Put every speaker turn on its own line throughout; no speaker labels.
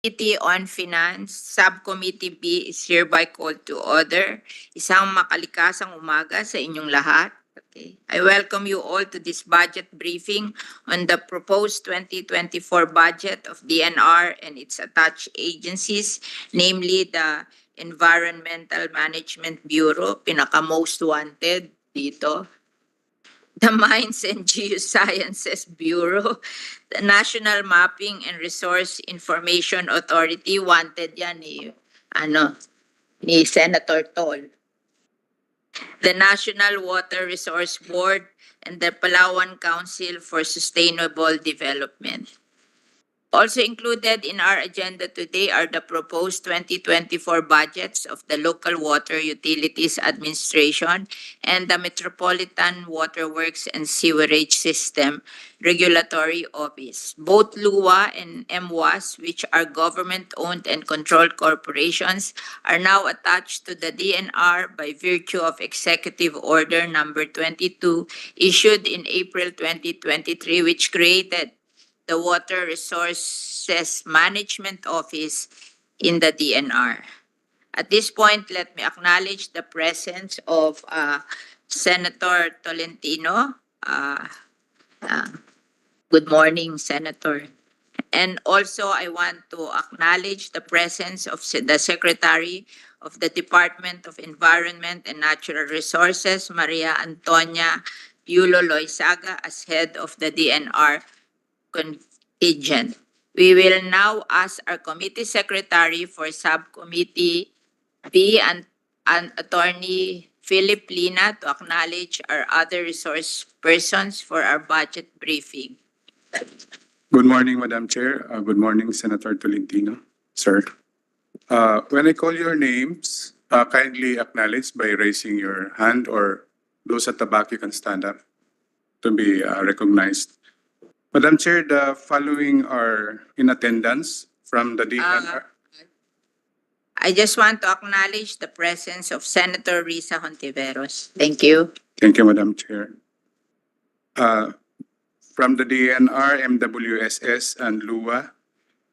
Committee on Finance, Subcommittee B is hereby called to order. Isang makalikasang umaga sa inyong lahat. Okay. I welcome you all to this budget briefing on the proposed 2024 budget of DNR and its attached agencies, namely the Environmental Management Bureau, pinaka most wanted dito, the Mines and Geosciences Bureau, the National Mapping and Resource Information Authority, wanted yan ni Senator Tol. The National Water Resource Board and the Palawan Council for Sustainable Development. Also included in our agenda today are the proposed 2024 budgets of the Local Water Utilities Administration and the Metropolitan Waterworks and Sewerage System Regulatory Office. Both LUWA and MWSS, which are government-owned and controlled corporations, are now attached to the DNR by virtue of Executive Order number 22 issued in April 2023, which created the Water Resources Management Office in the DNR. At this point, let me acknowledge the presence of Senator Tolentino. Good morning, Senator. And also, I want to acknowledge the presence of the Secretary of the Department of Environment and Natural Resources, Maria Antonia Yulo Loizaga, as head of the DNR contingent. We will now ask our committee secretary for Subcommittee B and Attorney Philip Lina to acknowledge our other resource persons for our budget briefing.
Good morning, Madam Chair. Good morning, Senator Tolentino, sir. When I call your names, kindly acknowledge by raising your hand, or those at the back, you can stand up to be recognized. Madam Chair, the following are in attendance from the DENR.
I just want to acknowledge the presence of Senator Risa Hontiveros. Thank you.
Thank you, Madam Chair. From the DENR, MWSS, and LUWA,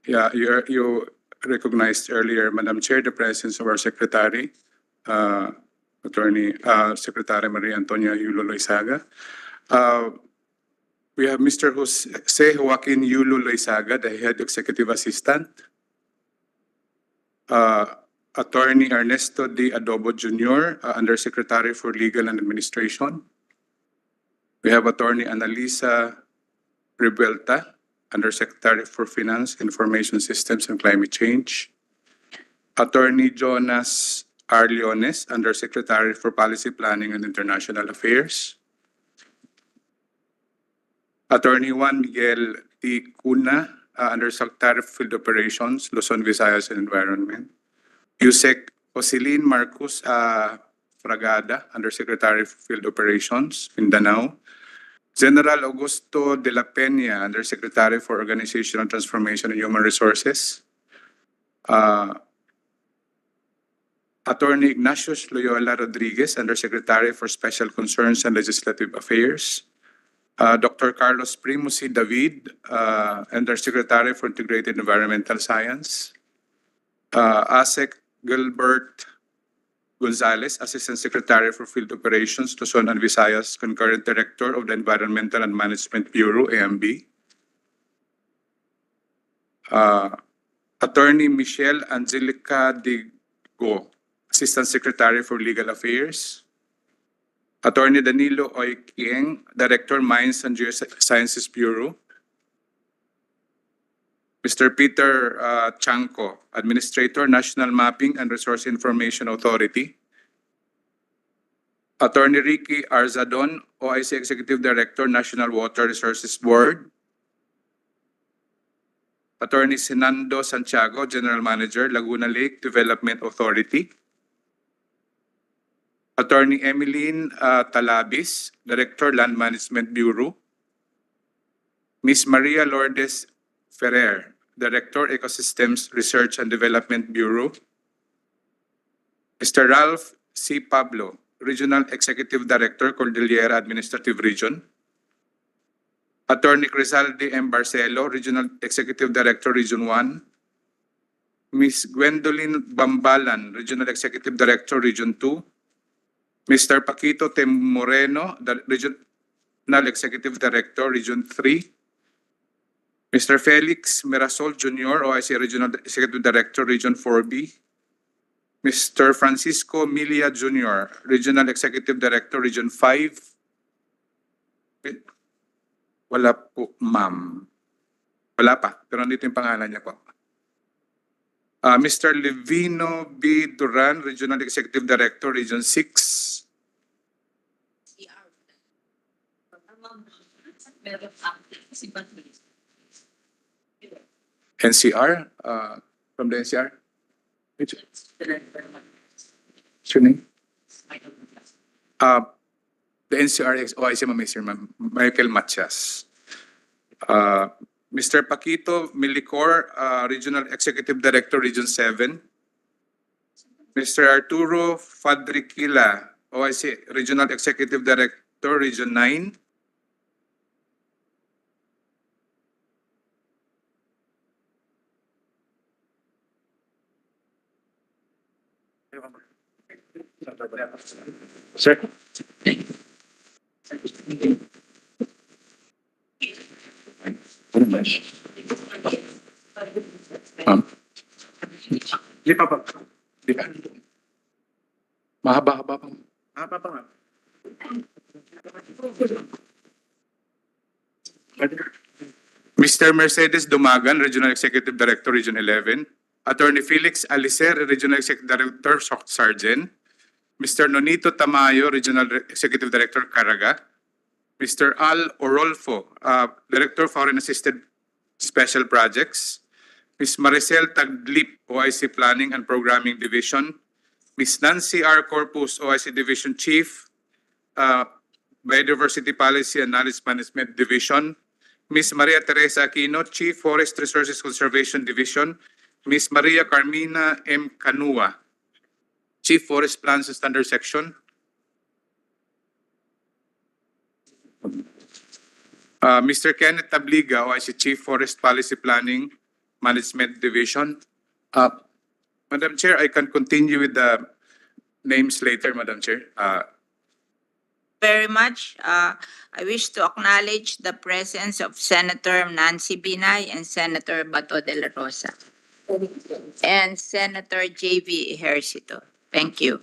you recognized earlier, Madam Chair, the presence of our Secretary, Secretary Maria Antonia Yulo Loizaga. We have Mr. Jose Joaquin Yulo Loizaga, the Head Executive Assistant. Attorney Ernesto D. Adobo Jr., Undersecretary for Legal and Administration. We have Attorney Analisa Revuelta, Undersecretary for Finance, Information Systems, and Climate Change. Attorney Jonas R. Leones, Undersecretary for Policy Planning and International Affairs. Attorney Juan Miguel T. Cuna, Undersecretary of Field Operations, Luzon, Visayas, and Environment. Yusek Jocelyn Marcus Fragada, Undersecretary for Field Operations, Mindanao. General Augusto de la Peña, Undersecretary for Organizational Transformation and Human Resources. Attorney Ignatius Loyola Rodriguez, Undersecretary for Special Concerns and Legislative Affairs. Dr. Carlos Primo C. David, Undersecretary for Integrated Environmental Science. ASEC Gilbert Gonzalez, Assistant Secretary for Field Operations, Luzon and Visayas, Concurrent Director of the Environmental and Management Bureau, AMB. Attorney Michelle Angelica Digo, Assistant Secretary for Legal Affairs. Attorney Danilo Oikieng, Director, Mines and Geosciences Bureau. Mr. Peter Chanco, Administrator, National Mapping and Resource Information Authority. Attorney Ricky Arzadon, OIC Executive Director, National Water Resources Board. Attorney Senando Santiago, General Manager, Laguna Lake Development Authority. Attorney Emeline Talabis, Director, Land Management Bureau. Ms. Maria Lourdes Ferrer, Director, Ecosystems Research and Development Bureau. Mr. Ralph C. Pablo, Regional Executive Director, Cordillera Administrative Region. Attorney Crisaldi M. Barcelo, Regional Executive Director, Region 1. Ms. Gwendolyn Bambalan, Regional Executive Director, Region 2. Mr. Paquito Moreno, the Regional Executive Director, Region 3. Mr. Felix Mirasol Jr., OIC Regional Executive Director, Region 4B. Mr. Francisco Milia Jr., Regional Executive Director, Region 5. Wala po, ma'am. Wala pa, pero nandito yung pangalan niya po. Mr. Levino B. Duran, Regional Executive Director, Region 6. NCR, from the NCR. What's your name? The NCR, I see Ma'am Michael Matias. Mr. Paquito Milicor, Regional Executive Director, Region 7. Mr. Arturo Fadriquila, OIC Regional Executive Director, Region 9. Sir. Di pa. Di pa. Mahaba-haba pa. Mahaba pa nga. Mr. Mercedes Dumagan, Regional Executive Director, Region 11. Attorney Felix Alicer, Regional Executive Director, Sargent. Mr. Nonito Tamayo, Regional Executive Director, Caraga. Mr. Al Orolfo, Director, Foreign Assisted Special Projects. Ms. Maricel Taglip, OIC Planning and Programming Division. Ms. Nancy R. Corpus, OIC Division Chief, Biodiversity Policy and Knowledge Management Division. Ms. Maria Teresa Aquino, Chief Forest Resources Conservation Division. Ms. Maria Carmina M. Canua, Chief Forest Plans and Standard Section. Mr. Kenneth Tabliga, OIC Chief Forest Policy Planning Management Division. Madam Chair, I can continue with the names later, Madam Chair.
Very much. I wish to acknowledge the presence of Senator Nancy Binay and Senator Bato de la Rosa and Senator J.V. Ejercito. Thank you.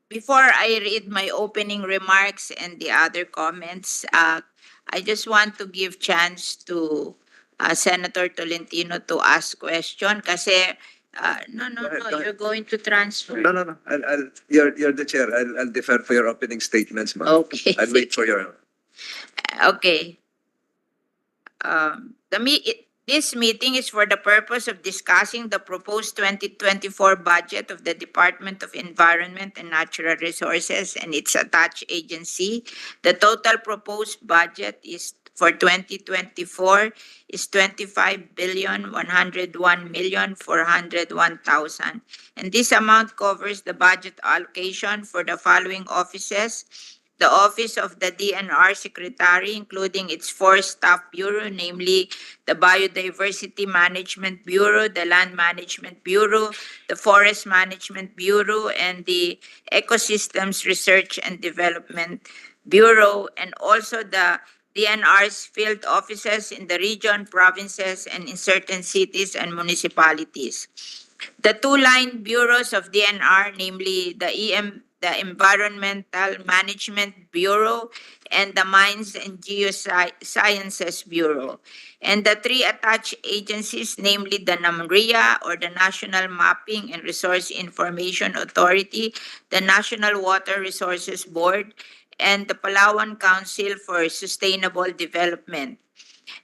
Before I read my opening remarks and the other comments, I just want to give chance to Senator Tolentino to ask question kasi no,
Go ahead.
you're going to transfer.
No. You're the chair. I'll defer for your opening statements, ma'am.
Okay.
I'll wait for your.
Okay. This meeting is for the purpose of discussing the proposed 2024 budget of the Department of Environment and Natural Resources and its attached agency. The total proposed budget is for 2024 is 25,101,401,000. And this amount covers the budget allocation for the following offices: the Office of the DENR Secretary, including its 4 staff bureau, namely the Biodiversity Management Bureau, the Land Management Bureau, the Forest Management Bureau, and the Ecosystems Research and Development Bureau, and also the DNR's field offices in the region, provinces, and in certain cities and municipalities. The 2-line bureaus of DNR, namely the Environmental Management Bureau and the Mines and Geosciences Bureau. And the 3 attached agencies, namely the NAMRIA, or the National Mapping and Resource Information Authority, the National Water Resources Board, and the Palawan Council for Sustainable Development.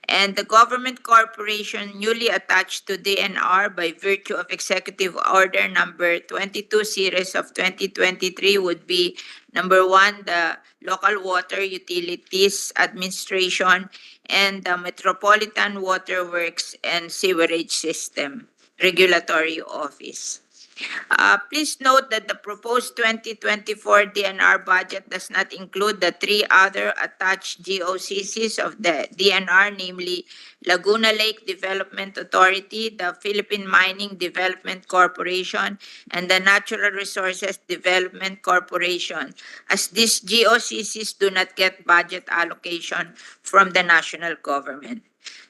And the government corporation newly attached to DNR by virtue of Executive Order number 22 series of 2023 would be number 1, the Local Water Utilities Administration and the Metropolitan Waterworks and Sewerage System Regulatory Office. Please note that the proposed 2024 DNR budget does not include the three other attached GOCCs of the DNR, namely Laguna Lake Development Authority, the Philippine Mining Development Corporation, and the Natural Resources Development Corporation, as these GOCCs do not get budget allocation from the national government.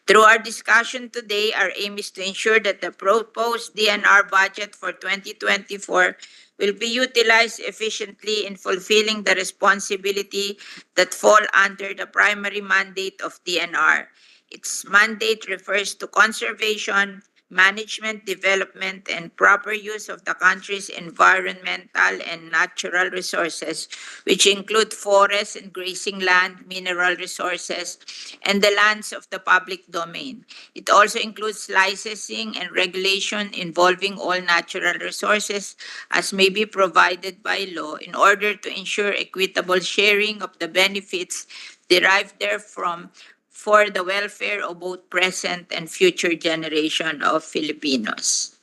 Through our discussion today, our aim is to ensure that the proposed DNR budget for 2024 will be utilized efficiently in fulfilling the responsibility that fall under the primary mandate of DNR. Its mandate refers to conservation, management, development, and proper use of the country's environmental and natural resources, which include forests and grazing land, mineral resources, and the lands of the public domain. It also includes licensing and regulation involving all natural resources as may be provided by law in order to ensure equitable sharing of the benefits derived therefrom for the welfare of both present and future generation of Filipinos.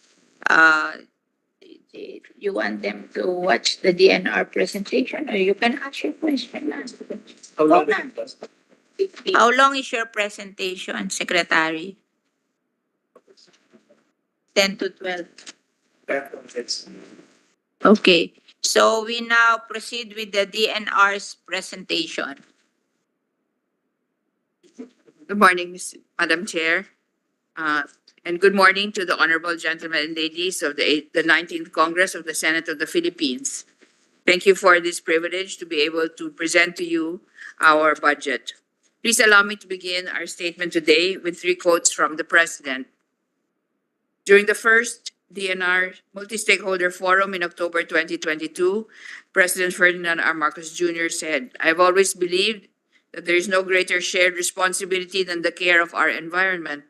You want them to watch the DNR presentation, or you can ask your question now? How long is your presentation, Secretary? 10 to 12. Okay, so we now proceed with the DNR's presentation.
Good morning, Madam Chair, and good morning to the honorable gentlemen and ladies of the 19th Congress of the Senate of the Philippines. Thank you for this privilege to be able to present to you our budget. Please allow me to begin our statement today with 3 quotes from the President. During the first DNR Multi-Stakeholder Forum in October 2022, President Ferdinand R. Marcos Jr. said, "I've always believed that there is no greater shared responsibility than the care of our environment.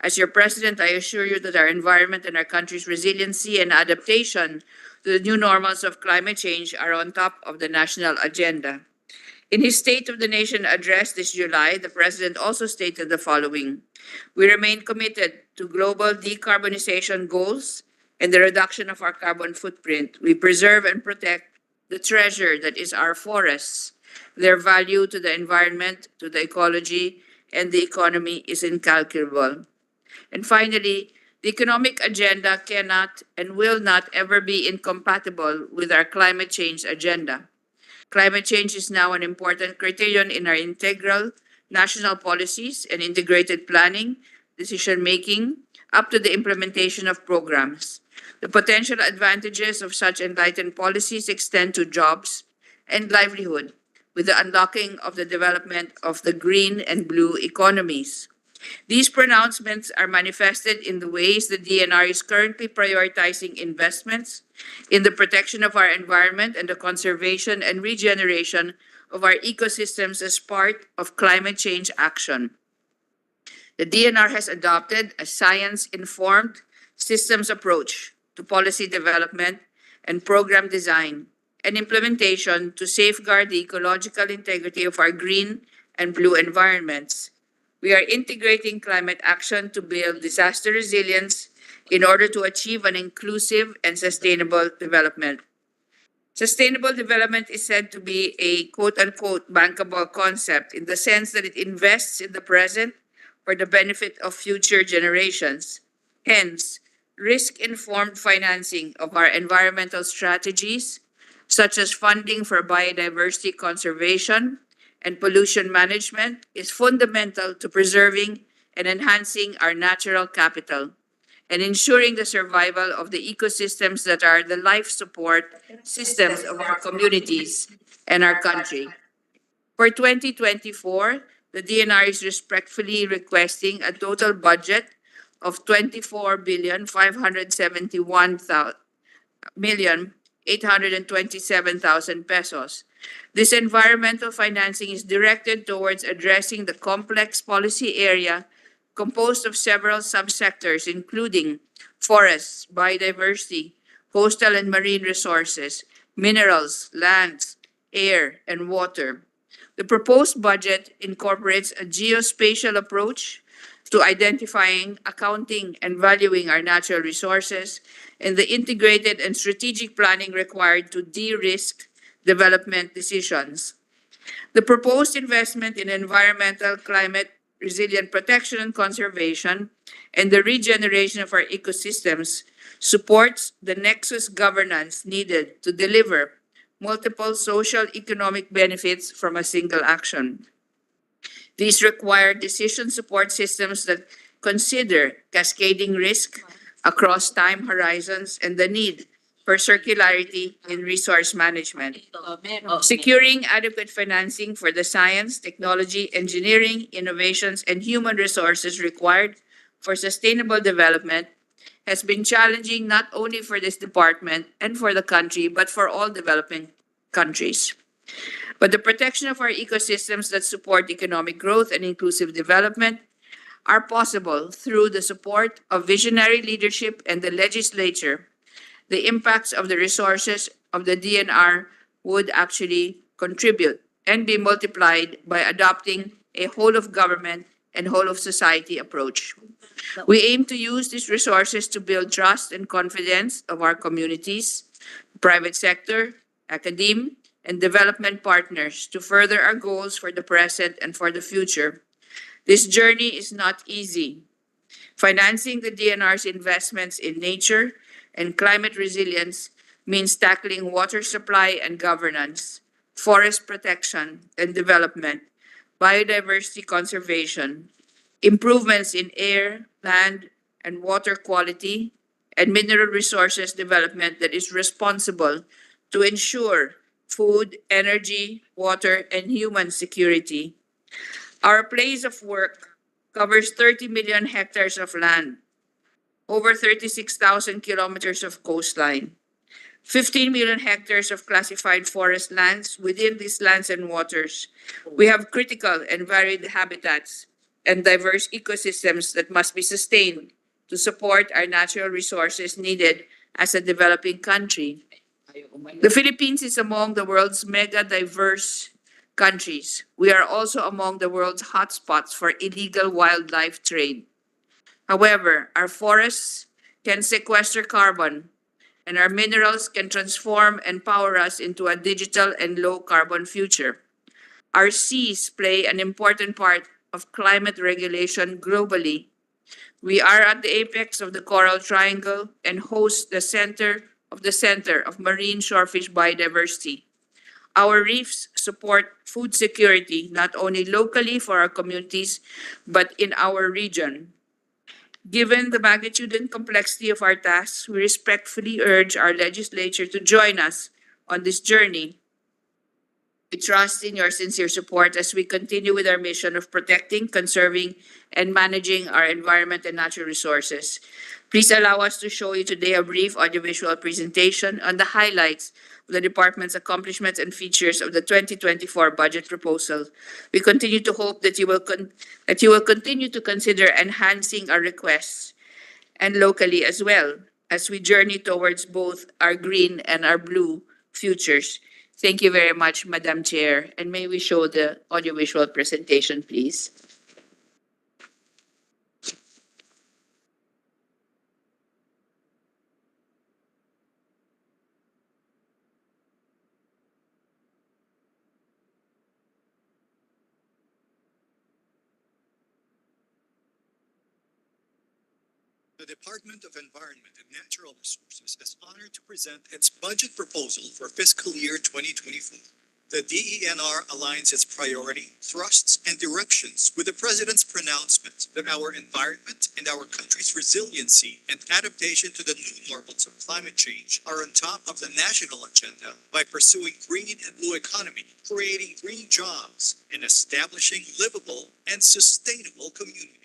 As your president, I assure you that our environment and our country's resiliency and adaptation to the new normals of climate change are on top of the national agenda." In his State of the Nation address this July, the president also stated the following: "We remain committed to global decarbonization goals and the reduction of our carbon footprint. We preserve and protect the treasure that is our forests. Their value to the environment, to the ecology, and the economy is incalculable." And finally, the economic agenda cannot and will not ever be incompatible with our climate change agenda. Climate change is now an important criterion in our integral national policies and integrated planning, decision-making, up to the implementation of programs. The potential advantages of such enlightened policies extend to jobs and livelihood, with the unlocking of the development of the green and blue economies. These pronouncements are manifested in the ways the DNR is currently prioritizing investments in the protection of our environment and the conservation and regeneration of our ecosystems as part of climate change action. The DNR has adopted a science-informed systems approach to policy development and program design and implementation to safeguard the ecological integrity of our green and blue environments. We are integrating climate action to build disaster resilience in order to achieve an inclusive and sustainable development. Sustainable development is said to be a quote-unquote bankable concept in the sense that it invests in the present for the benefit of future generations. Hence, risk-informed financing of our environmental strategies, such as funding for biodiversity conservation and pollution management, is fundamental to preserving and enhancing our natural capital and ensuring the survival of the ecosystems that are the life support systems of our communities and our country. For 2024, the DNR is respectfully requesting a total budget of 24,571,827,000 pesos. This environmental financing is directed towards addressing the complex policy area composed of several subsectors, including forests, biodiversity, coastal and marine resources, minerals, lands, air, and water. The proposed budget incorporates a geospatial approach to identifying, accounting, and valuing our natural resources and the integrated and strategic planning required to de-risk development decisions. The proposed investment in environmental, climate, resilient protection and conservation, and the regeneration of our ecosystems supports the nexus governance needed to deliver multiple social economic benefits from a single action. These require decision support systems that consider cascading risk across time horizons and the need for circularity in resource management. Securing adequate financing for the science, technology, engineering, innovations, and human resources required for sustainable development has been challenging not only for this department and for the country, but for all developing countries. But the protection of our ecosystems that support economic growth and inclusive development are possible through the support of visionary leadership and the legislature. The impacts of the resources of the DNR would actually contribute and be multiplied by adopting a whole of government and whole of society approach. We aim to use these resources to build trust and confidence of our communities, private sector, academe, and development partners to further our goals for the present and for the future. This journey is not easy. Financing the DNR's investments in nature and climate resilience means tackling water supply and governance, forest protection and development, biodiversity conservation, improvements in air, land, and water quality, and mineral resources development that is responsible to ensure food, energy, water, and human security. Our place of work covers 30 million hectares of land, over 36,000 kilometers of coastline, 15 million hectares of classified forest lands. Within these lands and waters, we have critical and varied habitats and diverse ecosystems that must be sustained to support our natural resources needed as a developing country. The Philippines is among the world's mega diverse countries. We are also among the world's hotspots for illegal wildlife trade. However, our forests can sequester carbon, and our minerals can transform and power us into a digital and low carbon future. Our seas play an important part of climate regulation globally. We are at the apex of the Coral Triangle and host the center of marine shorefish biodiversity. Our reefs support food security not only locally for our communities, but in our region. Given the magnitude and complexity of our tasks, we respectfully urge our legislature to join us on this journey. We trust in your sincere support as we continue with our mission of protecting, conserving, and managing our environment and natural resources. Please allow us to show you today a brief audiovisual presentation on the highlights of the department's accomplishments and features of the 2024 budget proposal. We continue to hope that you will continue to consider enhancing our requests and locally as well as we journey towards both our green and our blue futures. Thank you very much, Madam Chair. And may we show the audiovisual presentation, please?
The Department of Environment and Natural Resources is honored to present its budget proposal for fiscal year 2024. The DENR aligns its priority, thrusts, and directions with the President's pronouncement that our environment and our country's resiliency and adaptation to the new normals of climate change are on top of the national agenda by pursuing green and blue economy, creating green jobs, and establishing livable and sustainable communities.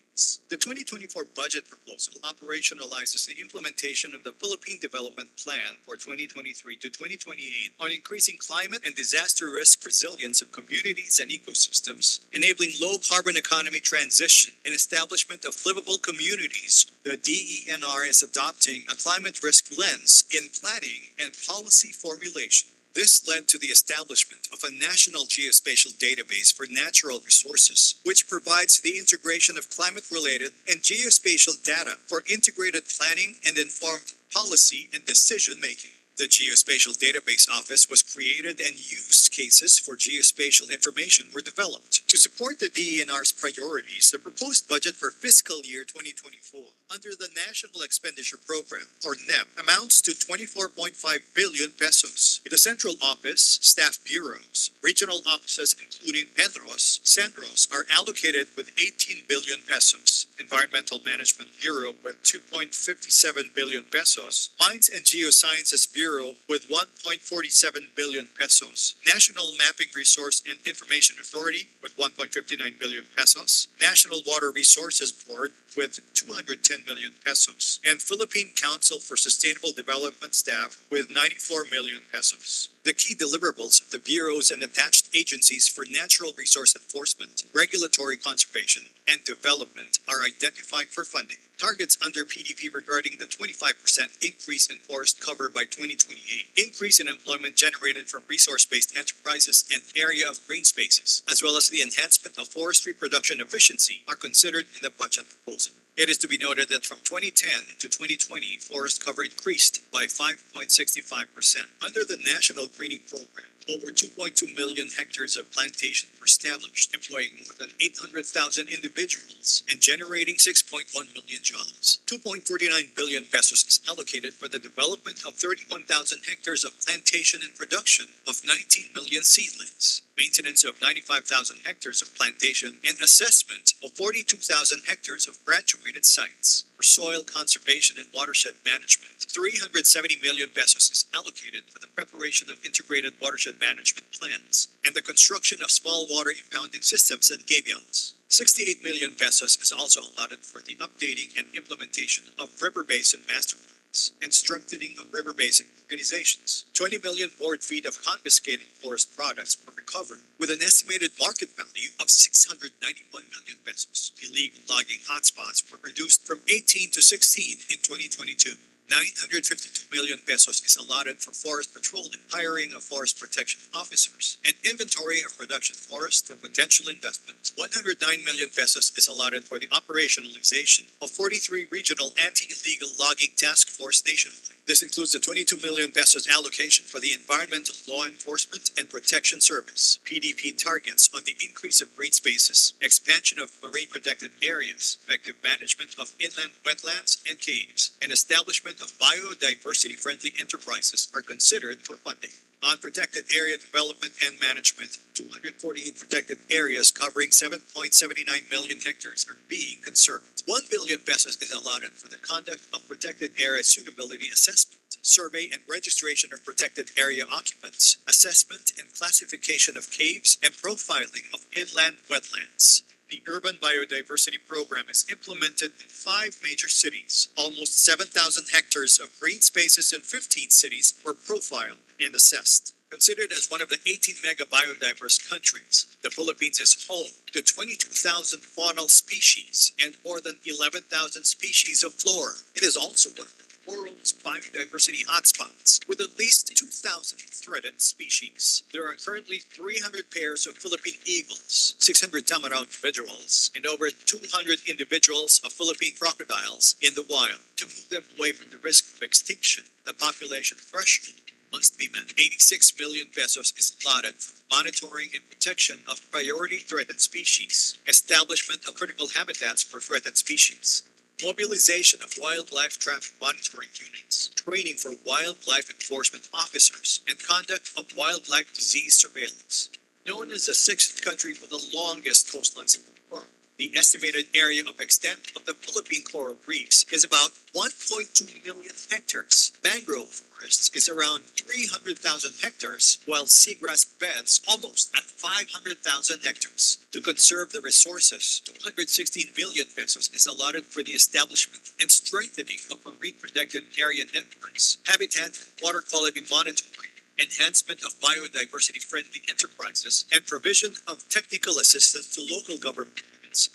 The 2024 budget proposal operationalizes the implementation of the Philippine Development Plan for 2023 to 2028 on increasing climate and disaster risk resilience of communities and ecosystems, enabling low-carbon economy transition and establishment of livable communities. The DENR is adopting a climate risk lens in planning and policy formulation. This led to the establishment of a national geospatial database for natural resources, which provides the integration of climate-related and geospatial data for integrated planning and informed policy and decision-making. The Geospatial Database Office was created and use cases for geospatial information were developed. To support the DENR's priorities, the proposed budget for fiscal year 2024 under the National Expenditure Program, or NEP, amounts to 24.5 billion pesos. In the central office, staff bureaus, regional offices including Pedros, Centros are allocated with 18 billion pesos. Environmental Management Bureau with 2.57 billion pesos. Mines and Geosciences Bureau with 1.47 billion pesos. National Mapping Resource and Information Authority with 1.59 billion pesos. National Water Resources Board with 210 million pesos. And Philippine Council for Sustainable Development staff with 94 million pesos. The key deliverables of the bureaus and attached agencies for natural resource enforcement, regulatory conservation, and development are identified for funding. Targets under PDP regarding the 25% increase in forest cover by 2028, increase in employment generated from resource-based enterprises and area of green spaces, as well as the enhancement of forestry production efficiency are considered in the budget proposal. It is to be noted that from 2010 to 2020, forest cover increased by 5.65%. Under the National Greening Program, over 2.2 million hectares of plantation were established, employing more than 800,000 individuals and generating 6.1 million jobs. 2.49 billion pesos is allocated for the development of 31,000 hectares of plantation and production of 19 million seedlings, maintenance of 95,000 hectares of plantation, and assessment of 42,000 hectares of graduated sites. For soil conservation and watershed management, 370 million pesos is allocated for the preparation of integrated watershed management plans and the construction of small water impounding systems and gabions. 68 million pesos is also allotted for the updating and implementation of river basin master plans and strengthening of river basin organizations. 20 million board feet of confiscated forest products were recovered with an estimated market value of 691 million pesos. Illegal logging hotspots were reduced from 18 to 16 in 2022. 952 million pesos is allotted for forest patrolling, hiring of forest protection officers, and inventory of production forests for potential investment. 109 million pesos is allotted for the operationalization of 43 regional anti-illegal logging task force nationwide. This includes the 22 million pesos allocation for the Environmental Law Enforcement and Protection Service, PDP targets on the increase of green spaces, expansion of marine protected areas, effective management of inland wetlands and caves, and establishment of biodiversity-friendly enterprises are considered for funding. On protected area development and management, 248 protected areas covering 7.79 million hectares are being conserved. 1 billion pesos is allotted for the conduct of protected area suitability assessment, survey and registration of protected area occupants, assessment and classification of caves, and profiling of inland wetlands. The Urban Biodiversity Program is implemented in 5 major cities. Almost 7,000 hectares of green spaces in 15 cities were profiled and assessed. Considered as one of the 18 mega biodiverse countries, the Philippines is home to 22,000 faunal species and more than 11,000 species of flora. It is also one of the world's biodiversity hotspots, with at least 2,000 threatened species. There are currently 300 pairs of Philippine eagles, 600 tamarao individuals, and over 200 individuals of Philippine crocodiles in the wild. To move them away from the risk of extinction, the population threshold must be met. 86 million pesos is allotted for monitoring and protection of priority threatened species, establishment of critical habitats for threatened species, mobilization of wildlife traffic monitoring units, training for wildlife enforcement officers, and conduct of wildlife disease surveillance. Known as the 6th country with the longest coastlines in the world, the estimated area of extent of the Philippine coral reefs is about 1.2 million hectares. Mangrove forests is around 300,000 hectares, while seagrass beds almost at 500,000 hectares. To conserve the resources, 216 billion pesos is allotted for the establishment and strengthening of marine protected area networks, habitat and water quality monitoring, enhancement of biodiversity-friendly enterprises, and provision of technical assistance to local governments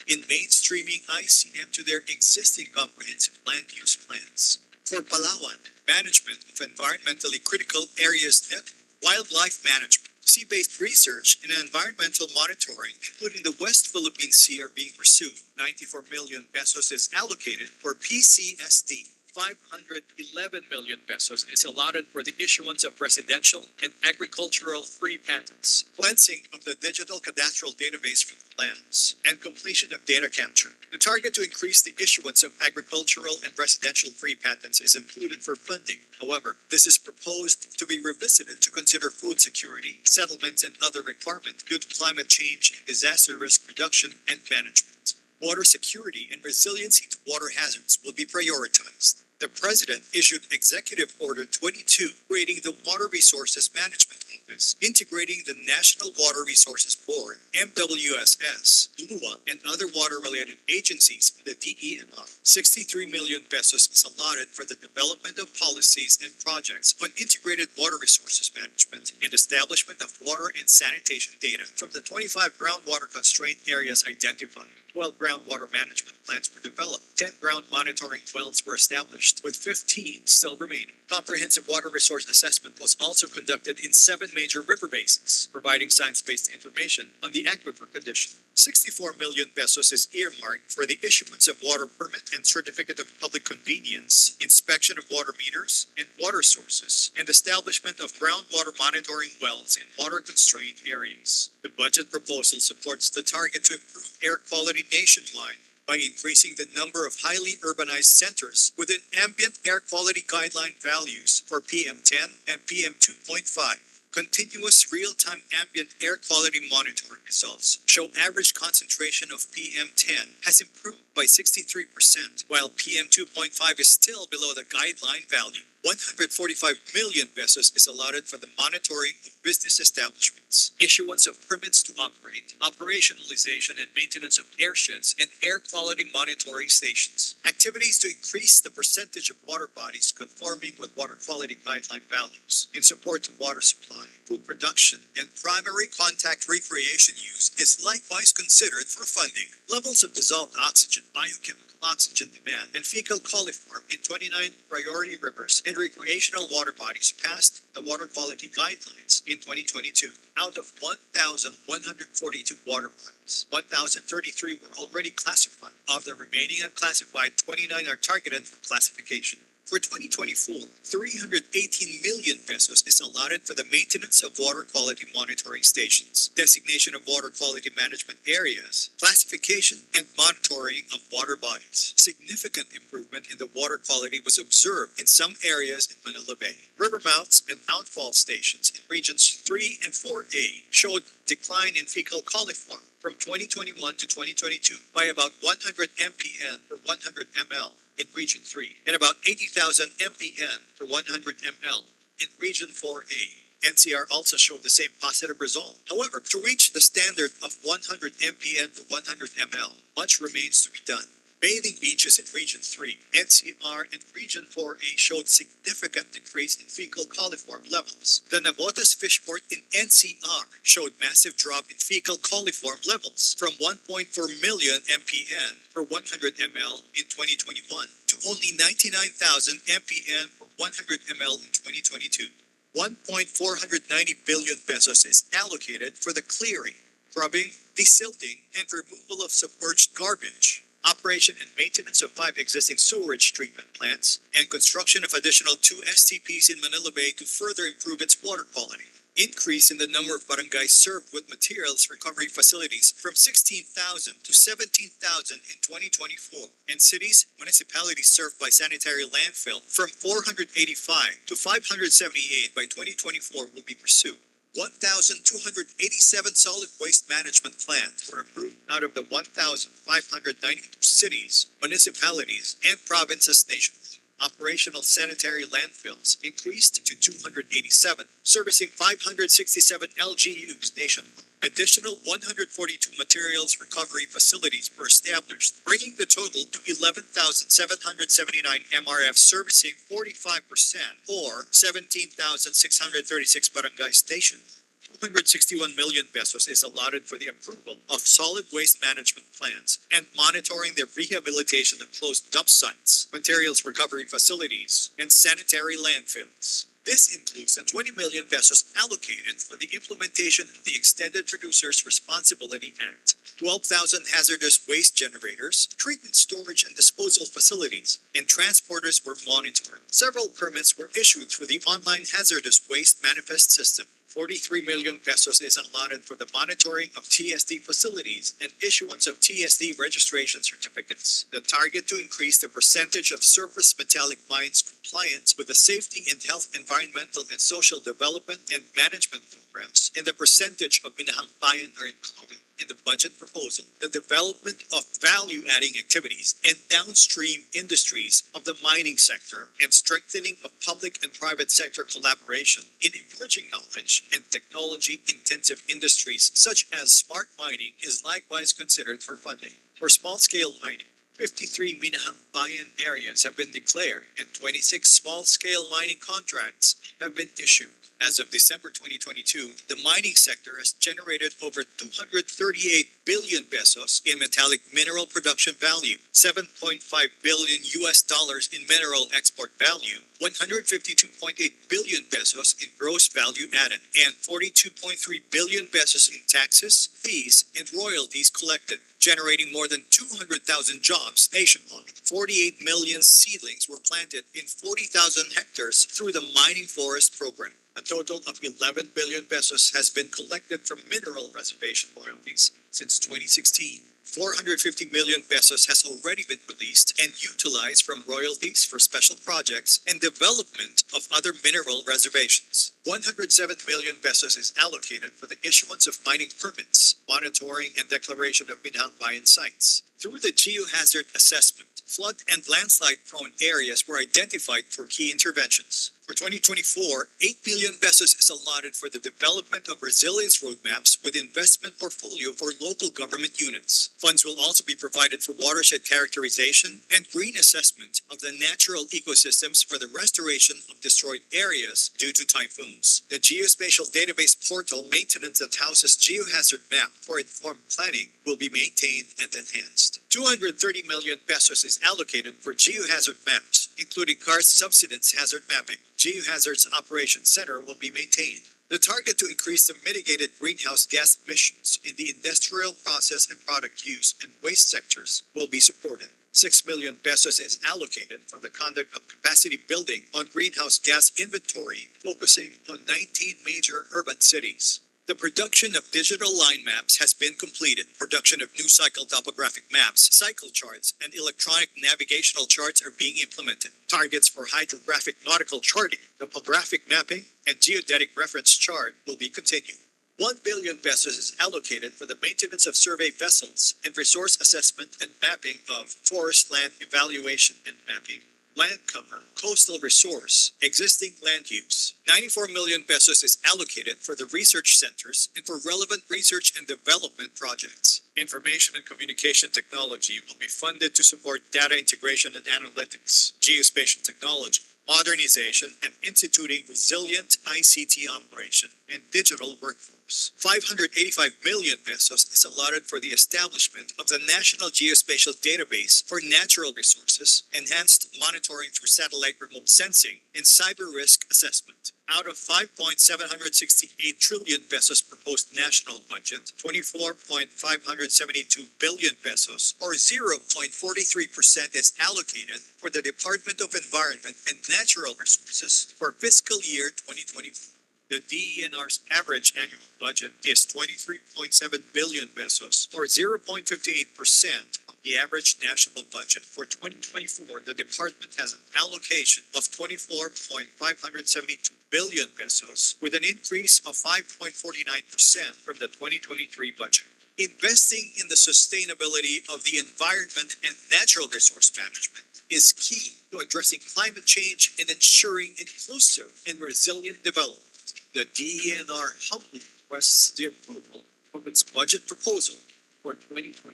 in mainstreaming ICM to their existing comprehensive land use plans. For Palawan, management of environmentally critical areas network wildlife management, sea-based research, and environmental monitoring, including the West Philippine Sea, are being pursued. 94 million pesos is allocated for PCSD. 511 million pesos is allotted for the issuance of residential and agricultural free patents, cleansing of the digital cadastral database for the lands, and completion of data capture. The target to increase the issuance of agricultural and residential free patents is included for funding. However, this is proposed to be revisited to consider food security, settlements, and other requirements due to climate change, disaster risk reduction, and management. Water security and resiliency to water hazards will be prioritized. The President issued Executive Order 22, creating the Water Resources Management Office, integrating the National Water Resources Board, MWSS, LUA, and other water-related agencies in the DENR. 63 million pesos is allotted for the development of policies and projects on integrated water resources management and establishment of water and sanitation data from the 25 groundwater constraint areas identified. 12 groundwater management plans were developed, 10 ground monitoring wells were established, with 15 still remaining. Comprehensive water resource assessment was also conducted in 7 major river basins, providing science-based information on the aquifer condition. 64 million pesos is earmarked for the issuance of water permit and certificate of public convenience, inspection of water meters and water sources, and establishment of groundwater monitoring wells in water-constrained areas. The budget proposal supports the target to improve air quality nationwide by increasing the number of highly urbanized centers within ambient air quality guideline values for PM10 and PM2.5. Continuous real-time ambient air quality monitoring results show average concentration of PM10 has improved by 63%, while PM2.5 is still below the guideline value. 145 million pesos is allotted for the monitoring of business establishments, issuance of permits to operate, operationalization and maintenance of airsheds and air quality monitoring stations. Activities to increase the percentage of water bodies conforming with water quality guideline values in support of water supply, food production, and primary contact recreation use is likewise considered for funding. Levels of dissolved oxygen, biochemical oxygen demand, and fecal coliform in 29 priority rivers and recreational water bodies passed the water quality guidelines in 2022. Out of 1,142 water bodies, 1,033 were already classified. Of the remaining unclassified, 29 are targeted for classification. For 2024, 318 million pesos is allotted for the maintenance of water quality monitoring stations, designation of water quality management areas, classification and monitoring of water bodies. Significant improvement in the water quality was observed in some areas in Manila Bay. River mouths and outfall stations in regions 3 and 4A showed decline in fecal coliform from 2021 to 2022 by about 100 mpn per 100 ml. In Region 3, and about 80,000 mpn per 100 ml in Region 4A. NCR also showed the same positive result. However, to reach the standard of 100 mpn per 100 ml, much remains to be done. Bathing beaches in Region 3, NCR, and Region 4A showed significant decrease in fecal coliform levels. The Navotas Fishport in NCR showed massive drop in fecal coliform levels from 1.4 million mpn per 100 ml in 2021 to only 99,000 mpn per 100 ml in 2022. 1.490 billion pesos is allocated for the clearing, scrubbing, desilting, and removal of submerged garbage, operation and maintenance of 5 existing sewerage treatment plants, and construction of additional 2 STPs in Manila Bay to further improve its water quality. Increase in the number of barangays served with materials recovery facilities from 16,000 to 17,000 in 2024, and cities, municipalities served by sanitary landfill from 485 to 578 by 2024 will be pursued. 1,287 solid waste management plans were approved out of the 1,592 cities, municipalities, and provinces nationwide. Operational sanitary landfills increased to 287, servicing 567 LGUs nationwide. Additional 142 materials recovery facilities were established, bringing the total to 11,779 MRF servicing 45% or 17,636 barangay stations. 261 million pesos is allotted for the approval of solid waste management plans and monitoring the rehabilitation of closed dump sites, materials recovery facilities, and sanitary landfills. This includes the 20 million pesos allocated for the implementation of the Extended Producers Responsibility Act, 12,000 hazardous waste generators, treatment, storage, and disposal facilities, and transporters were monitored. Several permits were issued through the online hazardous waste manifest system. 43 million pesos is allotted for the monitoring of TSD facilities and issuance of TSD registration certificates. The target to increase the percentage of surface metallic mines compliance with the safety and health, environmental and social development and management programs, and the percentage of minahang bayan are included in the budget proposal. The development of value-adding activities and downstream industries of the mining sector and strengthening of public and private sector collaboration in emerging knowledge and technology-intensive industries such as smart mining is likewise considered for funding. For small-scale mining, 53 minahang bayan areas have been declared and 26 small-scale mining contracts have been issued. As of December 2022, the mining sector has generated over 238 billion pesos in metallic mineral production value, 7.5 billion US dollars in mineral export value, 152.8 billion pesos in gross value added, and 42.3 billion pesos in taxes, fees, and royalties collected, generating more than 200,000 jobs nationwide. 48 million seedlings were planted in 40,000 hectares through the Mining Forest Program. A total of 11 billion pesos has been collected from mineral reservation royalties since 2016. 450 million pesos has already been released and utilized from royalties for special projects and development of other mineral reservations. 107 million pesos is allocated for the issuance of mining permits, monitoring and declaration of minahang bayan sites. Through the geohazard assessment, flood and landslide-prone areas were identified for key interventions. For 2024, 8 billion pesos is allotted for the development of resilience roadmaps with investment portfolio for local government units. Funds will also be provided for watershed characterization and green assessment of the natural ecosystems for the restoration of destroyed areas due to typhoons. The geospatial database portal maintenance that houses geohazard map for informed planning will be maintained and enhanced. 230 million pesos is allocated for geohazard maps, including karst subsidence hazard mapping. Geohazards Operations Center will be maintained. The target to increase the mitigated greenhouse gas emissions in the industrial process and product use and waste sectors will be supported. 6 million pesos is allocated for the conduct of capacity building on greenhouse gas inventory, focusing on 19 major urban cities. The production of digital line maps has been completed. Production of new cycle topographic maps, cycle charts, and electronic navigational charts are being implemented. Targets for hydrographic nautical charting, topographic mapping, and geodetic reference chart will be continued. 1 billion pesos is allocated for the maintenance of survey vessels and resource assessment and mapping of forest land evaluation and mapping, land cover, coastal resource, existing land use. 94 million pesos is allocated for the research centers and for relevant research and development projects. Information and communication technology will be funded to support data integration and analytics, geospatial technology, modernization, and instituting resilient ICT operation and digital workforce. 585 million pesos is allotted for the establishment of the National Geospatial Database for natural resources, enhanced monitoring through satellite remote sensing, and cyber risk assessment. Out of 5.768 trillion pesos proposed national budget, 24.572 billion pesos, or 0.43% is allocated for the Department of Environment and Natural Resources for fiscal year 2024. The DENR's average annual budget is 23.7 billion pesos, or 0.58% of the average national budget. For 2024, the department has an allocation of 24.572 billion pesos, with an increase of 5.49% from the 2023 budget. Investing in the sustainability of the environment and natural resource management is key to addressing climate change and ensuring inclusive and resilient development. The DENR humbly requests the approval of its budget proposal for 2024.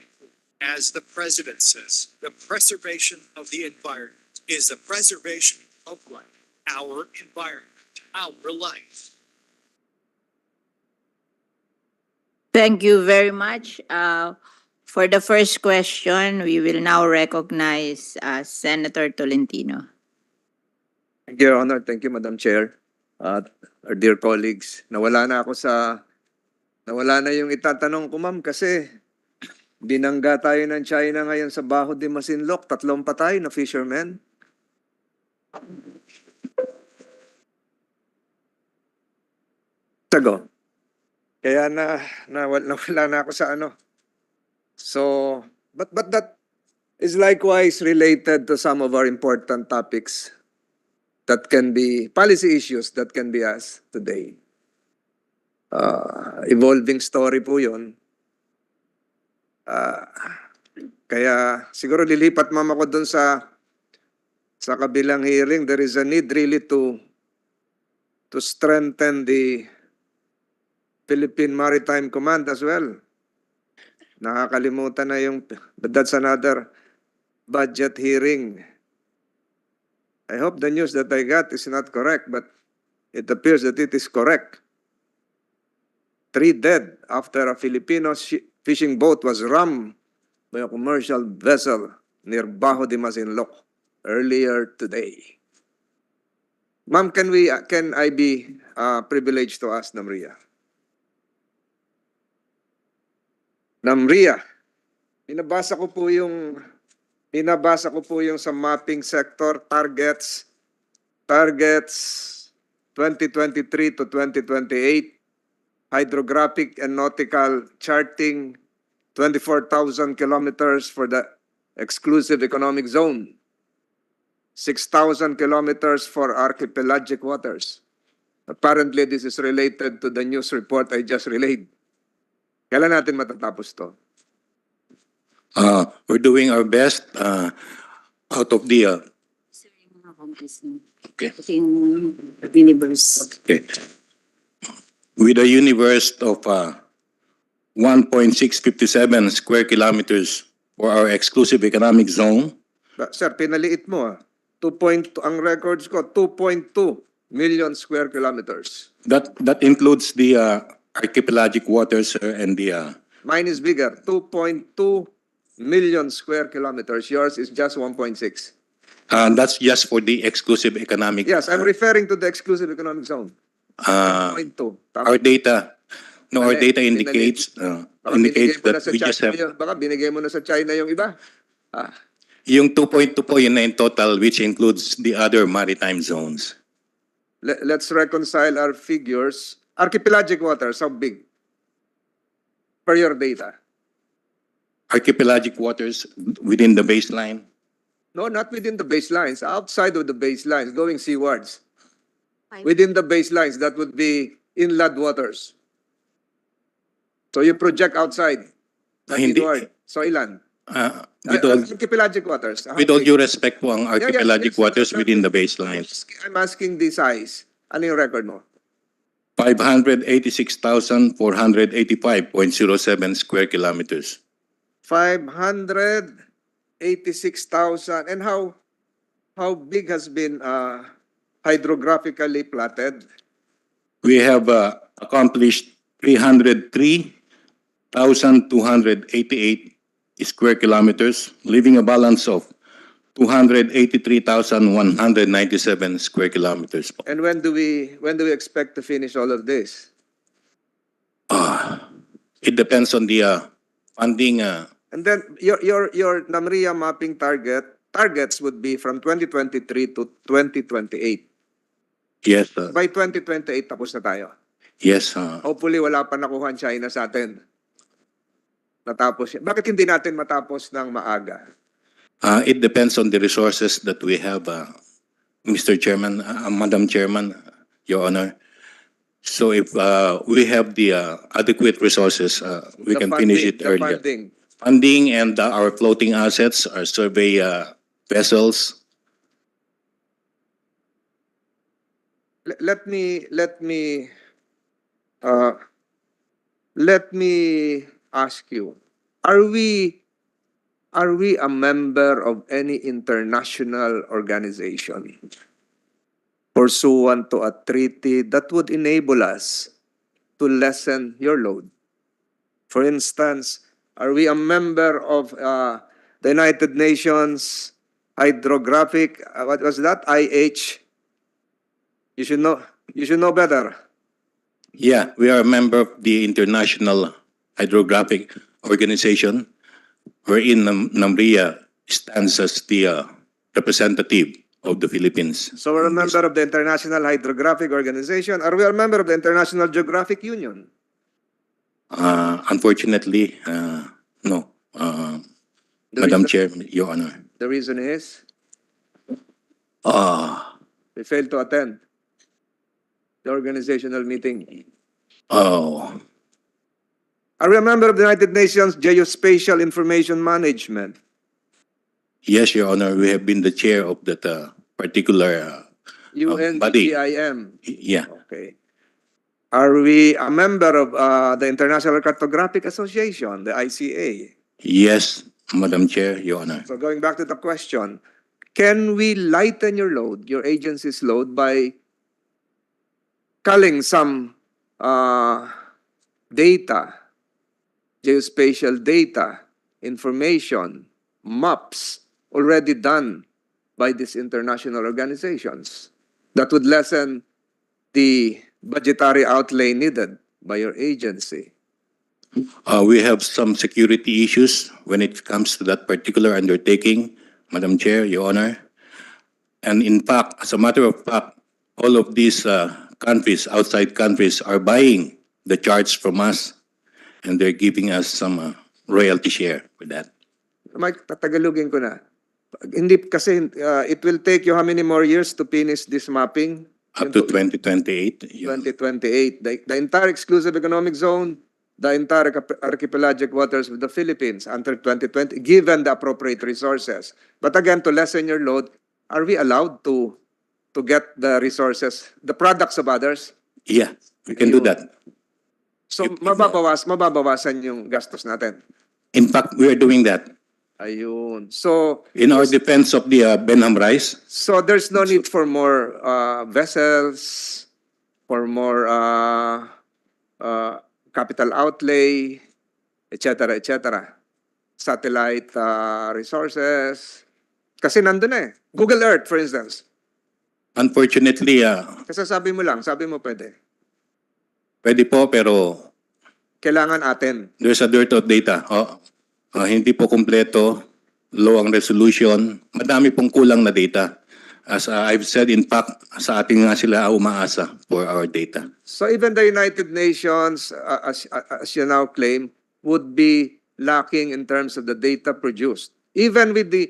As the President says, the preservation of the environment is the preservation of life. Our environment, our life.
Thank you very much. For the first question, we will now recognize Senator Tolentino.
Thank you, Your Honor. Thank you, Madam Chair. our dear colleagues. Nawala na yung itatanong ko, ma'am, kasi binangga tayo ng China ngayon sa Baho de Masinloc, 3 patay na fishermen. Tago. Kaya nawala na ako sa ano. So, but that is likewise related to some of our important topics that can be policy issues that can be asked today. Evolving story po yun. Kaya siguro lilipat mama ko dun sa kabilang hearing. There is a need really to strengthen the Philippine Maritime Command as well. Nakakalimutan na yung, but that's another budget hearing. I hope the news that I got is not correct, but it appears that it is correct. 3 dead after a Filipino fishing boat was rammed by a commercial vessel near Baho de Masinloc earlier today. Ma'am, can I be privileged to ask NAMRIA? NAMRIA, binabasa ko po yung sa mapping sector targets 2023 to 2028, hydrographic and nautical charting 24,000 kilometers for the exclusive economic zone, 6,000 kilometers for archipelagic waters. Apparently, this is related to the news report I just relayed. Kailan natin matatapos to?
We're doing our best out of the okay.
Universe.
Okay. With a universe of 1.657 square kilometers for our exclusive economic zone.
Sir, pinaliit mo. 2.2 ang records ko, 2.2 million square kilometers.
That includes the archipelagic waters and the
Mine is bigger, 2.2 million square kilometers. Yours is just 1.6.
that's just for the exclusive economic.
Yes, I'm referring to the exclusive economic zone. 1.2.
Our data
Mali,
indicates
Baka binigay mo na
that
sa
we just
China
have
yung- Baka binigay mo na sa China yung iba.
yung 2.2 po yun na in total, which includes the other maritime zones.
Let's reconcile our figures. Archipelagic waters, how big? Per your data.
Archipelagic waters within the baseline.
No, not within the baselines. Outside of the baselines, going seawards. Within the baselines, that would be inland waters. So you project outside. Not
Hindi.
inward. So ilan?
With all,
Archipelagic waters. How
with all
big?
due respect po, ang archipelagic
yes,
waters
sir.
within the baseline.
I'm asking the size. Ano yung record mo?
586,485.07 square kilometers.
586,000. And how big has been hydrographically platted?
We have accomplished 303,288 square kilometers, leaving a balance of 283,197 square kilometers.
And when do we expect to finish all of this?
It depends on the funding.
And then your NAMRIA mapping targets would be from 2023 to 2028.
Yes,
By 2028 tapos na tayo.
yes.
Hopefully wala pa nakuha ang China sa atin. Natapos yan. Bakit hindi natin matapos ng maaga?
It depends on the resources that we have, Mr. Chairman, Madam Chairman, Your Honor. So if we have the adequate resources, we
The
can finish it
the
earlier.
funding.
Funding and our floating assets, our survey vessels.
Let me ask you, are we a member of any international organization pursuant to a treaty that would enable us to lessen your load? For instance, are we a member of the United Nations Hydrographic, what was that? IH. You should know. You should know better.
Yeah, we are a member of the International Hydrographic Organization, wherein NAMRIA stands as the representative of the Philippines.
So we're a member of the International Hydrographic Organization. Are we a member of the International Geographic Union?
Unfortunately, no.
The
Madam
reason-
Chair, Your Honor.
The reason is
Ah,
we failed to attend the organizational meeting.
oh,
Are we a member of the United Nations Geospatial Information Management?
yes, Your Honor. We have been the chair of that particular body.
UNGIM.
Yeah.
Okay. Are we a member of the International Cartographic Association, the ICA?
Yes, Madam Chair, Your Honor.
So going back to the question, can we lighten your load, your agency's load, by culling some data, geospatial data, information, maps already done by these international organizations that would lessen the budgetary outlay needed by your agency?
We have some security issues when it comes to that particular undertaking, Madam Chair, Your Honor. And in fact, as a matter of fact, all of these countries, outside countries, are buying the charts from us, and they're giving us some royalty share for that.
Mike, tatagalugin ko na. Hindi kasi it will take you how many more years to finish this mapping?
Up to 2028. Your Honor.
2028. The entire exclusive economic zone, the entire archipelagic waters of the Philippines until 2020, given the appropriate resources. But again, to lessen your load, are we allowed to get the resources, the products of others?
Yeah, we can do that.
So
If-
mababawasan yung gastos natin.
In fact, we are doing that.
Ayun. So
In our defense of the Benham Rice,
so there's no need for more vessels, for more capital outlay, etc., etc. Satellite resources. Kasi nandun eh. Google Earth, for instance.
unfortunately,
Kasi sabi mo pwede.
pwede po pero
Kailangan atin.
there's a dearth of data. Hindi po kumpleto, low ang resolution, madami pong kulang na data. As I've said, in fact, sa ating nga sila umaasa for our data.
So even the United Nations, as you now claim, would be lacking in terms of the data produced. Even with the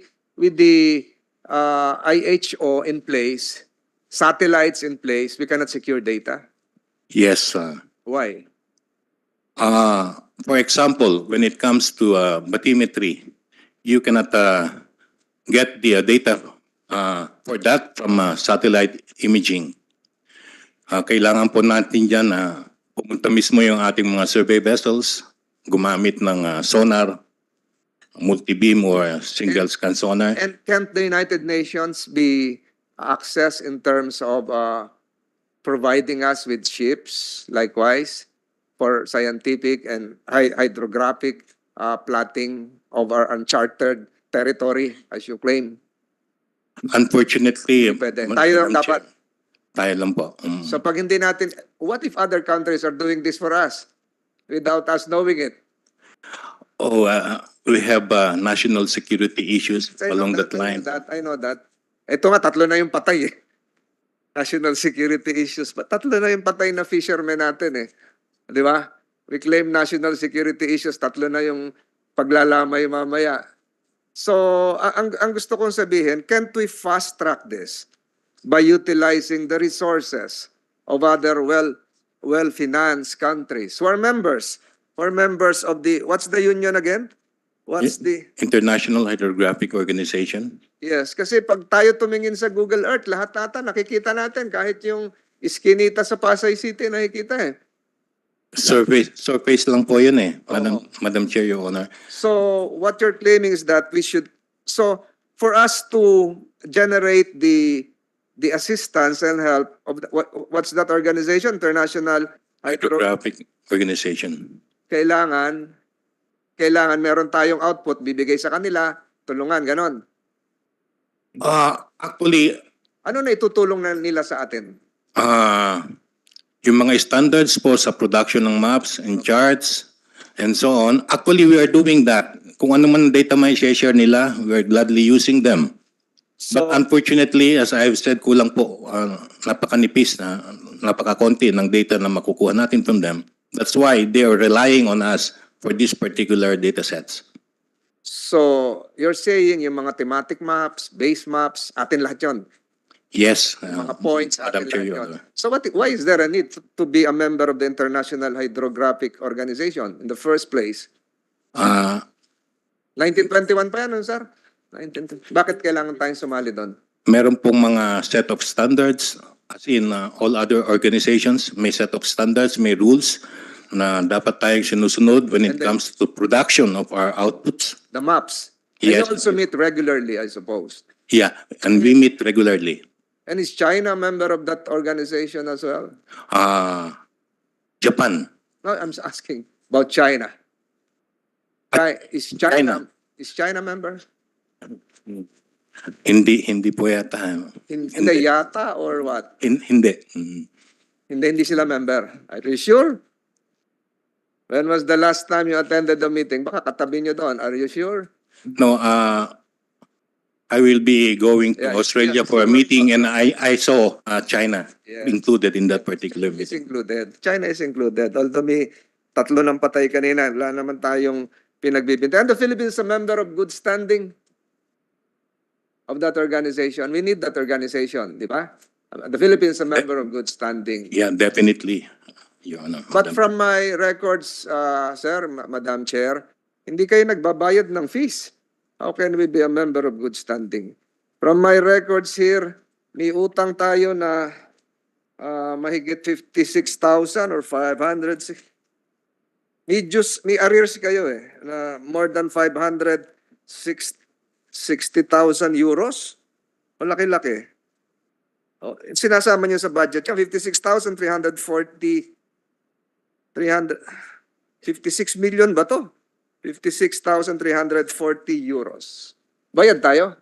IHO in place, satellites in place, we cannot secure data.
Yes.
Why?
For example, when it comes to bathymetry, you cannot get the data for that from satellite imaging. Kailangan po natin dyan pumunta mismo yung ating mga survey vessels, gumamit ng sonar, multi-beam or single scan sonar.
And can't the United Nations be accessed in terms of providing us with ships, likewise, for scientific and hydrographic plotting of our uncharted territory, as you claim?
Unfortunately,
Pwede.
Madam
Tayo
Chair,
dapat.
tayo lang po.
So pag hindi natin, what if other countries are doing this for us without us knowing it?
We have national security issues
I know
along that
I know
line.
I know that. Ito nga, 3 na yung patay eh. National security issues. But 3 na yung patay na fishermen natin eh. Di ba? We claim national security issues. 3 na yung paglalamay mamaya. So, ang gusto kong sabihin, can't we fast track this by utilizing the resources of other well-financed countries who are members of the, what's the union again? What's the,
International Hydrographic Organization.
yes, kasi pag tayo tumingin sa Google Earth, lahat nata nakikita natin, kahit yung iskinita sa Pasay City, nakikita eh.
Surface lang po yun eh, Madam Chair, Your Honor.
So what you're claiming is that we should, so for us to generate the assistance and help of what's that organization? International
Hydrographic Organization.
Kailangan meron tayong output, bibigay sa kanila, tulungan, ganon.
Actually,
Ano na itutulong na nila sa atin?
Yung mga standards po sa production ng maps and charts and so on, actually we are doing that. Kung ano man data may share nila, we are gladly using them. But
So,
unfortunately, as I've said, kulang po, napakanipis na, napakakonti ng data na makukuha natin from them. That's why they are relying on us for these particular data sets.
so you're saying yung mga thematic maps, base maps, atin lahat yun.
Yes.
Mga points, atin
Madam Chair,
lahat
Your
yun.
Honor.
So why is there a need to be a member of the International Hydrographic Organization in the first place?
Ah,
1921 pa yan, sir? 1920. Bakit kailangan tayong sumali doon?
meron pong mga set of standards, as in all other organizations, may set of standards, may rules na dapat tayong sinusunod when it
And then-
comes to production of our outputs.
The maps. And you
Yes.
also meet regularly, I suppose.
Yeah, and we meet regularly.
And is China a member of that organization as well?
Japan,
No, I'm just asking about China. Is China a member?
hindi po yata.
Hindi yata or what?
Hindi.
Hindi sila member. Are you sure? When was the last time you attended the meeting? Baka katabi nyo doon. Are you sure?
No, I will be going to
Yeah,
Australia
yeah,
for a
sure.
meeting and I saw China
Yes.
included in that particular
Is
meeting.
included. China is included. Although may tatlo ng patay kanina, wala naman tayong pinagbibintay. And the Philippines is a member of good standing of that organization. We need that organization, di ba? The Philippines is a member of good standing.
Yeah, definitely, Your Honor.
But
Madam
from my records, sir, Madam Chair, hindi kayo nagbabayad ng fees. How can we be a member of good standing? From my records here, may utang tayo na mahigit 56,000 or 500. May arrears kayo na more than 560,000 euros. O laki-laki. Oh, sinasama niyo sa budget niya, 56,340, 56 million ba to? 56,340 euros. Bayad tayo?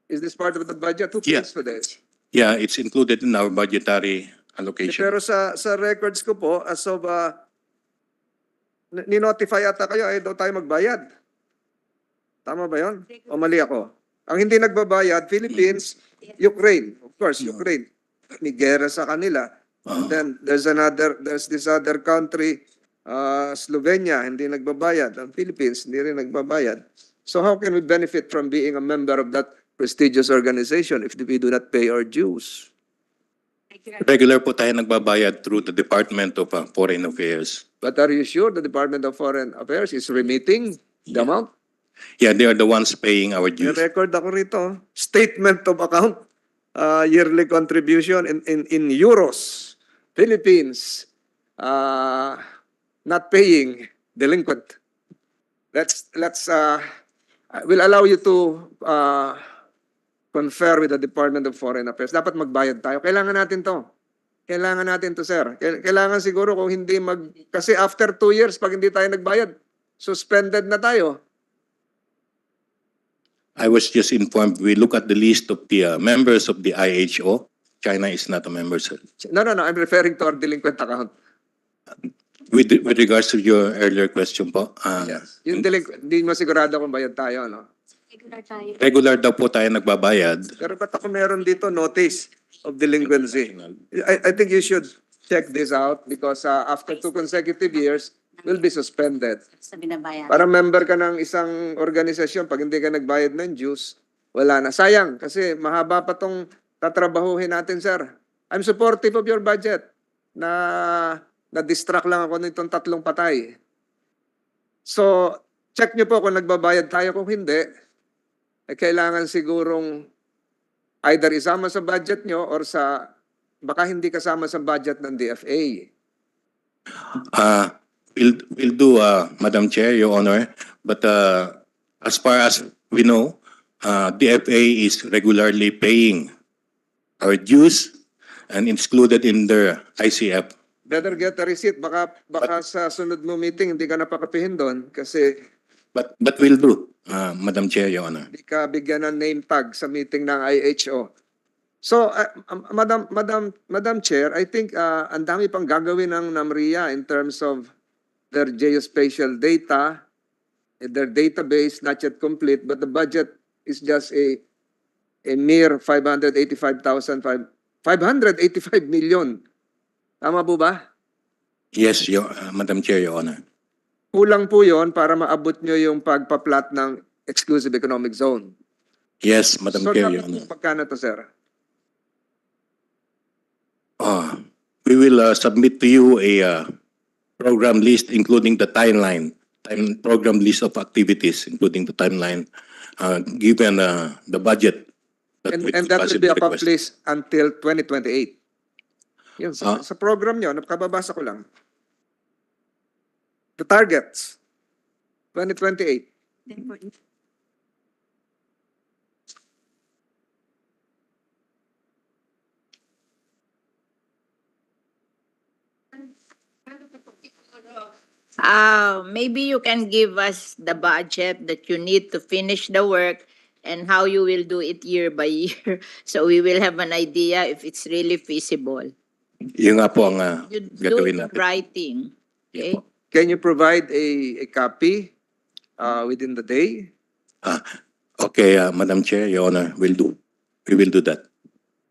Is this part of the budget? Who pays for this?
Yeah, it's included in our budgetary allocation.
Pero sa records ko po, as of, ni-notify ata kayo, ay daw tayo magbayad. Tama ba yun? O mali ako? Ang hindi nagbabayad, Philippines, Ukraine. Of course, Ukraine. May gera sa kanila. And then there's this other country, Slovenia, hindi nagbabayad. Ang Philippines, hindi rin nagbabayad. So how can we benefit from being a member of that prestigious organization if we do not pay our dues?
Regular po tayo nagbabayad through the Department of Foreign Affairs.
But are you sure the Department of Foreign Affairs is remitting the amount?
Yeah, they are the ones paying our
May
dues.
record ako rito. Statement of account, yearly contribution in euros. Philippines, not paying, delinquent. We'll allow you to confer with the Department of Foreign Affairs. Dapat magbayad tayo. Kailangan natin to. Kailangan natin to, sir. Kailangan siguro kung hindi kasi after 2 years, pag hindi tayo nagbayad, suspended na tayo.
I was just informed, we look at the list of the members of the IHO. China is not a member, sir.
No. I'm referring to our delinquent account.
With regards to your earlier question po,
Yes. Yung delinquent, hindi mo sigurado kung bayad tayo, no?
regular daw po tayo nagbabayad.
Pero ba't ako meron dito notice of delinquency? I think you should check this out because after 2 consecutive years, will be suspended.
Sa binabayan.
Para member ka ng isang organisasyon, pag hindi ka nagbayad ng dues, wala na. Sayang, kasi mahaba pa tong tatrabahuhin natin, sir. I'm supportive of your budget na-distract lang ako nitong 3 patay. So, check nyo po kung nagbabayad tayo. Kung hindi, kailangan sigurong either isama sa budget nyo or baka hindi kasama sa budget ng DFA.
We'll do, Madam Chair, Your Honor. But as far as we know, DFA is regularly paying our dues and included in their ICF.
Better get a receipt. Baka sa sunod mo meeting, hindi ka napakapihin doon kasi
But we'll do, Madam Chair, Your Honor.
hindi ka bigyan ng name tag sa meeting ng IHO. So, Madam Chair, I think ang dami pang gagawin ng NAMRIA in terms of their geospatial data, their database not yet complete, but the budget is just a mere 585 million. Tama po ba?
Yes, Madam Chair, Your Honor.
Kulang po yon para maabot nyo yung pagpa-plot ng exclusive economic zone.
Yes, Madam
So,
Chair, Your
dapat
Honor.
magkano to, sir?
We will submit to you a program list including the program list of activities, including the timeline, given the budget that we
And
could
that will be
possibly request.
accomplished until 2028. Yun, sa program nyo, nakababasa ko lang. The targets, 2028.
Maybe you can give us the budget that you need to finish the work and how you will do it year by year. So we will have an idea if it's really feasible.
Yun nga po ang
You do
gagawin
it in
natin.
writing. Okay?
Can you provide a copy within the day?
Okay, Madam Chair, Your Honor, we will do that.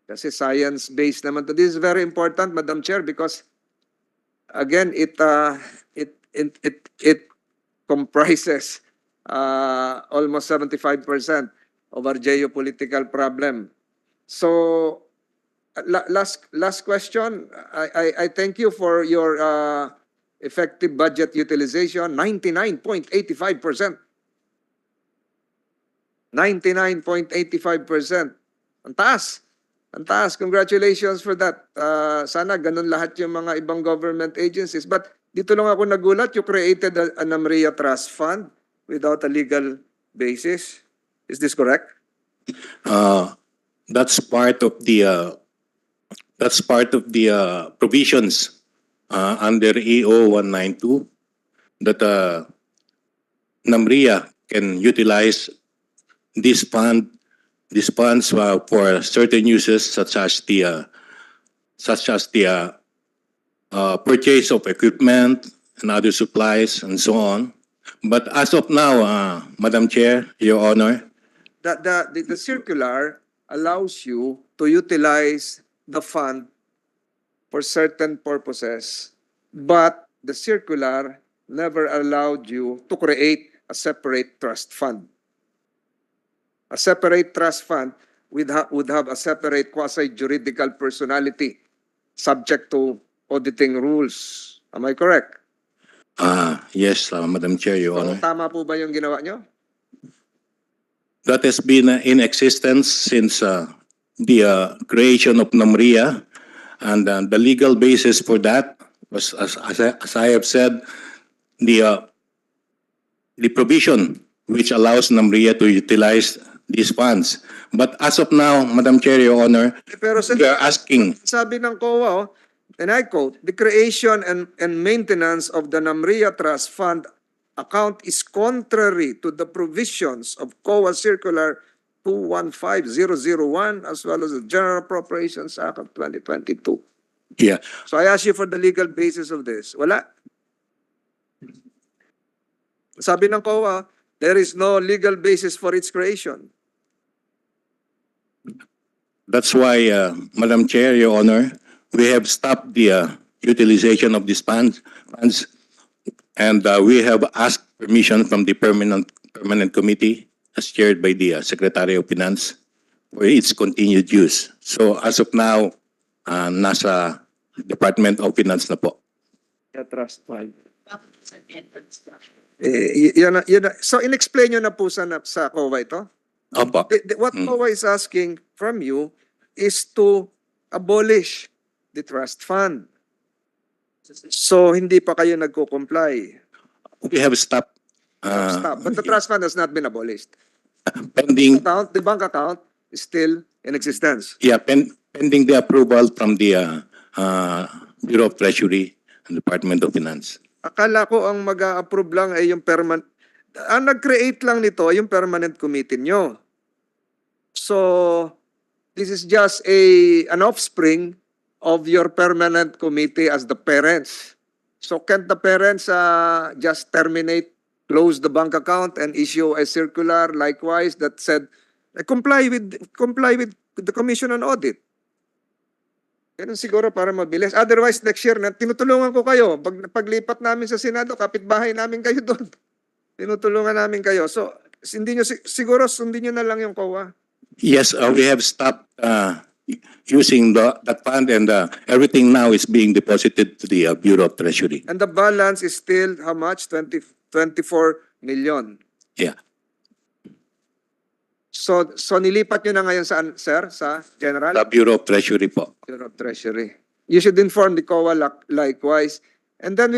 Kasi science-based naman to. This is very important, Madam Chair, because again, it comprises almost 75% of our geopolitical problem. So, last question. I thank you for your effective budget utilization, 99.85%. 99.85%. Ang taas. Ang taas. Congratulations for that. Sana ganun lahat yung mga ibang government agencies. But dito lang ako nagulat, you created a NAMRIA trust fund without a legal basis. Is this correct?
That's part of the provisions under EO 192 that NAMRIA can utilize these funds for certain uses such as the purchase of equipment and other supplies and so on. But as of now, Madam Chair, Your Honor,
The circular allows you to utilize the fund for certain purposes, but the circular never allowed you to create a separate trust fund. A separate trust fund would have a separate quasi-juridical personality subject to auditing rules. Am I correct?
yes, Madam Chair, Your
So,
Honor.
tama po ba yung ginawa nyo?
That has been in existence since the creation of NAMRIA, and the legal basis for that was, as I have said, the provision which allows NAMRIA to utilize these funds. But as of now, Madam Chair, Your Honor,
Pero
we are asking,
sabi ng COA, and I quote, the creation and maintenance of the NAMRIA Trust Fund account is contrary to the provisions of COA Circular 215001 as well as the General Appropriations Act of 2022.
yeah,
So I ask you for the legal basis of this. Wala. Sabi ng COA, there is no legal basis for its creation.
that's why, Madam Chair, Your Honor, we have stopped the utilization of these funds, and we have asked permission from the permanent committee, as chaired by the Secretary of Finance, for its continued use. So as of now, nasa Department of Finance na po.
Trust Fund. So in-explain nyo na po sa COA ito?
Opo.
What COA is asking from you is to abolish the trust fund. So hindi pa kayo nagko-comply.
We have stopped.
Stop. But the trust fund has not been abolished.
Pending,
The bank account is still in existence.
yeah, pending the approval from the Bureau of Treasury and Department of Finance.
Akala ko ang mag-a-approve lang ay yung permanent. Ang nag-create lang nito ay yung permanent committee nyo. So, this is just an offspring of your permanent committee as the parents. So can't the parents just terminate, close the bank account and issue a circular likewise that said, comply with the Commission on Audit? Ganun siguro para mabilis. Otherwise, next year, tinutulungan ko kayo. Paglipat namin sa Senado, kapitbahay namin kayo doon. Tinutulungan namin kayo. So, hindi nyo, siguro sundin nyo na lang yung COA.
Yes, we have stopped using that fund, and everything now is being deposited to the Bureau of Treasury.
And the balance is still how much? 24 million.
Yeah.
So nilipat nyo na ngayon saan, sir? Sa General?
The Bureau of Treasury po.
Bureau of Treasury. You should inform the COA likewise. And then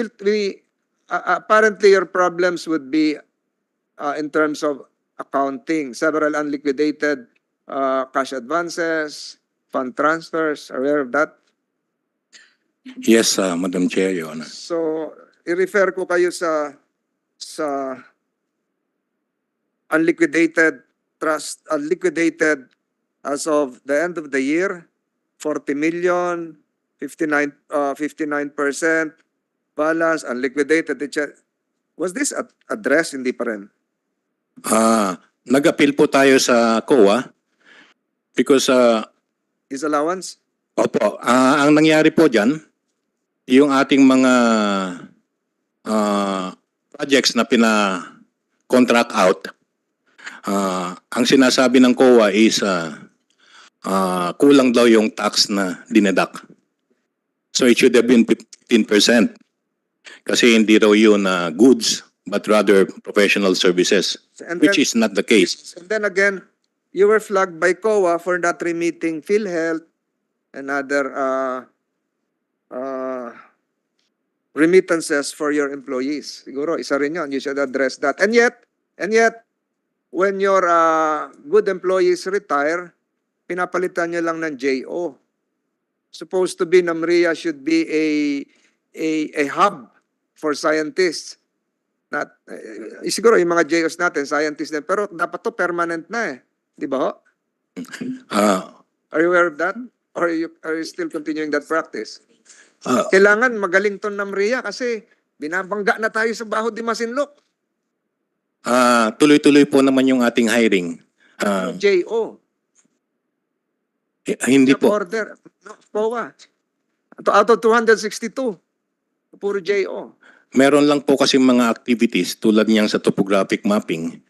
apparently your problems would be in terms of accounting. Several unliquidated cash advances, fund transfers. Are you aware of that?
Yes, Madam Chair, Your Honor.
So, i-refer ko kayo sa unliquidated trust, unliquidated as of the end of the year, 40 million, 59% balance, unliquidated, etc. Was this addressed? Hindi pa rin.
Nag-appeal po tayo sa COA because
Disallowance?
opo, ang nangyari po dyan, yung ating mga projects na pina-contract out, ang sinasabi ng COA is kulang daw yung tax na dineduct. So it should have been 15% kasi hindi raw yun goods but rather professional services,
And
which
then-
is not the case.
And then again, you were flagged by COA for not remitting PhilHealth and other remittances for your employees. Siguro, isa rin yun. You should address that. And yet, when your good employees retire, pinapalitan nyo lang ng JO. Supposed to be, NAMRIA should be a hub for scientists. Not, siguro yung mga JOs natin, scientists din, pero dapat to permanent na eh. Di ba ho? Are you aware of that? Or are you still continuing that practice? Kailangan magaling to NAMRIA kasi binabangga na tayo sa Baho di Masinloc.
Tuloy-tuloy po naman yung ating hiring.
JO.
Hindi po.
Order. No, POA. Out of 262. Puro JO.
Meron lang po kasi mga activities tulad niyang sa topographic mapping,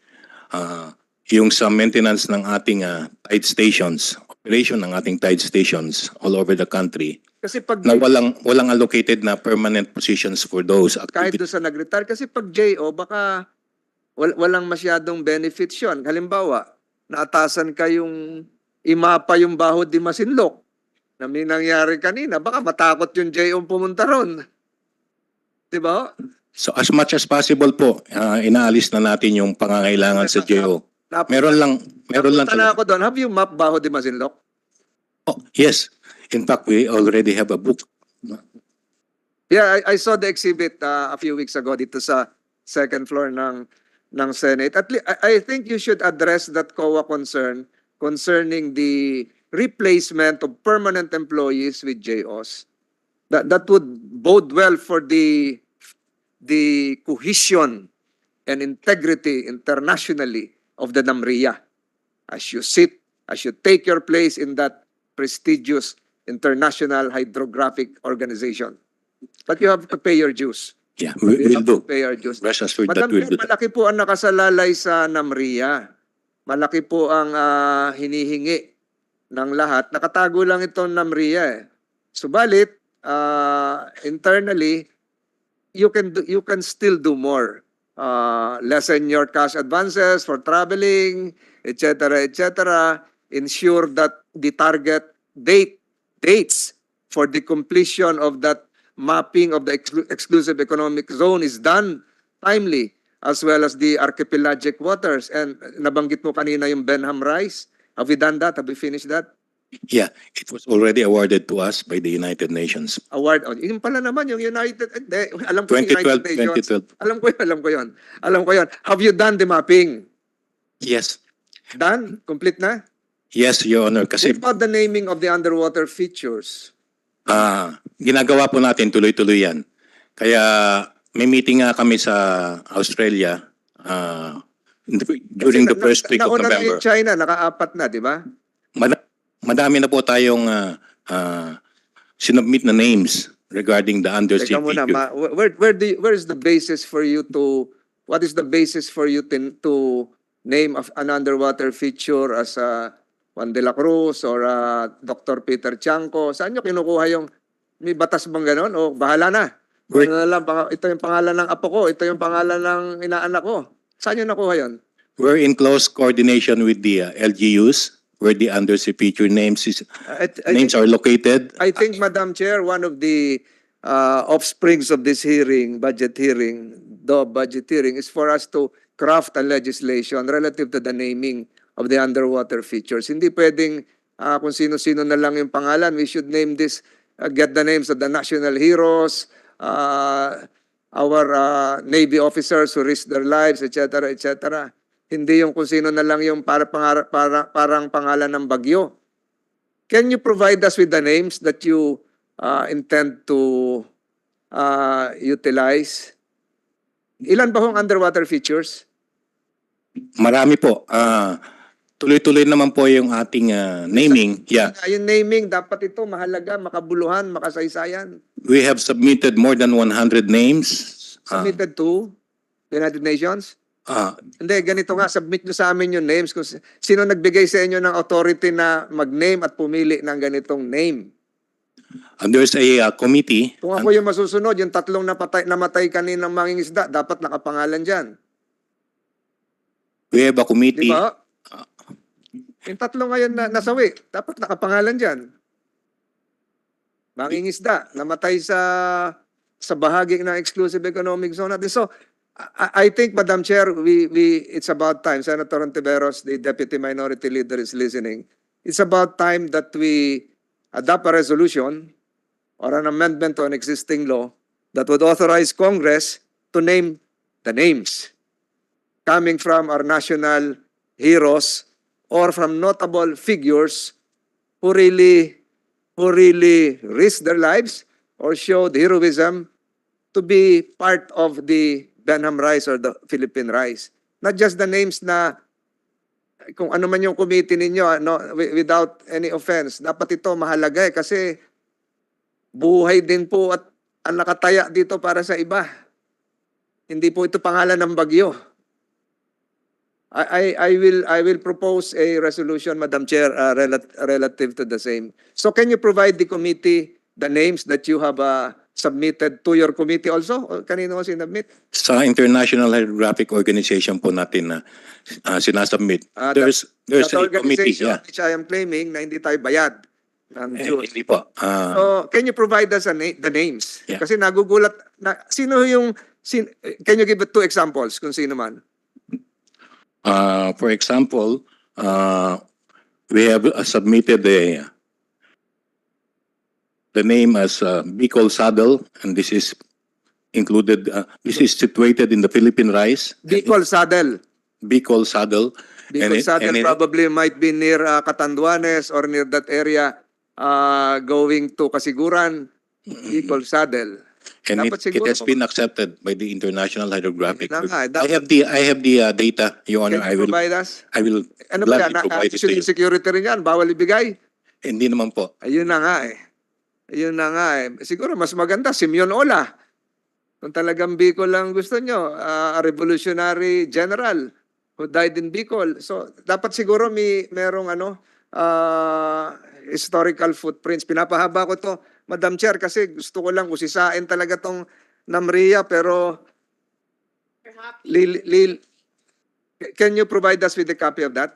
yung sa maintenance ng ating tide stations, operation ng ating tide stations all over the country,
Kasi pag
na walang allocated na permanent positions for those
kahit doon
activities.
sa nag-retire, kasi pag JO, baka walang masyadong benefits yun. Halimbawa, naatasan kayong imapa yung Baho di Masinloc na may nangyari kanina, baka matakot yung JO pumunta ron. Diba?
So as much as possible po, inaalis na natin yung pangangailangan sa JO. Meron lang
Napunta na
talaga.
ako doon. Have you mapped Baho di Masinloc?
Oh, yes. In fact, we already have a book.
Yeah, I saw the exhibit a few weeks ago dito sa second floor ng Senate. At least, I think you should address that COA concern concerning the replacement of permanent employees with JOs. That would bode well for the cohesion and integrity internationally of the NAMRIA. As you take your place in that prestigious international hydrographic organization. But you have to pay your dues.
Yeah,
You
we'll
have to
do.
pay your dues.
Rest assured that
Madam
we'll
Chair,
do.
malaki po ang nakasalalay sa NAMRIA. Malaki po ang hinihingi ng lahat. Nakatago lang itong NAMRIA eh. Subalit, internally, you can still do more. Lessen your cash advances for traveling, etc., etc. Ensure that the target dates for the completion of that mapping of the exclusive economic zone is done timely, as well as the archipelagic waters. And nabanggit mo kanina yung Benham Rice. Have we done that? Have we finished that?
Yeah, it was already awarded to us by the United Nations.
Award. Oh, yun pala naman yung United. Alam ko yung United
2012,
Nations.
2012.
Alam ko yun. Have you done the mapping?
Yes.
Done? Complete na?
Yes, Your Honor, kasi
What about the naming of the underwater features?
ginagawa po natin tuloy-tuloy yan. Kaya may meeting nga kami sa Australia during the first week of
Nauna na
November.
yung China, naka-4 na, di ba?
Madami na po tayong sinubmit na names regarding the undersea
Teka muna,
feature.
where is the basis for you to, what is the basis for you to name an underwater feature as Juan de la Cruz or Dr. Peter Chanco? Saan nyo kinukuha yung, may batas bang ganon? O bahala na.
We're-
Ano na lang, ito yung pangalan ng apo ko, ito yung pangalan ng inaanak ko. Saan nyo nakuha yun?
We're in close coordination with the LGUs where the undersea feature names are located.
I think, Madam Chair, one of the offsprings of this hearing, budget hearing, is for us to craft a legislation relative to the naming of the underwater features. Hindi pwedeng kung sino-sino na lang yung pangalan. We should name this, get the names of the national heroes, our Navy officers who risked their lives, etc., etc. Hindi yung kung sino na lang yung parang pangalan ng bagyo. Can you provide us with the names that you intend to utilize? Ilan ba hong underwater features?
Marami po. Tuloy-tuloy naman po yung ating naming. Yeah.
Yung naming, dapat ito mahalaga, makabuluhan, makasaysayan.
We have submitted more than 100 names.
Submitted to the United Nations? Hindi, ganito nga, submit nyo sa amin yung names. Kung sino nagbigay sa inyo ng authority na mag-name at pumili ng ganitong name?
And there's a committee.
Kung ako yung masusunod, yung tatlong namatay kaninang mangingisda, dapat nakapangalan dyan.
We have a
Di
committee.
ba? Yung tatlo ngayon na nasawi, dapat nakapangalan dyan. Mangingisda, namatay sa bahagi ng exclusive economic zone natin. So, I think, Madam Chair, it's about time. Senator Ontiveros, the Deputy Minority Leader, is listening. It's about time that we adopt a resolution or an amendment to an existing law that would authorize Congress to name the names coming from our national heroes or from notable figures who really risked their lives or showed heroism to be part of the Benham Rice or the Philippine Rice. Not just the names na kung ano man yung committee ninyo, no, without any offense. Dapat ito mahalaga kasi buhay din po at ang nakataya dito para sa iba. Hindi po ito pangalan ng bagyo. I will propose a resolution, Madam Chair, relative to the same. So can you provide the committee the names that you have submitted to your committee also? O kanino ko sinubmit?
Sa International Hydrographic Organization po natin na sinasubmit. There's
That
a committee.
organization
Yeah.
which I am claiming na hindi tayo bayad ng dues.
Hindi po.
So, can you provide us the names?
Yeah.
Kasi nagugulat na can you give 2 examples kung sino man?
For example, we have submitted the name as Bicol Saddle, and this is included. This is situated in the Philippine Rice.
Bicol Saddle.
Bicol Saddle.
Bicol Saddle probably might be near Catanduanes or near that area going to Kasiguran. Bicol Saddle.
And
Dapat
it
siguro
has been accepted by the International Hydrographic.
Yun na nga,
I have the data, Your Honor.
Can you provide us?
I will
Ano ba yan?
gladly provide it to you.
Security rin yan? Bawal ibigay?
Hindi naman po.
Ayun na nga eh. Ayun na nga eh. Siguro mas maganda, Simeon Ola. Kung talagang Bicol lang gusto nyo, a revolutionary general who died in Bicol. So, dapat siguro merong historical footprints. Pinapahaba ko to, Madam Chair, kasi gusto ko lang usisain talaga tong NAMRIA, pero can you provide us with a copy of that?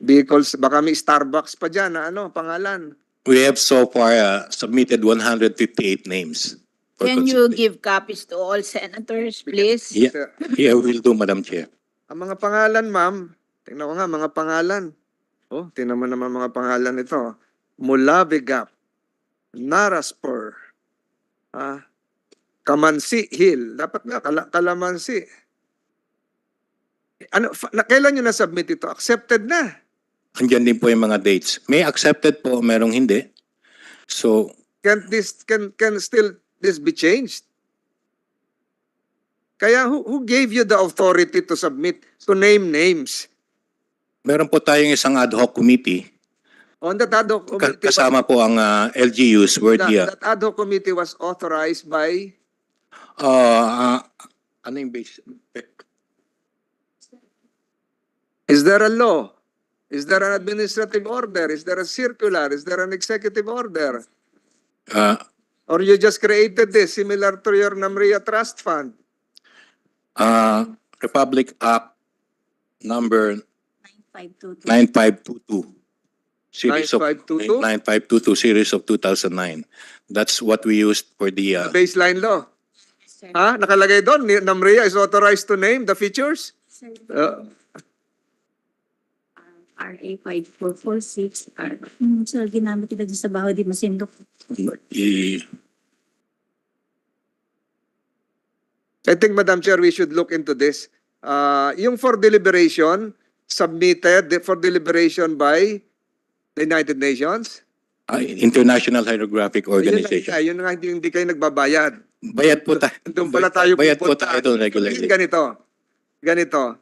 Bicol, baka may Starbucks pa dyan na pangalan.
We have so far submitted 158 names. for
Can you
consideration.
give copies to all senators, please?
Yeah, will do, Madam Chair.
Ang mga pangalan, ma'am, tingnan ko nga, mga pangalan. Tingnan mo naman mga pangalan ito. Mulavigap, Naraspur, Kamansi Hill. Dapat nga, Kalamansi. Kailan nyo na-submit ito? Accepted na.
Andyan din po yung mga dates. May accepted po, merong hindi. So,
Can still this be changed? Kaya who gave you the authority to submit, to name names?
meron po tayong isang ad hoc committee.
On that ad hoc committee,
Kasama po ang LGUs where
that ad hoc committee was authorized by,
ano yung base?
is there a law? Is there an administrative order? Is there a circular? Is there an executive order? Or you just created this similar to your NAMRIA trust fund?
Republic Act number
9522.
9522. Series of
9522?
9522 series of 2009. That's what we used for the
Baseline law.
Sir,
Ha? Nakalagay doon, NAMRIA is authorized to name the features?
sir, RA 5446. Sir, ginamit nila dyan sa baho, di masindok.
I think, Madam Chair, we should look into this. Yung for deliberation, submitted for deliberation by the United Nations.
International Hydrographic Organization.
Yun nga, hindi kayo nagbabayad.
Bayad po tayo.
Doon pala tayo
Bayad po
pupunta.
tayo doon regularly.
Ganito.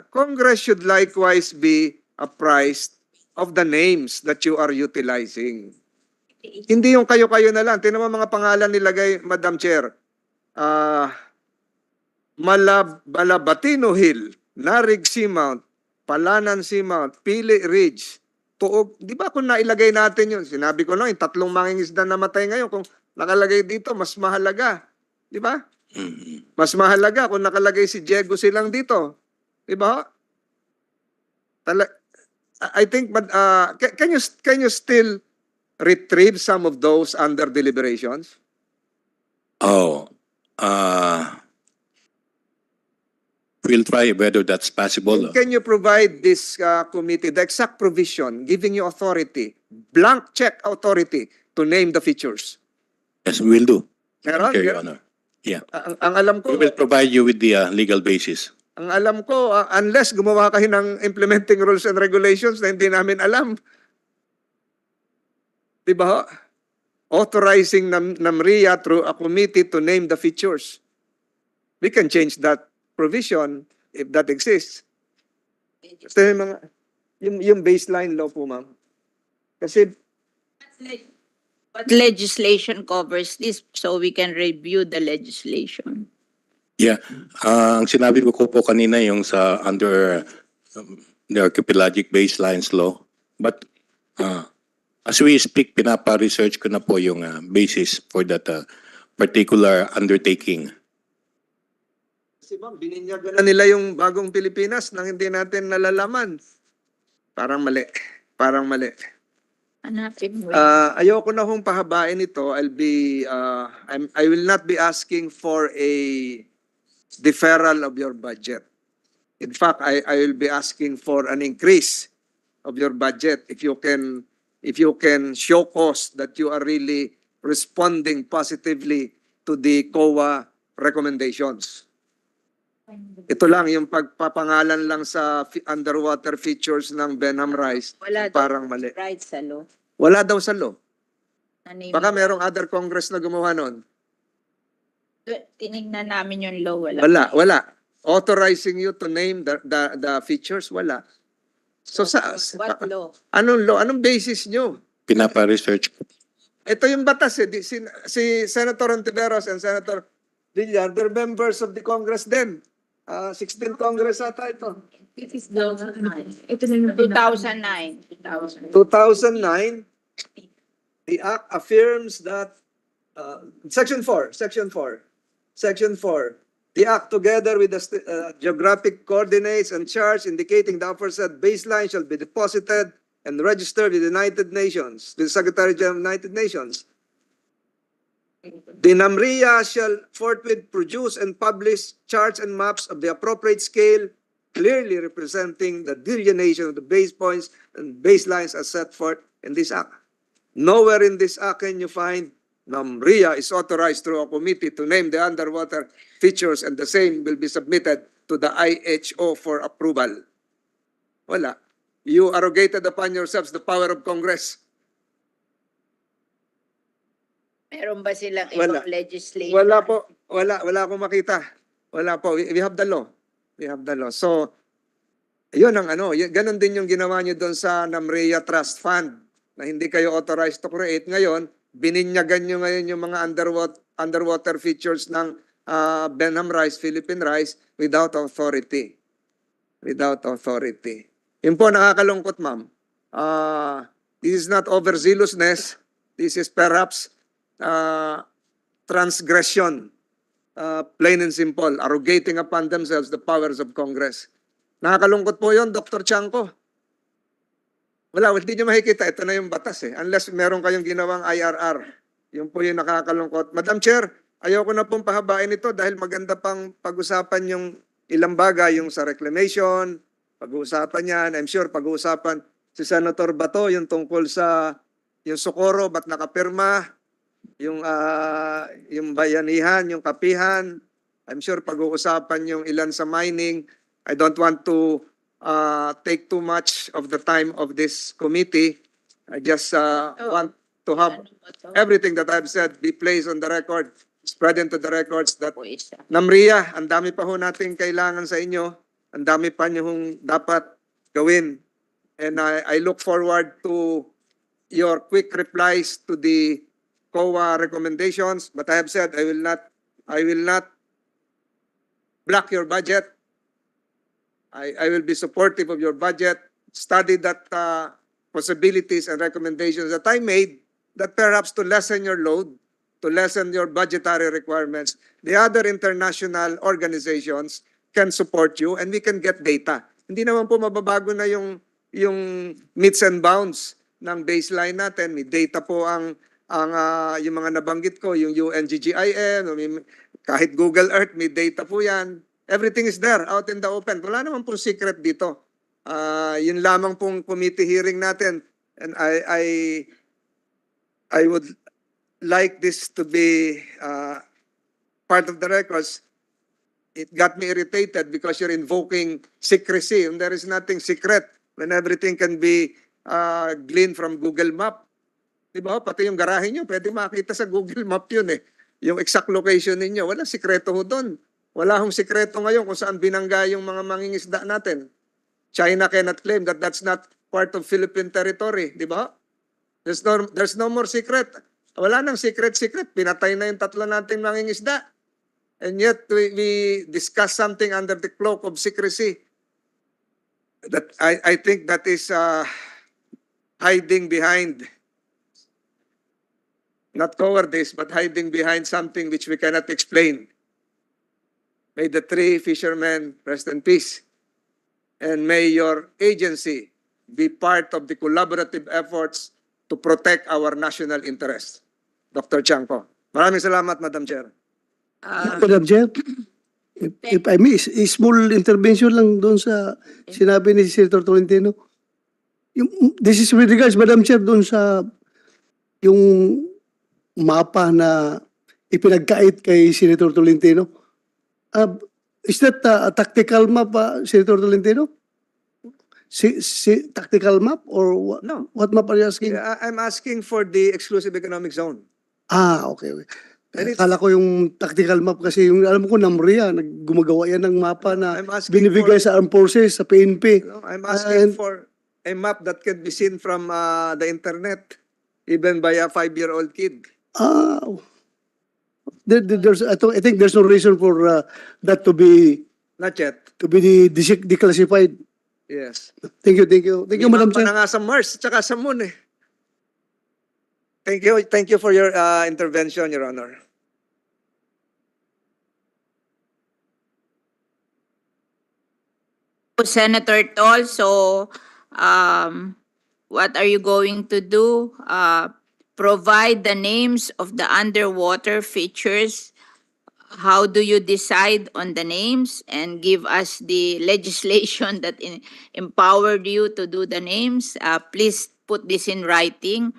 Congress should likewise be apprised of the names that you are utilizing. Hindi yung kayo-kayo na lang. Tingnan mo mga pangalan nilagay, Madam Chair. Malabatino Hill, Narig Seamount, Palanan Seamount, Pili Ridge, Tuog. Di ba kung nailagay natin yun? Sinabi ko lang, yung 3 mangingisda namatay ngayon. Kung nakalagay dito, mas mahalaga. Di ba? Mas mahalaga kung nakalagay si Diego silang dito. Di ba? I think, but can you still retrieve some of those under deliberations?
We'll try whether that's possible.
Can you provide this committee the exact provision giving you authority, blank check authority to name the features?
Yes, we'll do.
Meron?
Your Honor. Yeah.
Ang alam ko,
We will provide you with the legal basis.
ang alam ko, unless gumawa kayo ng implementing rules and regulations na hindi namin alam. Di ba? Authorizing NAMRIA through a committee to name the features. We can change that provision if that exists. Kasi yung baseline law po, ma'am. Kasi
What legislation covers this so we can review the legislation?
Yeah. Ang sinabi ko po kanina yung sa under the archipelagic baselines law. But as we speak, pinapa-research ko na po yung basis for that particular undertaking.
kasi ma'am, bininyagan na nila yung bagong Pilipinas nang hindi natin nalalaman. Parang mali. Parang mali.
Hanapin mo.
Ayoko na hong pahabain ito. I will not be asking for a deferral of your budget. In fact, I will be asking for an increase of your budget if you can show cause that you are really responding positively to the COA recommendations. Ito lang, yung pagpapangalan lang sa underwater features ng Benham Rice,
Wala daw
parang mali.
right sa law.
Wala daw sa law.
Na-name
Baka
mo.
merong other Congress na gumawa nun.
Tinignan namin yung law.
Wala. Authorizing you to name the features, wala. So
What law?
anong law? Anong basis nyo?
Pinapa-research ko.
Ito yung batas eh. Si Senator Ontiveros and Senator Villar, they're members of the Congress then. 16th Congress ata ito.
It is the, ito na yung
2009.
2009, the Act affirms that, Section 4, the Act together with the geographic coordinates and charts indicating the aforesaid baseline shall be deposited and registered with the United Nations, with the Secretary General of the United Nations. The NAMRIA shall forthwith produce and publish charts and maps of the appropriate scale, clearly representing the delineation of the base points and baselines as set forth in this Act. Nowhere in this Act can you find NAMRIA is authorized through a committee to name the underwater features and the same will be submitted to the IHO for approval. Wala. You arrogated upon yourselves the power of Congress.
Meron ba silang
Wala.
ibang legislation?
Wala po. Wala akong makita. Wala po. We have the law. We have the law. So, yun ang ano, ganun din yung ginawa nyo doon sa NAMRIA Trust Fund na hindi kayo authorized to create. Ngayon, bininyagan nyo ngayon yung mga underwater features ng Benham Rice, Philippine Rice without authority. Without authority. Yun po nakakalungkot, ma'am. This is not overzealousness. This is perhaps transgression. Plain and simple, arrogating upon themselves the powers of Congress. Nakakalungkot po yun, Dr. Chanco. Wala, hindi nyo makikita. Ito na yung batas eh. Unless meron kayong ginawang IRR. Yun po yung nakakalungkot. Madam Chair, ayoko na pong pahabain ito dahil maganda pang pag-usapan yung ilang bagay, yung sa reclamation, pag-uusapan yan. I'm sure pag-uusapan si Senator Bato, yung tungkol sa yung Socorro, ba't nakapirma, yung bayanihan, yung kapihan. I'm sure pag-uusapan yung ilan sa mining. I don't want to take too much of the time of this committee. I just want to have everything that I've said be placed on the record, spread into the records that
Po isa.
NAMRIA, ang dami pa ho nating kailangan sa inyo. Ang dami pa nyo hong dapat gawin. And I look forward to your quick replies to the COA recommendations. But I have said I will not block your budget. I will be supportive of your budget. Study that possibilities and recommendations that I made that perhaps to lessen your load, to lessen your budgetary requirements, the other international organizations can support you and we can get data. Hindi naman po mababago na yung meets and bounds ng baseline natin. May data po ang yung mga nabanggit ko, yung UNGGIM, kahit Google Earth, may data po yan. Everything is there, out in the open. Wala naman pong secret dito. Yun lamang pong committee hearing natin. And I would like this to be part of the records. It got me irritated because you're invoking secrecy. And there is nothing secret when everything can be gleaned from Google Map. Diba? Pati yung garahe nyo, pwede makita sa Google Map yun eh. Yung exact location ninyo. Wala sikreto ho doon. Wala hong sikreto ngayon kung saan binangga yung mga mangingisda natin. China cannot claim that that's not part of Philippine territory, di ba? There's no more secret. Wala nang secret. Pinatay na yung tatlo nating mangingisda. And yet we discuss something under the cloak of secrecy. That I think that is hiding behind, not cowardice, but hiding behind something which we cannot explain. May the three fishermen rest in peace. And may your agency be part of the collaborative efforts to protect our national interest. Dr. Chanco. Maraming salamat, Madam Chair.
Madam Chair, if I may, small intervention lang doon sa sinabi ni Senator Tolentino. This is with regards, Madam Chair, doon sa yung mapa na ipinagkait kay Senator Tolentino. Is that a tactical map, Senator Tolentino? Tactical map or what?
No.
What map are you asking?
I'm asking for the exclusive economic zone.
Okay. Akala ko yung tactical map kasi yung alam ko NAMRIA, gumagawa yan ng mapa na
I'm asking
binibigay sa armed forces, sa PNP.
I'm asking for a map that can be seen from the internet, even by a 5-year-old kid. I think there's no reason for that to be Not yet.
declassified.
Yes.
Thank you, Madam
Chair.
Chair.
Nga sa Mars, tsaka sa Moon eh. Thank you for your intervention, Your Honor.
Senator Tol, so what are you going to do? Provide the names of the underwater features. How do you decide on the names and give us the legislation that empowered you to do the names? Please put this in writing.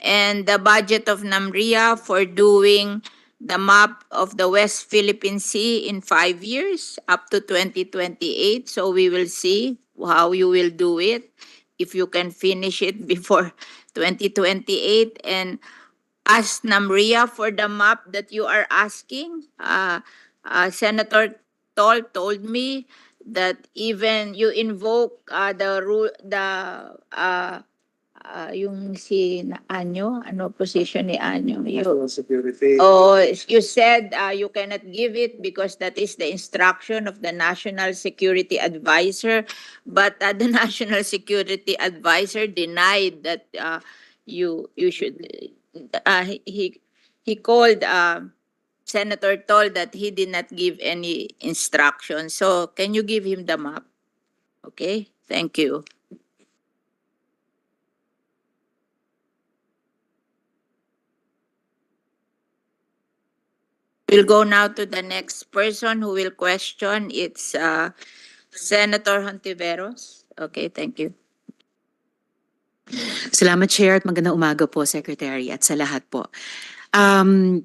And the budget of NAMRIA for doing the map of the West Philippine Sea in 5 years up to 2028. So we will see how you will do it. if you can finish it before 2028, and ask NAMRIA for the map that you are asking. Senator Tol told me that even you invoke the rule, yung si Anyo, ano position ni Anyo?
National security.
Oh, you said you cannot give it because that is the instruction of the National Security Advisor, but the National Security Advisor denied that you should. He called Senator Tol that he did not give any instruction. So can you give him the map? Okay, thank you. We'll go now to the next person who will question. It's Senator Hontiveros. Okay, thank you.
Salamat, Chair, at magandang umaga po, Secretary, at sa lahat po.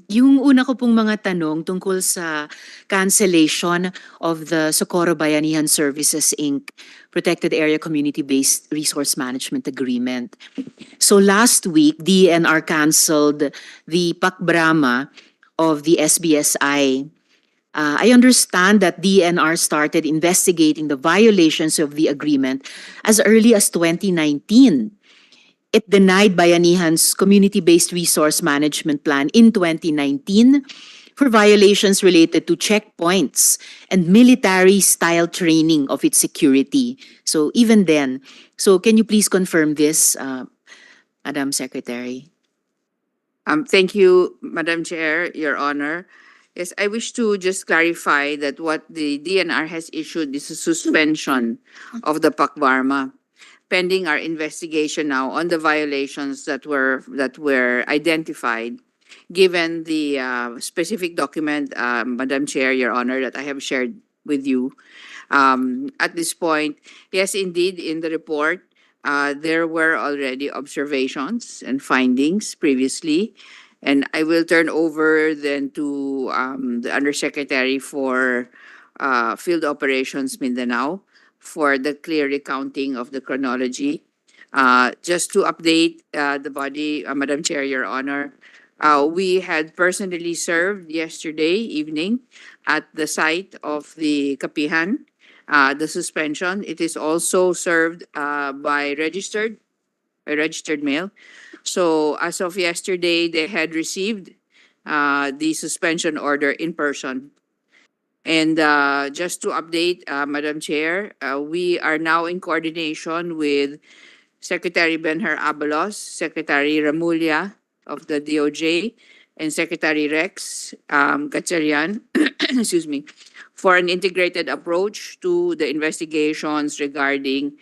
Yung una ko pong mga tanong tungkol sa cancellation of the Socorro Bayanihan Services, Inc. Protected Area Community-Based Resource Management Agreement. So last week, DENR canceled the Pakbrama of the SBSI. I understand that DENR started investigating the violations of the agreement as early as 2019. It denied Bayanihan's community-based resource management plan in 2019 for violations related to checkpoints and military-style training of its security. So even then, so can you please confirm this, Madam Secretary?
Thank you, Madam Chair, Your Honor. Yes, I wish to just clarify that what the DNR has issued is a suspension of the Pakbarma, pending our investigation now on the violations that were identified, given the specific document, Madam Chair, Your Honor, that I have shared with you. At this point, yes, indeed, in the report, there were already observations and findings previously, and I will turn over then to the Undersecretary for Field Operations Mindanao for the clear recounting of the chronology. Just to update the body, Madam Chair, Your Honor, we had personally served yesterday evening at the site of the Kapihan, the suspension. It is also served by registered mail. So as of yesterday, they had received the suspension order in person. And just to update, Madam Chair, we are now in coordination with Secretary Benher Abalos, Secretary Ramulia of the DOJ, and Secretary Rex Gatchalian, excuse me, for an integrated approach to the investigations regarding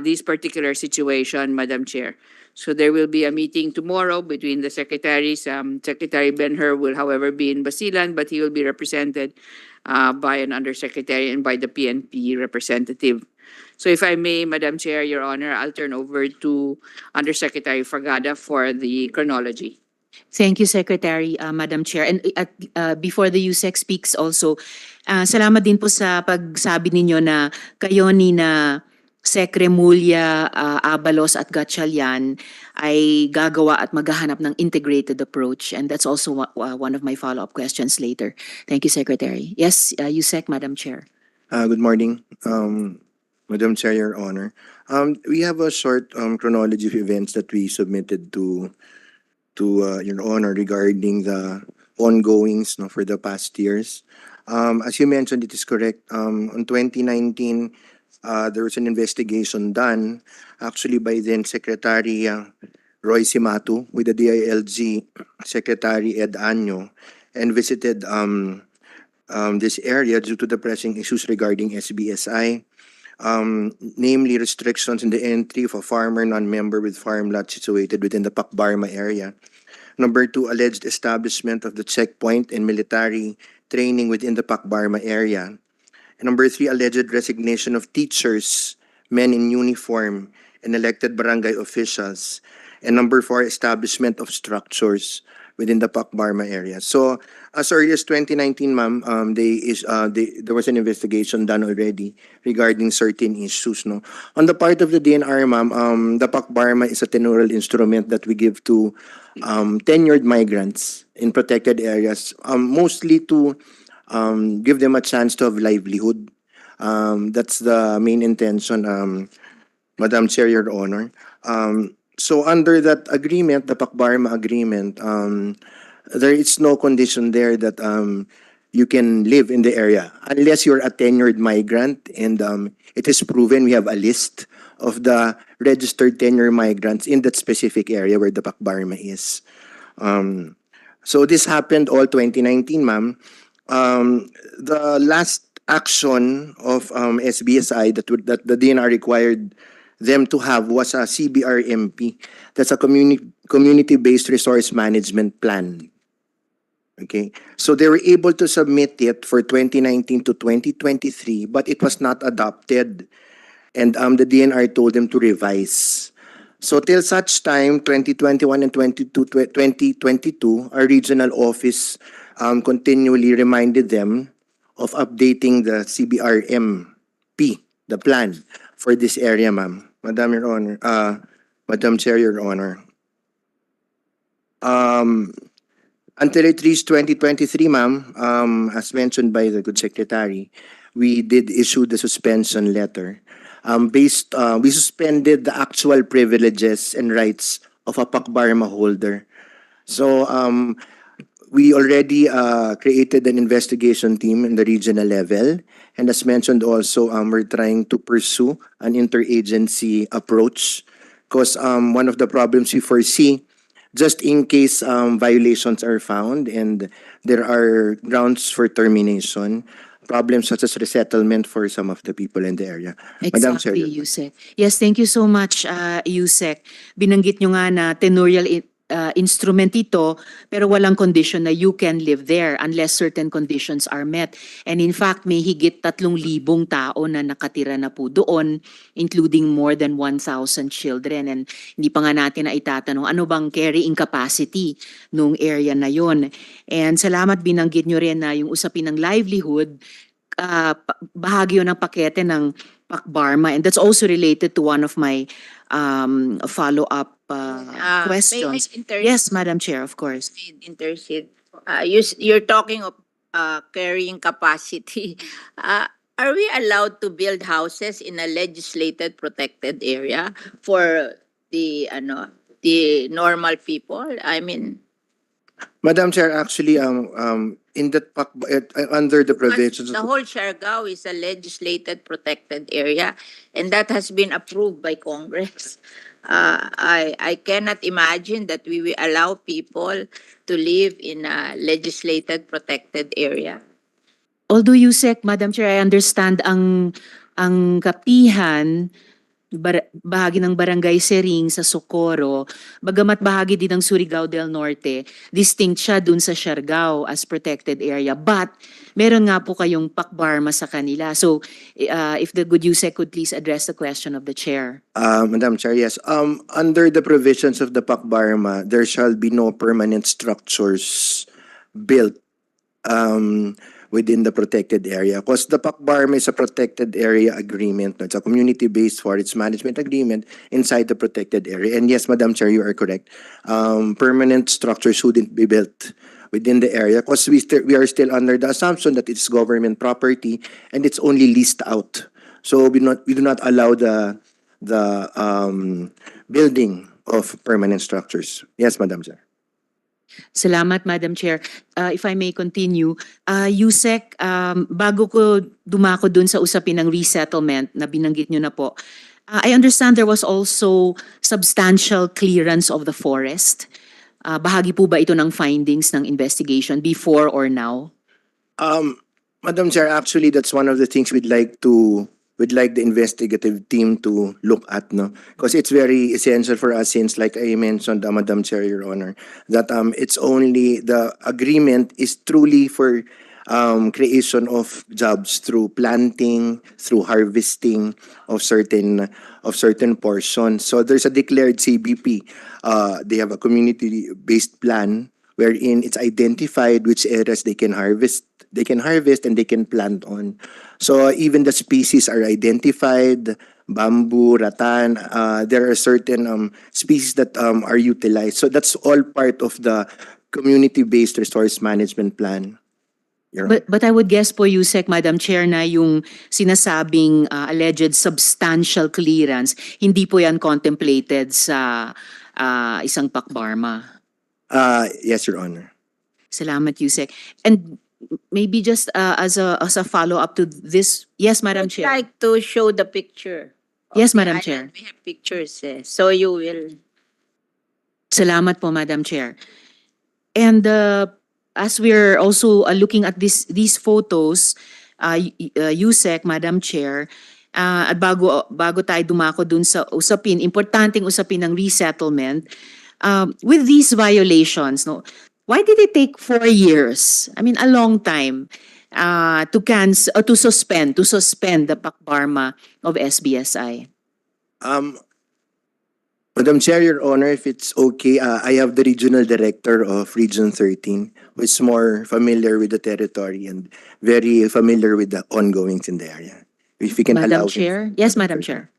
this particular situation, Madam Chair. So there will be a meeting tomorrow between the secretaries. Secretary Benher will, however, be in Basilan, but he will be represented by an undersecretary and by the PNP representative. So if I may, Madam Chair, Your Honor, I'll turn over to Undersecretary Fagada for the chronology.
Thank you, Secretary, Madam Chair. And before the USEC speaks also, salamat din po sa pagsabi ninyo na kayo ni na Secre Mulya, Abalos at Gatchalian ay gagawa at maghahanap ng integrated approach. And that's also one of my follow-up questions later. Thank you, Secretary. Yes, USEC, Madam Chair.
Good morning, Madam Chair, Your Honor. We have a short chronology of events that we submitted to Your Honor regarding the ongoings for the past years. As you mentioned, it is correct. On 2019, there was an investigation done actually by then Secretary Roy Simatu with the DILG Secretary Ed Anyo, and visited this area due to the pressing issues regarding SBSI, namely restrictions in the entry of a farmer non-member with farm lot situated within the Pakbarma area. Number 2, alleged establishment of the checkpoint and military training within the Pakbarma area. And number 3, alleged resignation of teachers, men in uniform, and elected barangay officials. And number 4, establishment of structures within the Pakbarma area. So as early as 2019, ma'am, there was an investigation done already regarding certain issues. No, on the part of the DNR, ma'am, the Pakbarma is a tenurial instrument that we give to tenured migrants in protected areas, mostly to give them a chance to have livelihood. That's the main intention, Madam Chair, Your Honor. So under that agreement, the Pakbarma agreement, there is no condition there that you can live in the area unless you're a tenured migrant, and it is proven. We have a list of the registered tenured migrants in that specific area where the Pakbarma is. So this happened all 2019, ma'am. The last action of SBSI that the DNR required them to have was a CBRMP. That's a community-based resource management plan. Okay, so they were able to submit it for 2019 to 2023, but it was not adopted, and the DNR told them to revise. So till such time, 2021 and 2022, our regional office continually reminded them of updating the CBRMP, the plan for this area, ma'am. Madam Your Honor, Madam Chair, Your Honor. Until it reached 2023, ma'am, as mentioned by the good secretary, we did issue the suspension letter. We suspended the actual privileges and rights of a Pakbarma holder. So we already created an investigation team in the regional level. And as mentioned also, we're trying to pursue an interagency approach, because one of the problems we foresee, just in case violations are found and there are grounds for termination, problems such as resettlement for some of the people in the area. Madam Chair.
Exactly, Yusek. Yes, thank you so much, Yusek. Binanggit nyo nga na tenurial instrument ito, pero walang condition na you can live there unless certain conditions are met. And in fact, may higit 3,000 tao na nakatira na po doon, including more than 1,000 children. And hindi pa nga natin na itatanong, ano bang carrying capacity nung area na yon. And salamat, binanggit nyo rin na yung usapin ng livelihood, bahagi yun ng pakete ng Pakbarma. And that's also related to one of my follow-up questions.
May I intercede?
Yes, Madam Chair, of course.
Intercede. You're talking of carrying capacity. Are we allowed to build houses in a legislated protected area for the normal people? I mean,
Madam Chair, actually, in that under the provisions
the
of
whole Siargao is a legislated protected area, and that has been approved by Congress. I cannot imagine that we will allow people to live in a legislated protected area.
Although Yusek, Madam Chair, I understand ang kapihan, bahagi ng Barangay Sering sa Socorro, bagamat bahagi din ng Surigao del Norte, distinct siya dun sa Siargao as protected area. But meron nga po kayong Pakbarma sa kanila. So if the good Yusek could please address the question of the chair.
Madam Chair, yes. Under the provisions of the Pakbarma, there shall be no permanent structures built within the protected area. Because the Pakbarma is a protected area agreement. It's a community-based forest management agreement inside the protected area. And yes, Madam Chair, you are correct. Permanent structures shouldn't be built within the area because we are still under the assumption that it's government property and it's only leased out. So we do not allow the building of permanent structures. Yes, Madam Chair.
Salamat, Madam Chair. If I may continue, Yusek, bago ko dumako dun sa usapin ng resettlement na binanggit nyo na po, I understand there was also substantial clearance of the forest. Bahagi po ba ito ng findings ng investigation before or now?
Madam Chair, actually, that's one of the things we'd like the investigative team to look at, no? Because it's very essential for us since, like I mentioned, Madam Chair, Your Honor, that it's only the agreement is truly for creation of jobs through planting, through harvesting of certain portions. So there's a declared CBP. They have a community-based plan wherein it's identified which areas they can harvest, and they can plant on. So even the species are identified, bamboo, rattan, there are certain species that are utilized. So that's all part of the community-based resource management plan. Your Honor.
But I would guess po, Yusek, Madam Chair, na yung sinasabing alleged substantial clearance, hindi po yan contemplated sa isang pakbarma.
Yes, Your Honor.
Salamat, Yusek. And maybe just as a follow-up to this, yes, Madam
I'd
Chair.
like to show the picture. of
Yes,
the
Madam
island.
Chair.
We have pictures, so you will.
Salamat po, Madam Chair. And as we're also looking at these photos, Yusek, Madam Chair, at bago tayo dumako dun sa importanteng usapin ng resettlement, with these violations, no, why did it take 4 years? I mean, a long time to suspend the pakbarma of SBSI.
Madam Chair, Your Honor, if it's okay, I have the Regional Director of Region 13, who is more familiar with the territory and very familiar with the ongoings in the area. If we can
Madam
allow him.
Chair? Yes, Madam Chair.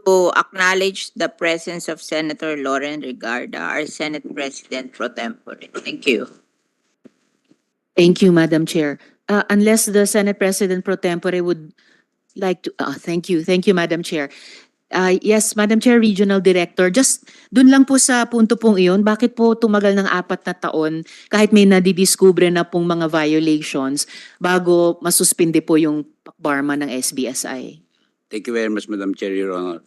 To acknowledge the presence of Senator Lauren Regarda, our Senate President pro tempore. Thank you.
Thank you, Madam Chair. Unless the Senate President pro tempore would like to, thank you, Madam Chair. Yes, Madam Chair, Regional Director, just dun lang po sa punto pong iyon, bakit po tumagal ng 4 na taon kahit may nadidiskubre na pong mga violations bago masuspinde po yung pakbarma ng SBSI?
Thank you very much, Madam Chair, Your Honor.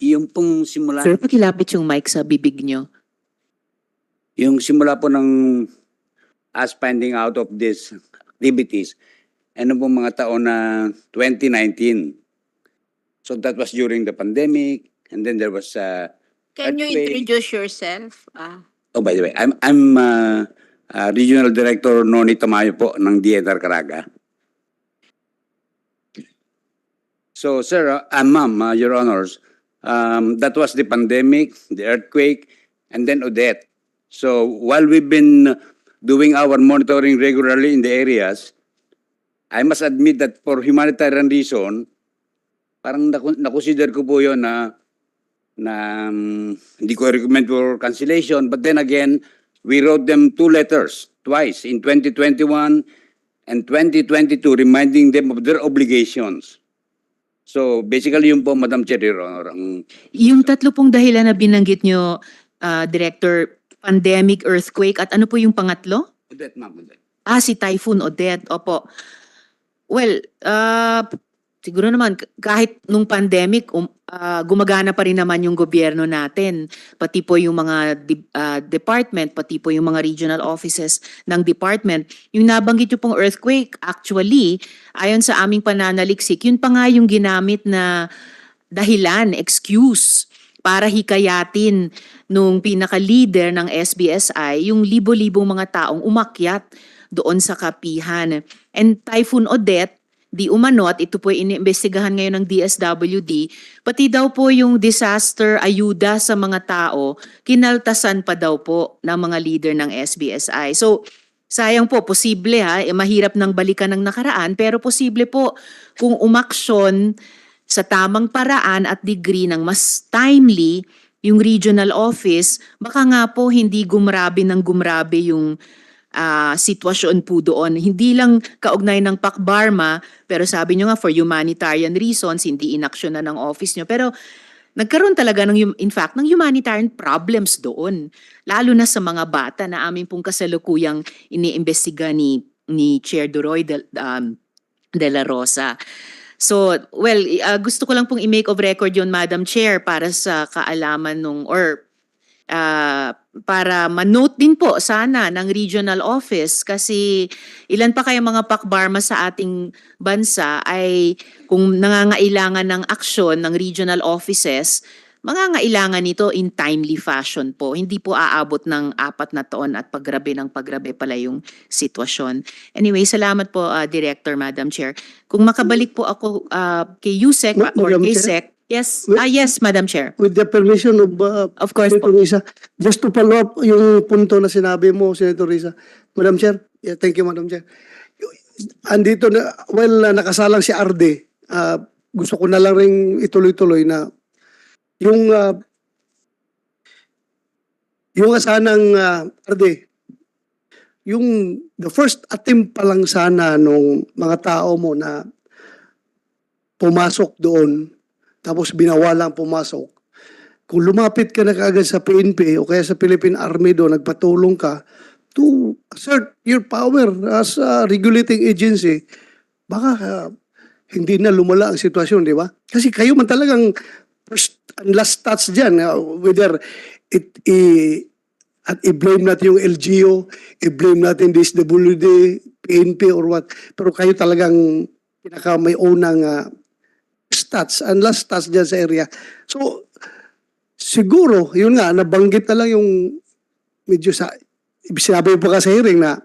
Yung pong simula,
Sir, pakilapit yung mic sa bibig nyo.
yung simula po ng us finding out of these activities, ano pong mga taon na 2019. So that was during the pandemic, and then there was
Can you
earthquake.
introduce yourself?
Oh, by the way, I'm Regional Director Noni Tamayo po ng DENR Caraga. So, sir, ma'am, Your Honors, that was the pandemic, the earthquake, and then Odette. So, while we've been doing our monitoring regularly in the areas, I must admit that for humanitarian reason, parang na-consider ko po yun na hindi ko recommend for cancellation. But then again, we wrote them 2 letters, twice, in 2021 and 2022, reminding them of their obligations. So basically yun po, Madam Chair, Your Honor.
Yung 3 pong dahilan na binanggit nyo, Director, pandemic, earthquake, at ano po yung pangatlo?
Odette, ma'am. Odette.
Si Typhoon Odette, opo. Well, siguro naman kahit nung pandemic, gumagana pa rin naman yung gobyerno natin. Pati po yung mga department, pati po yung mga regional offices ng department. Yung nabanggit yung pong earthquake, actually, ayon sa aming pananaliksik, yun pa nga yung ginamit na dahilan, excuse, para hikayatin nung pinaka-leader ng SBSI, yung libo-libong mga taong umakyat doon sa kapihan. And Typhoon Odette, di umano, at ito po iniimbestigahan ngayon ng DSWD, pati daw po yung disaster ayuda sa mga tao, kinaltasan pa daw po ng mga leader ng SBSI. So, sayang po, posible mahirap nang balikan ng nakaraan, pero posible po kung umaksyon sa tamang paraan at degree ng mas timely yung regional office, baka nga po hindi gumrabe yung sitwasyon po doon. Hindi lang kaugnay ng pakbarma, pero sabi nyo nga for humanitarian reasons, hindi inaksyon na ng office nyo. Pero nagkaroon talaga in fact, ng humanitarian problems doon. Lalo na sa mga bata na aming pong kasalukuyang iniimbestiga ni Chair Duroy de la Rosa. So, well, gusto ko lang pong i-make of record yon, Madam Chair, para sa kaalaman para ma-note din po sana ng regional office kasi ilan pa kaya mga pakbarma sa ating bansa ay kung nangangailangan ng aksyon ng regional offices, mangangailangan nito in timely fashion po. Hindi po aabot ng 4 na taon at paggrabe pala yung sitwasyon. Anyway, salamat po Director, Madam Chair. Kung makabalik po ako kay Yusek or
Madam
kay
Chair?
Sec, Yes,
Well-
yes, Madam Chair.
With the permission of
Of course
Senator
po.
Risa, just to follow up yung punto na sinabi mo, Senator Risa. Madam Chair, yeah, thank you, Madam Chair. Andito na, well, nakasalang si Arde. Gusto ko na lang ring ituloy-tuloy na yung sanang Arde, yung the first attempt pa lang sana nung mga tao mo na pumasok doon, tapos binawalang pumasok. Kung lumapit ka na kaagad sa PNP o kaya sa Philippine Army doon, nagpatulong ka to assert your power as a regulating agency, baka hindi na lumala ang sitwasyon, di ba? Kasi kayo man talagang first and last touch dyan, whether at i-blame natin yung LGU, i-blame natin DSWD, PNP or what, pero kayo talagang pinaka may unang stats and last stats dyan sa area. So, siguro, yun nga, nabanggit na lang yung medyo sinabi pa ka sa hearing na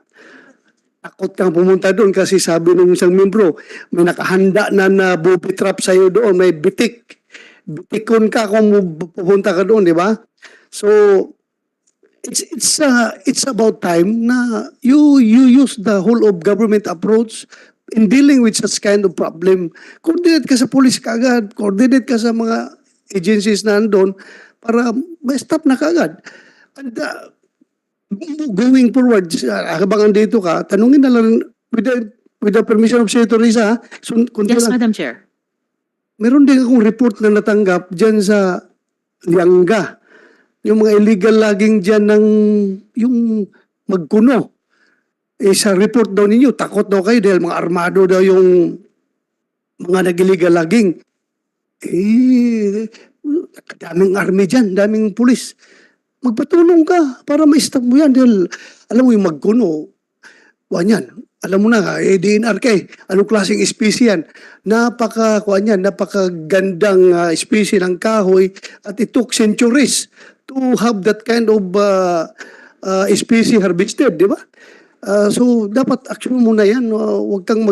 takot kang pumunta doon kasi sabi ng isang membro, may nakahanda na booby trap sa'yo doon, may bitikon ka kung pupunta ka doon, di ba? So, it's about time na you use the whole of government approach in dealing with such kind of problem. Coordinate ka sa police kaagad, coordinate ka sa mga agencies na andun para ma-stop na kaagad. And going forward, habang andito ka, tanungin na lang with the permission of Senator Risa,
Yes, Madam Chair.
meron din akong report na natanggap dyan sa Lianga. Yung mga illegal logging dyan ng yung Magkuno. Sa report daw ninyo, takot daw kayo dahil mga armado daw yung mga nag-illegal logging. Daming army dyan, daming pulis. Magpatulong ka para ma-stop mo yan dahil alam mo yung Magkuno, yan. Alam mo na, DENR ka eh. Anong klaseng species yan? Napakagandang species ng kahoy at it took centuries to have that kind of species harvested, di ba? So, dapat action muna yan. Huwag kang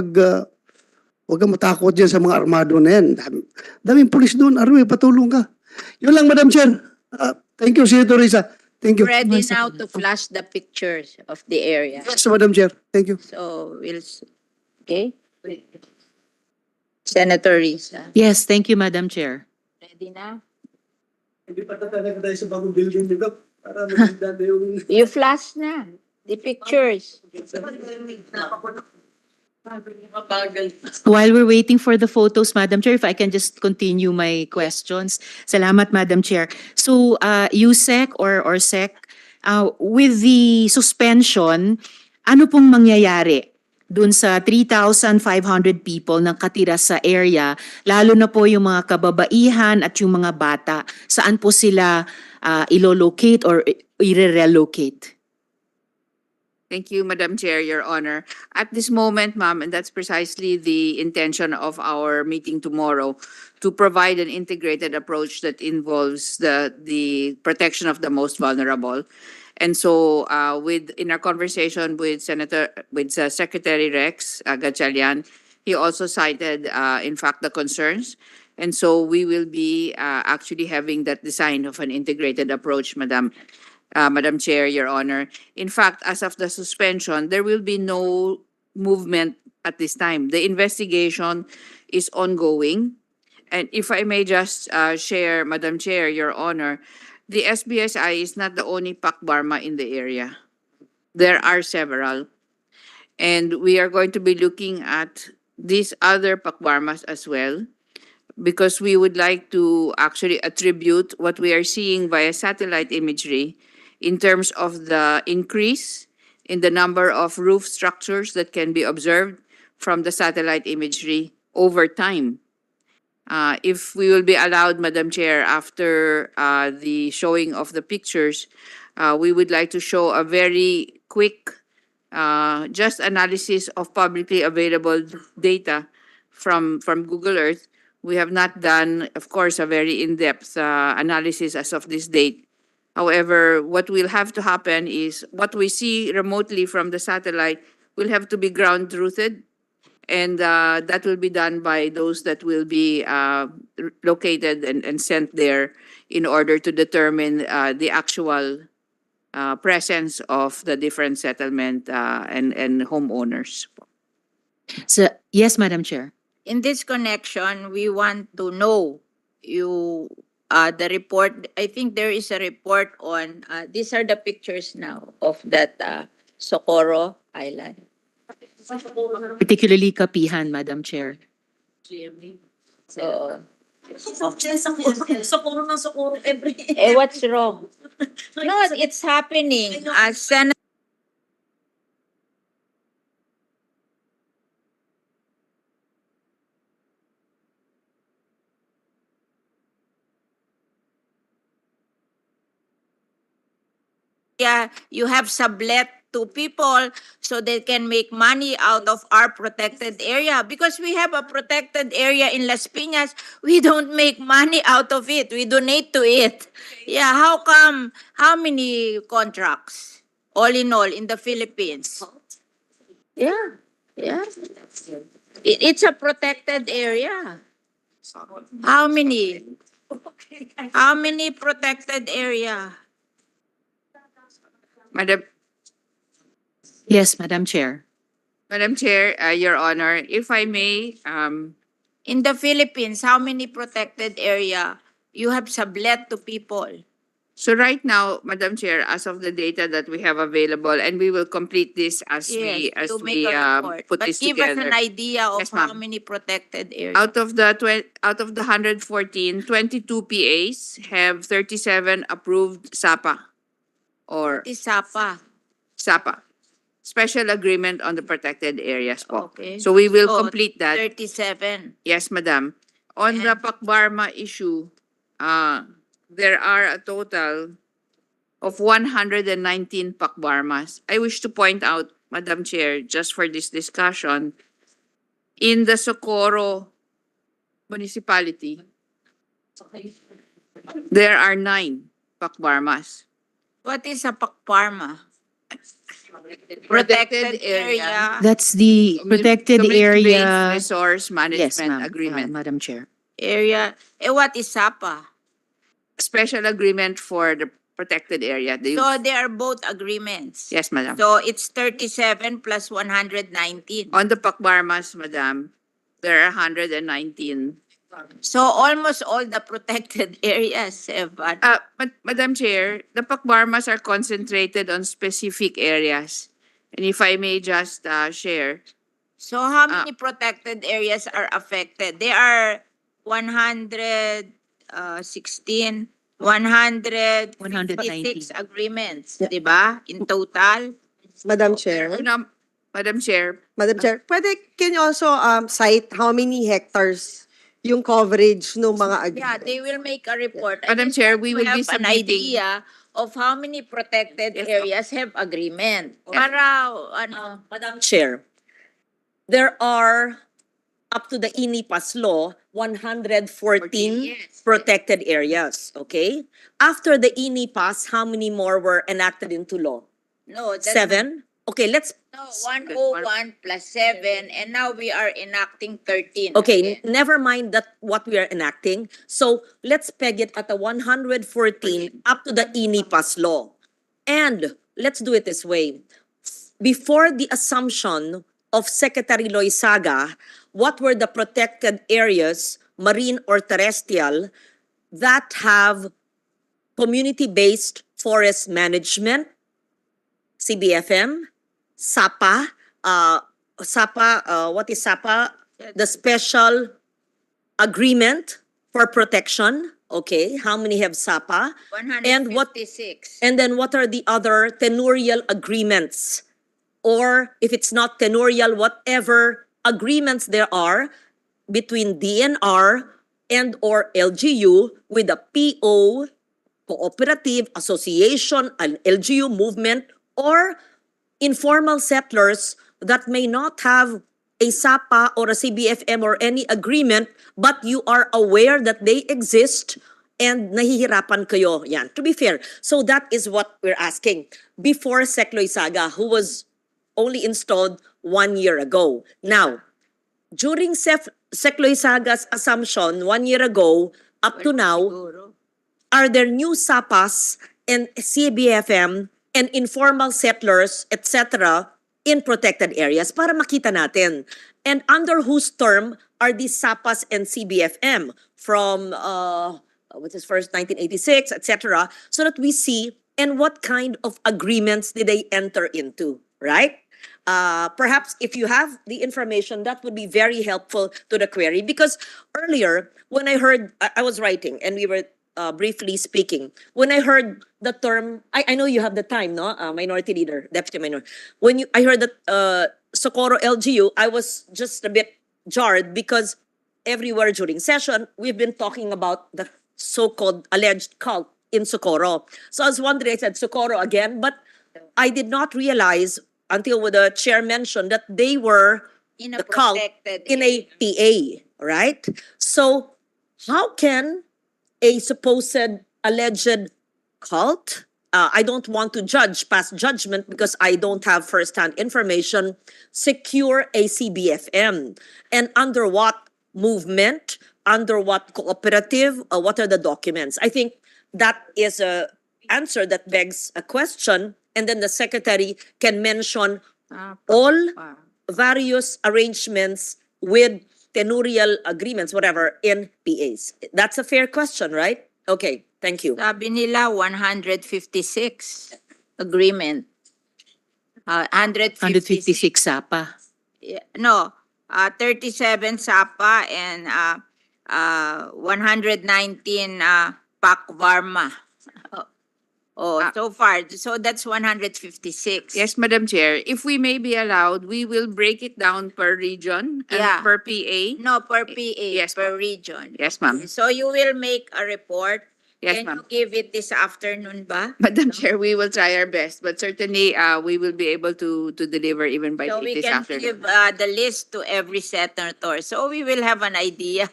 matakot dyan sa mga armado na yan. Daming pulis doon. Army, patulong ka. Yun lang, Madam Chair. Thank you, Senator Risa. Thank you.
Ready now to flash the pictures of the area.
Yes, Madam Chair. Thank you.
So, okay? Senator Risa,
Yes, thank you, Madam Chair.
ready na?
Hindi pa talaga tayo sa bagong building nito. Para maganda yung...
You flash na the pictures.
While we're waiting for the photos, Madam Chair, if I can just continue my questions. Salamat, Madam Chair. So, USEC or SEC, with the suspension, ano pong mangyayari dun sa 3,500 people na katira sa area, lalo na po yung mga kababaihan at yung mga bata, saan po sila ilo-locate or i-relocate?
Thank you, Madam Chair, Your Honor. At this moment, ma'am, and that's precisely the intention of our meeting tomorrow, to provide an integrated approach that involves the protection of the most vulnerable. And so, in our conversation with Secretary Rex Gatchalian, he also cited, in fact, the concerns. And so we will be actually having that design of an integrated approach, Madam Chair, Your Honor. In fact, as of the suspension, there will be no movement at this time. The investigation is ongoing. And if I may just share, Madam Chair, Your Honor, the SBSI is not the only Pakbarma in the area. There are several. And we are going to be looking at these other Pakbarmas as well, because we would like to actually attribute what we are seeing via satellite imagery in terms of the increase in the number of roof structures that can be observed from the satellite imagery over time. If we will be allowed, Madam Chair, after the showing of the pictures, we would like to show a very quick just analysis of publicly available data from Google Earth. We have not done, of course, a very in-depth analysis as of this date. However, what will have to happen is what we see remotely from the satellite will have to be ground-truthed And that will be done by those that will be located and sent there in order to determine the actual presence of the different settlement and homeowners.
So, yes, Madam Chair.
In this connection, we want to know the report. I think there is a report on, these are the pictures now of that Socorro Island.
Particularly Kapihan, Madam Chair.
So,
Socorro ng socorro every...
what's wrong? No, it's happening. Senator you have sublet to people so they can make money out of our protected area, because we have a protected area in Las Piñas. We don't make money out of it. We donate to it. Yeah, how come? How many contracts all in all in the Philippines? Yeah, yeah. It's a protected area. How many? How many protected area?
Madam
Yes, Madam Chair.
Madam Chair, Your Honor, if I may,
In the Philippines, how many protected area you have sublet to people?
so right now, Madam Chair, as of the data that we have available, and we will complete this as
Yes,
we
to make a report.
put
But
this
give
together.
us an idea of
Yes,
how
ma'am.
many protected areas.
Out of the 114, 22 PAs have 37 approved SAPA or
Isapa.
SAPA, Special Agreement on the Protected Areas po.
Okay.
So we will
So,
complete that.
37.
Yes, madam. On the Pakbarma issue, there are a total of 119 Pakbarmas. I wish to point out, Madam Chair, just for this discussion, in the Socorro municipality, there are 9 Pakbarmas.
What is a pakparma?
Protected area.
That's the protected
Community-based
area.
Resource
Yes,
Management
ma'am.
Agreement.
Madam Chair.
Area. What is SAPA?
Special agreement for the protected area.
So they are both agreements.
Yes, madam.
So it's 37 plus 119.
On the Pakbarmas, madam, there are 119.
So almost all the protected areas have.
Madam Chair, the Pakbarmas are concentrated on specific areas. And if I may just share,
So how many protected areas are affected? There are 116, 156 agreements, di ba? In total.
Madam Chair.
Madam Chair,
Can you also cite how many hectares yung coverage ng mga
Yeah,
agreements?
they will make a report. I
Madam
just
Chair,
want
we
to
will be
have an
submitting.
idea of how many protected
Yes,
areas have agreement. Para,
Madam Chair, there are, up to the INIPAS law, 114
yes.
protected areas, okay? After the INIPAS, how many more were enacted into law?
no, that's
7? Okay, let's,
no, 101 plus 7, and now we are enacting 13.
okay,
again.
never mind that what we are enacting. So let's peg it at the 114 up to the INIPAS law. And let's do it this way. Before the assumption of Secretary Loizaga, what were the protected areas, marine or terrestrial, that have community-based forest management, CBFM, SAPA, what is SAPA? The Special Agreement for Protection, okay, how many have SAPA?
156.
And then what are the other tenurial agreements? Or if it's not tenurial, whatever agreements there are between DNR and or LGU with the PO, cooperative, association, an LGU movement, or informal settlers that may not have a SAPA or a CBFM or any agreement, but you are aware that they exist and nahihirapan kayo. Yan, to be fair. So that is what we're asking. Before Sec Loizaga, who was only installed 1 year ago. Now, during Secloisaga's assumption 1 year ago up to now,
Siguro.
are there new SAPAs and CBFM and informal settlers, etc., in protected areas para makita natin? And under whose term are these SAPAs and CBFM from what is first 1986, etc., so that we see and what kind of agreements did they enter into, right? Perhaps if you have the information, that would be very helpful to the query. Because earlier, when I heard, I was writing and we were briefly speaking, when I heard the term, I know you have the time, no? Minority Leader, Deputy Minority. I heard that Socorro LGU, I was just a bit jarred because everywhere during session, we've been talking about the so-called alleged cult in Socorro. So I was wondering, I said Socorro again, but I did not realize until the chair mentioned that they were
In a
the cult
protected
in a PA, right? So how can a supposed alleged cult, I don't want to judge past judgment because I don't have first-hand information, secure a CBFM? And under what movement, under what cooperative, what are the documents? I think that is a answer that begs a question, and then the secretary can mention all various arrangements with tenurial agreements, whatever, in PAs. That's a fair question, right? Okay, thank you.
Sabi nila 156 agreement.
156 SAPA.
No, 37 SAPA and 119 PAC Varma. So far. So that's 156.
Yes, Madam Chair. If we may be allowed, we will break it down per region and
Yeah.
per PA.
No, per PA,
Yes,
per region.
Yes, ma'am.
So you will make a report.
Yes,
Can
ma'am.
you give it this afternoon ba?
Madam Chair, we will try our best, but certainly we will be able to deliver even by
So
late
we
this
can
afternoon.
give the list to every senator. So we will have an idea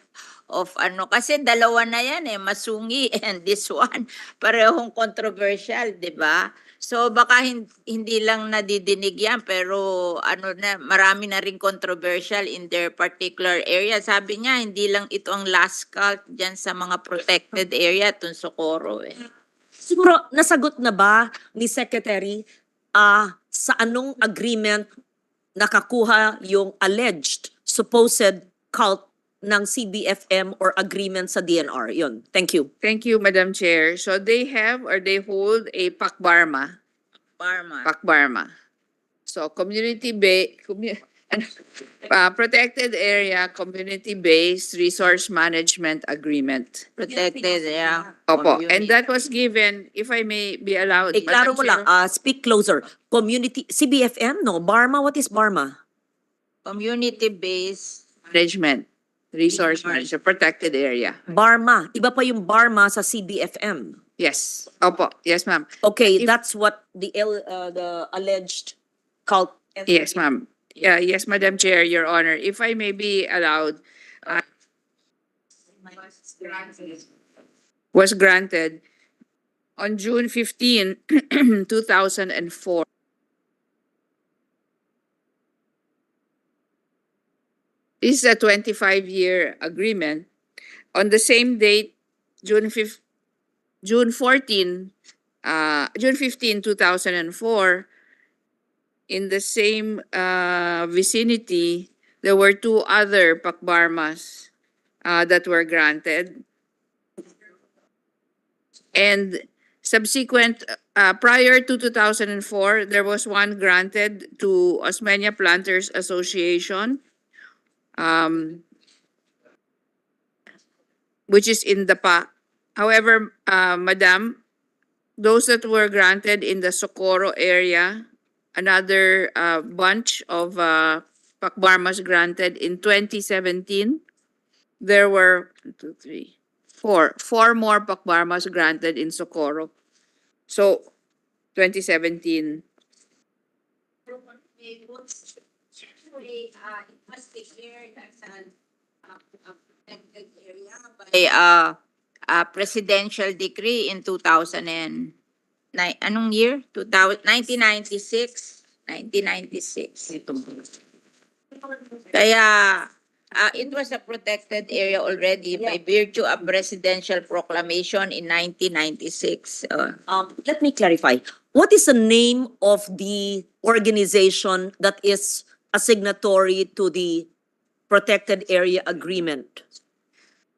of ano. Kasi dalawa na yan Masungi and this one. Parehong controversial, di ba? So baka hindi lang nadidinig yan, pero marami na rin controversial in their particular area. Sabi niya, hindi lang ito ang last cult dyan sa mga protected area, itong Socorro
Siguro, nasagot na ba ni Secretary sa anong agreement nakakuha yung alleged supposed cult ng CBFM or agreement sa DNR? Yun. Thank you.
Thank you, Madam Chair. So they have or they hold a PAC-BARMA. PAC-BARMA. So protected area community-based resource management agreement.
Protected, yeah.
Opo.
Community.
And that was given, if I may be allowed.
Klaro mo
Madam
lang, speak closer. Community, CBFM, no? BARMA, what is BARMA?
Community-based.
Management. Resource management. Protected area.
BARMA. Iba pa yung BARMA sa CBFM.
Yes. Opo. Yes, ma'am.
Okay, that's what the alleged cult.
Yes, ma'am. Yes, Madam Chair, Your Honor. If I may be allowed, was granted on June 15, 2004. This is a 25-year agreement. On the same date, June 15, 2004, in the same vicinity, there were two other PAC-BARMAs that were granted. And subsequent, prior to 2004, there was one granted to Osmeña Planters Association, which is in the PA. However, Madam, those that were granted in the Socorro area, another bunch of PAC-BARMAs granted in 2017. There were 4 more PAC-BARMAs granted in Socorro. So, 2017.
It must be clear that's a protected area by a presidential decree in 2009. Anong year? 1996. 1996. Kaya It was a protected area already by virtue of presidential proclamation in 1996.
Let me clarify. What is the name of the organization that is a signatory to the protected area agreement?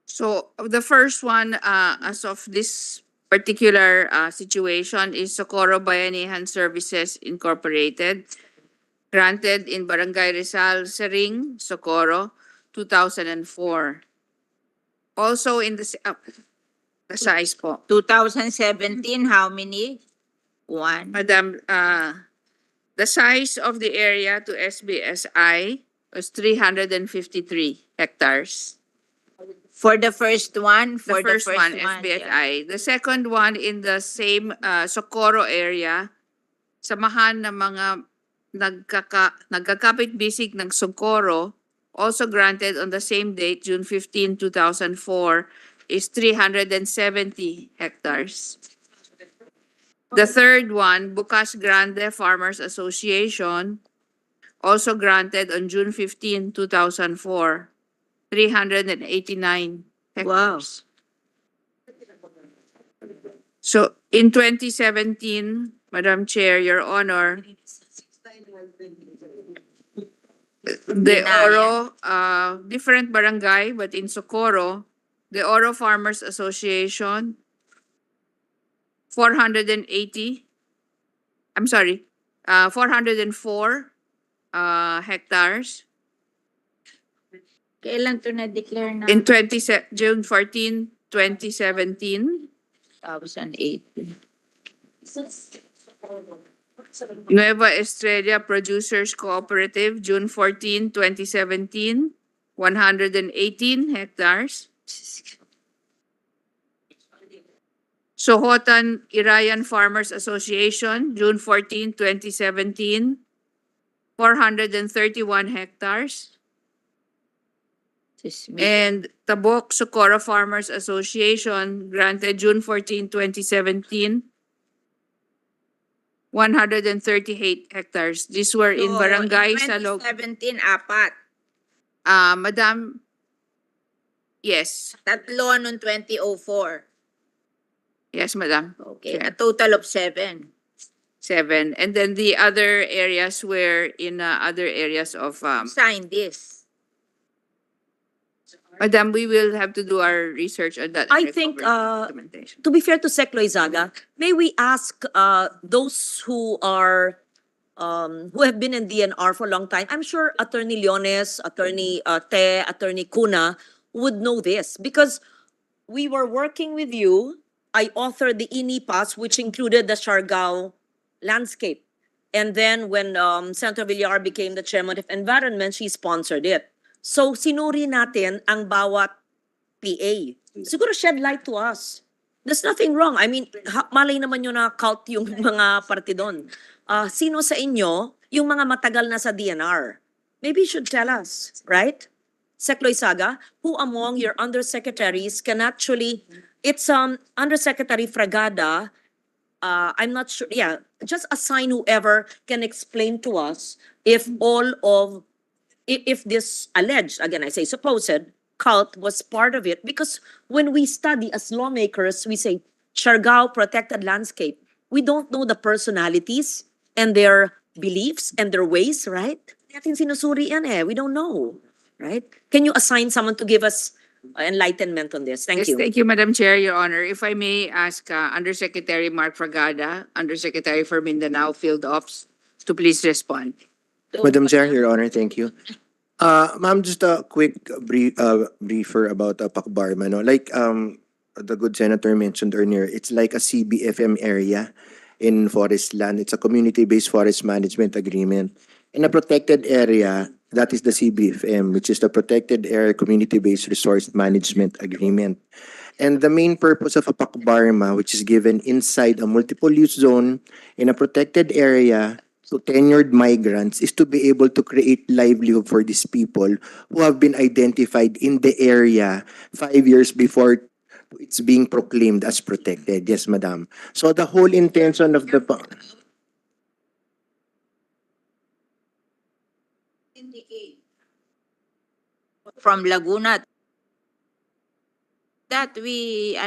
So the first one, as of this particular situation, is Socorro Bayanihan Services Incorporated, granted in Barangay Rizal, Sering, Socorro, 2004. Also in the the size po.
2017, how many? One.
Madam, the size of the area to SBSI was 353 hectares.
For the first one?
The first one,
yeah.
SBSI. The second one in the same Socorro area, samahan ng mga nagkakapit-bisig ng Socorro, also granted on the same date, June 15, 2004, is 370 hectares. The third one, Bukas Grande Farmers Association, also granted on June 15, 2004, 389 hectares. So in 2017, Madam Chair, Your Honor, the Oro, different barangay, but in Socorro, the Oro Farmers Association, 480, I'm sorry, 404 hectares.
Kailan to na-declare na?
In June 14, 2017.
2008.
Nueva Estrella Producers Cooperative, June 14, 2017, 118 hectares. Sohotan Irayan Farmers Association, June 14, 2017, 431 hectares. And Tabok Socorro Farmers Association, granted June 14, 2017, 138 hectares. These were in Barangay Salog.
2017, apat.
Madam, yes.
Tatlo noong 2004.
Yes, Madam.
Okay,
Chair.
a total of 7.
7. And then the other areas were in other areas of...
Sign this.
Madam, we will have to do our research on that.
I think,
documentation.
To be fair to Sec Loizaga, may we ask those who are who have been in DNR for a long time? I'm sure Attorney Leones, Attorney Te, Attorney Cuna would know this because we were working with you. I authored the INIPAS, which included the Siargao landscape. And then when Senator Villar became the chairman of Environment, she sponsored it. So sinuri natin ang bawat PA. Siguro shed light to us. There's nothing wrong. I mean, malay naman yun na cult yung mga party doon. Sino sa inyo yung mga matagal na sa DNR? Maybe you should tell us, right? Sec Loizaga, who among your undersecretaries can actually, it's Undersecretary Fragada, I'm not sure, yeah, just assign whoever can explain to us if if this alleged, again I say supposed, cult was part of it. Because when we study as lawmakers, we say, Siargao protected landscape. We don't know the personalities and their beliefs and their ways, right? Natin sinusuri yan eh. We don't know, right? Can you assign someone to give us enlightenment on this? Thank
Yes,
you.
thank you, Madam Chair, Your Honor. If I may ask Undersecretary Mark Fragada, Undersecretary for Mindanao Field Ops, to please respond.
Madam Chair, Your Honor, thank you. Ma'am, just a quick briefer about Pakbarma. No? Like the good senator mentioned earlier, it's like a CBFM area in forest land. It's a community-based forest management agreement. In a protected area, that is the CBFM, which is the Protected Area Community-Based Resource Management Agreement. And the main purpose of a Pakbarma, which is given inside a multiple-use zone in a protected area to tenured migrants, is to be able to create livelihood for these people who have been identified in the area 5 years before it's being proclaimed as protected. Yes, madam. So the whole intention of the...
from Laguna that we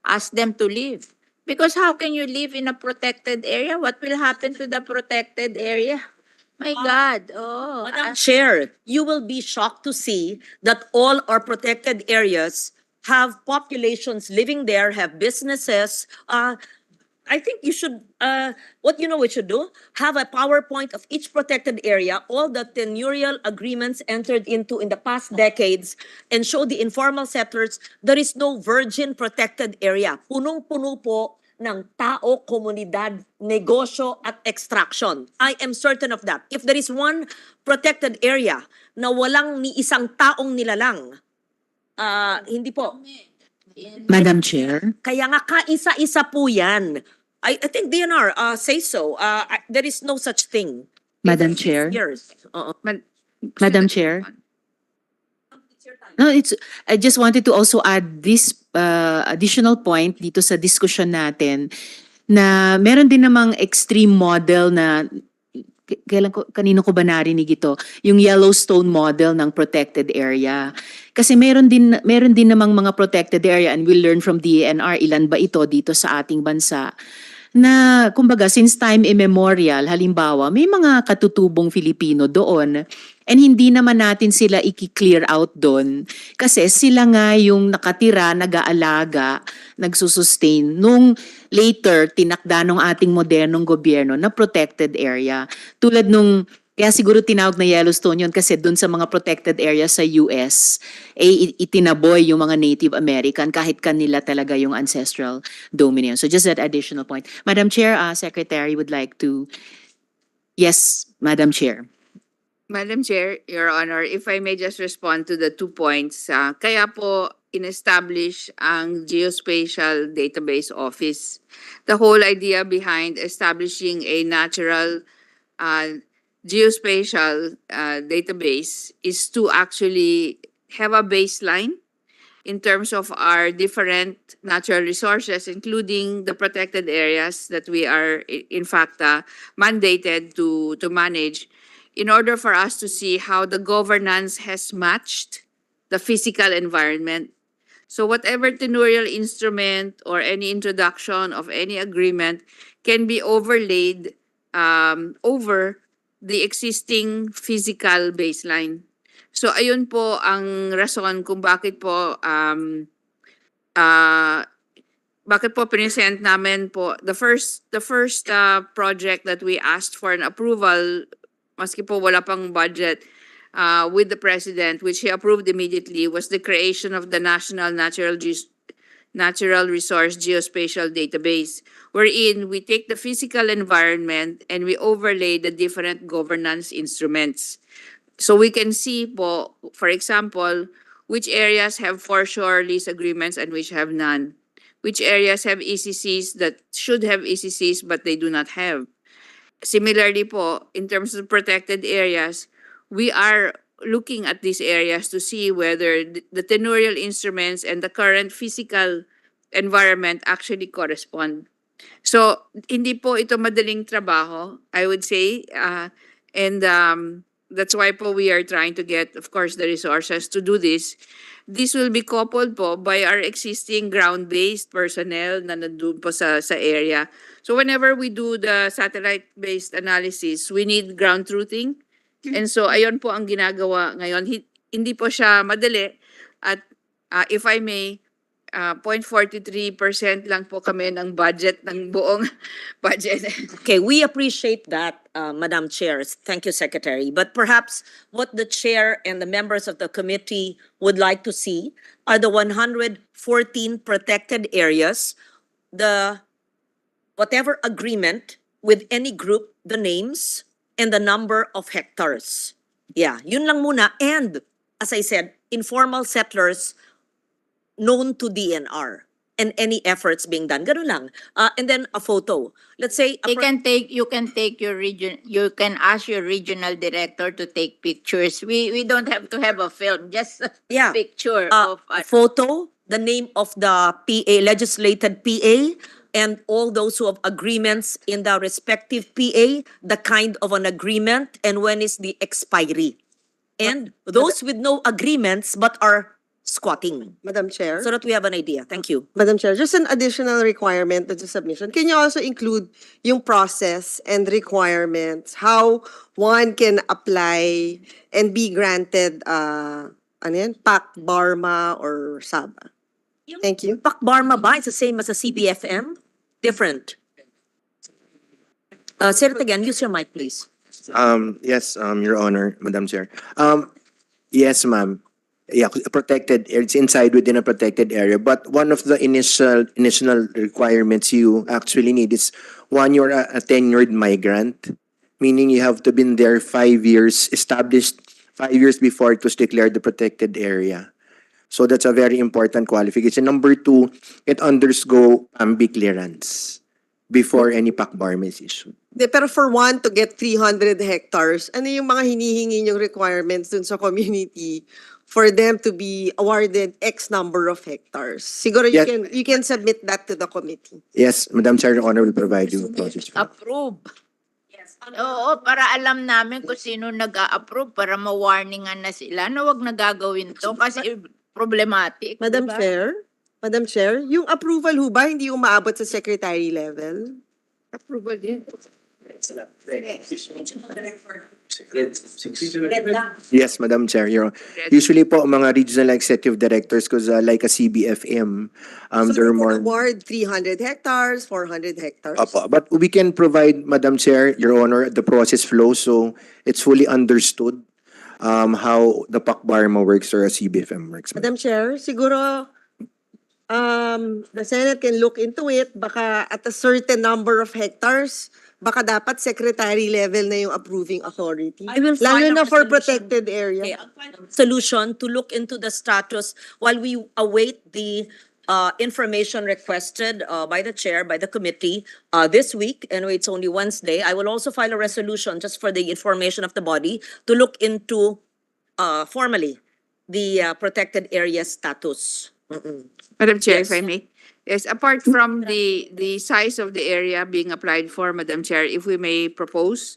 ask them to leave. Because how can you live in a protected area? What will happen to the protected area? My God, oh.
Madam Chair, you will be shocked to see that all our protected areas have populations living there, have businesses. I think you should, what you know we should do? Have a PowerPoint of each protected area, all the tenurial agreements entered into in the past decades, and show the informal settlers there is no virgin protected area. Punong-puno po ng tao, komunidad, negosyo, at extraction. I am certain of that. If there is one protected area na walang ni isang taong nilalang, hindi po.
Madam Chair.
Kaya nga kaisa-isa po yan. I think DNR say so. There is no such thing.
Madam Chair.
Years. Oo.
Madam Chair. No, I just wanted to also add this additional point dito sa discussion natin na meron din namang extreme model na kanino ko ba narinig ito? Yung Yellowstone model ng protected area. Kasi meron din namang mga protected area, and we'll learn from DENR ilan ba ito dito sa ating bansa, na kumbaga since time immemorial, halimbawa may mga katutubong Filipino doon, and hindi naman natin sila i-clear out doon kasi sila nga yung nakatira, nag-aalaga, nagsusustain nung later tinakda ng ating modernong gobyerno na protected area. Tulad nung, kaya siguro tinawag na Yellowstone yun kasi doon sa mga protected area sa US, itinaboy yung mga Native American kahit kanila talaga yung ancestral domain. So just that additional point. Madam Chair, Secretary would like to, yes, Madam Chair.
Madam Chair, Your Honor, if I may just respond to the 2 points. Kaya po in-establish ang Geospatial Database Office. The whole idea behind establishing a natural geospatial database is to actually have a baseline in terms of our different natural resources, including the protected areas that we are in fact mandated to manage, in order for us to see how the governance has matched the physical environment. So whatever tenurial instrument or any introduction of any agreement can be overlaid over the existing physical baseline. So ayun po ang rason kung bakit po present namin po the first project that we asked for an approval, maski po wala pang budget, with the President, which he approved immediately, was the creation of the National Natural Resource Geospatial Database, wherein we take the physical environment and we overlay the different governance instruments. So we can see po, for example, which areas have foreshore lease agreements and which have none. Which areas have ECCs that should have ECCs but they do not have. Similarly po, in terms of protected areas, we are looking at these areas to see whether the tenurial instruments and the current physical environment actually correspond. So, hindi po ito madaling trabaho, I would say, and that's why po we are trying to get, of course, the resources to do this. This will be coupled po by our existing ground-based personnel na nandun po sa area. So whenever we do the satellite-based analysis, we need ground truthing. And so ayon po ang ginagawa ngayon. Hindi po siya madali at if I may, 0.43% lang po kami ng budget ng buong budget.
Okay, we appreciate that, Madam Chair. Thank you, Secretary. But perhaps what the Chair and the members of the committee would like to see are the 114 protected areas, the whatever agreement with any group, the names, and the number of hectares. Yeah, yun lang muna. And, as I said, informal settlers known to DNR and any efforts being done. Ganun lang. And then a photo. Let's say...
You can take your region, you can ask your regional director to take pictures. We don't have to have a film, just a picture of
a photo, the name of the PA, legislated PA, and all those who have agreements in the respective PA, the kind of an agreement, and when is the expiry. and those with no agreements but are squatting,
Madam Chair.
so that we have an idea. Thank you.
Madam Chair, just an additional requirement to the submission. Can you also include yung process and requirements, how one can apply and be granted, ano yan, PAC, BARMA, or SABA? Thank you.
PAC BARMA ba? It's the same as a CBFM? Different. Say it again. Use your mic, please.
Yes, Your Honor, Madam Chair. Yes, ma'am. Yeah, protected, it's inside within a protected area. But one of the initial requirements you actually need is one, you're a tenured migrant, meaning you have to been there 5 years, established 5 years before it was declared the protected area. So that's a very important qualification. Number two, it undergo PAMBI clearance before any PAC BARMA is issued.
Pero for one to get 300 hectares, ano yung mga hinihingi yung requirements dun sa community for them to be awarded X number of hectares? Siguro
Yes.
you can submit that to the committee.
Yes, Madam Chair, Your Honor will provide you process.
Approve. Oo, para alam namin kung sino nag-a-approve para ma-warningan na sila na wag na gagawin to kasi problematic.
Madam
diba?
Madam Chair, yung approval ho ba hindi umaabot sa secretary level?
Approval din.
Yes, Madam Chair. Usually po, mga regional executive directors, because like a CBFM,
So
there are
they can
more.
award 300 hectares, 400 hectares.
Opo, but we can provide, Madam Chair, Your Honor, the process flow, so it's fully understood how the PAC BARMA works or a CBFM works.
Madam Chair, siguro the Senate can look into it. Baka at a certain number of hectares, baka dapat secretary level na yung approving authority.
I will
Lalo
file a
na for
resolution.
protected area.
Okay, I'll find a solution to look into the status while we await the information requested by the chair, by the committee this week. And it's only Wednesday. I will also file a resolution just for the information of the body to look into formally the protected area status.
Madam Chair,
Yes.
if I may. Yes, apart from the size of the area being applied for, Madam Chair, if we may propose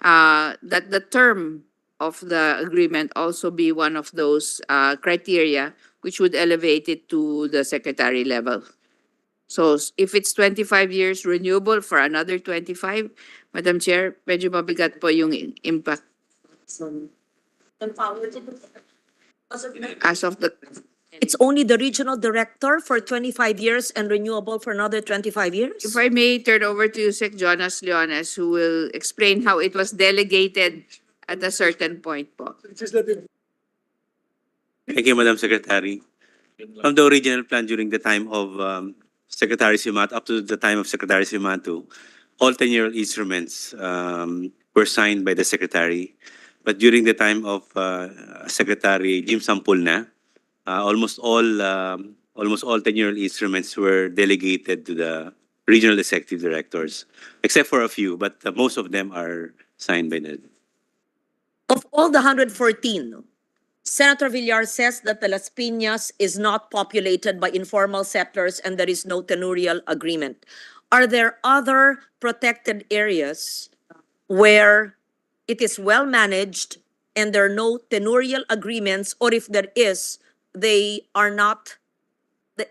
that the term of the agreement also be one of those criteria which would elevate it to the secretary level. So if it's 25 years renewable for another 25, Madam Chair, medyo mabigat po yung impact as of the
It's only the regional director for 25 years and renewable for another 25 years?
If I may turn over to Sec. Jonas Leones, who will explain how it was delegated at a certain point po.
Thank you, Madam Secretary. From the original plan during the time of Secretary Simato up to the time of Secretary Simato, all tenure instruments were signed by the Secretary. But during the time of Secretary Jim Sampulna, almost all tenure instruments were delegated to the regional executive directors, except for a few, but most of them are signed by the.
Of all the 114, Senator Villar says that the Las Piñas is not populated by informal settlers and there is no tenurial agreement. Are there other protected areas where it is well managed and there are no tenurial agreements, or if there is, they are not,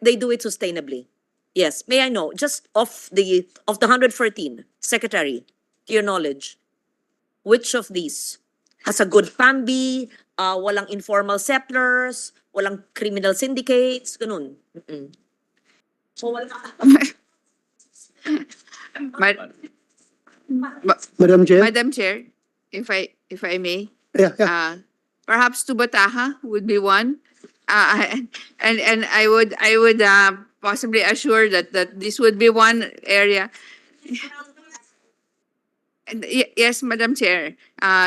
they do it sustainably? Yes, may I know, just of the 114, Secretary, to your knowledge, which of these has a good PAMBI, walang informal settlers, walang criminal syndicates, ganun? So wala.
Madam Chair?
Madam Chair, if I may,
Yeah.
perhaps Tubataha would be one. And I would possibly assure that this would be one area. And yes, Madam Chair,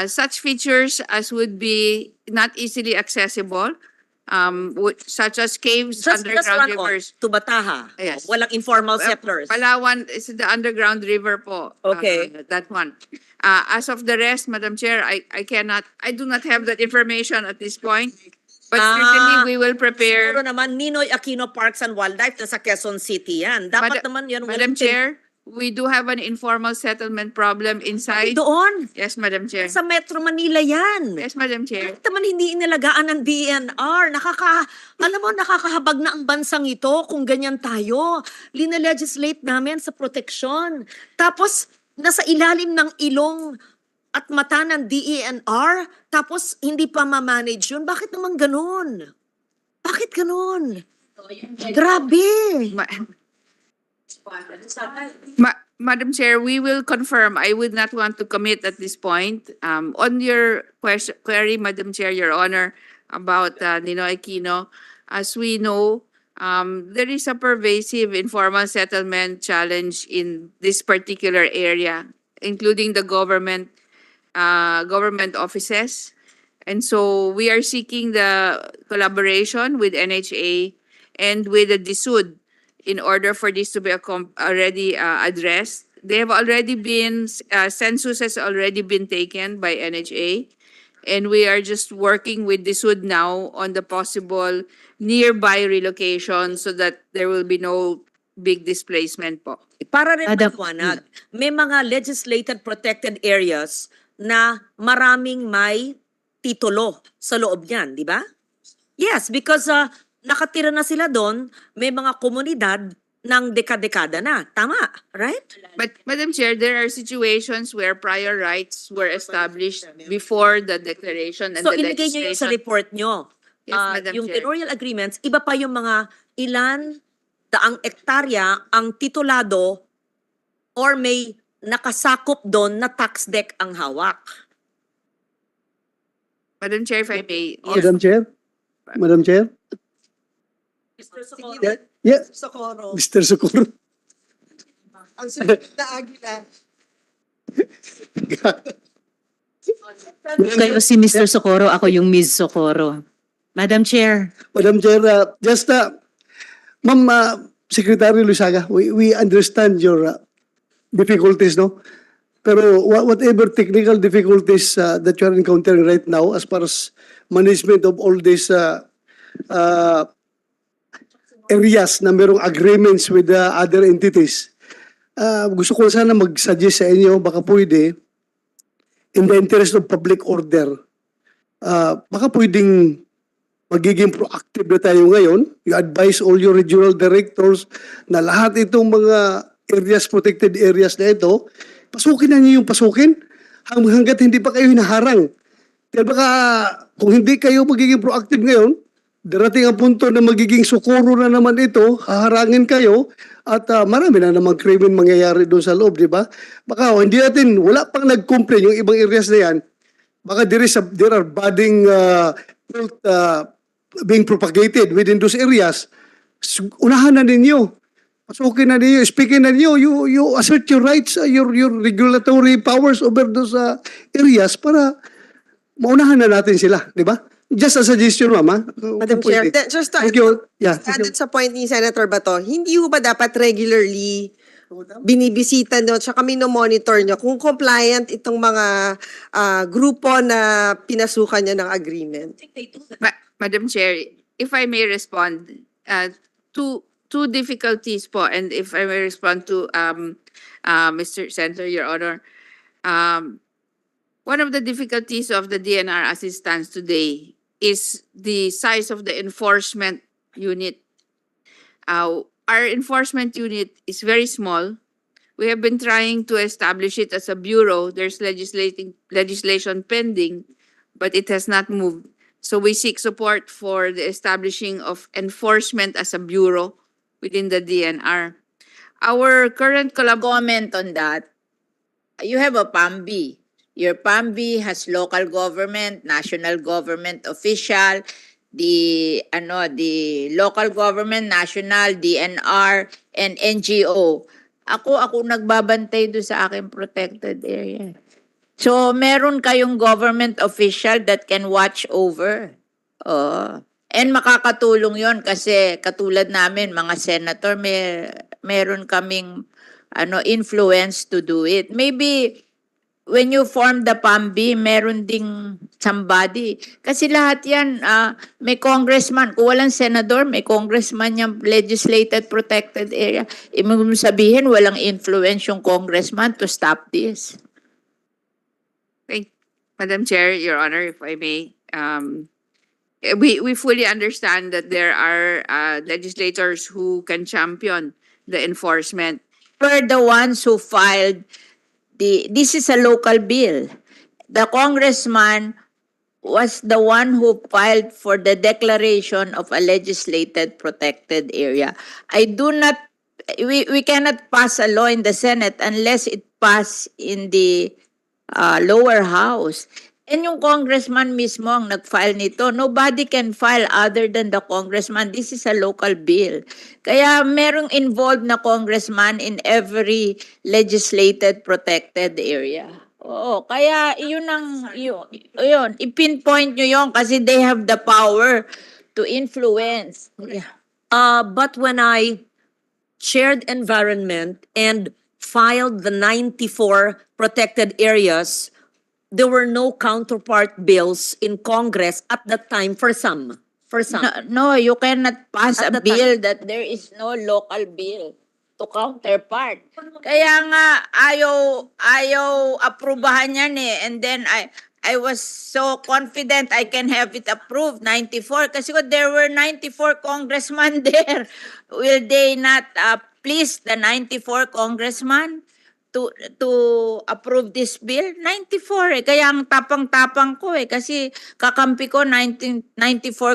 such features as would be not easily accessible, such as caves,
Just
underground
one on,
rivers.
Tubataha.
Yes.
Walang informal settlers.
Palawan is the underground river po.
Okay.
That one. As of the rest, Madam Chair, I do not have that information at this point. But certainly we will prepare.
Siguro naman, Ninoy Aquino Parks and Wildlife na sa Quezon City yan. Dapat naman yan.
Madam Chair, we do have an informal settlement problem inside.
Doon,
Yes, Madam Chair.
sa Metro Manila yan.
Yes, Madam Chair.
Bakit naman hindi inalagaan ng DENR? Alam mo, nakakahabag na ang bansang ito kung ganyan tayo. Linalegislate namin sa proteksyon. Tapos, nasa ilalim ng ilong at mata ng DENR, tapos hindi pa ma-manage yun. Bakit naman ganun? Bakit ganun? Grabe!
Madam Chair, we will confirm. I would not want to commit at this point. On your query, Madam Chair, Your Honor, about Ninoy Aquino, as we know, there is a pervasive informal settlement challenge in this particular area, including the government offices. And so we are seeking the collaboration with NHA and with the DSUD in order for this to be already addressed. They have already been, census has already been taken by NHA, and we are just working with DSUD now on the possible nearby relocation so that there will be no big displacement po.
Para rin
Madam-
maliwanag, may mga legislated protected areas na maraming may titulo sa loob niyan, di ba? Yes, because nakatira na sila doon, may mga komunidad ng dekada-dekada na. Tama, right?
But Madam Chair, there are situations where prior rights were established before the declaration and
So
the
ilagay nyo yun sa
legislation.
report nyo.
Yes, Madam
Yung
Chair.
tenorial agreements, iba pa yung mga ilan daang ektarya ang titulado or may nakasakop doon na tax deck ang hawak.
Madam Chair, if I may.
Madam Chair? Madam Chair?
Mr. Socorro.
Yeah,
Socorro.
Mr. Socorro.
Ang sunod na agila.
Kayo si Mr. Socorro, ako yung Ms. Socorro. Madam Chair.
Madam Chair, Ma'am Secretary Lusaga, we understand your difficulties, no? Pero whatever technical difficulties that you are encountering right now as far as management of all these areas na merong agreements with other entities, gusto ko sana mag-suggest sa inyo, baka pwede, in the interest of public order, baka pwedeng magiging proactive na tayo ngayon. You advise all your regional directors na lahat itong mga areas, protected areas na ito, pasukin na niyo yung pasukin hanggat hindi pa kayo hinaharang. Kaya baka kung hindi kayo magiging proactive ngayon, darating ang punto na magiging sukuro na naman ito, haharangin kayo at marami na namang krimen mangyayari doon sa loob, di ba? Baka hindi natin, wala pang nag-complain yung ibang areas na yan, baka there are budding being propagated within those areas. Unahan na ninyo. Pasukin na ninyo, speaking na ninyo, you assert your rights, your regulatory powers over those areas para maunahan na natin sila, di ba? Just a suggestion, Mama.
Madam Chair, just to
Thank you. Yeah.
add sa point ni Senator Bato, hindi ho ba dapat regularly binibisita nyo tsaka monitor nyo kung compliant itong mga grupo na pinasukan nyo ng agreement?
Madam Chair, if I may respond, two difficulties po, and if I may respond to Mr. Senator, Your Honor, one of the difficulties of the DNR as it stands today is the size of the enforcement unit. Our enforcement unit is very small. We have been trying to establish it as a bureau. There's legislation pending, but it has not moved. So we seek support for the establishing of enforcement as a bureau within the DNR. Our current
Comment on that. You have a PAMB. Your PAMB has local government, national government official, the local government, national, DNR, and NGO. Ako nagbabantay doon sa aking protected area. So, meron kayong government official that can watch over. And makakatulong yon kasi katulad namin, mga senator, meron kaming influence to do it. Maybe when you form the PAMB, meron ding somebody. Kasi lahat yan, may congressman. Kung walang senador, may congressman yung legislated protected area. Ibig sabihin, walang influence yung congressman to stop this.
Madam Chair, Your Honor, if I may, we fully understand that there are legislators who can champion the enforcement.
We're the ones who filed this is a local bill. The congressman was the one who filed for the declaration of a legislated protected area. We cannot pass a law in the Senate unless it pass in the lower house. And yung congressman mismo ang nag-file nito. Nobody can file other than the congressman. This is a local bill. Kaya merong involved na congressman in every legislated protected area. Oo, kaya yun, i-pinpoint nyo yun kasi they have the power to influence. Yeah.
But when I chaired environment and filed the 94 protected areas, there were no counterpart bills in Congress at that time for some.
No, you cannot pass
At
a
the
bill that there is no local bill to counterpart. Kaya nga ayaw aprubahan yan eh. And then I was so confident I can have it approved 94 kasi there were 94 congressmen there. Will they not please the 94 congressman to approve this bill? 94 eh. Kaya ang tapang-tapang ko eh. Kasi kakampi ko 94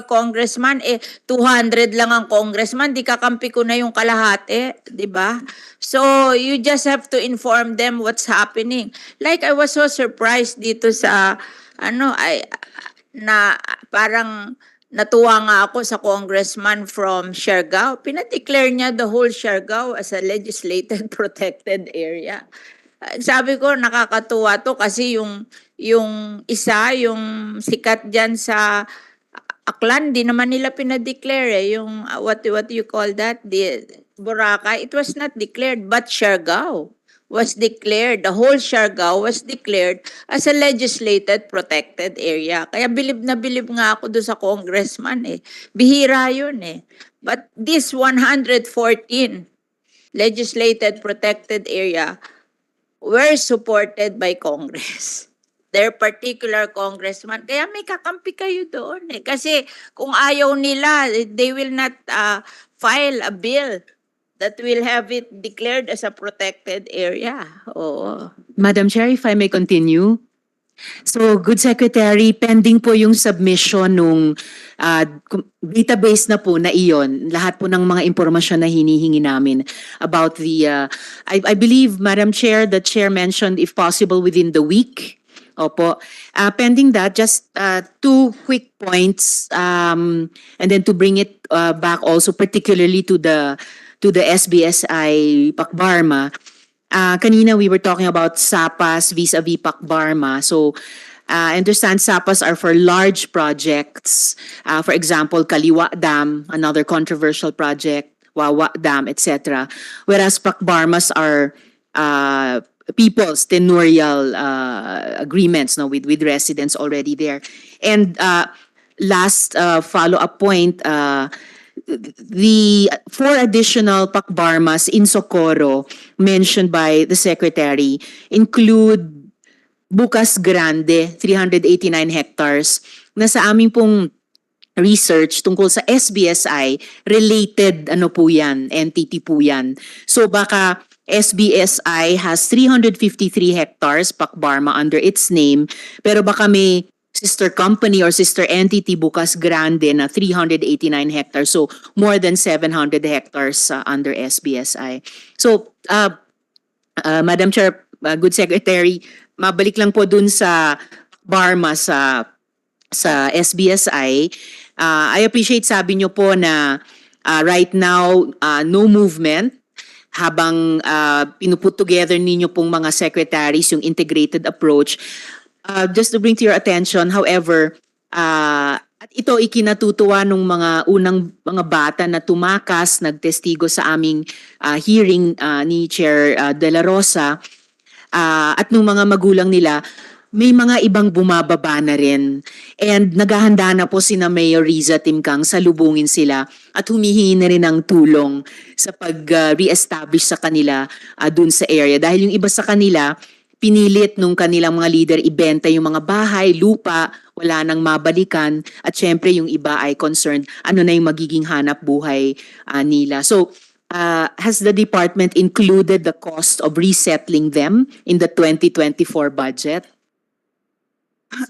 congressman eh. 200 lang ang congressman. Di kakampi ko na yung kalahati. Diba? So, you just have to inform them what's happening. Like, I was so surprised dito sa, parang natuwa nga ako sa congressman from Siargao. Pinadeclare niya the whole Siargao as a legislated protected area. Sabi ko, nakakatuwa to kasi yung isa, yung sikat dyan sa Aklan, di naman nila pinadeclare eh. Yung what you call that? The Boracay, it was not declared, but Siargao was declared, the whole Siargao was declared as a legislated protected area. Kaya bilib nga ako doon sa congressman eh. Bihira yun eh. But this 114 legislated protected area were supported by Congress. Their particular congressman. Kaya may kakampi kayo doon eh. Kasi kung ayaw nila, they will not file a bill that will have it declared as a protected area. Oo.
Madam Chair, if I may continue. So, Good Secretary, pending po yung submission nung database na po na iyon, lahat po ng mga impormasyon na hinihingi namin about the, I believe, Madam Chair, the Chair mentioned if possible within the week. Opo. Pending that, just two quick points and then to bring it back also particularly to the SBSI Pacbarma. Kanina we were talking about SAPAS vis-a-vis Pacbarma. So I understand SAPAS are for large projects. For example, Kaliwa Dam, another controversial project, Wawa Dam, etc. Whereas Pacbarmas are people's tenurial agreements with residents already there. And last follow-up point, the 4 additional Pacbarmas in Socorro mentioned by the Secretary include Bukas Grande, 389 hectares, na sa aming pong research tungkol sa SBSI, related po yan, entity po yan. So baka SBSI has 353 hectares, Pacbarma, under its name, pero baka may sister company or sister entity, Bukas Grande, na 389 hectares. So, more than 700 hectares under SBSI. So, Madam Chair, Good Secretary, mabalik lang po dun sa Barma sa SBSI. I appreciate sabi nyo po na right now, no movement habang pinuput together ninyo pong mga secretaries yung integrated approach. Just to bring to your attention, however, at ito ikinatutuwa ng mga unang mga bata na tumakas, nagtestigo sa aming hearing ni Chair De La Rosa. at nung mga magulang nila, may mga ibang bumababa na rin. And naghahanda na po sina Mayor Riza Timkang salubungin sila at humihingi na rin ng tulong sa pag-reestablish sa kanila dun sa area. Dahil yung iba sa kanila, pinilit nung kanilang mga leader ibenta yung mga bahay, lupa, wala nang mabalikan. At syempre yung iba ay concerned ano na yung magiging hanap buhay nila. So, has the department included the cost of resettling them in the 2024 budget?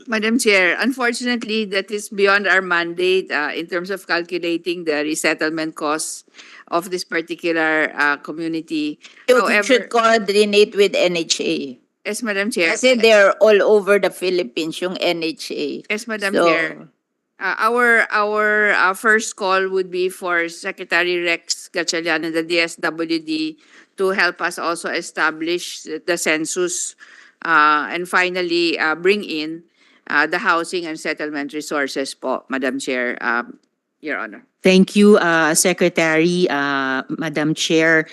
Madam Chair, unfortunately, that is beyond our mandate in terms of calculating the resettlement costs of this particular community.
You
However,
should coordinate with NHA.
yes, Madam Chair.
Kasi they're all over the Philippines, yung NHA.
Yes, Madam
So,
Chair. Our first call would be for Secretary Rex Gatchalian and the DSWD to help us also establish the census and finally bring in the housing and settlement resources po, Madam Chair, Your Honor.
Thank you, Secretary, Madam Chair.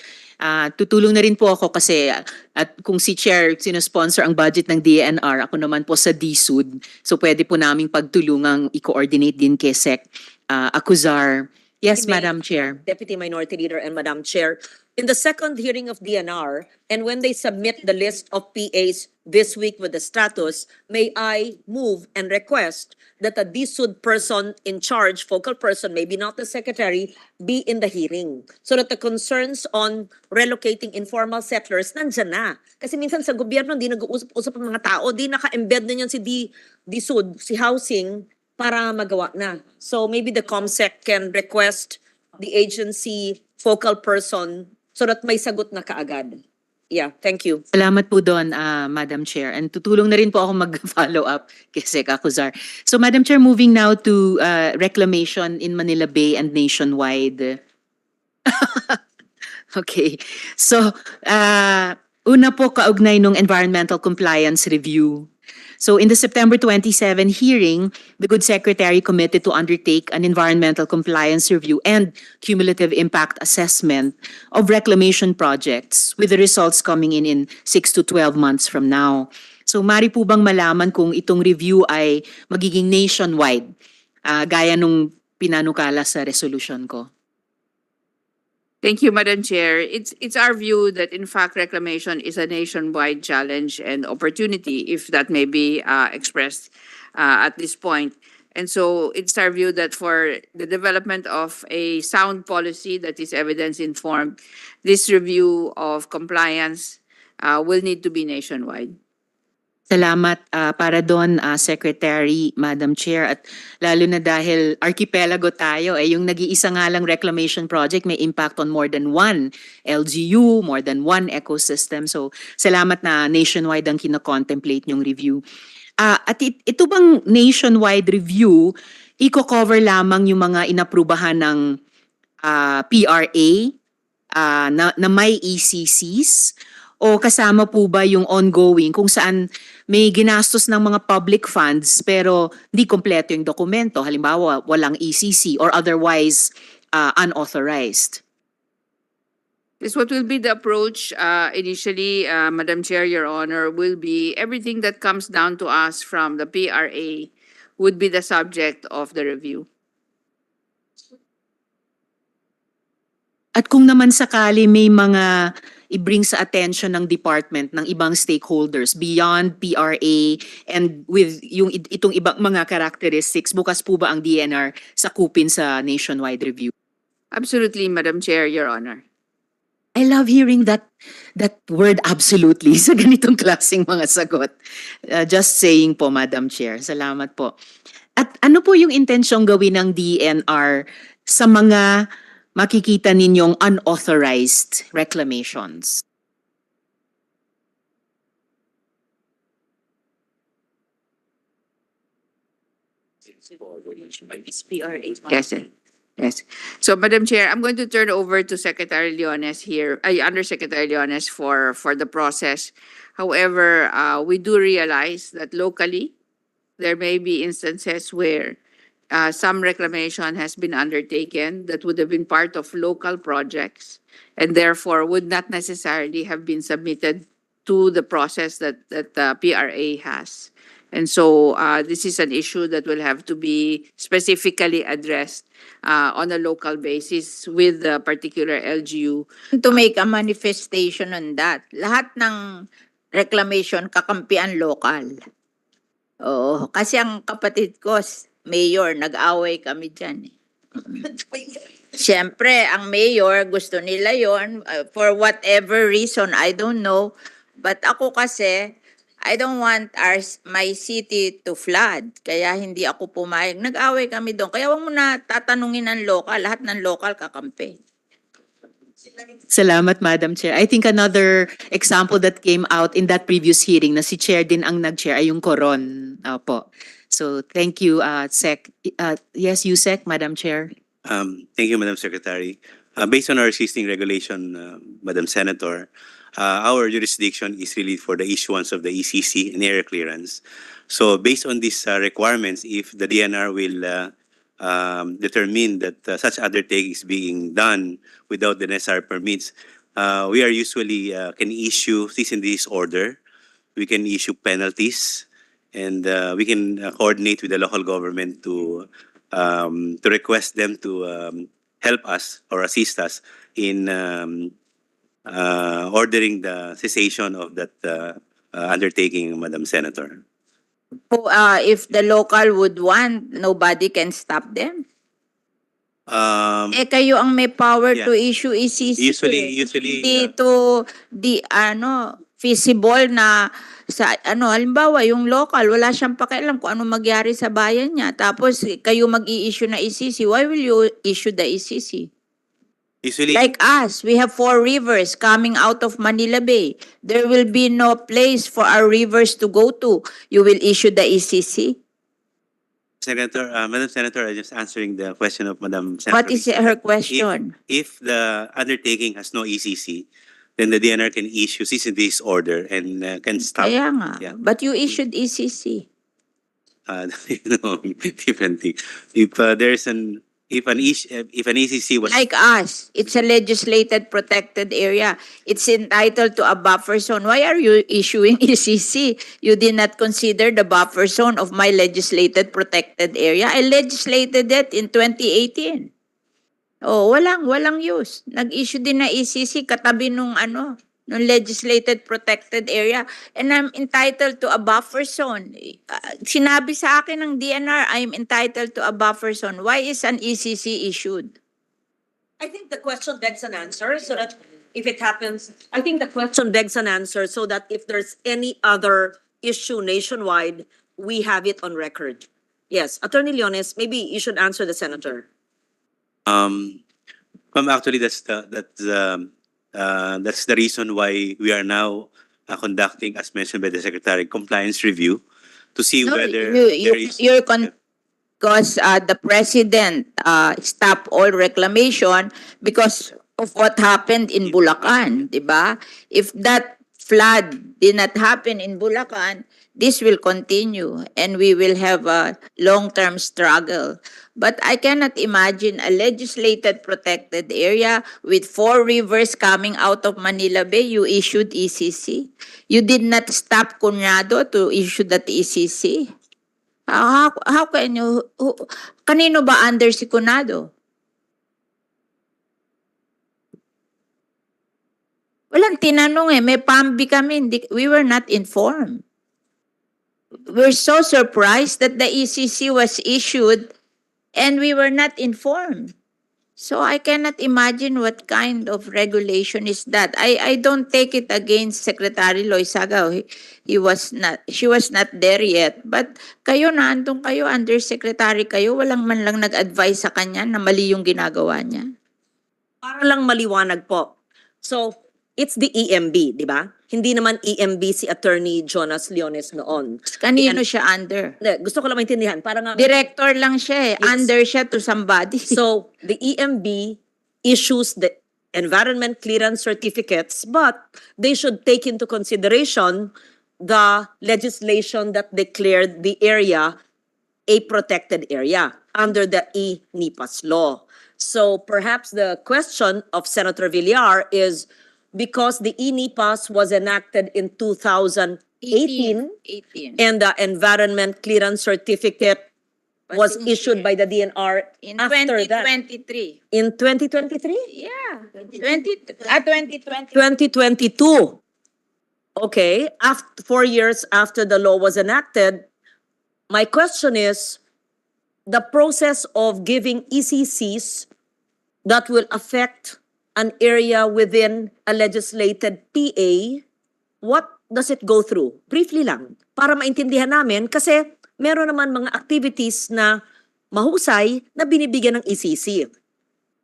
Tutulong na rin po ako kasi at kung si Chair sinusponsor ang budget ng DENR, ako naman po sa DSUD. So pwede po naming pagtulungang i-coordinate din kay Sec Acuzar. Yes,
May-
Madam Chair.
Deputy Minority Leader and Madam Chair, in the second hearing of DNR, and when they submit the list of PAs this week with the status, may I move and request that a DSUD person in charge, focal person, maybe not the secretary, be in the hearing so that the concerns on relocating informal settlers nandyan na. Kasi minsan sa gobyerno, di nag-uusap-usap ang mga tao, di naka-embed na yan si DSUD, si housing, para magawa na. So maybe the COMSEC can request the agency focal person so that may sagot na kaagad. Yeah, thank you.
Salamat po doon, Madam Chair. And tutulong na rin po ako mag-follow up kay Sec Acuzar. So, Madam Chair, moving now to reclamation in Manila Bay and nationwide. Okay. So, una po kaugnay nung environmental compliance review. So in the September 27 hearing, the Good Secretary committed to undertake an environmental compliance review and cumulative impact assessment of reclamation projects with the results coming in 6 to 12 months from now. So mari po bang malaman kung itong review ay magiging nationwide, gaya nung pinanukala sa resolution ko?
Thank you, Madam Chair. It's our view that in fact reclamation is a nationwide challenge and opportunity, if that may be expressed at this point. And so it's our view that for the development of a sound policy that is evidence-informed, this review of compliance will need to be nationwide.
Salamat para doon, Secretary, Madam Chair. At lalo na dahil archipelago tayo, yung nag-iisa nga lang reclamation project may impact on more than one LGU, more than one ecosystem. So salamat na nationwide ang kina-contemplate yung review. At ito bang nationwide review, i-cover lamang yung mga inaprubahan ng PRA na may ECCs? O kasama po ba yung ongoing kung saan may ginastos ng mga public funds pero di kompleto yung dokumento, halimbawa walang ECC or otherwise unauthorized?
This what will be the approach initially, Madam Chair, Your Honor, will be everything that comes down to us from the PRA would be the subject of the review.
At kung naman sakali may mga i-bring sa attention ng department ng ibang stakeholders beyond PRA and with yung itong ibang mga characteristics, bukas po ba ang DENR sakupin sa nationwide review?
Absolutely, Madam Chair, Your Honor.
I love hearing that word absolutely sa ganitong klaseng mga sagot. Just saying po, Madam Chair. Salamat po. At ano po yung intensyong gawin ng DENR sa mga makikita ninyong unauthorized reclamations?
Yes, sir. Yes. So, Madam Chair, I'm going to turn over to Secretary Leones here, Undersecretary Leones for the process. However, we do realize that locally, there may be instances where some reclamation has been undertaken that would have been part of local projects and therefore would not necessarily have been submitted to the process that PRA has. And so this is an issue that will have to be specifically addressed on a local basis with the particular LGU.
To make a manifestation on that. Lahat ng reclamation kakampian lokal. Oo, kasi ang kapatid ko, mayor, nag-away kami dyan. Siyempre, ang mayor, gusto nila yon for whatever reason, I don't know. But ako kasi, I don't want my city to flood. Kaya hindi ako pumayag. Nag-away kami doon. Kaya wag mo na tatanungin ng local. Lahat ng local kakampi.
Salamat, Madam Chair. I think another example that came out in that previous hearing na si Chair din ang nag-chair ay yung Coron. Opo. So, thank you, Sec. Yes, you, Sec, Madam Chair.
Thank you, Madam Secretary. Based on our existing regulation, Madam Senator, our jurisdiction is really for the issuance of the ECC and area clearance. So based on these requirements, if the DNR will determine that such undertaking is being done without the necessary permits, we are usually can issue cease and desist order. We can issue penalties, and we can coordinate with the local government to request them to help us or assist us in ordering the cessation of that undertaking, Madam Senator.
So, if the local would want, nobody can stop them? Kayo ang may power
Yeah.
to issue ECC.
Usually,
Hindi to feasible na sa halimbawa yung local wala siyang pakialam kung ano magyari sa bayan niya, tapos kayo mag-i-issue na ECC. Why will you issue the ECC?
usually,
Like us, we have 4 rivers coming out of Manila Bay. There will be no place for our rivers to go to. You will issue the ECC.
Senator, Madam Senator, I'm just answering the question of Madam Senator.
What is her question?
If the undertaking has no ECC, then the DNR can issue cease and desist order and can stop.
Kaya nga.
Yeah.
But you issued ECC.
Different thing. If an ECC was
Like us, it's a legislated protected area. It's entitled to a buffer zone. Why are you issuing ECC? You did not consider the buffer zone of my legislated protected area. I legislated it in 2018. Oh, walang use. Nag-issue din na ECC katabi nung legislated protected area, and I'm entitled to a buffer zone. Sinabi sa akin ng DNR, I'm entitled to a buffer zone. Why is an ECC issued?
I think the question begs an answer so that if it happens, I think the question begs an answer so that if there's any other issue nationwide, we have it on record. Yes, Attorney Leones, maybe you should answer the senator.
actually that's the reason why we are now conducting, as mentioned by the Secretary, compliance review to see whether there is.
Because the president stopped all reclamation because of what happened in Bulacan, di ba? If that flood did not happen in Bulacan, this will continue and we will have a long-term struggle. But I cannot imagine a legislated protected area with 4 rivers coming out of Manila Bay. You issued ECC. You did not stop Cuñado to issue that ECC. How can you? Kanino ba under si Cuñado? Walang tinanong may PAMBI kami. We were not informed. We're so surprised that the ECC was issued and we were not informed. So I cannot imagine what kind of regulation is that. I don't take it against Secretary Loizaga. She was not there yet. But kayo andun kayo, undersecretary kayo, walang man lang nag-advise sa kanya na mali yung ginagawa niya.
Para lang maliwanag po. So, it's the EMB, di ba? Hindi naman EMB si Attorney Jonas Leones noon.
Kanino siya under?
Gusto ko lang maintindihan. Para nga,
Director lang siya
Yes.
Under siya to somebody.
so, the EMB issues the environment clearance certificates, but they should take into consideration the legislation that declared the area a protected area under the e-NIPAS law. So perhaps the question of Senator Villar is, because the ENIPAS was enacted in 2018
18.
and the environment clearance certificate was
in
issued by the DNR
in
after that.
2023.
In 2023?
Yeah, 2020.
2022. Okay, after 4 years after the law was enacted, my question is, the process of giving ECCs that will affect an area within a legislated PA, what does it go through? Briefly lang, para maintindihan namin, kasi meron naman mga activities na mahusay na binibigyan ng ECC.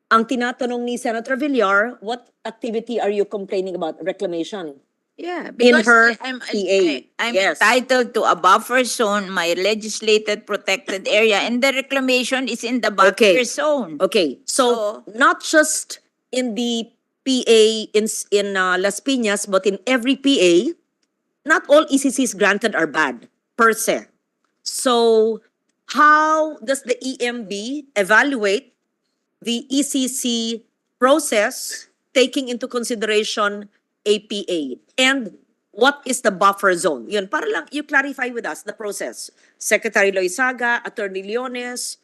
Ang tinatanong ni Senator Villar, what activity are you complaining about? Reclamation.
Yeah,
In
because
her
I'm
PA.
I'm
Yes.
entitled to a buffer zone, my legislated protected area, and the reclamation is in the buffer zone.
Okay, so not just in the PA in Las Piñas, but in every PA, not all ECCs granted are bad per se. So how does the EMB evaluate the ECC process taking into consideration APA? And what is the buffer zone? Yun, para lang you clarify with us the process. Secretary Loizaga, Attorney Leones,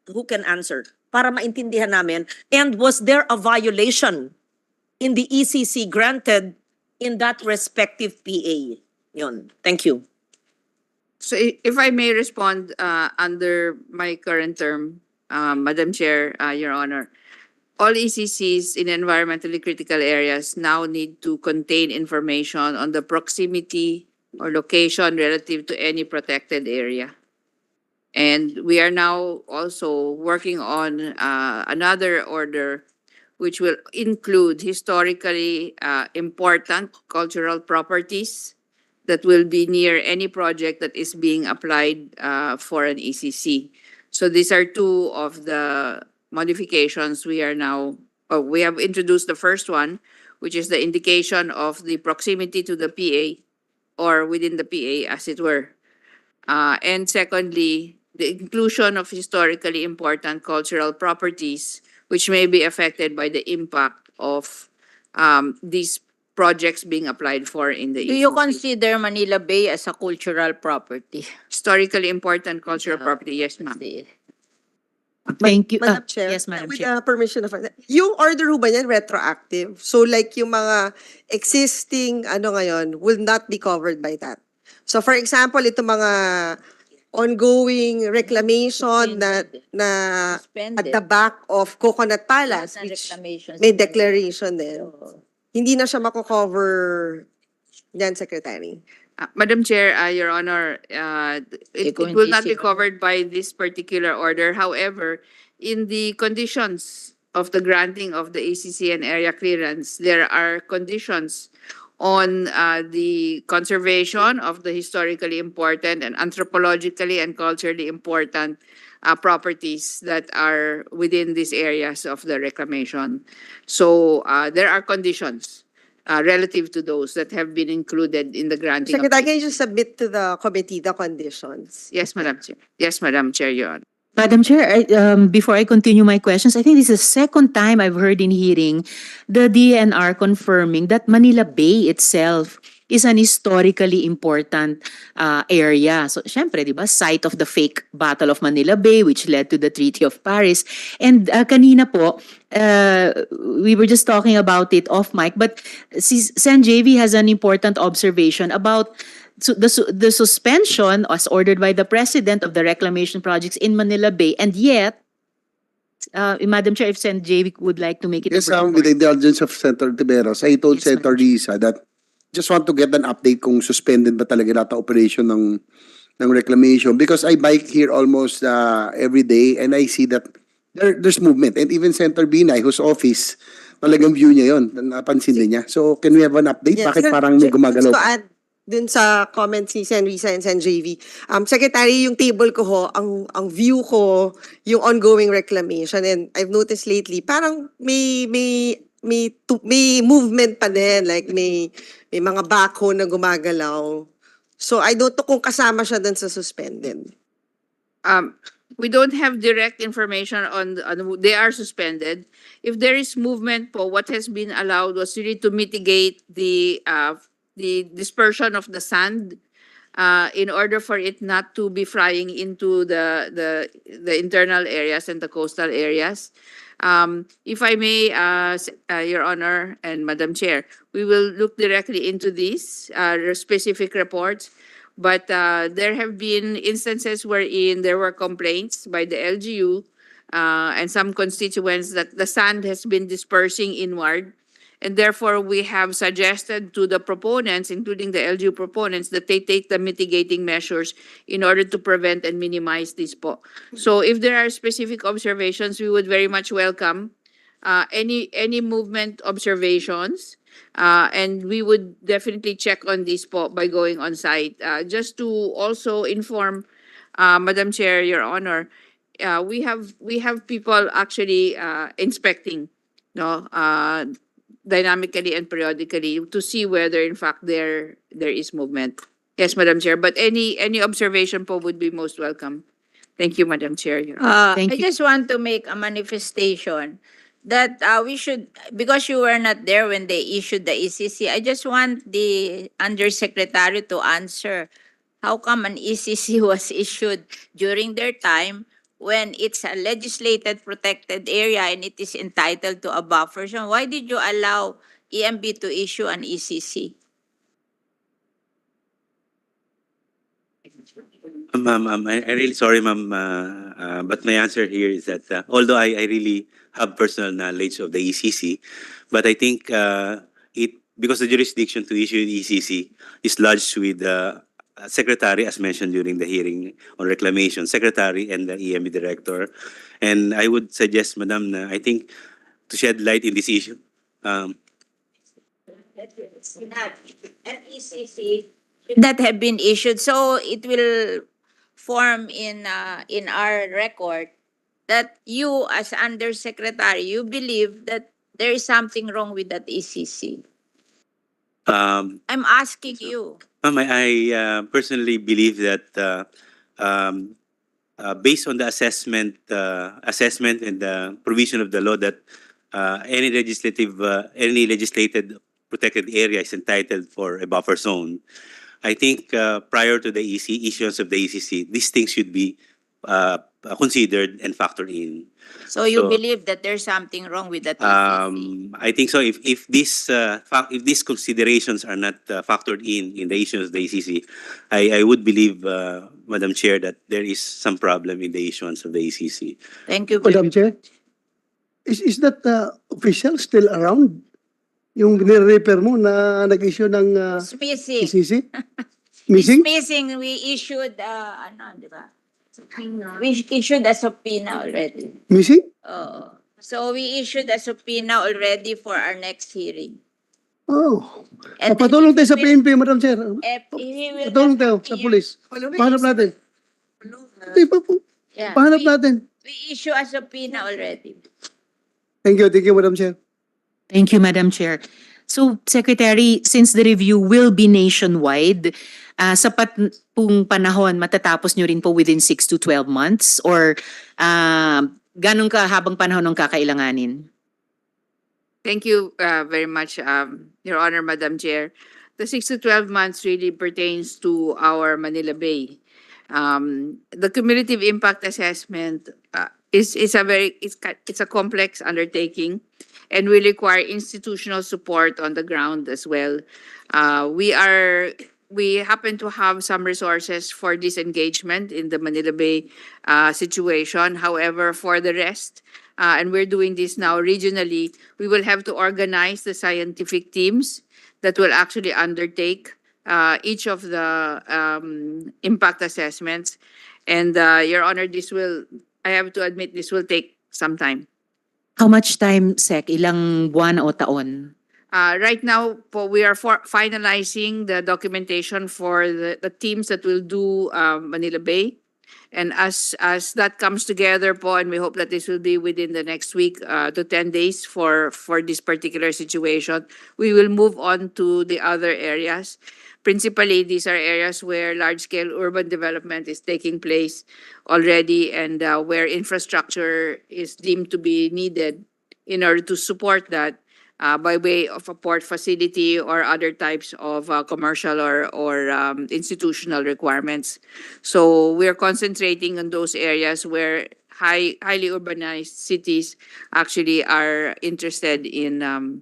who can answer? Para maintindihan namin. And was there a violation in the ECC granted in that respective PA? Yun. Thank you.
So if I may respond under my current term, Madam Chair, Your Honor, all ECCs in environmentally critical areas now need to contain information on the proximity or location relative to any protected area. And we are now also working on another order which will include historically important cultural properties that will be near any project that is being applied for an ECC. So these are two of the modifications we are now, we have introduced the first one, which is the indication of the proximity to the PA or within the PA, as it were. And secondly, the inclusion of historically important cultural properties which may be affected by the impact of these projects being applied for in the
Do you
ECC.
consider Manila Bay as a cultural property?
Historically important cultural property, yes, ma'am.
Thank you.
Madam Chair,
Yes, Madam
with
Chair.
permission of yung order ho ba yan retroactive? So like yung mga existing ano ngayon will not be covered by that. So for example, ito mga ongoing reclamation na at the back of Coconut Palace, which may declaration din. Hindi na siya mako-cover yan, Secretary.
Madam Chair, Your Honor, it will not be covered by this particular order. However, in the conditions of the granting of the ACC and area clearance, there are conditions on the conservation of the historically important and anthropologically and culturally important properties that are within these areas of the reclamation. So there are conditions relative to those that have been included in the granting.
Secretary, can you just submit to the committee the conditions?
Yes, Madam Chair. Yes, Madam Chair, Your Honor.
Madam Chair, before I continue my questions, I think this is the second time I've heard in hearing the DNR confirming that Manila Bay itself is an historically important area. So, syempre, di ba, site of the fake Battle of Manila Bay, which led to the Treaty of Paris. And kanina po, we were just talking about it off mic, but Sen JV has an important observation about the suspension as ordered by the President of the reclamation projects in Manila Bay, and yet, Madam Chair, if Sen JV would like to make it
Yes,
a
with the indulgence of Senator Tiberos, I told
Yes,
Senator
Madam
Risa that just want to get an update kung suspended ba talaga lahat ng operation ng reclamation, because I bike here almost every day and I see that there's movement, and even Senator Binay, whose office, talagang view niya yun, napansin din niya. So can we have an update? Bakit parang may gumagalaw?
Just to add dun sa comments ni Sen Risa and Sen JV, Secretary, yung table ko ho, ang view ko, yung ongoing reclamation, and I've noticed lately, parang may movement pa din, like may mga backhoe na gumagalaw. So I don't know kung kasama siya dun sa suspended.
We don't have direct information on they are suspended. If there is movement po, what has been allowed was really to mitigate the dispersion of the sand in order for it not to be flying into the internal areas and the coastal areas. If I may, Your Honor and Madam Chair, we will look directly into these specific reports. But there have been instances wherein there were complaints by the LGU and some constituents that the sand has been dispersing inward. And therefore, we have suggested to the proponents, including the LGU proponents, that they take the mitigating measures in order to prevent and minimize this po. So if there are specific observations, we would very much welcome any movement observations. And we would definitely check on this po by going on site. Just to also inform, Madam Chair, Your Honor, we have people actually inspecting, no, dynamically and periodically to see whether in fact there is movement. Yes, Madam Chair, but any observation po would be most welcome. Thank you, Madam Chair.
Thank
I
you.
just want to make a manifestation that we should, because you were not there when they issued the ECC, I just want the Undersecretary to answer how come an ECC was issued during their time when it's a legislated protected area and it is entitled to a buffer zone? Why did you allow EMB to issue an ECC?
Ma'am, I'm really sorry, ma'am, but my answer here is that although I really have personal knowledge of the ECC, but I think because the jurisdiction to issue the ECC is lodged with the secretary, as mentioned during the hearing on reclamation, secretary and the EMB director. And I would suggest, Madam, I think to shed light in this issue.
An ECC should not have been issued, so it will form in our record that you as Undersecretary, you believe that there is something wrong with that ECC. I'm asking you.
Ma'am, I personally believe that based on the assessment and the provision of the law that any legislated protected area is entitled for a buffer zone, I think prior to the issuance of the ECC, these things should be considered and factored in.
So you believe that there's something wrong with that ECC?
I think so. If these considerations are not factored in the issuance of the ECC, I would believe, Madam Chair, that there is some problem in the issuance of the ECC.
Thank you.
Madam Chair, is that official still around? Yung nire-refer mo na nag-issue ng
It's missing.
ECC? Missing?
It's missing. We issued, ano, di ba? We issued a subpoena already.
Missing?
So we issued a subpoena already for our next hearing.
Oh.
And
Patulong tayo sa PNP, Madam Chair.
he will
Patulong
not
tayo sa
appear.
police. Pahanap natin.
Yeah,
Pahanap natin.
we issue a subpoena already.
Thank you, Madam Chair.
Thank you, Madam Chair. So, Secretary, since the review will be nationwide, sapat pong panahon matatapos nyo rin po within 6 to 12 months? Or ganun kahabang panahon ang kakailanganin?
Thank you very much, Your Honor, Madam Chair. The 6 to 12 months really pertains to our Manila Bay. The cumulative impact assessment is a complex undertaking and will require institutional support on the ground as well. We happen to have some resources for this engagement in the Manila Bay situation. However, for the rest, and we're doing this now regionally, we will have to organize the scientific teams that will actually undertake each of the impact assessments. And Your Honor, I have to admit, this will take some time.
How much time, Sec? Ilang buwan o taon?
Right now, we are finalizing the documentation for the teams that will do Manila Bay. And as that comes together po, and we hope that this will be within the next week to 10 days for this particular situation, we will move on to the other areas. Principally, these are areas where large-scale urban development is taking place already and where infrastructure is deemed to be needed in order to support that by way of a port facility or other types of commercial or institutional requirements. So we're concentrating on those areas where highly urbanized cities actually are interested in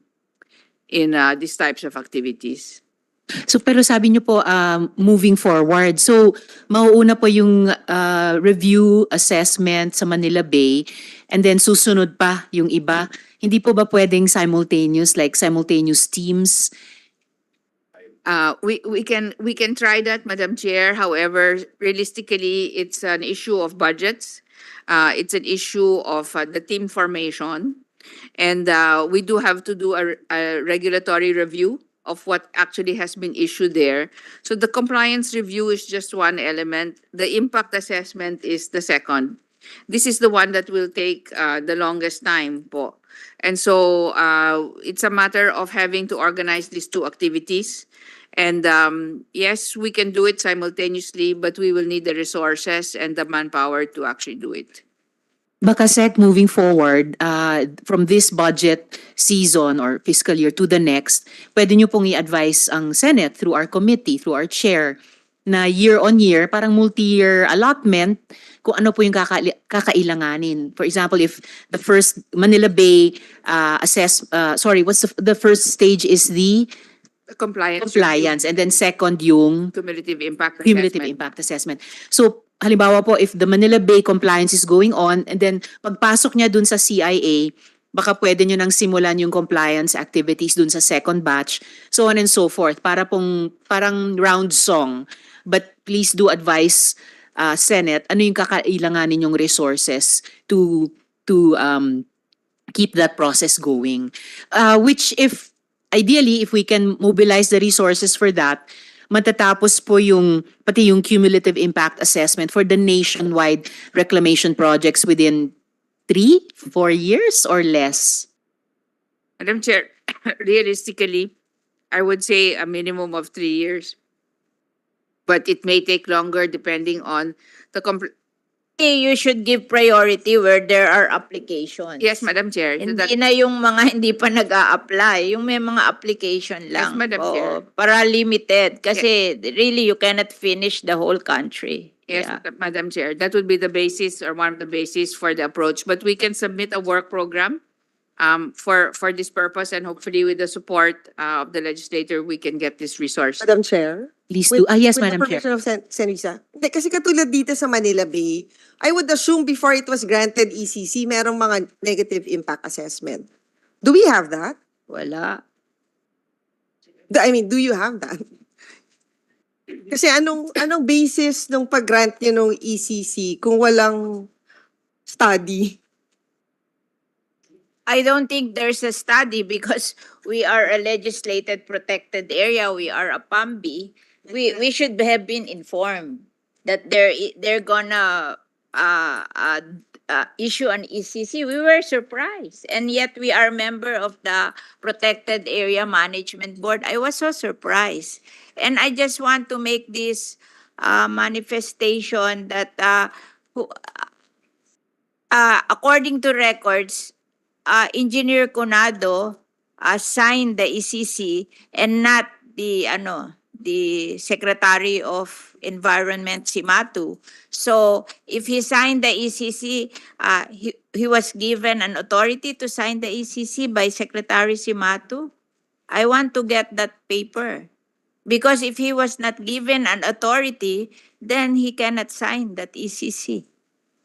these types of activities.
So pero sabi niyo po moving forward. So mauuna po yung review assessment sa Manila Bay and then susunod pa yung iba. Hindi po ba pwedeng simultaneous teams?
We can try that, Madam Chair. However, realistically, it's an issue of budgets. It's an issue of the team formation, and we do have to do a regulatory review of what actually has been issued there. So the compliance review is just one element. The impact assessment is the second. This is the one that will take the longest time po. And so it's a matter of having to organize these two activities. And yes, we can do it simultaneously, but we will need the resources and the manpower to actually do it.
Baka Sec, moving forward, from this budget season or fiscal year to the next, pwede nyo pong i-advise ang Senate through our committee, through our chair, na year on year, parang multi-year allotment, kung ano po yung kakailanganin. For example, if the first Manila Bay what's the first stage is the
Compliance.
and then second yung
Cumulative impact
cumulative
assessment.
impact assessment. So, halimbawa po, if the Manila Bay compliance is going on, and then pagpasok niya dun sa CIA, baka pwede nyo nang simulan yung compliance activities dun sa second batch, so on and so forth. Parang round song. But please do advise Senate, ano yung kakailanganin yung resources to keep that process going. Which ideally, if we can mobilize the resources for that, matatapos po pati yung cumulative impact assessment for the nationwide reclamation projects within 3-4 years or less?
Madam Chair, realistically, I would say a minimum of 3 years. But it may take longer depending on the
You should give priority where there are applications.
Yes, Madam Chair. So
Hindi na yung mga hindi pa nag-a-apply, yung may mga application lang.
Yes, Madam
Oo,
Chair.
para limited. Kasi really, you cannot finish the whole country.
Yes,
Yeah.
Madam Chair. That would be the basis or one of the basis for the approach. But we can submit a work program for this purpose, and hopefully with the support of the legislator, we can get this resource.
Madam Chair?
Please do. Yes,
with
Madam
the
Chair.
permission of Senrisa. Hindi, kasi katulad dito sa Manila Bay, I would assume before it was granted ECC, merong mga negative impact assessment. Do we have that?
Wala.
I mean, do you have that? Kasi anong basis nung pag-grant nyo nung ECC kung walang study?
I don't think there's a study because we are a legislated protected area. We are a PAMBI. We should have been informed that they're gonna issue an ECC. We were surprised, and yet we are member of the Protected Area Management Board. I was so surprised, and I just want to make this manifestation that according to records, Engineer Conado signed the ECC and not the Secretary of Environment Simatu. So if he signed the ECC, he was given an authority to sign the ECC by Secretary Simatu. I want to get that paper. Because if he was not given an authority, then he cannot sign that ECC.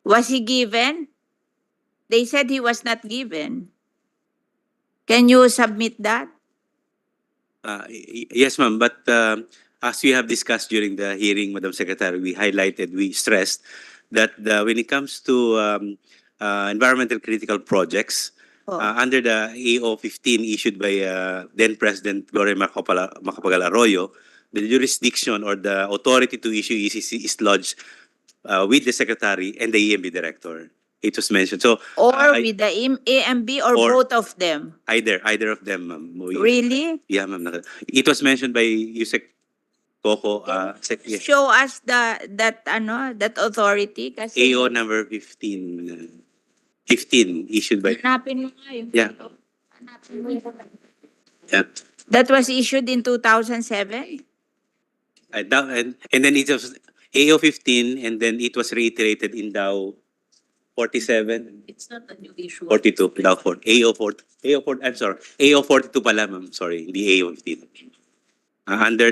Was he given? They said he was not given. Can you submit that?
Yes, ma'am. But as we have discussed during the hearing, Madam Secretary, we stressed that when it comes to environmental critical projects, under the AO 15 issued by then President Gloria Macapagal Arroyo, the jurisdiction or the authority to issue ECC is lodged with the secretary and the EMB director. It was mentioned. So
Or
I-
with the AMB or
Or-
both of them?
either of them, ma'am.
Really?
Yeah, ma'am. It was mentioned by Yusek Coco, yeah.
Show us that authority kasi
AO number 15. 15 issued by,
hanapin mo nga yung
Yeah.
hanapin mo yung-
yeah.
That was issued in 2007?
And then it was AO 15, and then it was reiterated in DAO 47,
It's not a new issue.
42, DAO 4, AO 4, I'm sorry, AO 42 pala, ma'am, sorry, the AO 15. Under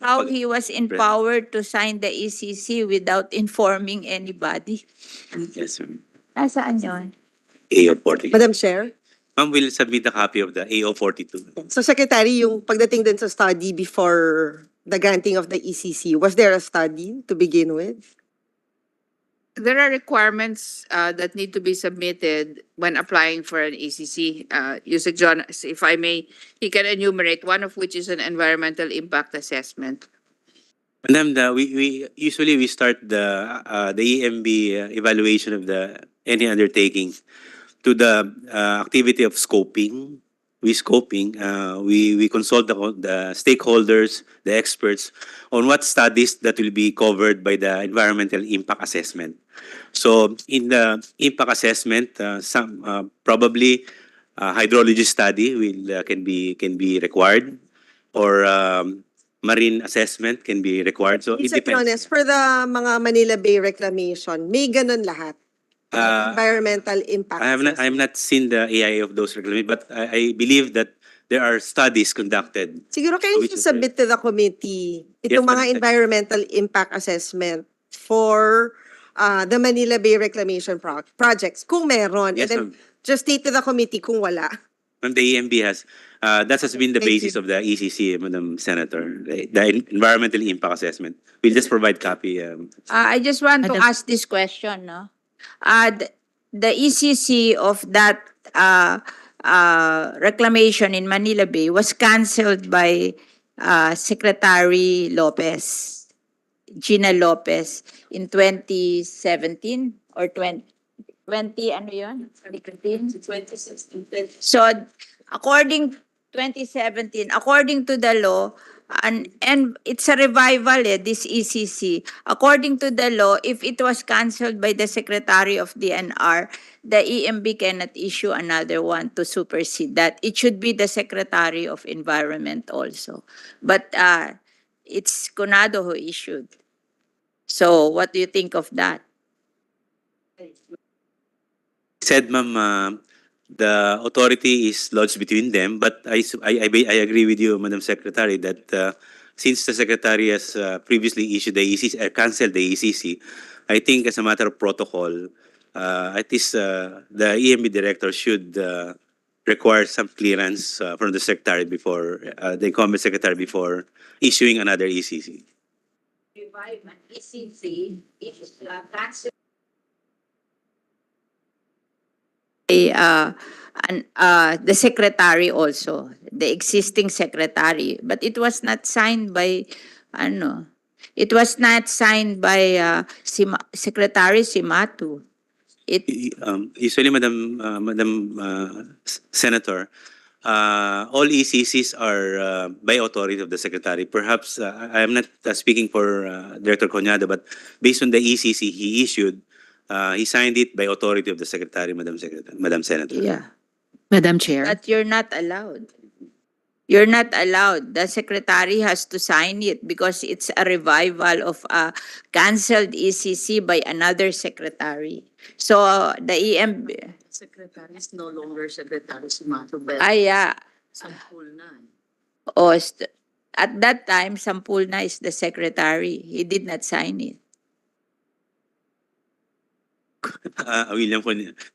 How he was empowered to sign the ECC without informing anybody?
yes, ma'am.
Nasaan yun?
AO 42.
Madam Chair?
Ma'am will submit a copy of the AO 42.
So Secretary, yung pagdating din sa study before the granting of the ECC, was there a study to begin with?
There are requirements that need to be submitted when applying for an ECC. Yusek John, if I may, he can enumerate, one of which is an environmental impact assessment.
Madam, we usually start the EMB evaluation of any undertaking to the activity of scoping. We consult the stakeholders, the experts on what studies that will be covered by the environmental impact assessment. So in the impact assessment, some probably hydrology study can be required, or marine assessment can be required. So it
It's
depends.
honest, for the mga Manila Bay reclamation, may ganun lahat. Environmental impact.
I have not seen the AIA of those reclamations, but I believe that there are studies conducted.
Siguro kayo
Which is
submit to the committee itong
Yes,
mga
ma'am.
environmental impact assessment for the Manila Bay reclamation projects, kung meron.
Yes,
And then
ma'am.
just state to the committee kung wala.
And the EMB has, that has been the
Thank
basis
you.
of the ECC, Madam Senator, the environmental impact assessment. We'll just provide copy.
I just want to
Madam-
ask this question, no? The ECC of that reclamation in Manila Bay was canceled by Secretary Lopez, Gina Lopez, in 2017 or 20, ano yun? 2016. So, according 2017, according to the law, and it's a revival, this ECC. According to the law, if it was canceled by the Secretary of DNR, the EMB cannot issue another one to supersede that. It should be the Secretary of Environment also. But it's CONADO who issued. So what do you think of that?
Said, ma'am, the authority is lodged between them, but I agree with you, Madam Secretary, that since the Secretary has previously issued the ECC, canceled the ECC, I think as a matter of protocol, at least the EMB director should require some clearance from the Secretary before, the incumbent Secretary before issuing another ECC.
Revive an ECC, it is canceled. The secretary also, the existing secretary, but it was not signed by, it was not signed by Secretary Simatu.
Usually, Madam Senator, all ECCs are by authority of the Secretary. Perhaps I am not speaking for Director Conyado, but based on the ECC he issued, he signed it by authority of the Secretary, Madam Senator.
Yeah,
Madam Chair.
but you're not allowed. You're not allowed. The secretary has to sign it because it's a revival of a canceled ECC by another secretary. So the EMB,
Secretary is no longer Secretary Simato, but
yeah.
Sampul na.
At that time, Sampulna is the secretary. He did not sign it.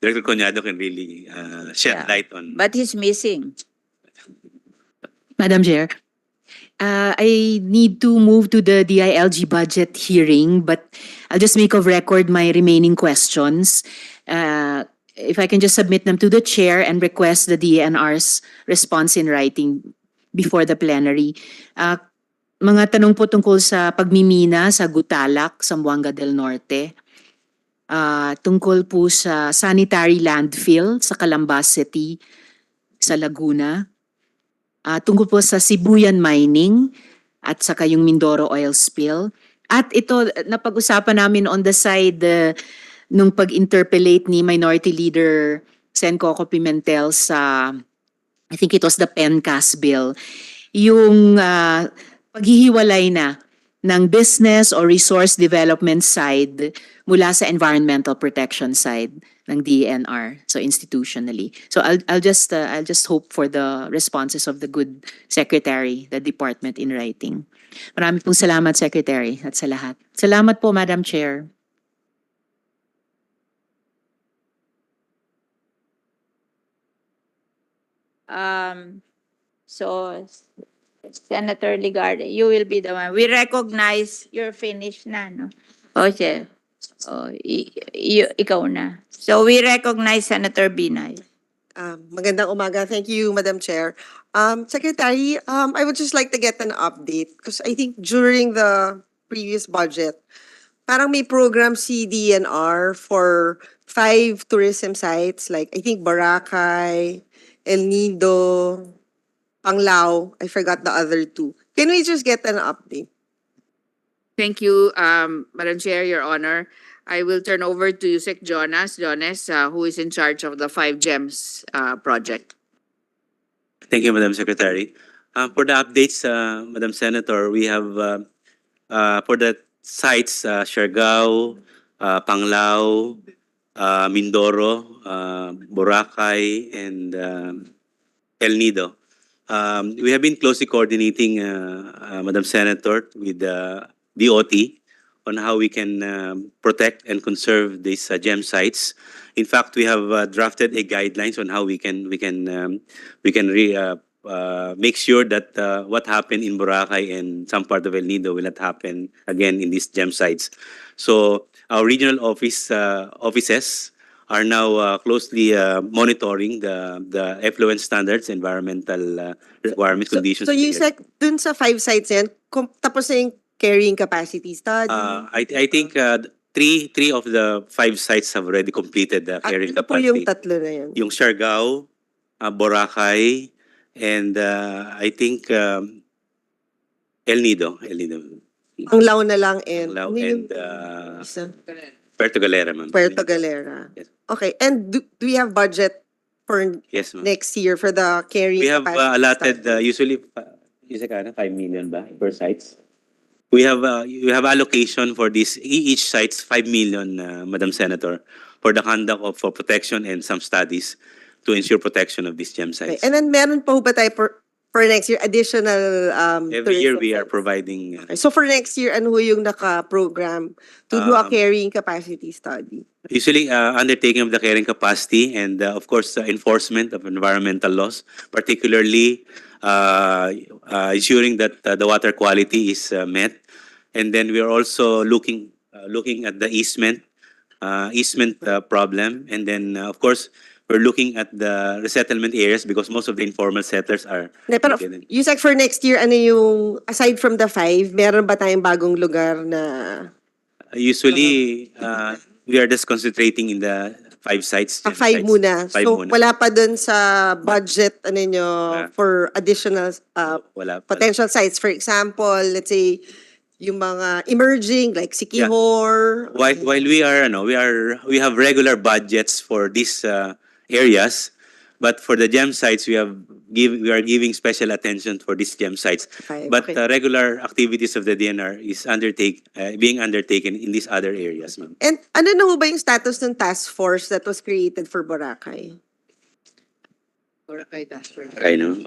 Director Conyado can really shed
Yeah.
light on.
But he's missing.
Madam Chair, I need to move to the DILG budget hearing, but I'll just make of record my remaining questions. If I can just submit them to the chair and request the DENR's response in writing before the plenary. mga tanong po tungkol sa pagmimina sa Gutalak, Zamboanga del Norte. Tungkol po sa sanitary landfill sa Calambas City, sa Laguna. Tungkol po sa Sibuyan Mining at saka yung Mindoro oil spill. At ito, napag-usapan namin on the side nung pag-interpellate ni Minority Leader Sen Coco Pimentel sa, I think it was the PENCAS bill, yung paghihiwalay na ng business or resource development side mula sa environmental protection side ng DENR, so institutionally. So I'll just hope for the responses of the good secretary, the department in writing. Marami pong salamat, Secretary, at sa lahat. Salamat po, Madam Chair.
So, Senator Ligarde, you will be the one. We recognize you're finished na, no? Okay. Oh, ikaw na. So we recognize Senator Binay.
Magandang umaga. Thank you, Madam Chair. Secretary, I would just like to get an update because I think during the previous budget, parang may program si DENR for 5 tourism sites like I think Boracay, El Nido, Panglao. I forgot the other two. Can we just get an update?
Thank you, Madam Chair, Your Honor. I will turn over to Yusek Jonas, who is in charge of the 5 Gems project.
Thank you, Madam Secretary. For the updates, Madam Senator, we have for the sites, Siargao, Panglao, Mindoro, Boracay, and El Nido. We have been closely coordinating, Madam Senator, with the DOT on how we can protect and conserve these gem sites. In fact, we have drafted a guidelines on how we can make sure that what happened in Boracay and some part of El Nido will not happen again in these gem sites. So our regional offices are now closely monitoring the effluent standards, environmental requirements, conditions.
So Yusek, dun sa 5 sites yan, tapos na yung carrying capacity study?
I think three of the 5 sites have already completed the carrying
Ano po
capacity.
yung tatlo na yan?
Yung Siargao, Boracay, and I think El Nido.
Panglao na lang and
Panglao
ano yung
and
isa?
Puerto Galera, ma'am.
Puerto Galera.
Yes.
Okay, and do we have budget for
Yes, ma'am.
next year for the carrying
We have
capacity
allotted
study?
usually 5 million ba per sites. We have allocation for this each sites 5 million, Madam Senator, for the conduct of for protection and some studies to ensure protection of these gem
Okay,
sites.
and then meron pa ho ba tayo for next year additional
Every year
tourism
we are
sites?
providing.
Okay, so for next year, ano ho yung naka-program to do a carrying capacity study?
Usually undertaking of the carrying capacity and of course enforcement of environmental laws, particularly ensuring that the water quality is met. And then we are also looking at the easement problem. And then of course we're looking at the resettlement areas because most of the informal settlers are.
Hindi, pero Yusek, for next year, ano yung, aside from the 5, meron ba tayong bagong lugar na
Usually we are just concentrating in the 5 sites.
5
sites.
muna?
Five
So
muna.
wala pa dun sa budget ano nyo for additional
Wala pa.
potential sites. For example, let's say, yung mga emerging like Siquijor.
While we have regular budgets for these areas, but for the gem sites we are giving special attention for these gem sites.
Okay,
But
okay.
regular activities of the DNR is being undertaken in these other areas, ma'am.
And ano na ho ba yung status ng task force that was created for Boracay?
I know.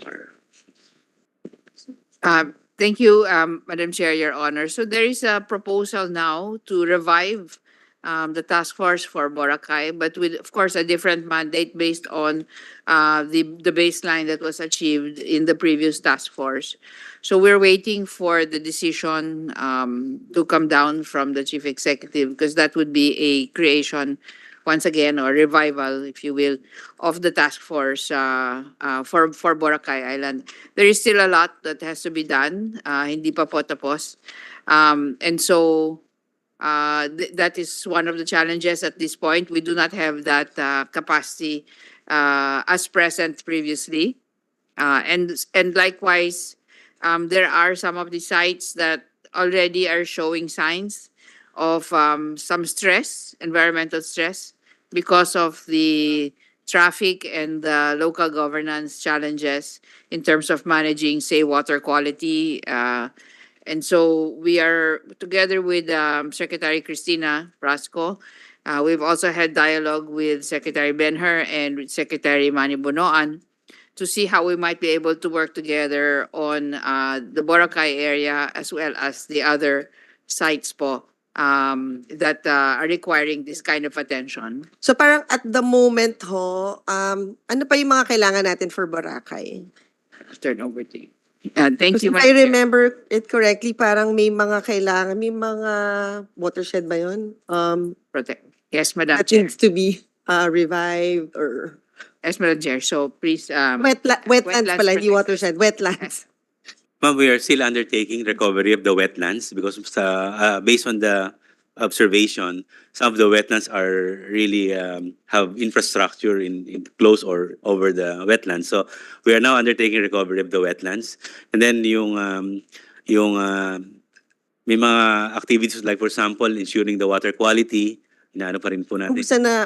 Thank you, Madam Chair, Your Honor. So there is a proposal now to revive the task force for Boracay, but with, of course, a different mandate based on the baseline that was achieved in the previous task force. So we're waiting for the decision to come down from the Chief Executive because that would be a creation once again, or revival, if you will, of the task force for Boracay Island. There is still a lot that has to be done. Hindi pa po tapos. And so that is one of the challenges at this point. We do not have that capacity as present previously. And likewise, there are some of the sites that already are showing signs of some stress, environmental stress, because of the traffic and the local governance challenges in terms of managing, say, water quality. And so we are together with Secretary Cristina Brasco. We've also had dialogue with Secretary Benher and with Secretary Manny Bonoan to see how we might be able to work together on the Boracay area as well as the other sites po that are requiring this kind of attention.
So parang at the moment ho, ano pa yung mga kailangan natin for Boracay?
I'll turn over to you. Thank
Because
you,
if I remember it correctly, parang may mga kailangan, may mga watershed ba yun?
Protect. Yes, Madam
That
Chair.
needs to be revived or...
Yes, Madam Chair. So please,
wetlands pala, hindi
protect-
watershed, wetlands.
Ma'am, we are still undertaking recovery of the wetlands because based on the observation, some of the wetlands are really have infrastructure in close or over the wetlands. So we are now undertaking recovery of the wetlands. And then may mga activities like, for example, ensuring the water quality. Inaano pa rin po natin.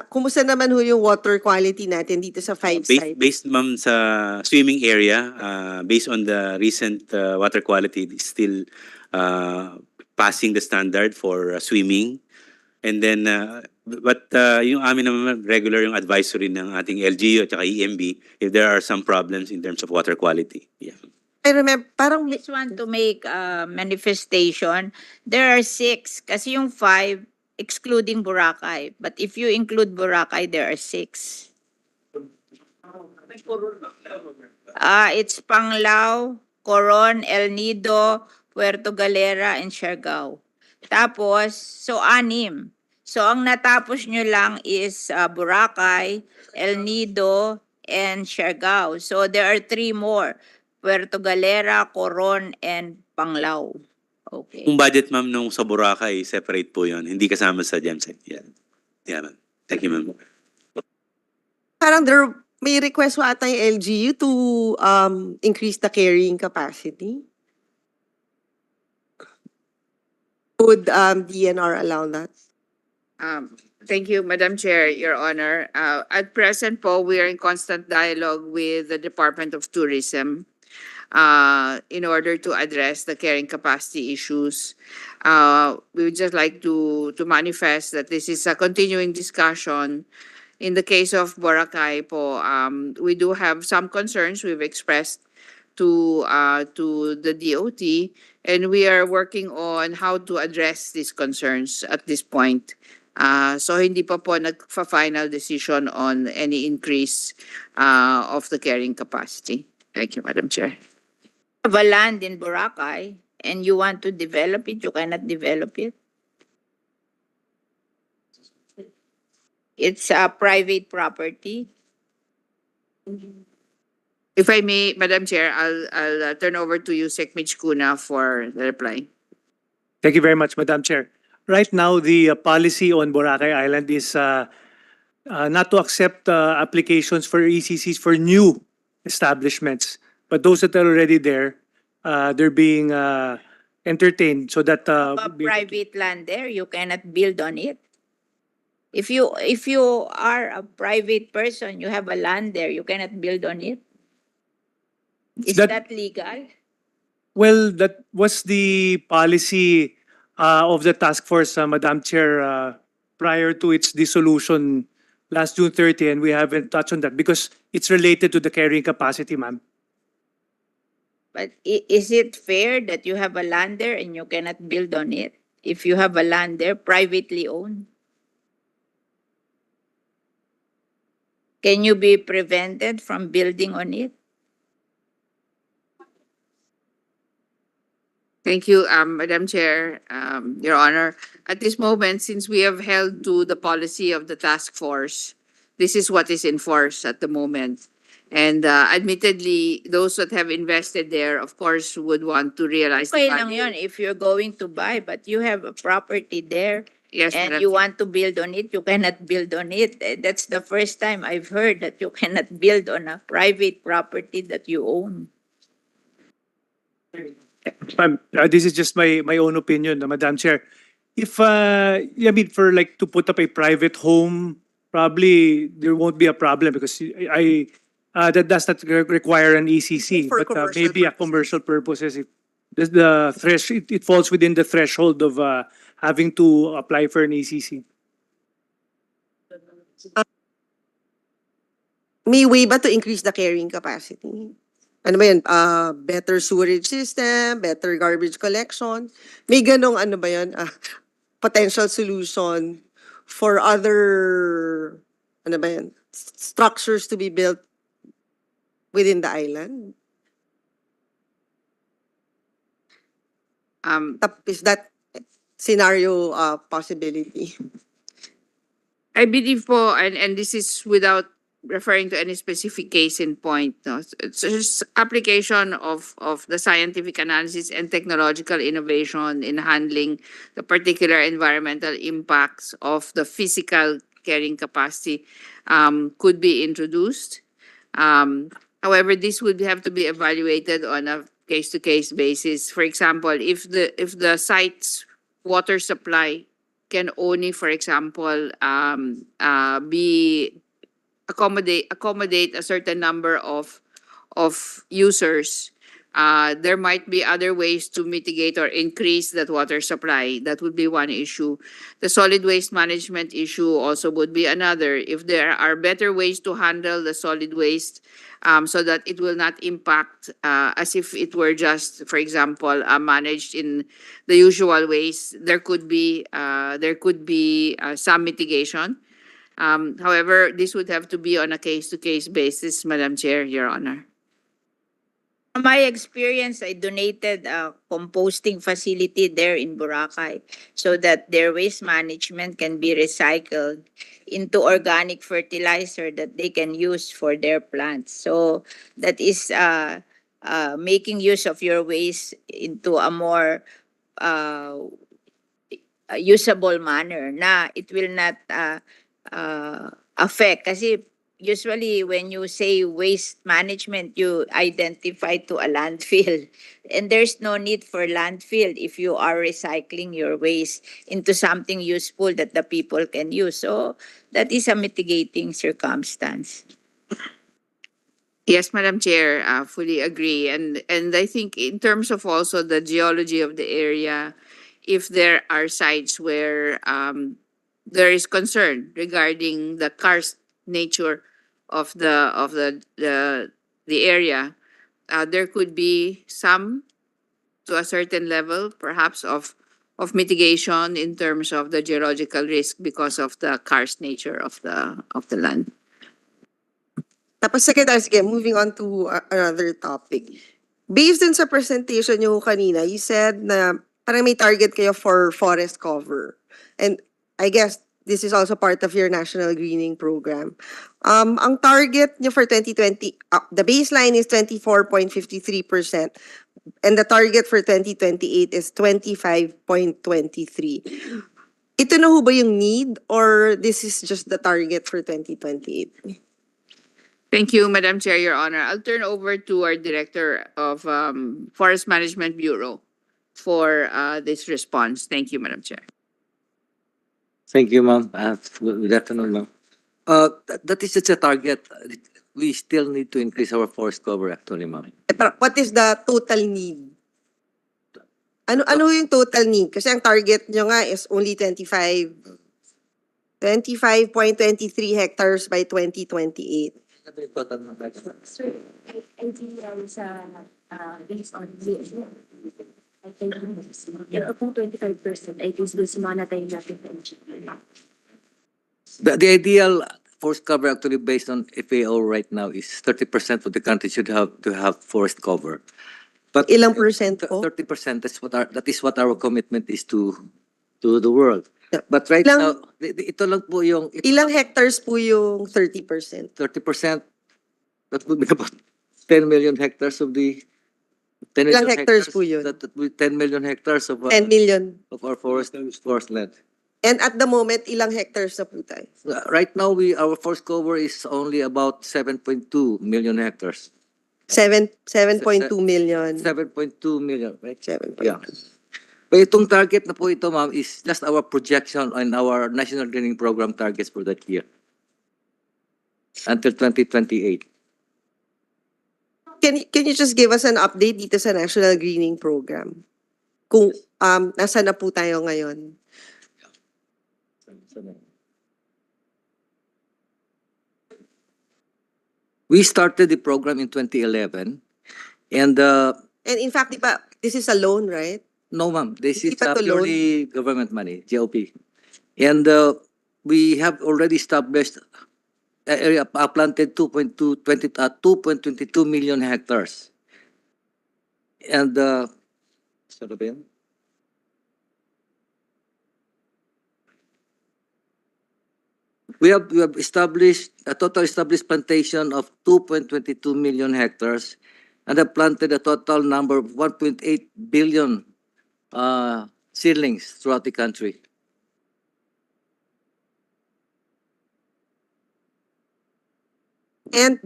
Kumusta naman ho yung water quality natin dito sa 5 sites?
Based ma'am sa swimming area, based on the recent water quality, it's still passing the standard for swimming. And then, but yung amin naman regular yung advisory ng ating LGU at saka EMB if there are some problems in terms of water quality. Yeah.
I remember, parang
Just want to make a manifestation. There are 6, kasi yung 5, excluding Boracay. But if you include Boracay, there are 6. It's Panglao, Coron, El Nido, Puerto Galera, and Siargao. Tapos, so 6. So ang natapos nyo lang is Boracay, El Nido, and Siargao. So there are 3 more. Puerto Galera, Coron, and Panglao. Okay.
Yung budget ma'am nung sa Boracay, separate po yun. Hindi kasama sa GEMSEC. Yeah. Yeah, ma'am. Thank you, ma'am.
parang may request wa ata yung LGU to increase the carrying capacity. Would DNR allow that?
Thank you, Madam Chair, Your Honor. At present po, we are in constant dialogue with the Department of Tourism in order to address the carrying capacity issues. We would just like to manifest that this is a continuing discussion. In the case of Boracay po, we do have some concerns we've expressed to the DOT, and we are working on how to address these concerns at this point. So hindi pa po nagfa-final decision on any increase of the carrying capacity. Thank you, Madam Chair.
Have a land in Boracay and you want to develop it, you cannot develop it. It's a private property.
If I may, Madam Chair, I'll turn over to you, Sec. Mitch Cuna, for the reply.
Thank you very much, Madam Chair. Right now, the policy on Boracay Island is not to accept applications for ECCs for new establishments. But those that are already there, they're being entertained so that...
A private land there, you cannot build on it. If you are a private person, you have a land there, you cannot build on it. Is that legal?
Well, that was the policy of the task force, Madam Chair, prior to its dissolution last June 30, and we haven't touched on that because it's related to the carrying capacity, ma'am.
But is it fair that you have a land there and you cannot build on it? If you have a land there, privately owned? Can you be prevented from building on it?
Thank you, Madam Chair, Your Honor. At this moment, since we have held to the policy of the task force, this is what is in force at the moment. And admittedly, those that have invested there, of course, would want to realize the
Okay lang
value.
yun if you're going to buy, but you have a property there
Yes,
and
Madam
you
Chair.
want to build on it, you cannot build on it. That's the first time I've heard that you cannot build on a private property that you own.
This is just my own opinion, Madam Chair. If, I mean, for like to put up a private home, probably there won't be a problem because that does not require an ECC.
For
But
commercial
maybe a
purposes.
commercial purposes, if it falls within the threshold of having to apply for an ECC.
May way ba to increase the carrying capacity? Ano ba yun? Better sewerage system, better garbage collection. May ganong ano ba yun? Potential solution for other ano ba yun? Structures to be built within the island? Is that scenario possibility?
I believe po, and this is without referring to any specific case in point, no? It's just application of the scientific analysis and technological innovation in handling the particular environmental impacts of the physical carrying capacity could be introduced. However, this would have to be evaluated on a case-to-case basis. For example, if the site's water supply can only, for example, be accommodate a certain number of users, there might be other ways to mitigate or increase that water supply. That would be one issue. The solid waste management issue also would be another. If there are better ways to handle the solid waste, so that it will not impact as if it were just, for example, managed in the usual ways, there could be some mitigation. However, this would have to be on a case-to-case basis, Madam Chair, Your Honor.
From my experience, I donated a composting facility there in Boracay so that their waste management can be recycled into organic fertilizer that they can use for their plants. So that is making use of your waste into a more usable manner na it will not affect. Kasi usually when you say waste management, you identify to a landfill. And there's no need for landfill if you are recycling your waste into something useful that the people can use. So that is a mitigating circumstance.
Yes, Madam Chair, fully agree. And I think in terms of also the geology of the area, if there are sites where there is concern regarding the karst nature of the area, there could be some, to a certain level, perhaps of mitigation in terms of the geological risk because of the karst nature of the land.
Tapos Secretary, sige, moving on to another topic. Based on sa presentation niyo kanina, you said na parang may target kayo for forest cover. And I guess this is also part of your national greening program. Ang target niyo for 2020, the baseline is 24.53%. And the target for 2028 is 25.23. Ito na ho ba yung need or this is just the target for 2028?
Thank you, Madam Chair, Your Honor. I'll turn over to our Director of Forest Management Bureau for this response. Thank you, Madam Chair.
Thank you, ma'am. Good afternoon, ma'am. That is just a target. We still need to increase our forest cover actually, ma'am.
What is the total need? Ano yung total need? Kasi ang target nyo nga is only 25.23 hectares by 2028.
Sir, ideal sa based on the kung 25% ay based doon sa mga natayin natin sa NGP.
The ideal forest cover actually based on FAO right now is 30% of the country should have to have forest cover. But
Ilang percent po?
30%, that is what our commitment is to the world. But right
Ilang-
now, ito lang po yung
Ilang hectares po yung 30%?
30%. That would be about 10 million hectares of the 10
Ilang
million
hectares po yun?
That would be 10 million hectares of
10 million.
of our forest land.
And at the moment, ilang hectares na po tayo?
Right now, our forest cover is only about 7.2 million hectares.
7.2 million.
7.2 million, right?
7.2.
Yeah. But itong target na po ito, ma'am, is just our projection on our National Greening Program targets for that year. Until 2028.
Can you just give us an update dito sa National Greening Program? Kung nasa na po tayo ngayon?
We started the program in 2011, and
And in fact, di ba, this is a loan, right?
no, ma'am, this
Hindi
is
pa to loan?
purely government money, GOP. And we have already established area planted 2.22 million hectares. And sorry ba yun? We have established a total established plantation of 2.22 million hectares and have planted a total number of 1.8 billion seedlings throughout the country.
And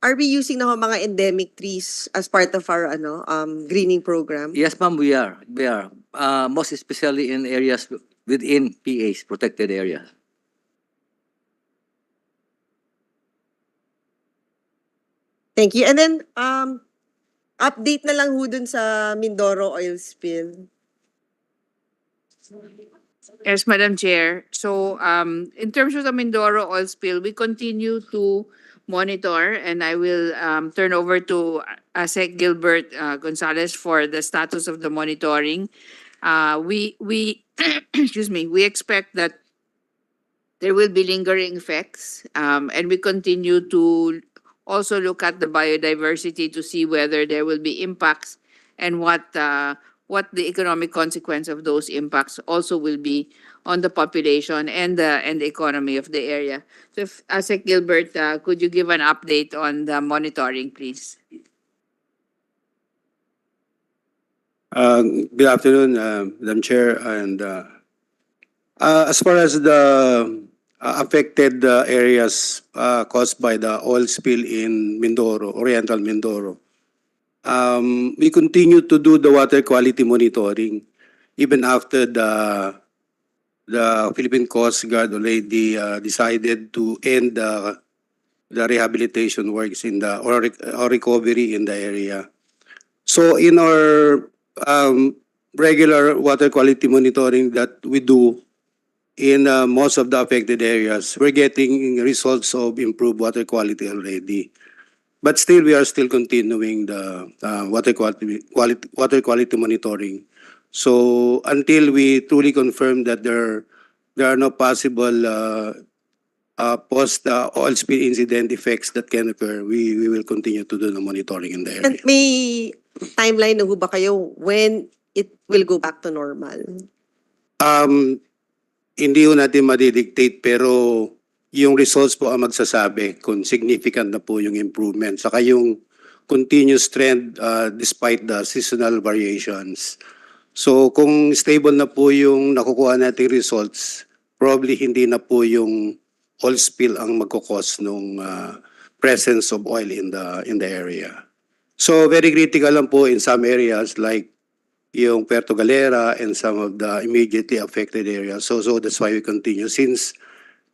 are we using na mga endemic trees as part of our greening program?
Yes, ma'am, we are. We are. Most especially in areas within PAs, protected areas.
Thank you. And then, update na lang ho dun sa Mindoro oil spill.
Yes, Madam Chair. So, in terms of the Mindoro oil spill, we continue to monitor, and I will turn over to ASEC Gilbert Gonzalez for the status of the monitoring. We excuse me, we expect that there will be lingering effects, and we continue to also look at the biodiversity to see whether there will be impacts and what the economic consequence of those impacts also will be on the population and the economy of the area. So, if, Asek Gilbert, could you give an update on the monitoring, please?
Good afternoon, Madam Chair, and as far as the affected areas caused by the oil spill in Mindoro, Oriental Mindoro, we continue to do the water quality monitoring even after the Philippine Coast Guard already decided to end the rehabilitation works in the or recovery in the area. So in our regular water quality monitoring that we do in most of the affected areas, we're getting results of improved water quality already. But still, we are still continuing the water quality monitoring. So until we truly confirm that there are no possible post oil spill incident effects that can occur, we will continue to do the monitoring in the area.
And may timeline na ho ba kayo when it will go back to normal?
Hindi ho natin madidictate, pero yung results po ang magsasabi kung significant na po yung improvement. Saka yung continuous trend despite the seasonal variations. So kung stable na po yung nakukuha nating results, probably hindi na po yung oil spill ang magkukos ng presence of oil in the area. So very critical lang po in some areas like yung Puerto Galera and some of the immediately affected areas. So that's why we continue. Since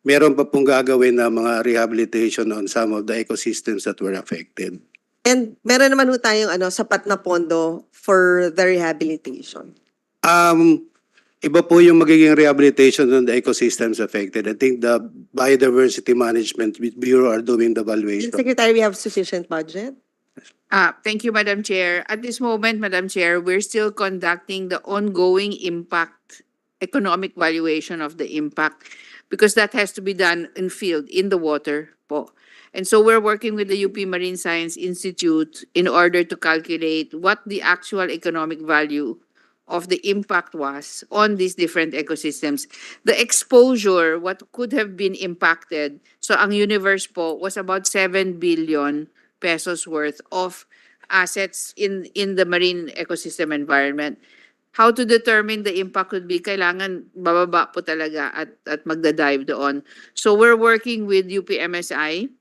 meron pa pong gagawin na mga rehabilitation on some of the ecosystems that were affected.
And meron naman ho tayong sapat na pondo for the rehabilitation.
Iba po yung magiging rehabilitation on the ecosystems affected. I think the Biodiversity Management Bureau are doing the evaluation.
Secretary, we have sufficient budget?
Thank you, Madam Chair. At this moment, Madam Chair, we're still conducting the ongoing impact, economic valuation of the impact, because that has to be done in field, in the water po. And so we're working with the UP Marine Science Institute in order to calculate what the actual economic value of the impact was on these different ecosystems. The exposure, what could have been impacted, so ang universe po was about 7 billion pesos worth of assets in the marine ecosystem environment. How to determine the impact would be kailangan bababa po talaga at magda-dive doon. So we're working with UPMSI.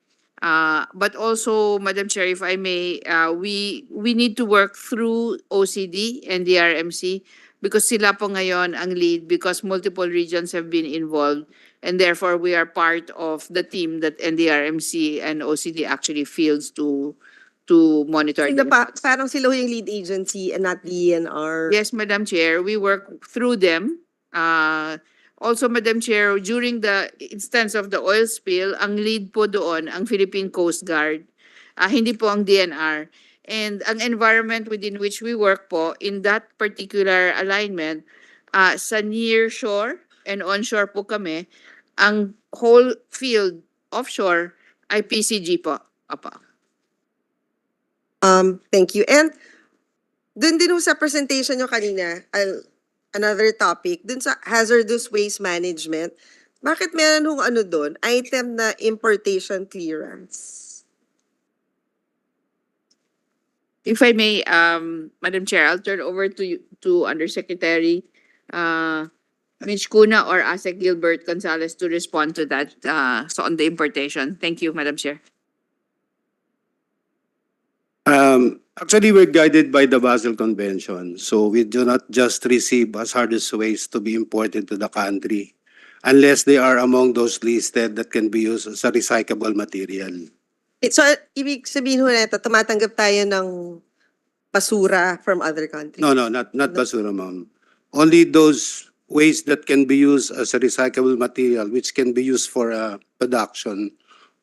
But also, Madam Chair, if I may, we need to work through OCD and DRMC because sila po ngayon ang lead because multiple regions have been involved and therefore we are part of the team that NDRMC and OCD actually fields to monitor.
Sila parang sila yung lead agency and not DENR.
Yes, Madam Chair, we work through them. Also, Madam Chair, during the instance of the oil spill, ang lead po doon, ang Philippine Coast Guard, hindi po ang DNR. And ang environment within which we work po, in that particular alignment, sa near shore and onshore po kami, ang whole field offshore ay PCG po. Apa.
Thank you. And dun din sa presentation nyo kanina, another topic, dun sa hazardous waste management, bakit meron hong ano dun, item na importation clearance?
If I may, Madam Chair, I'll turn over to Undersecretary Mitch Cuna or Asek Gilbert Gonzalez to respond to that so on the importation. Thank you, Madam Chair.
Actually, we're guided by the Basel Convention. So we do not just receive hazardous waste to be imported to the country unless they are among those listed that can be used as a recyclable material.
So, ibig sabihin ho na ito, tumatanggap tayo ng basura from other countries?
No, not basura, ma'am. Only those waste that can be used as a recyclable material which can be used for production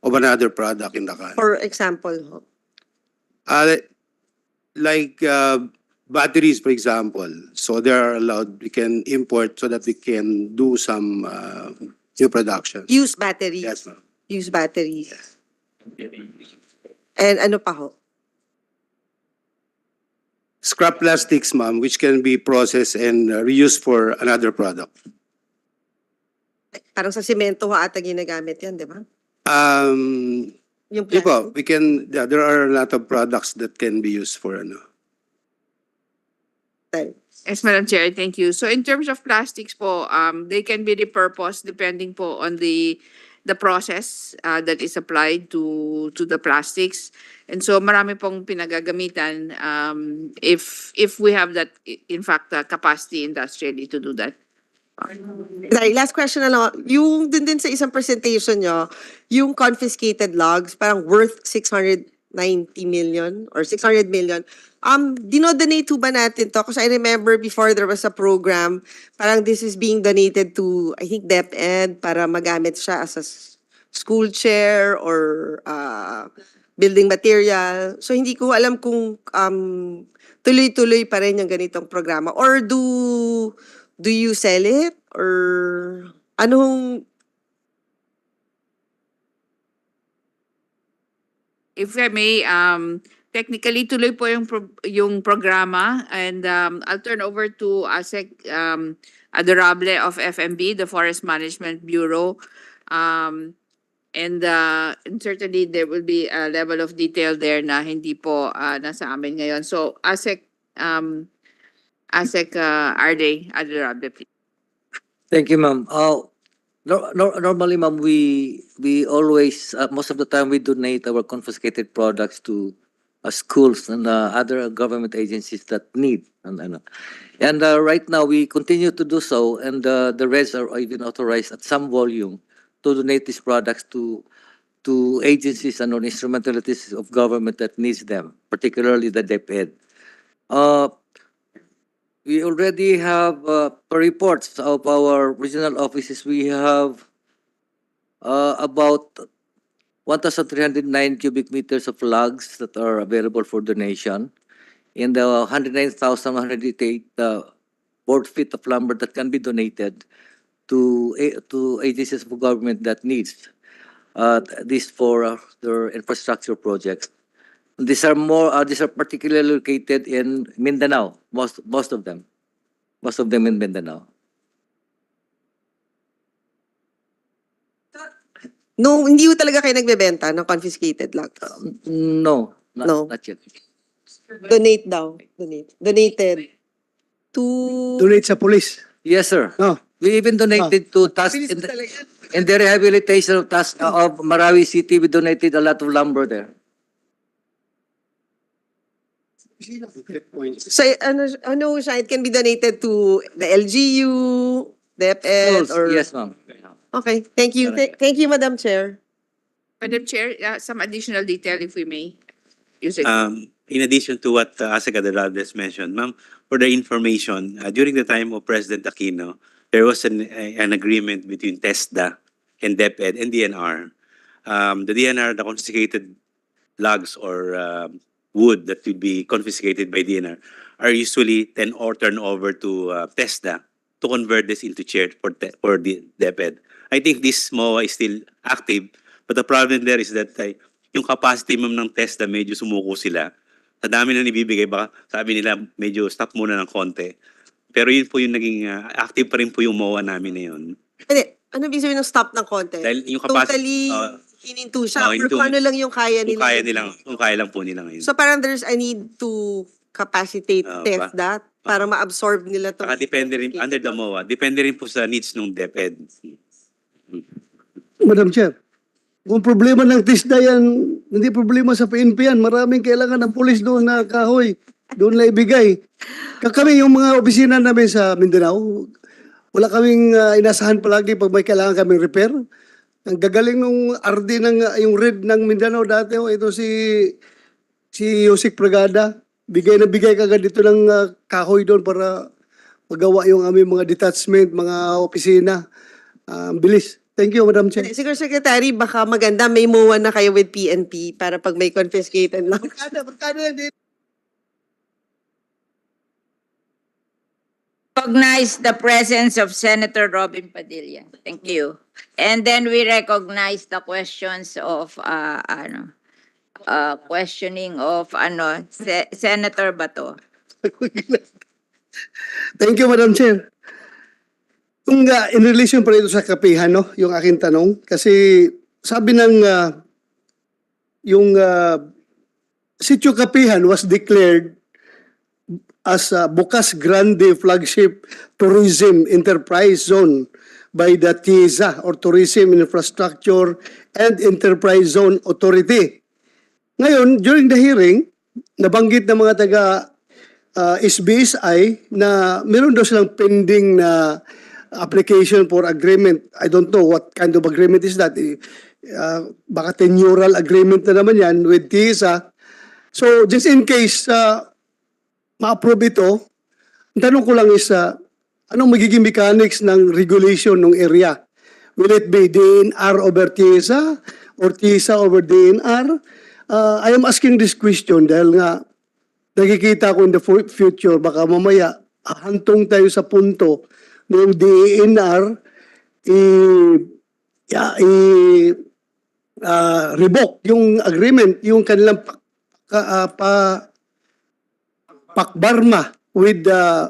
of another product in the country.
For example ho?
Like batteries, for example. So they are allowed, we can import so that we can do some new production.
Used batteries?
Yes, ma'am.
Used batteries. And ano pa ho?
Scrap plastics, ma'am, which can be processed and reused for another product.
Parang sa semento ho ata ginagamit yan, di ba? Yung
Di ba,
plastic?
we can, there are a lot of products that can be used for ano.
Yes, Madam Chair, thank you. So in terms of plastics po, they can be repurposed depending po on the process that is applied to the plastics. And so marami pong pinagagamitan if we have that, in fact, capacity industrially to do that.
Sorry, last question na lang. Yung dun din sa isang presentation nyo, yung confiscated logs, parang worth 690 million or 600 million. Dinodonate ho ba natin to? Because I remember before there was a program, parang this is being donated to, I think, DepEd para magamit siya as a school chair or building material. So hindi ko alam kung tuloy-tuloy pa rin yung ganitong programa. Or do you sell it? Or anong...
If I may, technically tuloy po yung programa and I'll turn over to Asek Adorable of FMB, the Forest Management Bureau. And certainly there will be a level of detail there na hindi po nasa amin ngayon. So Asek Arde Adorable, please.
Thank you, ma'am. Normally, ma'am, we always, most of the time, we donate our confiscated products to schools and other government agencies that need. And right now, we continue to do so, and the rest are even authorized at some volume to donate these products to agencies and instrumentalities of government that needs them, particularly the DepEd. We already have reports of our regional offices. We have about 1,309 cubic meters of logs that are available for donation, and 109,188 board feet of lumber that can be donated to agencies of government that needs. these for their infrastructure projects. These are particularly located in Mindanao, most of them. Most of them in Mindanao.
No, hindi mo talaga kayo nagbebenta ng confiscated logs.
No,
No.
not yet.
Donate daw. Donated to...
Donate sa police.
Yes, sir.
Oh.
We even donated to task in the rehabilitation of task of Marawi City. We donated a lot of lumber there.
So, ano siya, it can be donated to the LGU, DepEd,
Schools,
or...
yes, ma'am.
Okay, thank you. Thank you, Madam Chair.
Madam Chair, some additional detail if we may. Use it.
In addition to what Asa Caderales mentioned, ma'am, for the information, during the time of President Aquino, there was an agreement between TESDA and DepEd and DNR. The DNR, the confiscated logs or wood that would be confiscated by DNR are usually then or turned over to TESDA to convert this into shares for the DepEd. I think this MOA is still active, but the problem there is that yung capacity ma'am ng TESDA medyo sumuko sila. Sa dami na nibibigay, baka sabi nila medyo stop muna ng konti. Pero yun po yung naging active pa rin po yung MOA namin na yun.
Hindi, ano ibig sabihin ng stop ng konti?
Dahil yung capacity,
Totally hininto siya. Or
hininto.
kung ano lang yung kaya nila.
kung kaya lang po nila ngayon.
So parang there's a need to capacitate test that para ma-absorb nila to.
Saka depende rin, under the MOA, depende rin po sa needs ng DepEd.
Madam Chair, kung problema ng TISDA yan, hindi problema sa PNP yan. Maraming kailangan ng pulis doon na kahoy. Doon na ibigay. Kami, yung mga opisina namin sa Mindanao, wala kaming inasahan palagi pag may kailangan kaming repair. Ang gagaling nung RD ng yung red ng Mindanao dati, ito si Yusik Pragada. Bigay na bigay kagad dito ng kahoy doon para magawa yung aming mga detachment, mga opisina. Bilis. Thank you, Madam Chair.
Siguro, Secretary, baka maganda may MOA na kayo with PNP para pag may confiscated lang.
Barkada yan din.
Recognize the presence of Senator Robin Padilla. Thank you. And then we recognize the questions of questioning of Senator Bato.
Thank you, Madam Chair. Kung in relation pa ito sa kapihan, no, yung aking tanong, kasi sabi ng yung Sitio Kapihan was declared as a Bukas Grande Flagship Tourism Enterprise Zone by the TIZA or Tourism Infrastructure and Enterprise Zone Authority. Ngayon, during the hearing, nabanggit ng mga taga SBSI na meron daw silang pending na application for agreement. I don't know what kind of agreement is that. Baka tenural agreement na naman yan with TISA. So, just in case ma-approve ito, ang tanong ko lang is, anong magiging mechanics ng regulation ng area? Will it be DENR over TISA or TISA over DENR? I am asking this question dahil nga nakikita ko in the future, baka mamaya hantong tayo sa punto ng DENR revoke yung agreement, yung kanilang pakbarma with the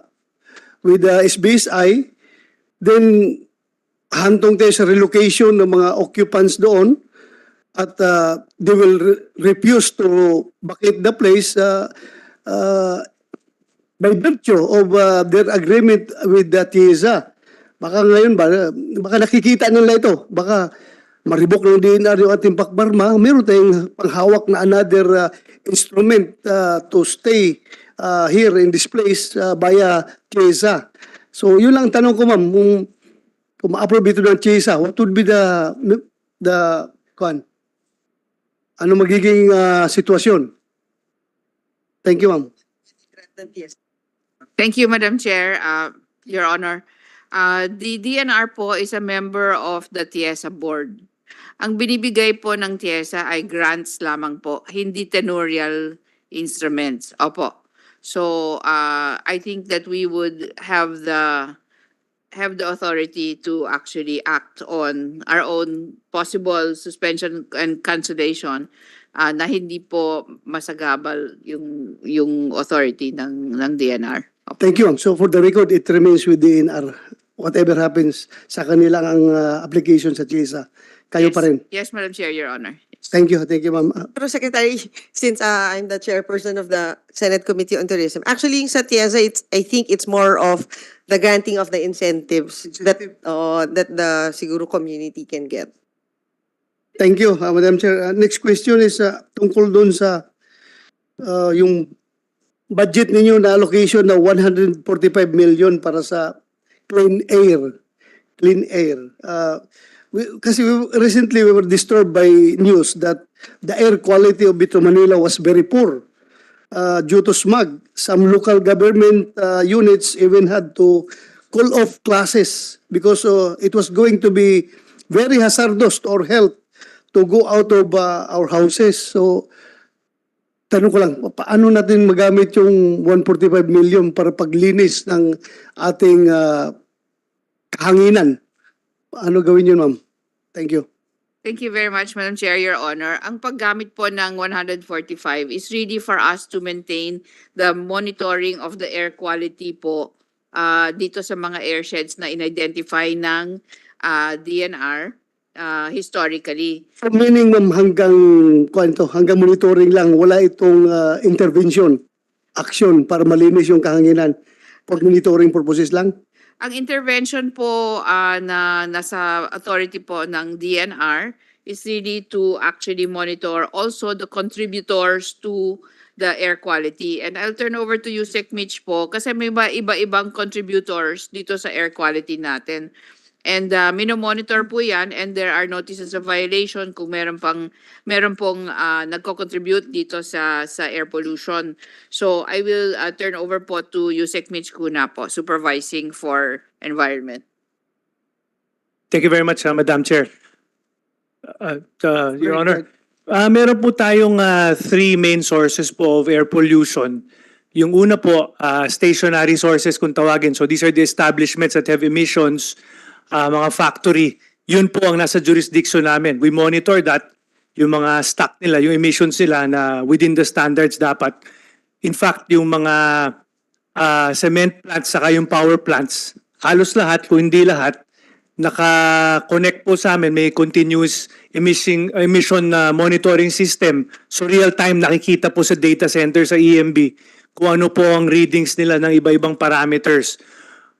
SBSI, then hantong tayo sa relocation ng mga occupants doon at they will refuse to vacate the place by virtue of their agreement with the TISA. Baka ngayon baka nakikita nila ito, baka maribok ng DNR yung ating pakbarma, meron tayong panghawak na another instrument to stay here in this place via TISA. So yun lang tanong ko, ma'am, kung ma-approve ito ng TISA, what would be the ano magiging sitwasyon? Thank you, ma'am.
Thank you, Madam Chair, Your Honor. The DNR po is a member of the TIESA board. Ang binibigay po ng TIESA ay grants lamang po, hindi tenurial instruments. Opo. So, I think that we would have the have the authority to actually act on our own possible suspension and cancellation na hindi po masagabal yung authority ng DNR.
Thank you. So for the record, it remains with the DNR. Whatever happens sa kanilang application sa CHESA, kayo
Yes.
pa rin.
Yes, Madam Chair, Your Honor.
Thank you, ma'am.
Pero Secretary, since I'm the chairperson of the Senate Committee on Tourism, actually sa TIESA, I think it's more of the granting of the incentives that the siguro community can get.
Thank you, Madam Chair. Next question is tungkol doon sa yung budget ninyo na allocation na 145 million para sa clean air. Clean air. Recently we were disturbed by news that the air quality of Metro Manila was very poor due to smog. Some local government units even had to call off classes because it was going to be very hazardous to our health to go out of our houses. So, tanong ko lang, paano natin magamit yung 145 million para paglinis ng ating kahanginan? Ano gawin yun, ma'am? Thank you.
Thank you very much, Madam Chair, Your Honor. Ang paggamit po ng 145 is really for us to maintain the monitoring of the air quality po dito sa mga airsheds na in-identify ng DNR historically.
So meaning, ma'am, hanggang monitoring lang, wala itong intervention, action para malinis yung kahanginan for monitoring purposes lang?
Ang intervention po na nasa authority po ng DNR is really to actually monitor also the contributors to the air quality. And I'll turn over to you, Sec Mitch po, kasi may iba-ibang contributors dito sa air quality natin. And minomonitor po yan, and there are notices of violation kung meron pong nagko-contribute dito sa air pollution. So I will turn over po to Yusek Mitch Kuna po, supervising for environment.
Thank you very much, Madam Chair. Your Honor, meron po tayong three main sources po of air pollution. Yung una po, stationary sources kung tawagin. So these are the establishments that have emissions, mga factory. Yun po ang nasa jurisdiction namin. We monitor that, yung mga stock nila, yung emissions nila na within the standards dapat. In fact, yung mga cement plants saka yung power plants, halos lahat, kung hindi lahat, naka-connect po sa amin, may continuous emission monitoring system. So real-time nakikita po sa data center sa EMB kung ano po ang readings nila ng iba-ibang parameters.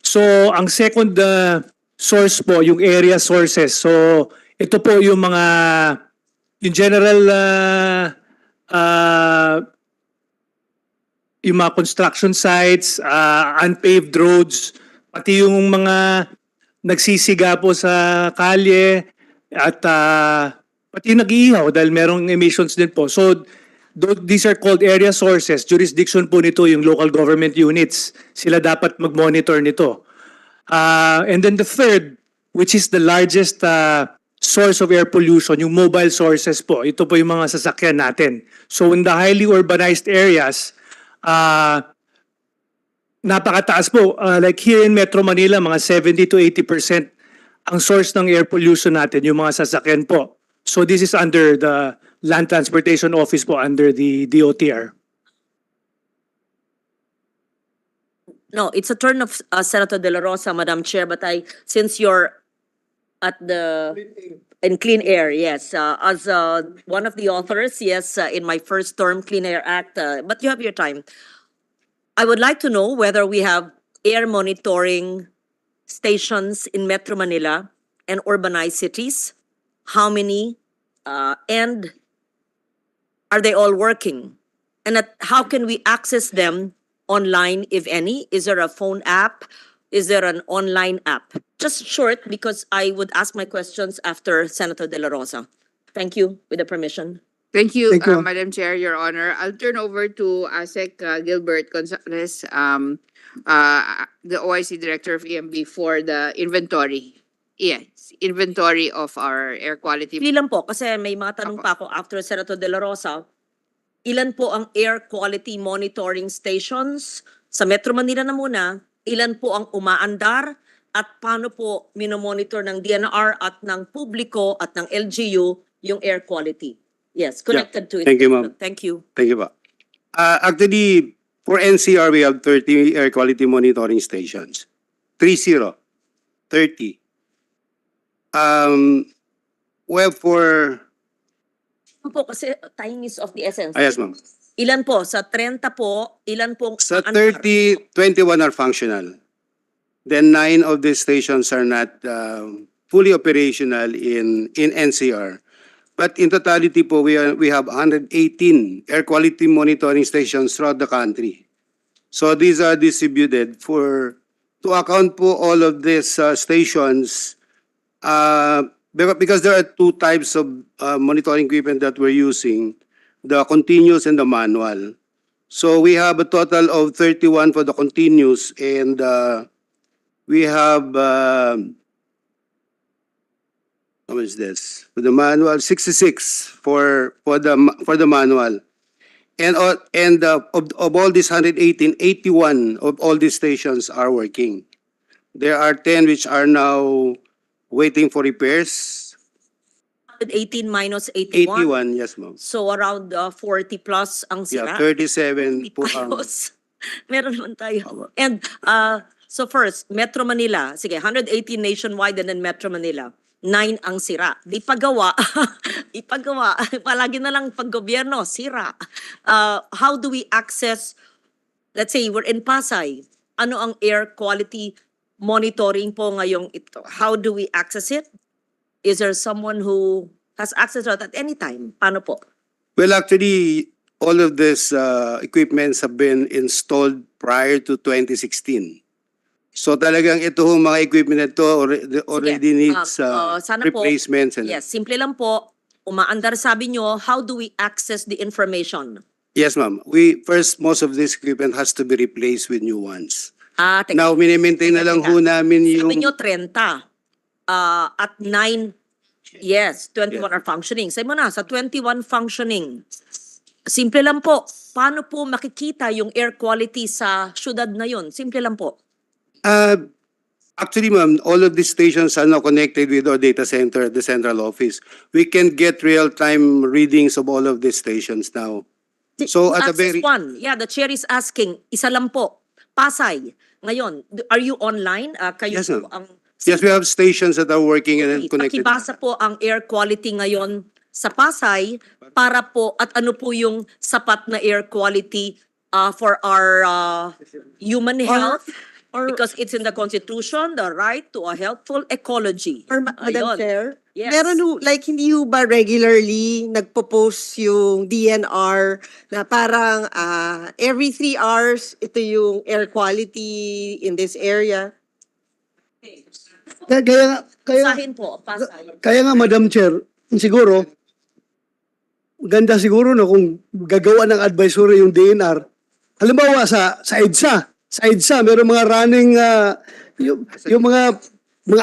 So ang second source po, yung area sources. So ito po yung mga, yung general, yung mga construction sites, unpaved roads, pati yung mga nagsisiga po sa kalye at pati nag-iihaw dahil merong emissions din po. So these are called area sources. Jurisdiction po nito yung local government units. Sila dapat mag-monitor nito. And then the third, which is the largest source of air pollution, yung mobile sources po. Ito po yung mga sasakyan natin. So in the highly urbanized areas, napakataas po. Like here in Metro Manila, mga 70 to 80% ang source ng air pollution natin, yung mga sasakyan po. So this is under the Land Transportation Office po, under the DOTR.
No, it's a turn of Senator De La Rosa, Madam Chair, but since you're at in Clean Air, yes, as one of the authors, yes, in my first term Clean Air Act, but you have your time. I would like to know whether we have air monitoring stations in Metro Manila and urbanized cities. How many, and are they all working? And how can we access them online, if any? Is there a phone app? Is there an online app? Just short, because I would ask my questions after Senator De La Rosa. Thank you, with the permission.
Thank you,
Thank you.
Madam Chair, Your Honor. I'll turn over to Sec Gilbert Gonzalez, the OIC Director of EMB, for the inventory. Yes, inventory of our air quality.
Ilan po, kasi may mga tanong pa ako after Senator De La Rosa. Ilan po ang air quality monitoring stations sa Metro Manila na muna? Ilan po ang umaandar? at paano po minomonitor ng DNR at ng publiko at ng LGU yung air quality? Yes, connected to it.
Thank you, ma'am.
Thank you.
Thank you po. Actually, for NCR, we have 30 air quality monitoring stations. 30. Well, for...
Ano po, kasi time is of the essence.
Yes, ma'am.
Ilan po? Sa 30 po, ilan pong
Sa
unanar?
30, 21 are functional. Then 9 of these stations are not fully operational in NCR. But in totality po, we have 118 air quality monitoring stations throughout the country. So these are distributed to account po all of these stations, because there are two types of monitoring equipment that we're using, the continuous and the manual. So we have a total of 31 for the continuous, and we have how much is this? For the manual, 66 for the manual. And of all these 118, 81 of all these stations are working. There are 10 which are now waiting for repairs.
118 minus 81.
81, yes, ma'am.
So around 40 plus ang
Yeah,
sira.
37 po ang...
Ayos. Meron naman tayo. And so first, Metro Manila. Sige, 118 nationwide and then Metro Manila. 9 ang sira. Di pagawa. Ipagawa. Palagi na lang pag gobyerno, sira. How do we access, let's say we're in Pasay, ano ang air quality monitoring po ngayong ito? How do we access it? Is there someone who has access to it at any time? Paano po?
Well, actually, all of these equipments have been installed prior to 2016. So talagang ito mga equipment na ito already needs
sana po,
replacements.
yes, simple lang po. Umaandar sabi nyo, how do we access the information?
Yes, ma'am. Most of this equipment has to be replaced with new ones.
Teka,
Now, mini-maintain na lang ho namin yung...
sabi nyo 30. At 9, yes, 21 are functioning. Sabi mo na, sa 21 functioning, simple lang po. Paano po makikita yung air quality sa syudad na yun? Simple lang po.
Actually, ma'am, all of these stations are now connected with our data center at the central office. We can get real-time readings of all of these stations now. So at a very...
one. Yeah, the chair is asking, isa lang po. Pasay. Ngayon, are you online? Kayo
Yes,
po
ma'am.
ang...
Yes, we have stations that are working and connected.
Pakibasa po ang air quality ngayon sa Pasay para po at ano po yung sapat na air quality for our human health. Because it's in the Constitution, the right to a healthful ecology.
Madam
Ayun.
Chair,
Yes.
meron like hindi ho ba regularly nagpo-post yung DNR na parang every 3 hours ito yung air quality in this area?
Kaya
Pasahin po, Pasay.
kaya nga, Madam Chair, siguro, ganda siguro na kung gagawa ng advisory yung DNR. Halimbawa sa EDSA, meron mga running, yung mga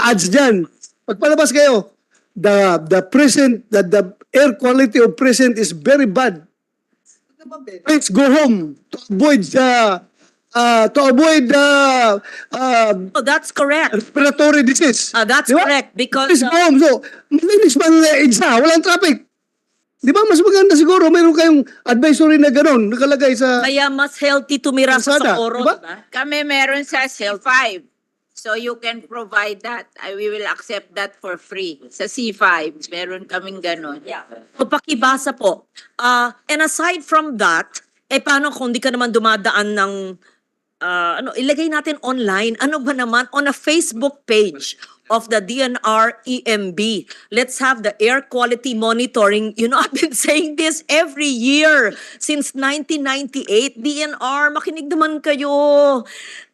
ads dyan. Pagpalabas kayo, the air quality of present is very bad. Let's go home to avoid
Oh, that's correct.
respiratory disease.
That's
Di ba?
correct because
Please go home. So, malinis man EDSA, walang traffic. Di ba, mas maganda siguro, mayroon kayong advisory na gano'n, nakalagay sa...
kaya mas healthy tumira sa
Kalsada,
Socorro,
diba?
diba?
Kami meron sa C5. So you can provide that. We will accept that for free. Sa C5, meron kaming ganun.
O pakibasa po. And aside from that, paano kung di ka naman dumadaan ng ilagay natin online. Ano ba naman on a Facebook page of the DNR EMB. Let's have the air quality monitoring. You know, I've been saying this every year since 1998. DNR, makinig naman kayo.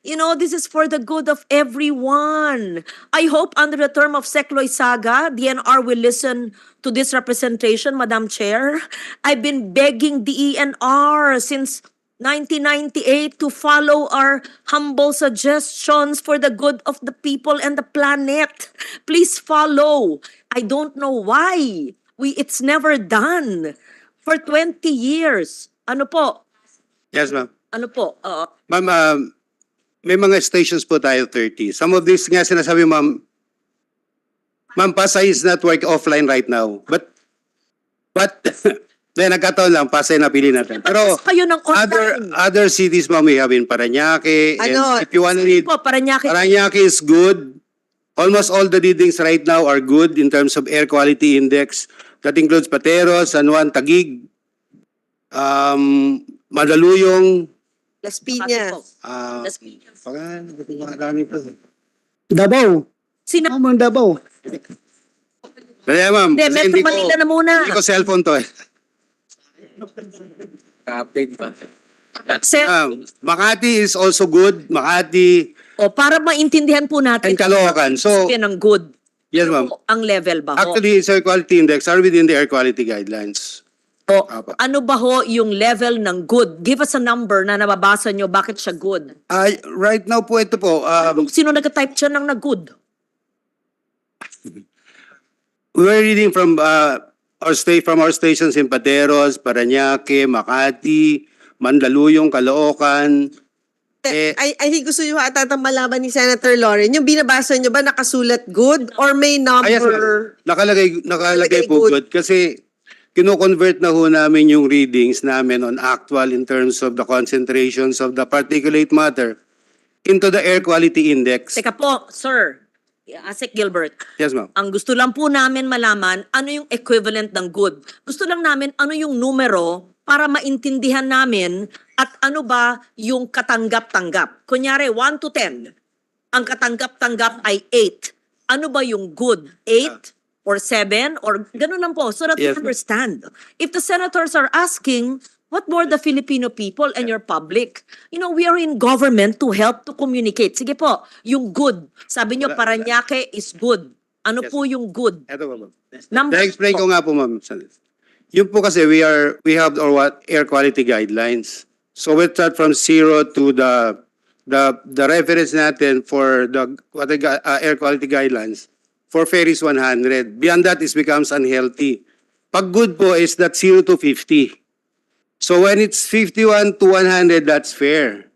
You know, this is for the good of everyone. I hope under the term of Secloy Saga, DNR will listen to this representation, Madam Chair. I've been begging DENR since 1998 to follow our humble suggestions for the good of the people and the planet. Please follow. I don't know why. It's never done. For 20 years. Ano po?
Yes, ma'am.
Ano po?
Ma'am, may mga stations po tayo 30. Some of these nga sinasabi, ma'am, Pasay is not work offline right now. But, then nagkataon lang, Pasay napili natin. Pero,
Kayo ng online.
other cities, ma'am, we have in Parañaque.
Ano?
And if you want to read,
Po, Parañaque.
Parañaque is good. Almost all the readings right now are good in terms of air quality index. That includes Pateros, San Juan, Taguig, Mandaluyong,
Las Piñas.
Davao.
Sino?
Ang Davao.
Kaya ma'am,
Hindi,
kasi
Metro Manila na muna.
hindi ko cellphone to eh.
Update pa.
Sir,
Makati is also good. Makati
o para maintindihan po natin
and Caloocan. So,
yan ang good.
yes ma'am.
O, ang level ba ho?
Actually, air quality index are within the air quality guidelines.
O,
Apa.
ano ba ho yung level ng good? Give us a number na nababasa nyo bakit siya good.
Right now po, ito po,
Sino nag-type siya ng na-good?
we're reading from our stations in Pateros, Parañaque, Makati, Mandaluyong, Caloocan.
I think gusto nyo ata malaman ni Senator Lauren, yung binabasa nyo ba nakasulat good or may number?
Yes, ma'am. Nakalagay po good kasi kino-convert na ho namin yung readings namin on actual in terms of the concentrations of the particulate matter into the air quality index.
Teka po, sir. Asik Gilbert.
Yes, ma'am.
Ang gusto lang po namin malaman, ano yung equivalent ng good. Gusto lang namin ano yung numero para maintindihan namin at ano ba yung katanggap-tanggap. Kunyari, 1 to 10. Ang katanggap-tanggap ay 8. Ano ba yung good? 8 or 7 or ganun lang po so that
Yes,
we understand. If the senators are asking, what more the Filipino people and your public? You know, we are in government to help to communicate. Sige po, yung good. Sabi nyo, Parañaque is good. Ano
Yes.
po yung good?
Ito po, ma'am.
Number
Na-explain ko nga po, ma'am. Yun po kasi we have our air quality guidelines. So we start from 0 to the reference natin for the air quality guidelines for ferries 100. Beyond that, it becomes unhealthy. Pag good po is that 0 to 50. So when it's 51 to 100, that's fair.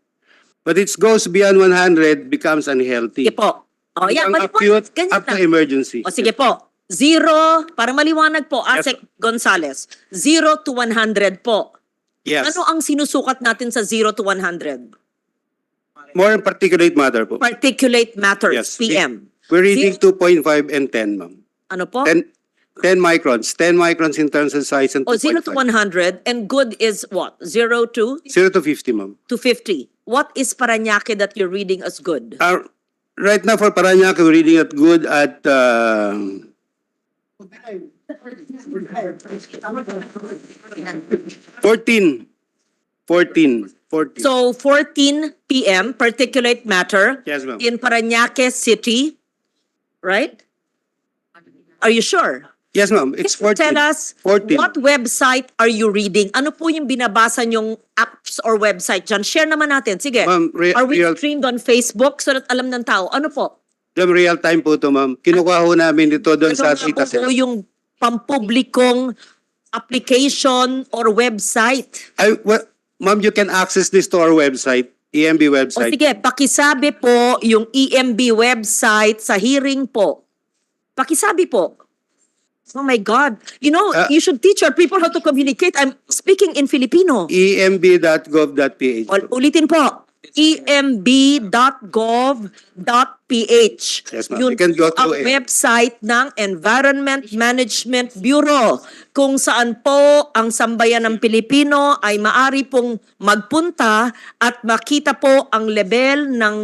But it goes beyond 100, becomes unhealthy.
Sige po. O yan,
Ang
maliwanag.
acute
Ganyan
up to
na.
emergency.
O sige po. 0, para maliwanag po, Asek Gonzales. 0 to 100 po.
Yes.
Ano ang sinusukat natin sa 0 to 100?
More particulate matter po.
Particulate matters,
Yes.
PM.
We're reading 2.5 and 10, ma'am.
Ano po?
10 microns. 10 microns in terms of size and
O 0 to
2.5.
100 and good is what? 0 to
0 to 50, ma'am.
50. What is Parañaque that you're reading as good?
Right now for Parañaque, we're reading it good at 14.
So 14 PM, particulate matter
Yes, ma'am.
in Parañaque City, right? Are you sure?
Yes, ma'am. It's 14.
Tell us,
14.
what website are you reading? Ano po yung binabasa nyong apps or website dyan? Share naman natin. Sige.
Ma'am,
Are we
real-
streamed on Facebook so that alam ng tao? Ano po?
Ma'am, real time po to, ma'am. Kinukuha ho namin dito doon
Ano
sa
nga
data
po
set.
yung pampublikong application or website?
Ma'am, you can access this to our website, EMB
O
website.
sige, pakisabi po yung EMB website sa hearing po. Pakisabi po. Oh my God. You know, you should teach our people how to communicate. I'm speaking in Filipino.
emb.gov.ph.
Ulitin po. emb.gov.ph.
Yes, ma'am. You can go
ang
to it.
website ng Environment Management Bureau kung saan po ang sambayan ng Pilipino ay maari pong magpunta at makita po ang level ng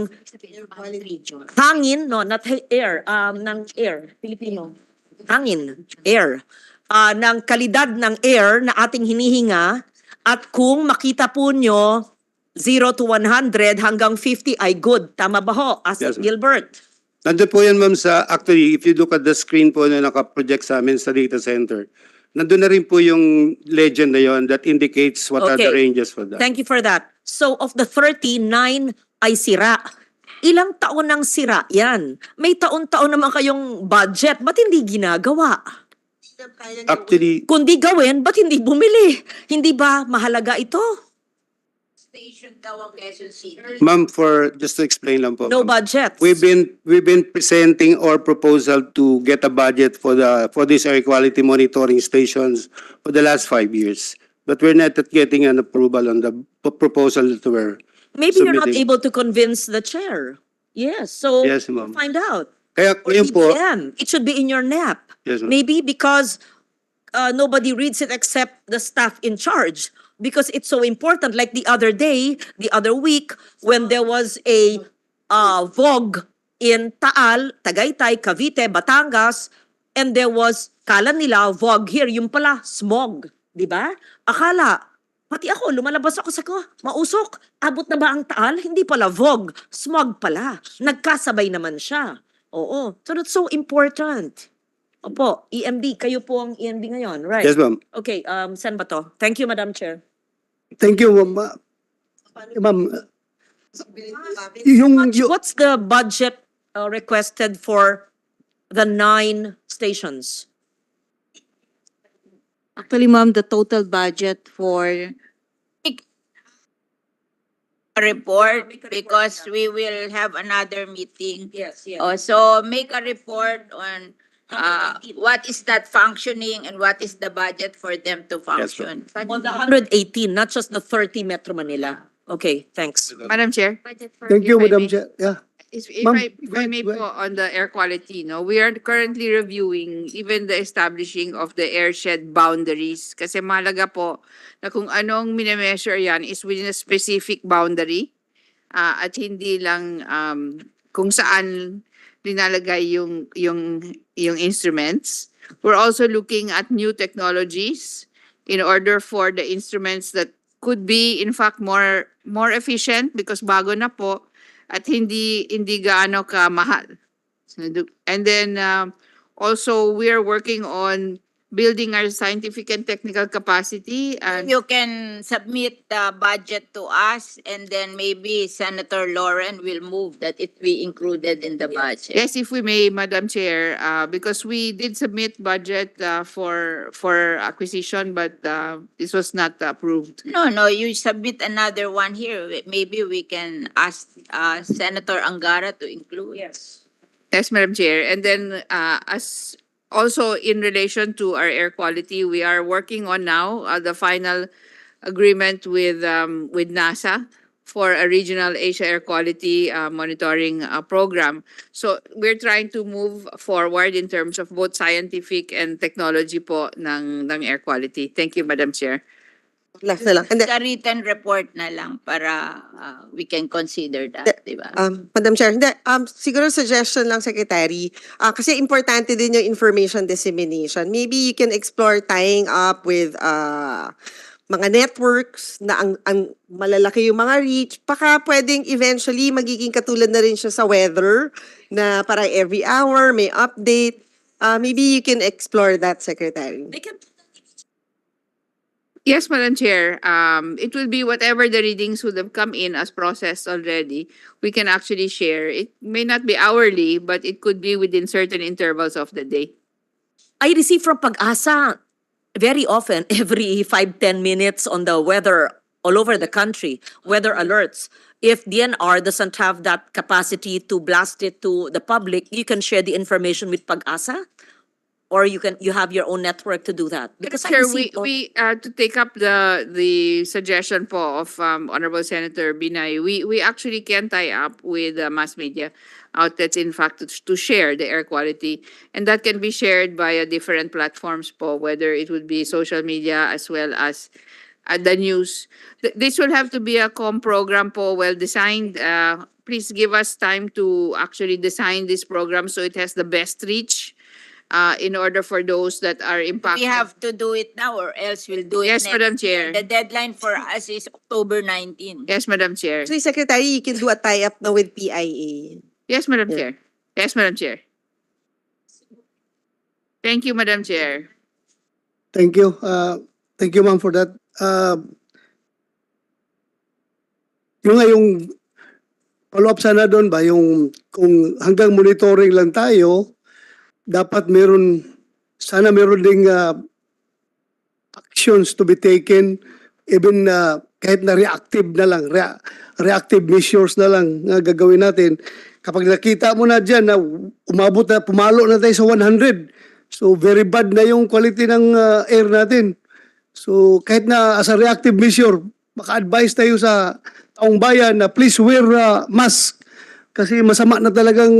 hangin, no, not air, ng air, Filipino. Hangin, air. Ng kalidad ng air na ating hinihinga at kung makita po nyo 0 to 100 hanggang 50 ay good. Tama ba ho?
Yes,
Asik
ma'am.
Gilbert.
Nandun po yan, ma'am, actually, if you look at the screen po na nakaproject sa amin sa data center, nandun na rin po yung legend na yon that indicates what are the
Okay.
ranges for that.
Thank you for that. So of the 39 ay sira. Ilang taon nang sira yan? May taon-taon naman kayong budget. Ba't hindi ginagawa?
Actually,
Kundi gawin, ba't hindi bumili? Hindi ba mahalaga ito?
station daw ang Quezon City.
Ma'am, just to explain lang po.
No
ma'am.
budgets.
We've been presenting our proposal to get a budget for these air quality monitoring stations for the last 5 years. But we're not getting an approval on the proposal that we're
Maybe you're not
submitting.
able to convince the chair. Yes, so
Yes, ma'am.
find out.
Kaya
Or
ngayon po,
BBM. It should be in your NAP.
yes, ma'am.
Maybe because nobody reads it except the staff in charge. Because it's so important. Like the other day, the other week, when there was a VOG in Taal, Tagaytay, Cavite, Batangas, and there was, kala nila, VOG here, yung pala, smog. Di ba? Akala, pati ako, lumalabas ako sa ko, mausok. Abot na ba ang Taal? Hindi pala VOG, smog pala. Nagkasabay naman siya. Oo. So that's so important. Opo, EMD, kayo po ang EMD ngayon, right?
Yes, ma'am.
Okay, saan ba to? Thank you, Madam Chair.
Thank you, ma'am. Ma'am, yung,
What's the budget requested for the 9 stations?
Actually, ma'am, the total budget for
A report because we will have another meeting.
Yes, yes.
So make a report on what is that functioning and what is the budget for them to function.
On the 118, not just the 30 Metro Manila. Okay, thanks.
Madam Chair,
thank you,
if I
Madam
may-
Chair. Yeah.
if
Ma'am,
if I may
go ahead.
po on the air quality, no, we are currently reviewing even the establishing of the airshed boundaries. Kasi mahalaga po na kung anong minimeasure yan is within a specific boundary at hindi lang kung saan linalagay yung instruments. We're also looking at new technologies in order for the instruments that could be in fact more efficient because bago na po at hindi gaano ka mahal. And then also we are working on building our scientific and technical capacity and
You can submit the budget to us and then maybe Senator Lauren will move that it be included in the budget.
yes, if we may, Madam Chair, because we did submit budget for acquisition, but this was not approved.
No, you submit another one here. Maybe we can ask Senator Angara to include.
Yes.
Yes, Madam Chair. And then as also in relation to our air quality, we are working on now the final agreement with NASA for a regional Asia air quality monitoring program. So we're trying to move forward in terms of both scientific and technology po ng air quality. Thank you, Madam Chair.
Last na lang. And then,
The written report na lang para we can consider that, di ba?
Madam Chair, hindi, siguro suggestion lang, Secretary, kasi importante din yung information dissemination. Maybe you can explore tying up with mga networks na ang malalaki yung mga reach. Baka pwedeng eventually magiging katulad na rin siya sa weather na parang every hour may update. Maybe you can explore that, Secretary.
They can
Yes, Madam Chair. It will be whatever the readings would have come in as processed already. We can actually share. It may not be hourly, but it could be within certain intervals of the day.
I receive from Pag-asa very often, every 5-10 minutes on the weather all over the country, weather alerts. If DNR doesn't have that capacity to blast it to the public, you can share the information with Pag-asa? Or you have your own network to do that? Because I
Chair,
receive
we to take up the suggestion po of Honorable Senator Binay, we actually can tie up with mass media outlets, in fact, to share the air quality. And that can be shared via different platforms po, whether it would be social media as well as the news. This will have to be a program po, well designed. Please give us time to actually design this program so it has the best reach in order for those that are impacted.
We have to do it now or else we'll do it
Yes,
next
Madam
year.
Chair.
The deadline for us is October 19.
Yes, Madam Chair.
So, Secretary, you can do a tie-up now with PIA.
Yes, Madam
Yeah.
Chair. Yes, Madam Chair. Thank you, Madam Chair.
Thank you. Thank you, ma'am, for that. Yung follow-up sana doon ba, yung kung hanggang monitoring lang tayo, dapat sana meron ding actions to be taken even kahit na reactive na lang, reactive measures na lang nga gagawin natin. Kapag nakita mo na dyan na umabot na, pumalo na tayo sa 100, so very bad na yung quality ng air natin. So kahit na as a reactive measure, maka-advise tayo sa taong bayan na please wear mask kasi masama na talagang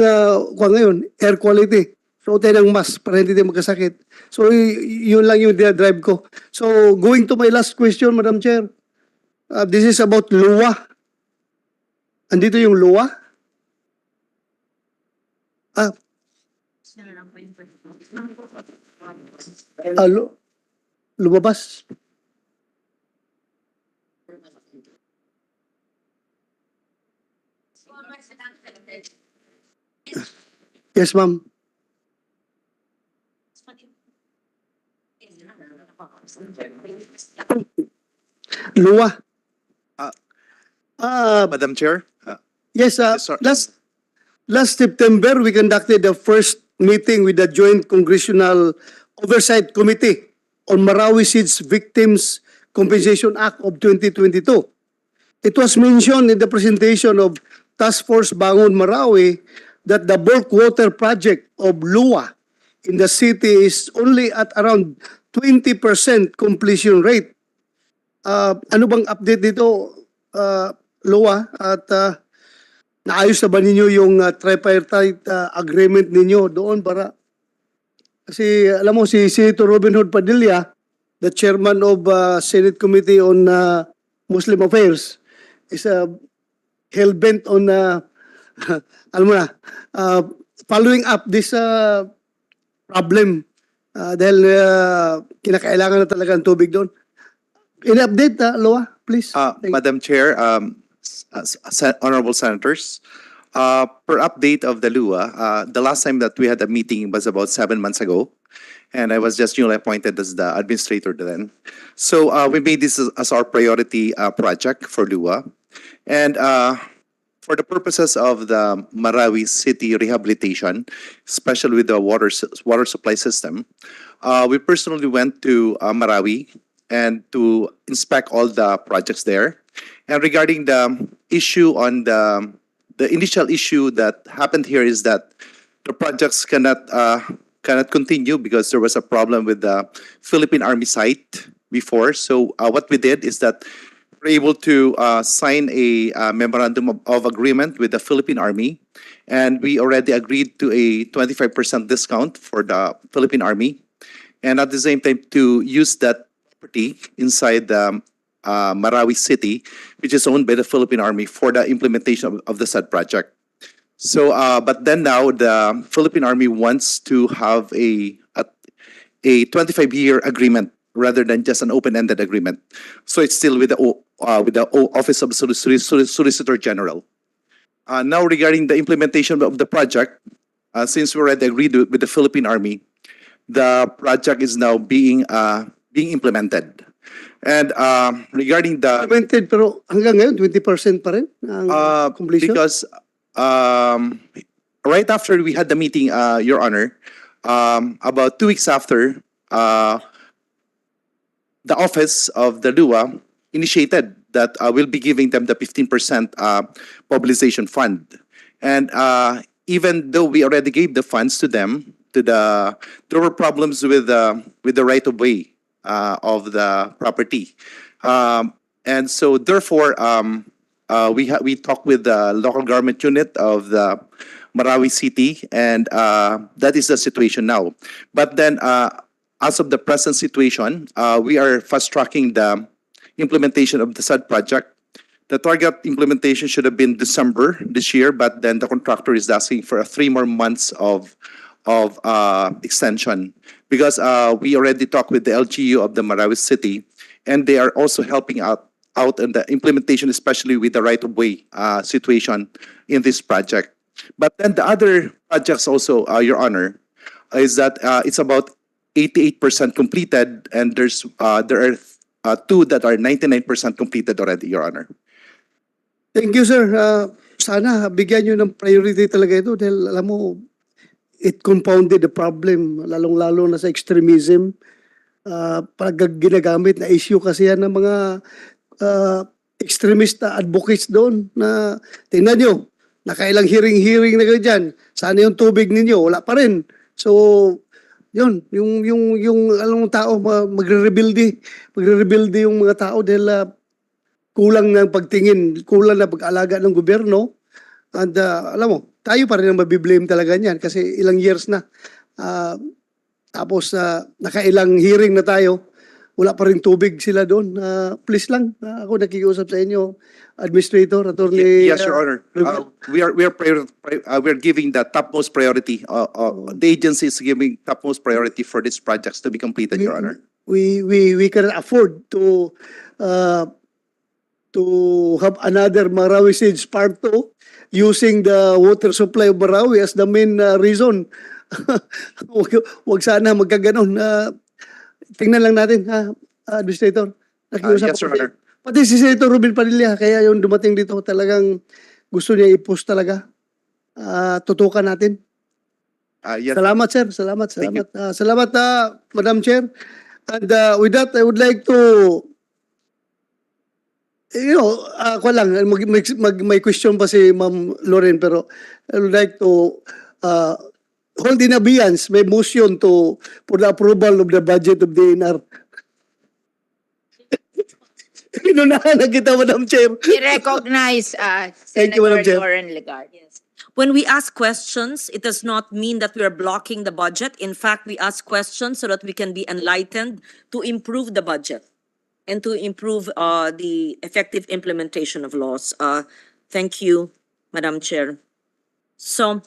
ngayon, air quality. So tayo ng mask para hindi tayo magkasakit. So yun lang yung drive ko. So going to my last question, Madam Chair. This is about LUA. Andito yung LUA. Lumabas. Yes, ma'am. LUA.
Madam Chair?
Yes,
Sorry.
last September, we conducted the first meeting with the Joint Congressional Oversight Committee on Marawi Seeds Victims Compensation Act of 2022. It was mentioned in the presentation of Task Force Bangon Marawi that the bulk water project of LUA in the city is only at around 20% completion rate. Ano bang update dito, LUA? At naayos na ba ninyo yung tripartite agreement ninyo doon para kasi alam mo si Senator Robin Hood Padilla, the chairman of Senate Committee on Muslim Affairs, is hell-bent on alam mo na, following up this problem dahil kinakailangan na talaga ng tubig doon. In-update, Loa, please.
Madam Chair, honorable senators, per update of the LUA, the last time that we had a meeting was about 7 months ago, and I was just newly appointed as the administrator then. So we made this as our priority project for LUA, and for the purposes of the Marawi City rehabilitation, especially with the water supply system, we personally went to Marawi and to inspect all the projects there. And regarding the issue on the initial issue that happened here is that the projects cannot continue because there was a problem with the Philippine Army site before. So what we did is that we're able to sign a memorandum of agreement with the Philippine Army, and we already agreed to a 25% discount for the Philippine Army, and at the same time to use that property inside the Marawi City, which is owned by the Philippine Army, for the implementation of the said project. So, but then now the Philippine Army wants to have a 25-year agreement rather than just an open-ended agreement. So it's still with the Office of Solicitor General. Now regarding the implementation of the project, since we already agreed with the Philippine Army, the project is now being implemented. And regarding the
Implemented, pero hanggang ngayon, 20% pa rin ang completion?
because right after we had the meeting, Your Honor, about 2 weeks after, the office of the LUA initiated that we'll be giving them the 15% mobilization fund. And even though we already gave the funds to them, there were problems with the right of way of the property, and so therefore we talked with the local government unit of the Marawi City, and that is the situation now. But then, as of the present situation, we are fast-tracking the implementation of the said project. The target implementation should have been December this year, but then the contractor is asking for 3 more months of extension because we already talked with the LGU of the Marawi City, and they are also helping out in the implementation, especially with the right-of-way situation in this project. But then the other projects also, Your Honor, is that it's about 88% completed, and there are 2 that are 99% completed already, Your Honor.
Thank you, sir. Sana bigyan nyo ng priority talaga ito dahil alam mo, it compounded the problem, lalong-lalo na sa extremism. Pag ginagamit na issue kasi yan ng mga extremist na advocates doon na tingnan nyo, nakailang hearing na kayo dyan. Sana yung tubig ninyo, wala pa rin. So, yun, yung alam mo tao, magre-rebuild yung mga tao dahil kulang ng pagtingin, kulang na pag-alaga ng gobyerno. And alam mo, tayo pa rin ang mabiblame talaga niyan kasi ilang years na. Tapos nakailang hearing na tayo, wala pa rin tubig sila doon. Please lang, ako nakikiusap sa inyo, Administrator, Attorney.
Yes, Your Honor. We are giving the topmost priority. The agency is giving topmost priority for these projects to be completed, Your Honor.
We can afford to have another Marawi Siege Part 2 using the water supply of Marawi as the main reason. Wag sana magkaganon. Tingnan lang natin, Administrator. Nakiusap
Yes, Your
ako.
Honor.
Pati si Senator Ruben Padilla, kaya yung dumating dito talagang gusto niya i-push talaga. Tutukan natin.
Yes.
Salamat, sir. Salamat.
Thank you.
Salamat, Madam Chair. And with that, I would like to, ako lang, may question pa si Ma'am Loren, pero I would like to hold in abeyance my motion for the approval of the budget of DENR. Inunahan na kita, Madam Chair.
I-recognize
Thank you, Madam
Senator
Chair.
Lauren Legarde.
When we ask questions, it does not mean that we are blocking the budget. In fact, we ask questions so that we can be enlightened to improve the budget and to improve the effective implementation of laws. Thank you, Madam Chair. So,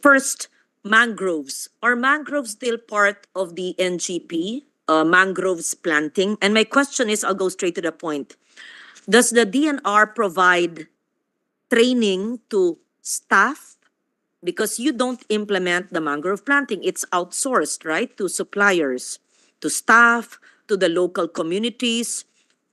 first, mangroves. Are mangroves still part of the NGP, mangroves planting? And my question is, I'll go straight to the point. Does the DNR provide training to staff? Because you don't implement the mangrove planting. It's outsourced, right? To suppliers, to staff, to the local communities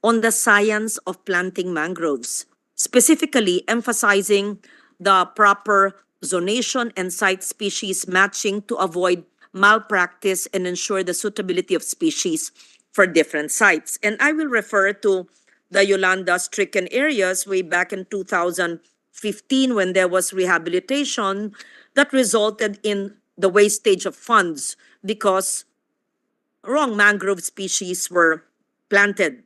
on the science of planting mangroves, specifically emphasizing the proper zonation and site species matching to avoid malpractice and ensure the suitability of species for different sites. And I will refer to the Yolanda stricken areas way back in 2015 when there was rehabilitation that resulted in the wastage of funds because wrong mangrove species were planted.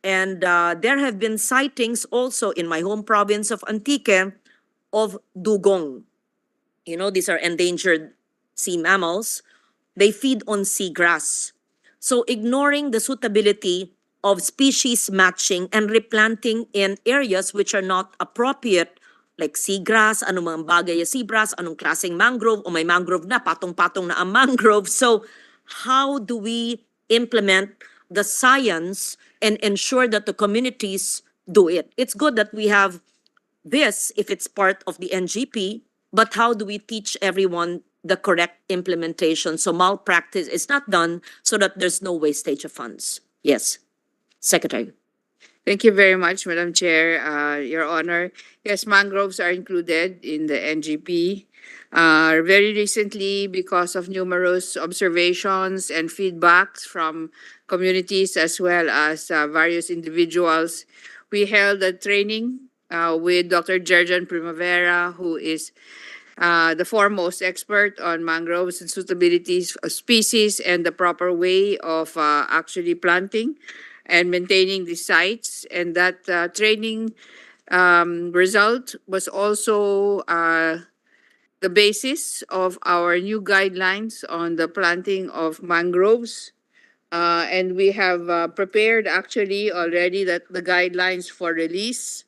And there have been sightings also in my home province of Antique of dugong. You know, these are endangered sea mammals. They feed on seagrass. So ignoring the suitability of species matching and replanting in areas which are not appropriate, like seagrass, anong mga bagay ya seagrass, anong klaseng mangrove, o may mangrove na, patong-patong na ang mangrove. So how do we implement the science and ensure that the communities do it? It's good that we have this if it's part of the NGP, but how do we teach everyone the correct implementation so malpractice is not done so that there's no wastage of funds? Yes, Secretary.
Thank you very much, Madam Chair, Your Honor. Yes, mangroves are included in the NGP. Very recently, because of numerous observations and feedbacks from communities as well as various individuals, we held a training with Dr. Jerjan Primavera, who is the foremost expert on mangroves and suitabilities of species and the proper way of actually planting and maintaining the sites. And that training result was also the basis of our new guidelines on the planting of mangroves. And we have prepared actually already the guidelines for release,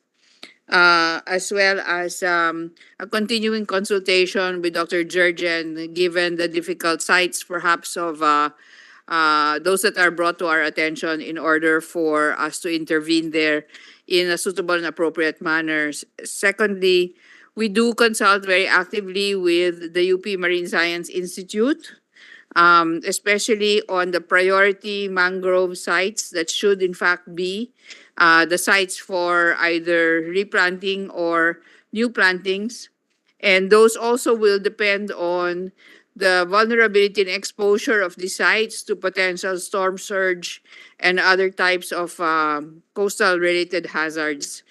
as well as a continuing consultation with Dr. Jurgen, given the difficult sites perhaps of those that are brought to our attention in order for us to intervene there in a suitable and appropriate manner. Secondly, we do consult very actively with the UP Marine Science Institute, especially on the priority mangrove sites that should in fact be the sites for either replanting or new plantings. And those also will depend on the vulnerability and exposure of the sites to potential storm surge and other types of coastal related hazards.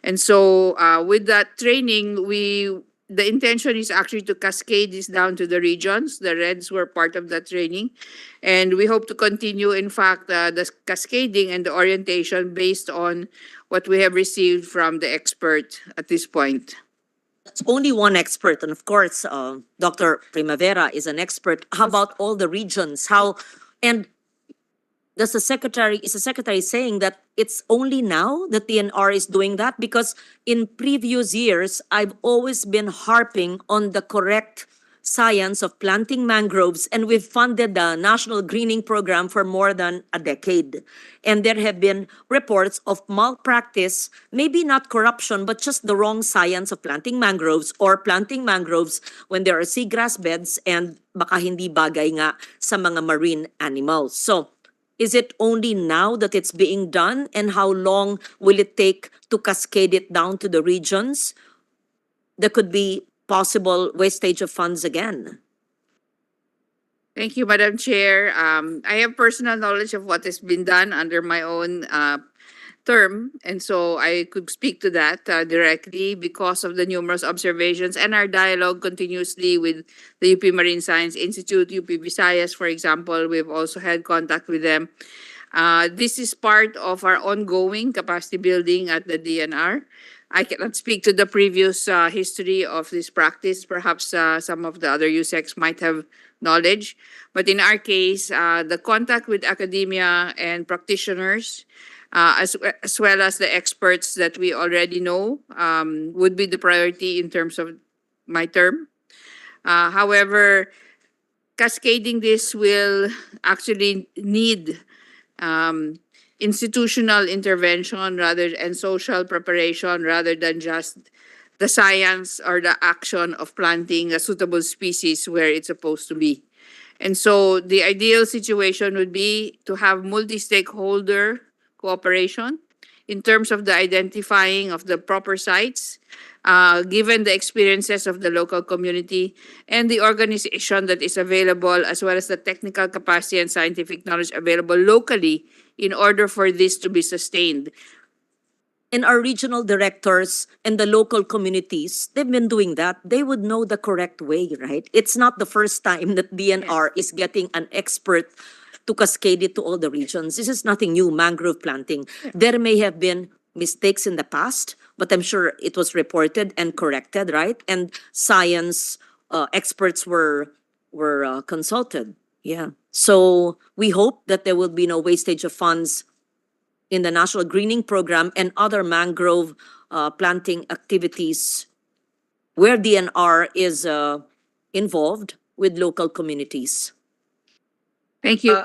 And so with that training, the intention is actually to cascade this down to the regions. The REDs were part of that training. And we hope to continue, in fact, the cascading and the orientation based on what we have received from the expert at this point.
That's only one expert, and of course, Dr. Primavera is an expert. How about all the regions? And is the secretary saying that it's only now that the DNR is doing that? Because in previous years, I've always been harping on the correct science of planting mangroves, and we've funded the National Greening Program for more than a decade. And there have been reports of malpractice, maybe not corruption, but just the wrong science of planting mangroves, or planting mangroves when there are seagrass beds and baka hindi bagay nga sa mga marine animals. So, is it only now that it's being done, and how long will it take to cascade it down to the regions? There could be possible wastage of funds again.
Thank you, Madam Chair. I have personal knowledge of what has been done under my own term, and so I could speak to that directly because of the numerous observations and our dialogue continuously with the UP Marine Science Institute, UP Visayas, for example. We've also had contact with them. This is part of our ongoing capacity building at the DNR. I cannot speak to the previous history of this practice. Perhaps some of the other USECs might have knowledge. But in our case, the contact with academia and practitioners, as well as the experts that we already know, would be the priority in terms of my term. However, cascading this will actually need institutional intervention and social preparation rather than just the science or the action of planting a suitable species where it's supposed to be. And so the ideal situation would be to have multi-stakeholder cooperation in terms of the identifying of the proper sites, given the experiences of the local community and the organization that is available, as well as the technical capacity and scientific knowledge available locally in order for this to be sustained.
And our regional directors and the local communities, they've been doing that. They would know the correct way, right? It's not the first time that DNR is getting an expert to cascade it to all the regions. This is nothing new, mangrove planting. There may have been mistakes in the past, but I'm sure it was reported and corrected, right? And science experts were consulted. Yeah. So we hope that there will be no wastage of funds in the National Greening Program and other mangrove planting activities where DNR is involved with local communities.
Thank you.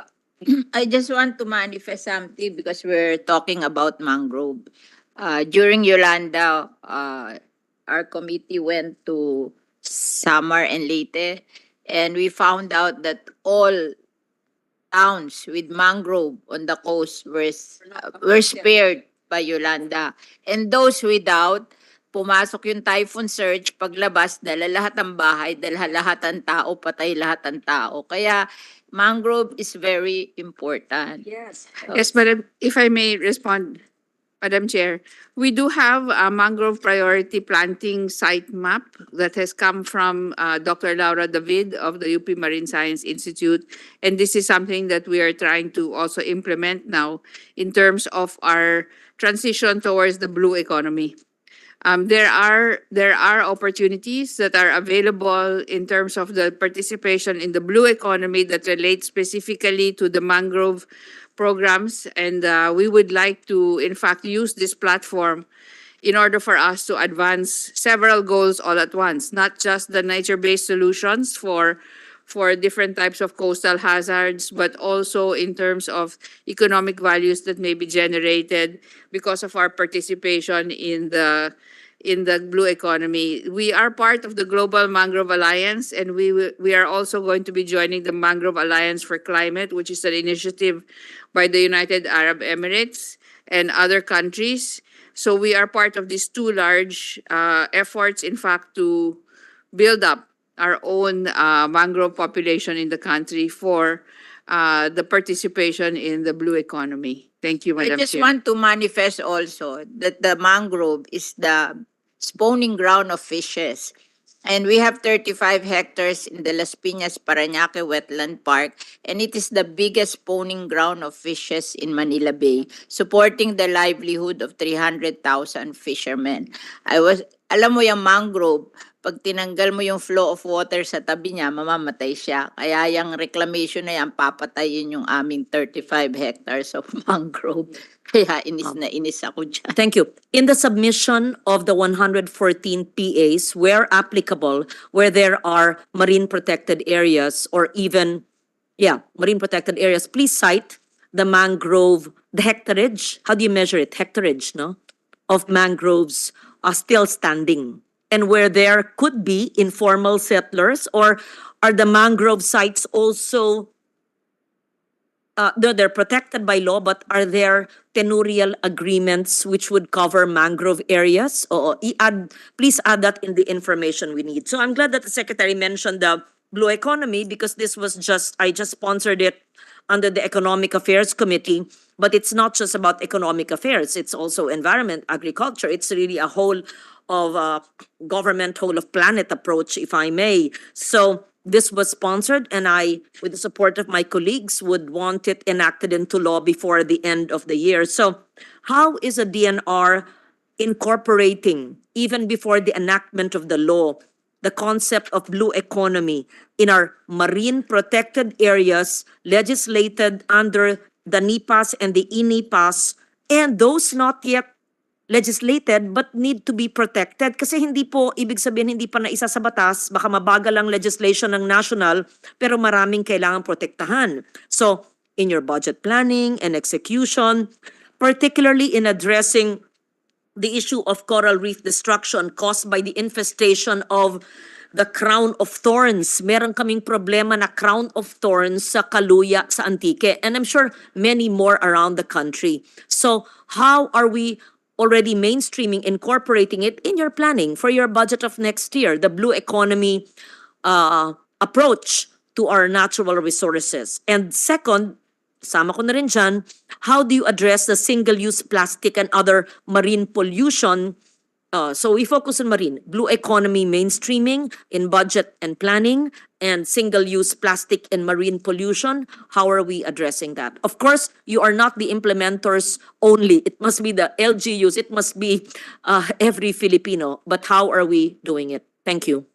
I just want to manifest something because we're talking about mangrove. During Yolanda, our committee went to Samar and Leyte, and we found out that all towns with mangrove on the coast were spared by Yolanda. And those without, pumasok yung typhoon surge, paglabas, dala lahat ng bahay, dala lahat ng tao, patay lahat ng tao. Kaya mangrove is very important.
Yes. Yes, Madam, if I may respond, Madam Chair, we do have a mangrove priority planting site map that has come from Dr. Laura David of the UP Marine Science Institute. And this is something that we are trying to also implement now in terms of our transition towards the blue economy. There are opportunities that are available in terms of the participation in the blue economy that relate specifically to the mangrove programs, and we would like to, in fact, use this platform in order for us to advance several goals all at once, not just the nature-based solutions for different types of coastal hazards, but also in terms of economic values that may be generated because of our participation in the blue economy. We are part of the Global Mangrove Alliance, and we are also going to be joining the Mangrove Alliance for Climate, which is an initiative by the United Arab Emirates and other countries. So we are part of these two large efforts, in fact, to build up own mangrove population in the country for the participation in the blue economy. Thank you,
I
Madam
just
Chair.
want to manifest also that the mangrove is the spawning ground of fishes. And we have 35 hectares in the Las Piñas Parañaque Wetland Park, and it is the biggest spawning ground of fishes in Manila Bay, supporting the livelihood of 300,000 fishermen. Alam mo yung mangrove, pag tinanggal mo yung flow of water sa tabi niya, mamamatay siya. Kaya yung reclamation na yan, papatayin yung aming 35 hectares of mangrove. Kaya inis na inis ako dyan.
Thank you. In the submission of the 114 PAs, where applicable, where there are marine protected areas or even, marine protected areas, please cite the mangrove, the hectarage. How do you measure it? Hectarage, no? Of mangroves are still standing. And where there could be informal settlers, or are the mangrove sites also they're protected by law, but are there tenurial agreements which would cover mangrove areas? Please add that in the information we need. So I'm glad that the Secretary mentioned the blue economy, because this was I just sponsored it under the Economic Affairs Committee, but it's not just about economic affairs. It's also environment, agriculture. It's really a whole of government, whole of planet approach, if I may. So this was sponsored, and I, with the support of my colleagues, would want it enacted into law before the end of the year. So how is a DNR incorporating, even before the enactment of the law, the concept of blue economy in our marine protected areas legislated under the NIPAS and the INIPAS, and those not yet legislated but need to be protected? Kasi hindi po, ibig sabihin, hindi pa naisa sa batas, baka mabagal ang legislation ng national, pero maraming kailangan protektahan. So, in your budget planning and execution, particularly in addressing the issue of coral reef destruction caused by the infestation of the crown of thorns. Meron kaming problema na crown of thorns sa Kaluya, sa Antique, and I'm sure many more around the country. So, how are we already mainstreaming, incorporating it in your planning for your budget of next year, the blue economy approach to our natural resources? And second, sama ko na rin dyan, how do you address the single-use plastic and other marine pollution? So we focus on marine, blue economy mainstreaming in budget and planning, and single-use plastic and marine pollution. How are we addressing that? Of course, you are not the implementers only. It must be the LGUs. It must be every Filipino. But how are we doing it? Thank you.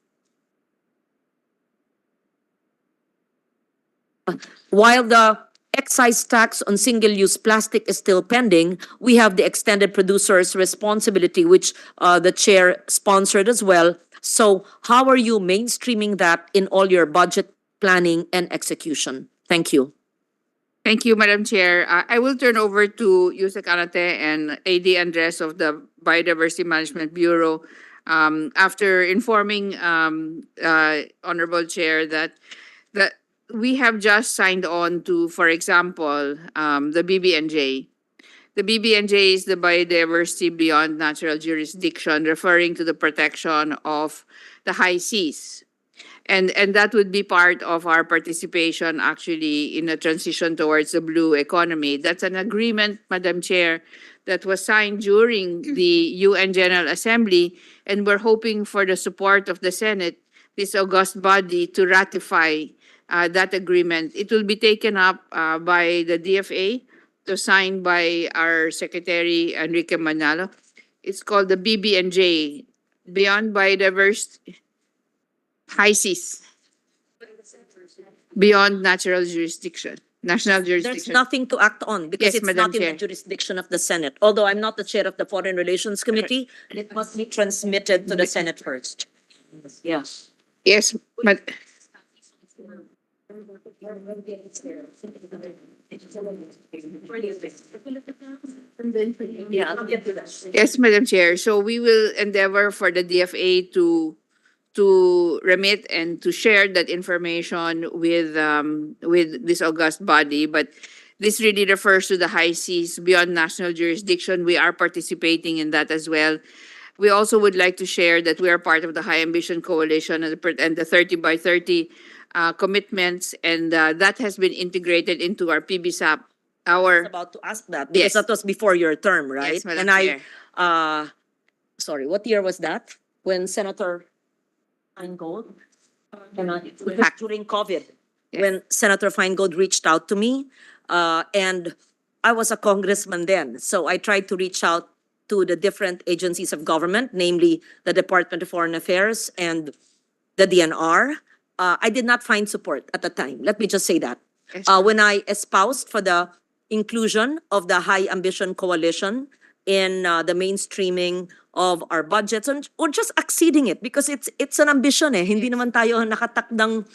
While the excise tax on single-use plastic is still pending, we have the extended producer's responsibility, which the chair sponsored as well. So how are you mainstreaming that in all your budget planning and execution? Thank you.
Thank you, Madam Chair. I will turn over to Yusek Anate and AD Andres of the Biodiversity Management Bureau after informing Honorable Chair that we have just signed on to, for example, the BBNJ. The BBNJ is the Biodiversity Beyond Natural Jurisdiction, referring to the protection of the high seas. And that would be part of our participation actually in a transition towards the blue economy. That's an agreement, Madam Chair, that was signed during the UN General Assembly, and we're hoping for the support of the Senate, this august body, to ratify that agreement. It will be taken up by the DFA, to sign by our Secretary Enrique Manalo. It's called the BBNJ, Beyond Biodiversity High Seas, Beyond Natural Jurisdiction. National jurisdiction.
There's nothing to act on because
Yes,
it's
Madam
not in
Chair.
the jurisdiction of the Senate. Although I'm not the chair of the Foreign Relations Committee, it must be transmitted to the Senate first. Yeah.
Yes, but
Yeah, I'll get to that.
yes, Madam Chair. So we will endeavor for the DFA to remit and to share that information with this august body. But this really refers to the high seas beyond national jurisdiction. We are participating in that as well. we also would like to share that we are part of the High Ambition Coalition and the 30 by 30 commitments, and that has been integrated into our PBSAP.
I was about to ask that because
Yes.
that was before your term, right?
Yes, Madam
And I,
Chair.
sorry, what year was that? When Senator Feingold, during COVID,
Yes.
when Senator Feingold reached out to me, and I was a congressman then, so I tried to reach out to the different agencies of government, namely the Department of Foreign Affairs and the DNR. I did not find support at the time. Let me just say that.
Yes.
When I espoused for the inclusion of the High Ambition Coalition in the mainstreaming of our budgets or just exceeding it because it's an ambition eh. Hindi naman tayo nakatakdang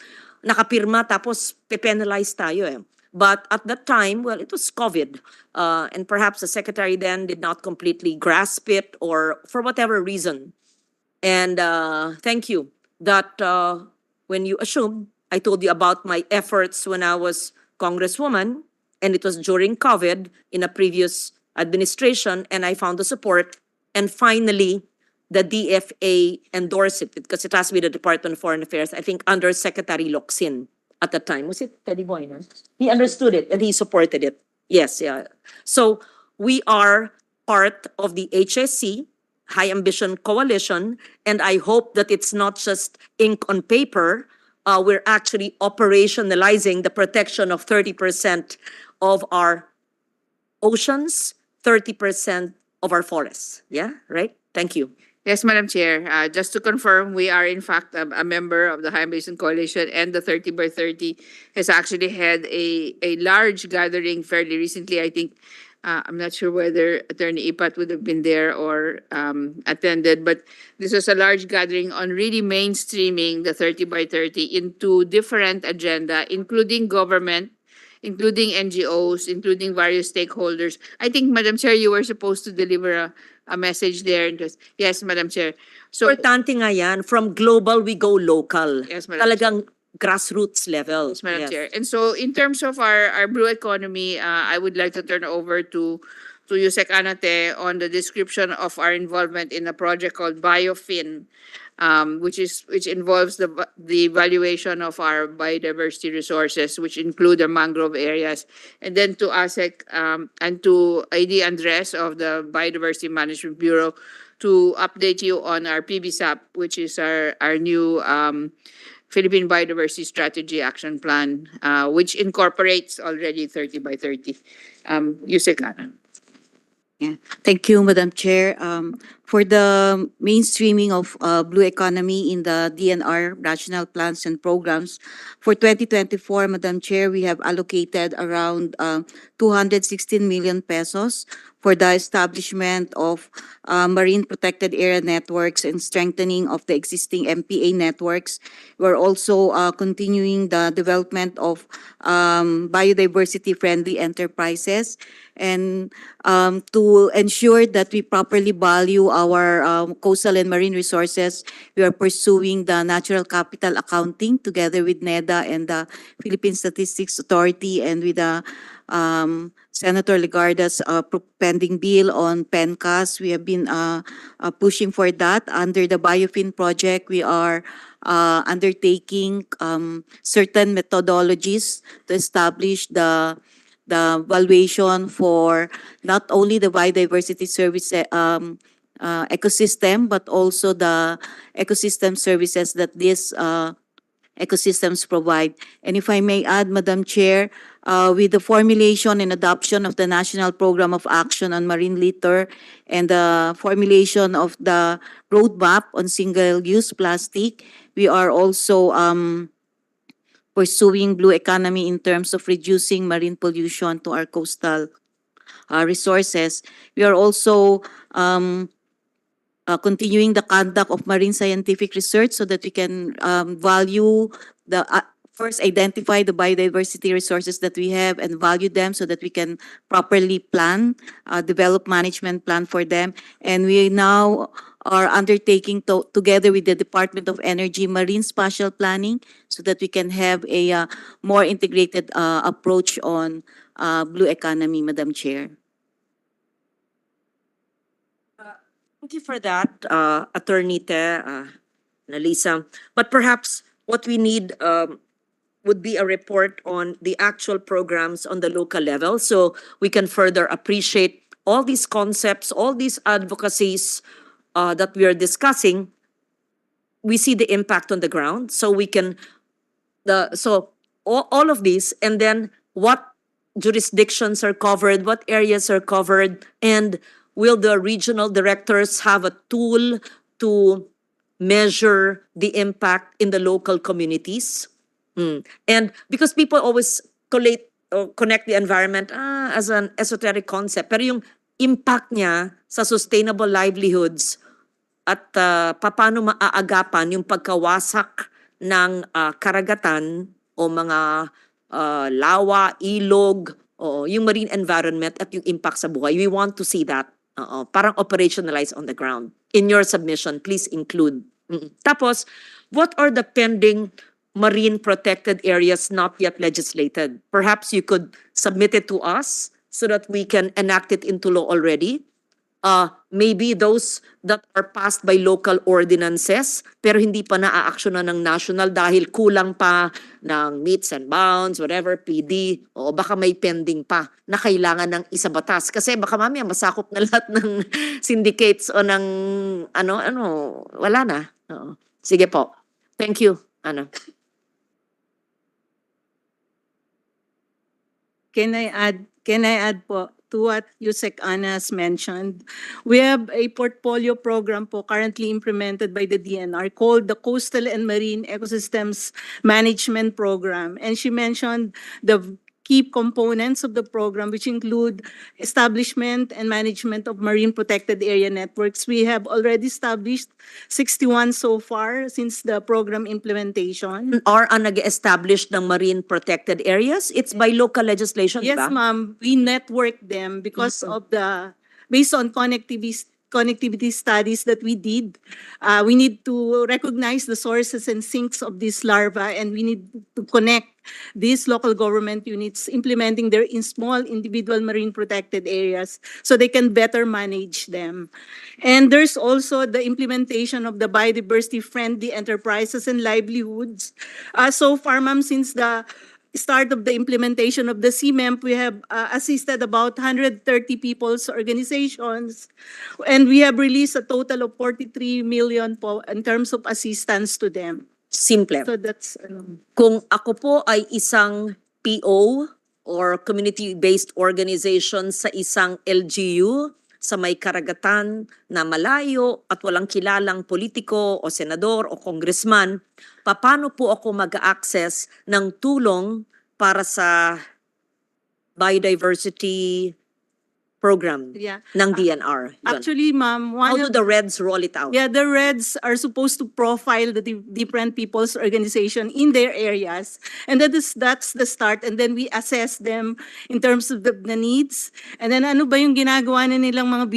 nakapirma tapos pe-penalize tayo eh. But at that time, well, it was COVID. And perhaps the secretary then did not completely grasp it or for whatever reason. And thank you that when you assumed, I told you about my efforts when I was Congresswoman, and it was during COVID in a previous administration, and I found the support. And finally, the DFA endorsed it because it has to be the Department of Foreign Affairs, I think under Secretary Locsin at the time. Was it Teddy Boyner? He understood it and he supported it. Yes, yeah. So we are part of the HSC, High Ambition Coalition, and I hope that it's not just ink on paper. We're actually operationalizing the protection of 30% of our oceans, 30% of our forests. Yeah, right? Thank you.
Yes, Madam Chair. Just to confirm, we are in fact a member of the High Basin Coalition, and the 30 by 30 has actually had a large gathering fairly recently. I think, I'm not sure whether Attorney Ipat would have been there or attended, but this was a large gathering on really mainstreaming the 30 by 30 into different agenda, including government, including NGOs, including various stakeholders. I think, Madam Chair, you were supposed to deliver a message there. Yes, Madam Chair. So,
Importante nga yan. From global, we go local.
Yes, Madam
Talagang grassroots level.
yes, Madam
Yes.
Chair. And so, in terms of our blue economy, I would like to turn over to Yusek Anate on the description of our involvement in a project called BioFin, which involves the evaluation of our biodiversity resources, which include the mangrove areas, and then to ASEC and to AD Andres of the Biodiversity Management Bureau to update you on our PBSAP, which is our new Philippine Biodiversity Strategy Action Plan, which incorporates already 30 by 30. Yusek Ana.
Yeah. Thank you, Madam Chair. For the mainstreaming of blue economy in the DNR national plans and programs, for 2024, Madam Chair, we have allocated around 216 million pesos for the establishment of marine protected area networks and strengthening of the existing MPA networks. We're also continuing the development of biodiversity-friendly enterprises, and to ensure that we properly value our coastal and marine resources, we are pursuing the natural capital accounting together with NEDA and the Philippine Statistics Authority, and with the Senator Legarda's pending bill on PENCAS. We have been pushing for that. Under the BioFin project, we are undertaking certain methodologies to establish the valuation for not only the biodiversity service ecosystem, but also the ecosystem services that these ecosystems provide. And if I may add, Madam Chair, with the formulation and adoption of the National Program of Action on Marine Litter and the formulation of the roadmap on single-use plastic, we are also pursuing blue economy in terms of reducing marine pollution to our coastal resources. We are also continuing the conduct of marine scientific research so that we can value the first identify the biodiversity resources that we have and value them so that we can properly plan, develop management plan for them. And we now are undertaking together with the Department of Energy marine spatial planning so that we can have a more integrated approach on blue economy, Madam Chair.
Thank you for that, Attorney Te, Nalisa. But perhaps what we need would be a report on the actual programs on the local level so we can further appreciate all these concepts, all these advocacies that we are discussing. We see the impact on the ground, so we can all of these, and then what jurisdictions are covered, what areas are covered, and will the regional directors have a tool to measure the impact in the local communities? And because people always connect the environment as an esoteric concept, pero yung impact niya sa sustainable livelihoods at paano maaagapan yung pagkawasak ng karagatan o mga lawa, ilog, o yung marine environment at yung impact sa buhay. We want to see that. Parang operationalized on the ground. In your submission, please include. Tapos, what are the pending marine protected areas not yet legislated? Perhaps you could submit it to us so that we can enact it into law already. Maybe those that are passed by local ordinances pero hindi pa naaaksyonan ng national dahil kulang pa ng meets and bounds, whatever, PD, o baka may pending pa na kailangan ng isabatas. Kasi baka mamaya masakop na lahat ng syndicates o ng wala na. Sige po. Thank you.
Can I add po to what Yusek Ana has mentioned? We have a portfolio program po currently implemented by the DNR called the Coastal and Marine Ecosystems Management Program. And she mentioned the key components of the program, which include establishment and management of marine protected area networks. We have already established 61 so far since the program implementation.
Or ang nag-establish ng marine protected areas? It's by local legislation,
Yes,
ba?
ma'am. We network them because of based on connectivity studies that we did. We need to recognize the sources and sinks of these larvae, and we need to connect these local government units implementing their in small individual marine protected areas so they can better manage them. And there's also the implementation of the biodiversity friendly enterprises and livelihoods. So far, ma'am, since the start of the implementation of the CMEMP, we have assisted about 130 people's organizations, and we have released a total of 43 million po in terms of assistance to them.
Simple.
So that's
Kung ako po ay isang PO or community-based organization sa isang LGU sa may karagatan na malayo at walang kilalang politiko o senador o congressman, paano po ako mag-access ng tulong para sa biodiversity program ng DNR? Yun.
actually, ma'am,
How do the Reds roll it out?
Yeah, the Reds are supposed to profile the different people's organization in their areas, and that's the start. And then we assess them in terms of the needs. And then ano ba yung ginagawa na nilang mga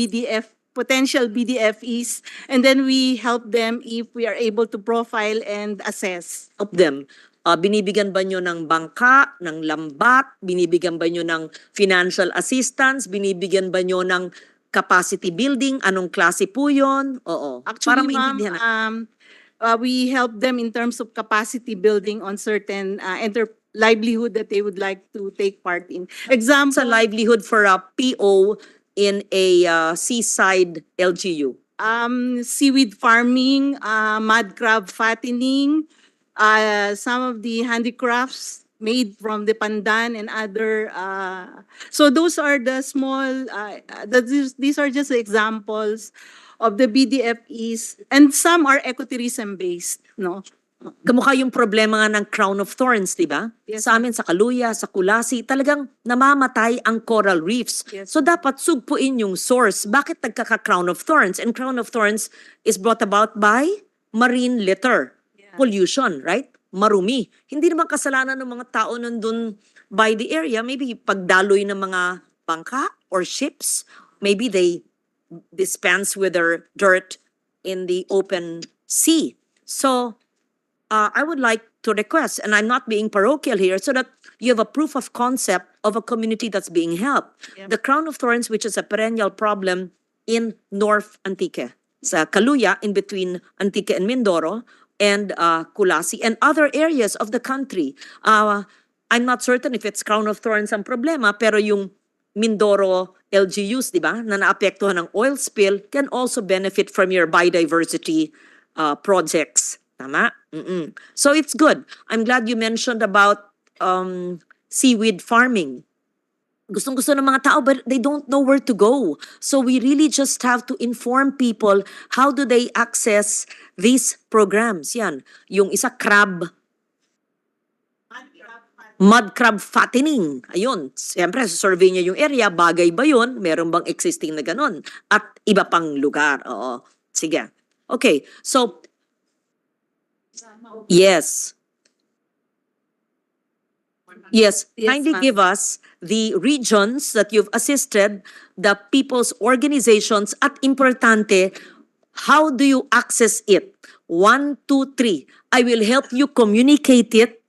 potential BDFEs, and then we help them if we are able to profile and assess.
Help them. Binibigyan ba nyo ng bangka, ng lambat? Binibigyan ba nyo ng financial assistance? Binibigyan ba nyo ng capacity building? Anong klase po yun? Oo. Para
Actually,
maintindihan.
we help them in terms of capacity building on certain livelihood that they would like to take part in. Example,
Sa livelihood for a PO in a seaside LGU.
seaweed farming, mud crab fattening, some of the handicrafts made from the pandan and other. So those are the small, these are just examples of the BDFEs, and some are ecotourism based, no?
Kamukha yung problema nga ng crown of thorns, di ba?
Yes,
Sa amin, sa Kaluya, sa Kulasi, talagang namamatay ang coral reefs.
Yes.
So dapat sugpuin yung source. Bakit nagkaka-crown of thorns? And crown of thorns is brought about by marine litter, pollution, right? Marumi. Hindi naman kasalanan ng mga tao nandun by the area. Maybe pagdaloy ng mga bangka or ships, maybe they dispense with their dirt in the open sea. So, I would like to request, and I'm not being parochial here, so that you have a proof of concept of a community that's being helped.
Yeah.
The crown of thorns, which is a perennial problem in North Antique, sa Kaluya, in between Antique and Mindoro, and Kulasi, and other areas of the country. I'm not certain if it's crown of thorns ang problema, pero yung Mindoro LGUs, di ba, na naapektuhan ng oil spill can also benefit from your biodiversity projects. Tama? So it's good. I'm glad you mentioned about seaweed farming. Gustong-gusto ng mga tao, but they don't know where to go. So we really just have to inform people how do they access these programs. Yan. Yung isa, crab, mud crab fattening. Ayun. Siyempre, survey niya yung area, bagay ba yun? Meron bang existing na ganon? At iba pang lugar. Oo. Sige. Okay. So, yes. Yes, kindly give us the regions that you've assisted, the people's organizations, at importante, how do you access it? 1, 2, 3. I will help you communicate it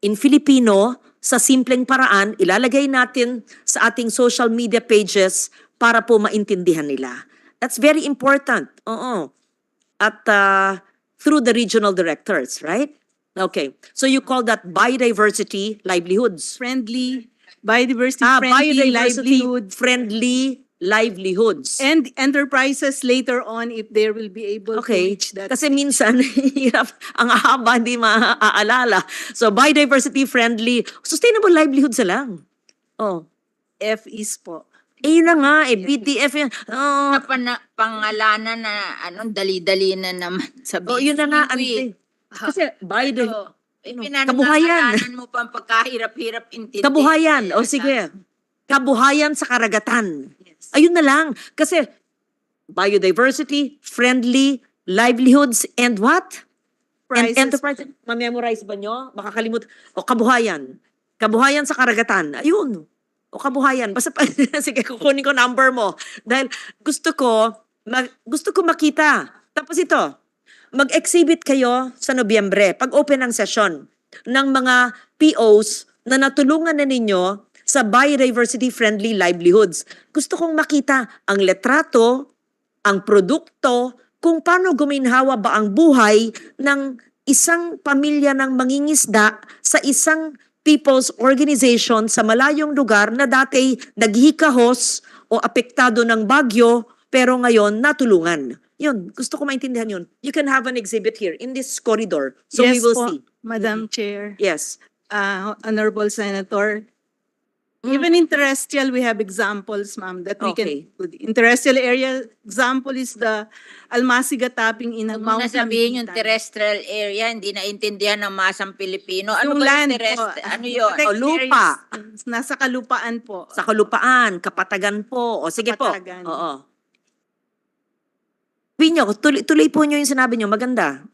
in Filipino sa simpleng paraan. Ilalagay natin sa ating social media pages para po maintindihan nila. That's very important. Oo. At through the regional directors, right? Okay. So you call that biodiversity livelihoods.
Biodiversity
friendly livelihoods.
And enterprises later on, if they will be able to reach that.
Kasi minsan, hirap, ang haba, hindi maaalala. So biodiversity friendly, sustainable livelihoods na lang. Oh.
FEs po.
Yun na nga, BDF yun.
Pangalanan na dali-dali na naman sabihin.
Yun na nga, ante. Kasi kabuhayan.
Mo pang pagkahirap-hirap intindi.
Kabuhayan. O sige. Kabuhayan sa karagatan. Yes. Ayun na lang. Kasi biodiversity, friendly, livelihoods, and what? And enterprise. Ma-memorize ba nyo? Makakalimut. O kabuhayan. Kabuhayan sa karagatan. Ayun. O kabuhayan. Basta sige, kukunin ko number mo. Dahil gusto ko makita. Tapos ito, mag-exhibit kayo sa Nobyembre, pag-open ng session ng mga POs na natulungan na ninyo sa biodiversity-friendly livelihoods. Gusto kong makita ang letrato, ang produkto, kung paano guminhawa ba ang buhay ng isang pamilya ng mangingisda sa isang people's organization sa malayong lugar na dati naghihikahos o apektado ng bagyo, pero ngayon natulungan. Yun, gusto ko maintindihan yun. You can have an exhibit here in this corridor. So
yes,
we will
po,
see.
Madam Chair.
Yes.
Honorable Senator. Even in terrestrial, we have examples, ma'am, that we can include. In terrestrial area, example is the Almasiga tapping in
Huwag mo
Mount
na sabihin yung
Namitan.
terrestrial area, hindi naintindihan ng masang Pilipino. Ano
Yung
ba
land
yung terrestrial?
po.
Ano yun?
O lupa.
Nasa kalupaan po.
Sa kalupaan, kapatagan po. O sige
Kapatagan.
po. Oo. Pinyo, tuloy po nyo yung sinabi nyo. Maganda.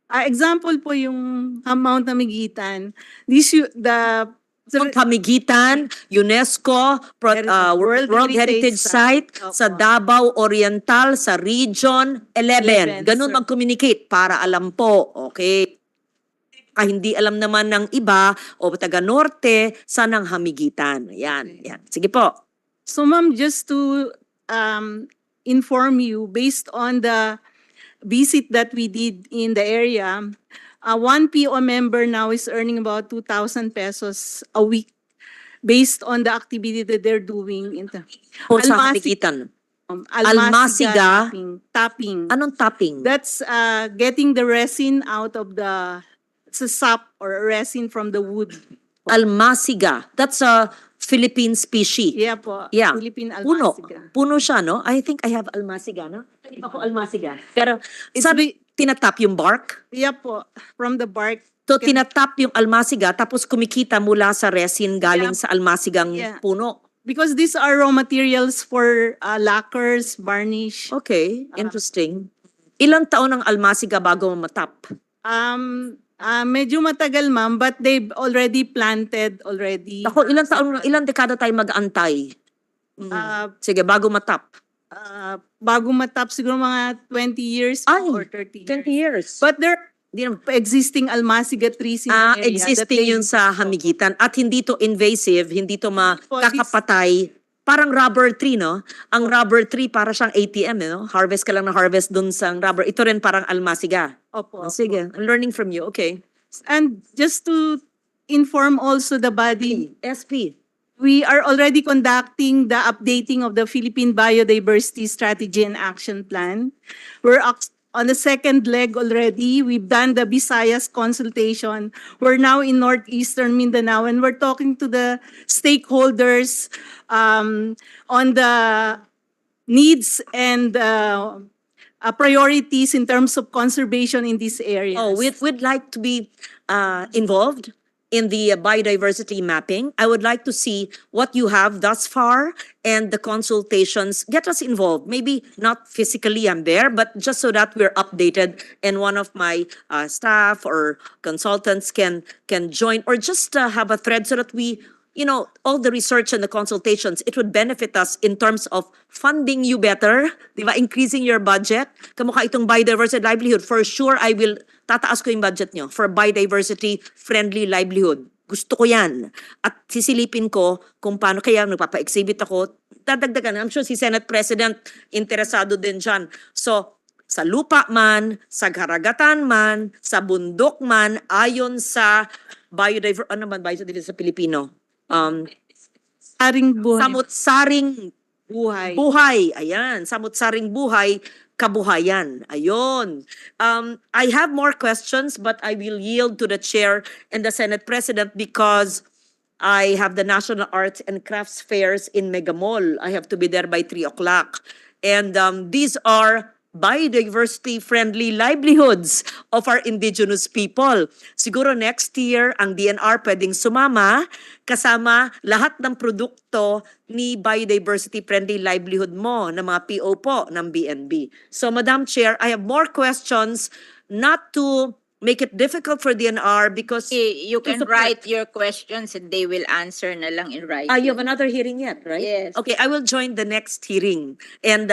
Example po yung Mount Namigitan.
Mount Hamigitan, UNESCO, World Heritage Site, sa Davao Oriental, sa Region 11. Ganun
sir.
mag-communicate para alam po. Okay. Hindi alam naman ng iba o taga-norte, saan ang Hamigitan. Yan. Sige po.
So ma'am, just to inform you, based on the visit that we did in the area, one PO member now is earning about 2,000 pesos a week based on the activity that they're doing.
O sa Hamigitan. Almasiga.
Tapping.
Anong tapping?
That's getting the resin out of it's a sap or resin from the wood.
Almasiga. That's a Philippine species.
Yeah po.
Yeah.
Philippine
Puno.
Almasiga.
Puno siya, no? I think I have Almasiga, no? Hindi pa ko Almasiga. Pero, tinatap yung bark?
Yeah po. From the bark.
So, tinatap yung Almasiga, tapos kumikita mula sa resin galing sa Almasigang puno.
Because these are raw materials for lacquers, varnish.
Okay, interesting. Ilang taon ang Almasiga bago matap?
Medyo matagal, ma'am, but they've already planted already.
Ako, ilang dekada tayo mag-aantay? Sige, bago matap.
Bago matap, siguro mga 20 years or 30 years.
20 years.
But there are existing Almasiga trees in the area.
Existing yun sa Hamigitan. At hindi to invasive, hindi to makakapatay parang rubber tree, no? Ang rubber tree para siyang ATM, no? Harvest ka lang na harvest dun sa rubber. Ito rin parang almasiga.
Opo.
Sige, I'm learning from you. Okay.
And just to inform also the body,
SP.
we are already conducting the updating of the Philippine Biodiversity Strategy and Action Plan. We're on the second leg already. We've done the Visayas consultation. We're now in northeastern Mindanao, and we're talking to the stakeholders on the needs and priorities in terms of conservation in these areas.
Oh, we'd like to be involved in the biodiversity mapping. I would like to see what you have thus far and the consultations. Get us involved. Maybe not physically I'm there, but just so that we're updated and one of my staff or consultants can join or just have a thread so that we, you know, all the research and the consultations, it would benefit us in terms of funding you better, di ba? Increasing your budget. Kamukha itong biodiversity livelihood. For sure, I will tataas ko yung budget nyo for biodiversity-friendly livelihood. Gusto ko yan. At sisilipin ko kung paano, kaya nagpapa-exhibit ako, dadagdagan. I'm sure si Senate President interesado din dyan. So, sa lupa man, sa karagatan man, sa bundok man, ayon sa biodiversity, ano man biodiversity sa Pilipino?
Saring buhay.
Samut-saring
buhay.
buhay. Ayan, samut-saring buhay, kabuhayan. Ayon. I have more questions, but I will yield to the chair and the Senate President because I have the National Arts and Crafts Fairs in Mega Mall. I have to be there by 3 o'clock. And these are biodiversity-friendly livelihoods of our indigenous people. Siguro next year, ang DNR pwedeng sumama kasama lahat ng produkto ni biodiversity-friendly livelihood mo, ng mga PO po ng BNB. So, Madam Chair, I have more questions, not to make it difficult for DNR because
You can write your questions and they will answer na lang in writing.
you have another hearing yet, right?
Yes.
Okay, I will join the next hearing. And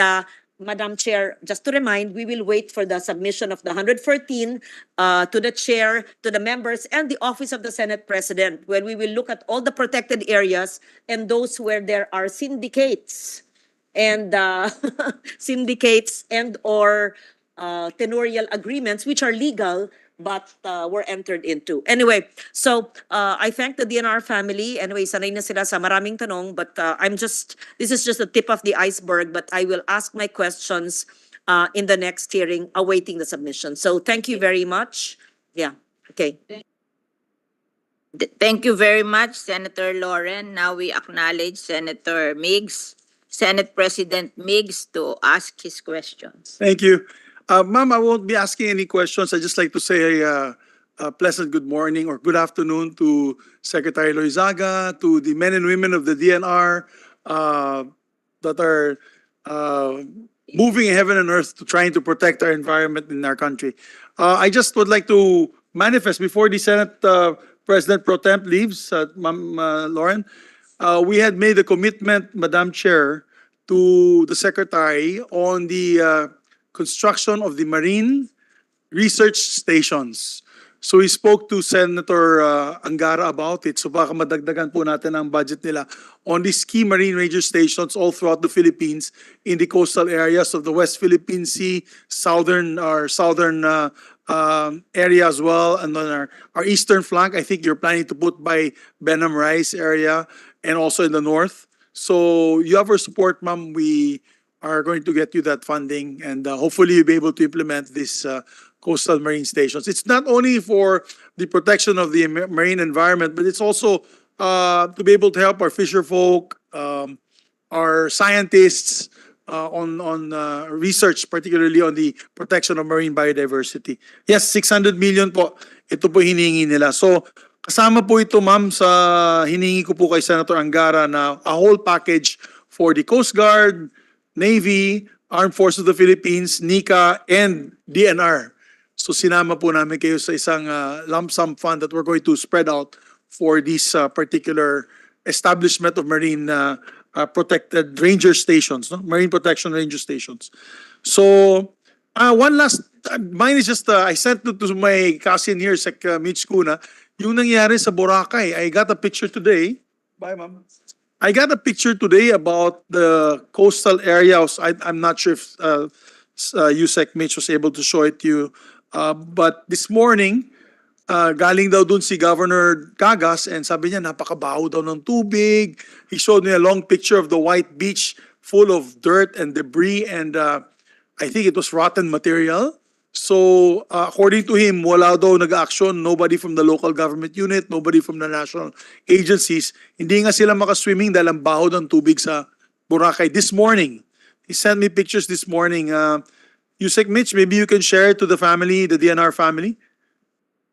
Madam Chair, just to remind, we will wait for the submission of the 114 to the chair, to the members, and the Office of the Senate President, where we will look at all the protected areas and those where there are syndicates and syndicates and or tenurial agreements which are legal but were entered into. Anyway, so I thank the DNR family. Anyway, sanay na sila sa maraming tanong, but this is just the tip of the iceberg, but I will ask my questions in the next hearing, awaiting the submission. So thank you very much. Yeah, okay.
Thank you very much, Senator Lauren. Now we acknowledge Senator Miggs, Senate President Miggs, to ask his questions.
Thank you. Ma'am, I won't be asking any questions. I'd just like to say a pleasant good morning or good afternoon to Secretary Loizaga, to the men and women of the DNR that are moving heaven and earth to trying to protect our environment in our country. I just would like to manifest before the Senate President Pro Temp leaves, Ma'am Lauren, we had made a commitment, Madam Chair, to the Secretary on the construction of the marine research stations. So we spoke to Senator Angara about it. So baka madagdagan po natin ang budget nila on these key marine ranger stations all throughout the Philippines in the coastal areas of the West Philippine Sea, southern area as well, and on our eastern flank. I think you're planning to put by Benham Rice area and also in the north. So you have our support, ma'am. We are going to get you that funding, and hopefully you'll be able to implement these coastal marine stations. It's not only for the protection of the marine environment, but it's also to be able to help our fisher folk, our scientists on research, particularly on the protection of marine biodiversity. Yes, 600 million po. Ito po hinihingi nila. So kasama po ito, ma'am, sa hinihingi ko po kay Senator Angara na a whole package for the Coast Guard, Navy, Armed Forces of the Philippines, NICA, and DNR. So sinama po namin kayo sa isang lump sum fund that we're going to spread out for this particular establishment of marine protected ranger stations, no? Marine protection ranger stations. So one last, mine is just, I sent it to my cousin here, Sec Mitch Kuna, yung nangyari sa Boracay. I got a picture today. Bye, ma'am. I got a picture today about the coastal areas. I'm not sure if Yusek Mitch was able to show it to you. But this morning, galing daw dun si Governor Gagas and sabi niya napakabaho daw ng tubig. He showed me a long picture of the white beach full of dirt and debris and I think it was rotten material. So according to him, wala daw nag-action, nobody from the local government unit, nobody from the national agencies. Hindi nga sila makaswimming dahil ang baho ng tubig sa Boracay this morning. He sent me pictures this morning. Yusek Mitch, maybe you can share to the family, the DNR family.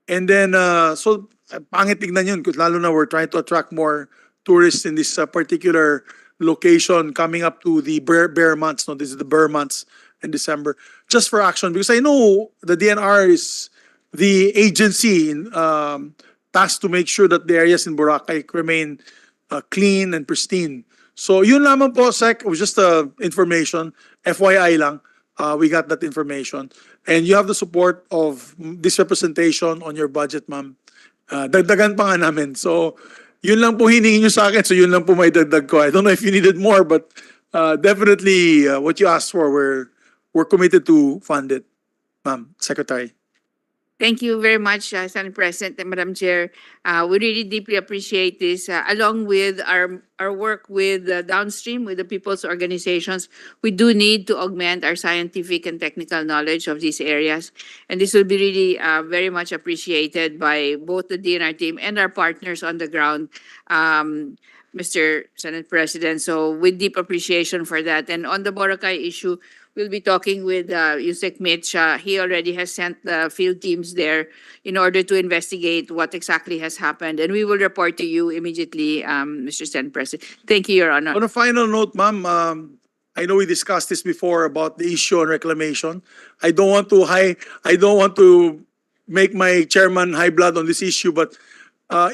And then, pangit tignan yun, lalo na we're trying to attract more tourists in this particular location coming up to the bear months. No, this is the bear months in December. Just for action, because I know the DNR is the agency tasked to make sure that the areas in Boracay remain clean and pristine. So yun lamang po, Sec, it was just information, FYI lang. We got that information. And you have the support of this representation on your budget, ma'am. Dagdagan pa nga namin. So, yun lang po hiningi nyo sa akin. So, yun lang po may dagdag ko. I don't know if you needed more, but definitely what you asked for, we're committed to fund it, ma'am, Secretary.
Thank you very much, Senate President and Madam Chair. We really deeply appreciate this. Along with our work with downstream, with the people's organizations, we do need to augment our scientific and technical knowledge of these areas. And this will be really very much appreciated by both the DNR team and our partners on the ground, Mr. Senate President. So with deep appreciation for that. And on the Boracay issue, we'll be talking with Yusek Mitch. He already has sent the field teams there in order to investigate what exactly has happened. And we will report to you immediately, Mr. Senate President. Thank you, Your Honor.
On a final note, ma'am, I know we discussed this before about the issue on reclamation. I don't want to make my chairman high blood on this issue, but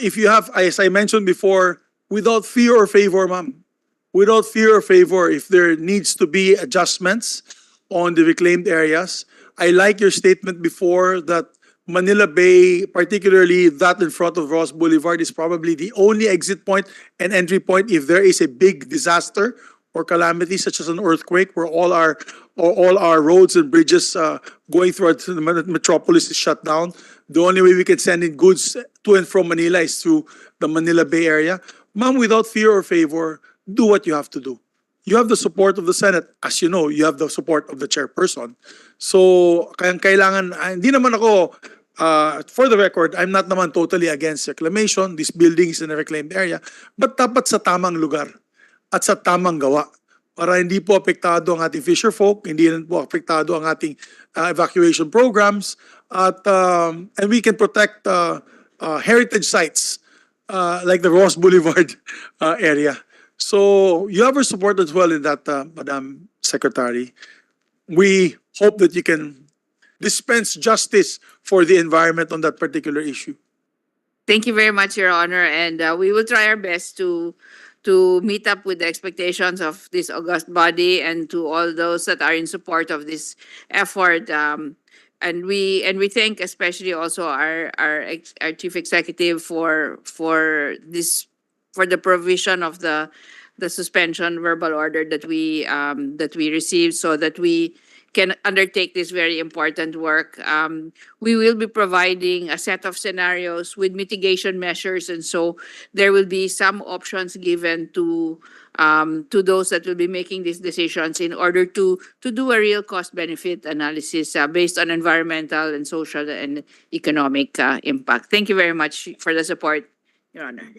if you have, as I mentioned before, without fear or favor, ma'am, without fear or favor, if there needs to be adjustments on the reclaimed areas. I like your statement before that Manila Bay, particularly that in front of Ross Boulevard, is probably the only exit point and entry point if there is a big disaster or calamity such as an earthquake where all our roads and bridges going through the metropolis is shut down. The only way we can send in goods to and from Manila is through the Manila Bay area. Ma'am, without fear or favor, do what you have to do. You have the support of the Senate. As you know, you have the support of the chairperson. So, kailangan, hindi naman ako, for the record, I'm not naman totally against reclamation. This building is in a reclaimed area. But dapat sa tamang lugar at sa tamang gawa. Para hindi po apektado ang ating fisher folk, hindi rin po apektado ang ating evacuation programs, and we can protect heritage sites like the Ross Boulevard area. So you have our support as well in that, Madam Secretary. We hope that you can dispense justice for the environment on that particular issue.
Thank you very much, Your Honor, and we will try our best to meet up with the expectations of this august body and to all those that are in support of this effort. And we thank especially also our chief executive for the provision of the suspension verbal order that we received so that we can undertake this very important work. We will be providing a set of scenarios with mitigation measures, and so there will be some options given to those that will be making these decisions in order to do a real cost-benefit analysis based on environmental and social and economic impact. Thank you very much for the support, Your Honor.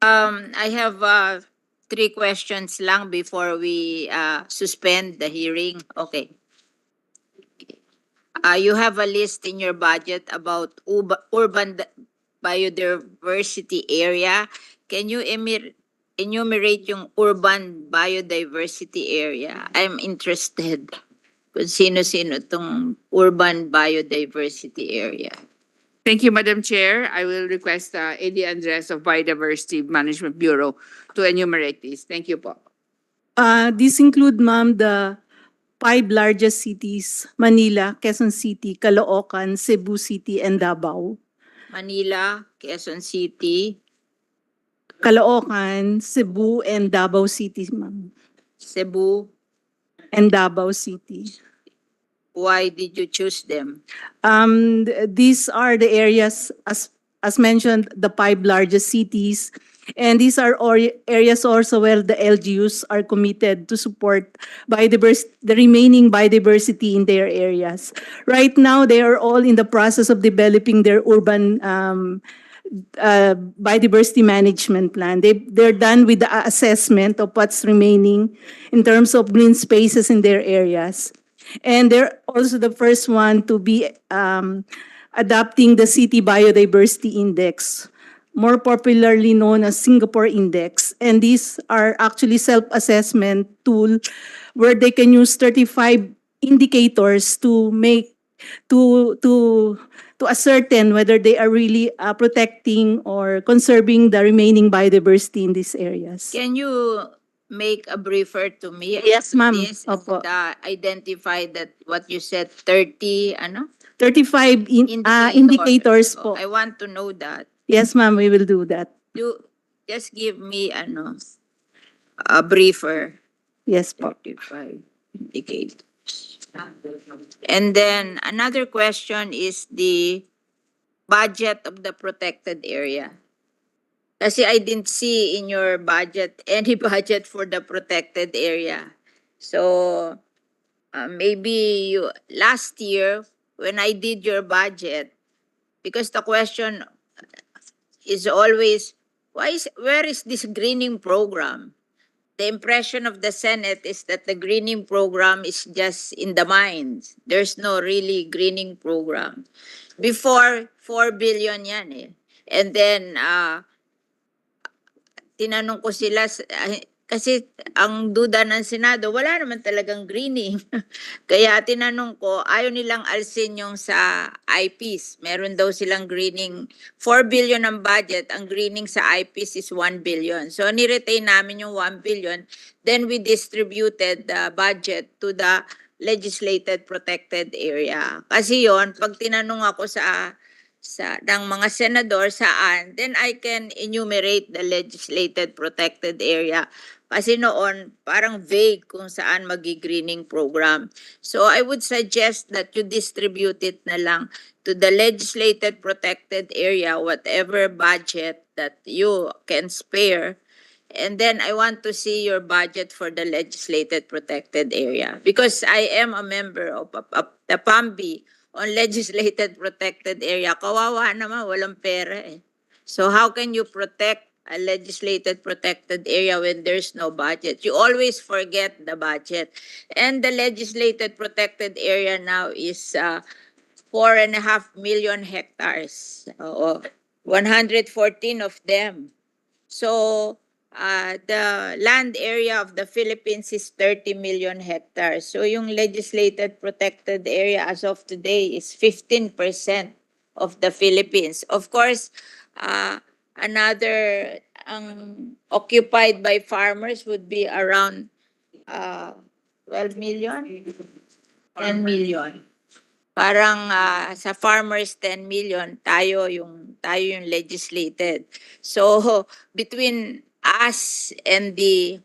I have 3 questions lang before we suspend the hearing. Okay. You have a list in your budget about urban biodiversity area. Can you enumerate yung urban biodiversity area? I'm interested kung sino-sino tong urban biodiversity area.
Thank you, Madam Chair. I will request A.D. Andres of Biodiversity Management Bureau to enumerate these. Thank you po.
These include, ma'am, the 5 largest cities, Manila, Quezon City, Caloocan, Cebu City, and Davao.
Manila, Quezon City,
Caloocan, Cebu, and Davao City, ma'am.
Cebu.
And Davao City.
Why did you choose them?
These are the areas, as mentioned, the 5 largest cities. And these are areas also where the LGUs are committed to support the remaining biodiversity in their areas. Right now, they are all in the process of developing their urban biodiversity management plan. They're done with the assessment of what's remaining in terms of green spaces in their areas. And they're also the first one to be adopting the City Biodiversity Index, more popularly known as Singapore Index. And these are actually self-assessment tool where they can use 35 indicators to make to ascertain whether they are really protecting or conserving the remaining biodiversity in these areas.
Can you make a briefer to me?
Yes, ma'am.
This
Opo.
and identify that what you said, 30, ano?
35 indicators
Oh,
po.
I want to know that.
Yes, ma'am, we will do that.
You just give me a briefer.
Yes po.
35 indicators. And then another question is the budget of the protected area. Kasi I didn't see in your budget any budget for the protected area. So maybe last year when I did your budget, because the question is always where is this greening program? The impression of the Senate is that the greening program is just in the minds. There's no really greening program. Before, 4 billion yan eh. And then, tinanong ko sila, kasi ang duda ng Senado, wala naman talagang greening. Kaya tinanong ko, ayaw nilang alsin yung sa IPs. Meron daw silang greening, 4 billion ang budget, ang greening sa IPs is 1 billion. So niretain namin yung 1 billion, then we distributed the budget to the legislated protected area. Kasi yon pag tinanong ako ng mga senador saan, then I can enumerate the legislated protected area. Kasi noon, parang vague kung saan magi-greening program. So I would suggest that you distribute it na lang to the legislated protected area, whatever budget that you can spare. And then I want to see your budget for the legislated protected area. Because I am a member of the PAMBI on legislated protected area. Kawawa naman, walang pera eh. So how can you protect a legislated protected area when there's no budget? You always forget the budget. And the legislated protected area now is 4.5 million hectares. 114 of them. So the land area of the Philippines is 30 million hectares. So yung legislated protected area as of today is 15% of the Philippines. Of course, another occupied by farmers would be around 12 million, 10 million. Parang sa farmers 10 million, tayo yung legislated. So between us and the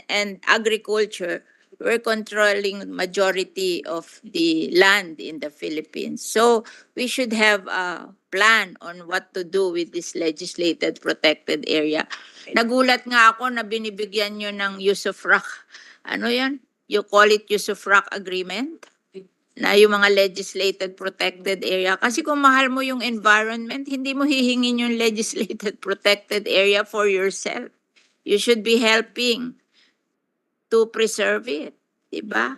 and agriculture, we're controlling majority of the land in the Philippines. So we should have a plan on what to do with this legislated protected area. Nagulat nga ako na binibigyan nyo ng usufruct. Ano yan? You call it usufruct agreement? Na yung mga legislated protected area. Kasi kung mahal mo yung environment, hindi mo hihingin yung legislated protected area for yourself. You should be helping to preserve it. Diba?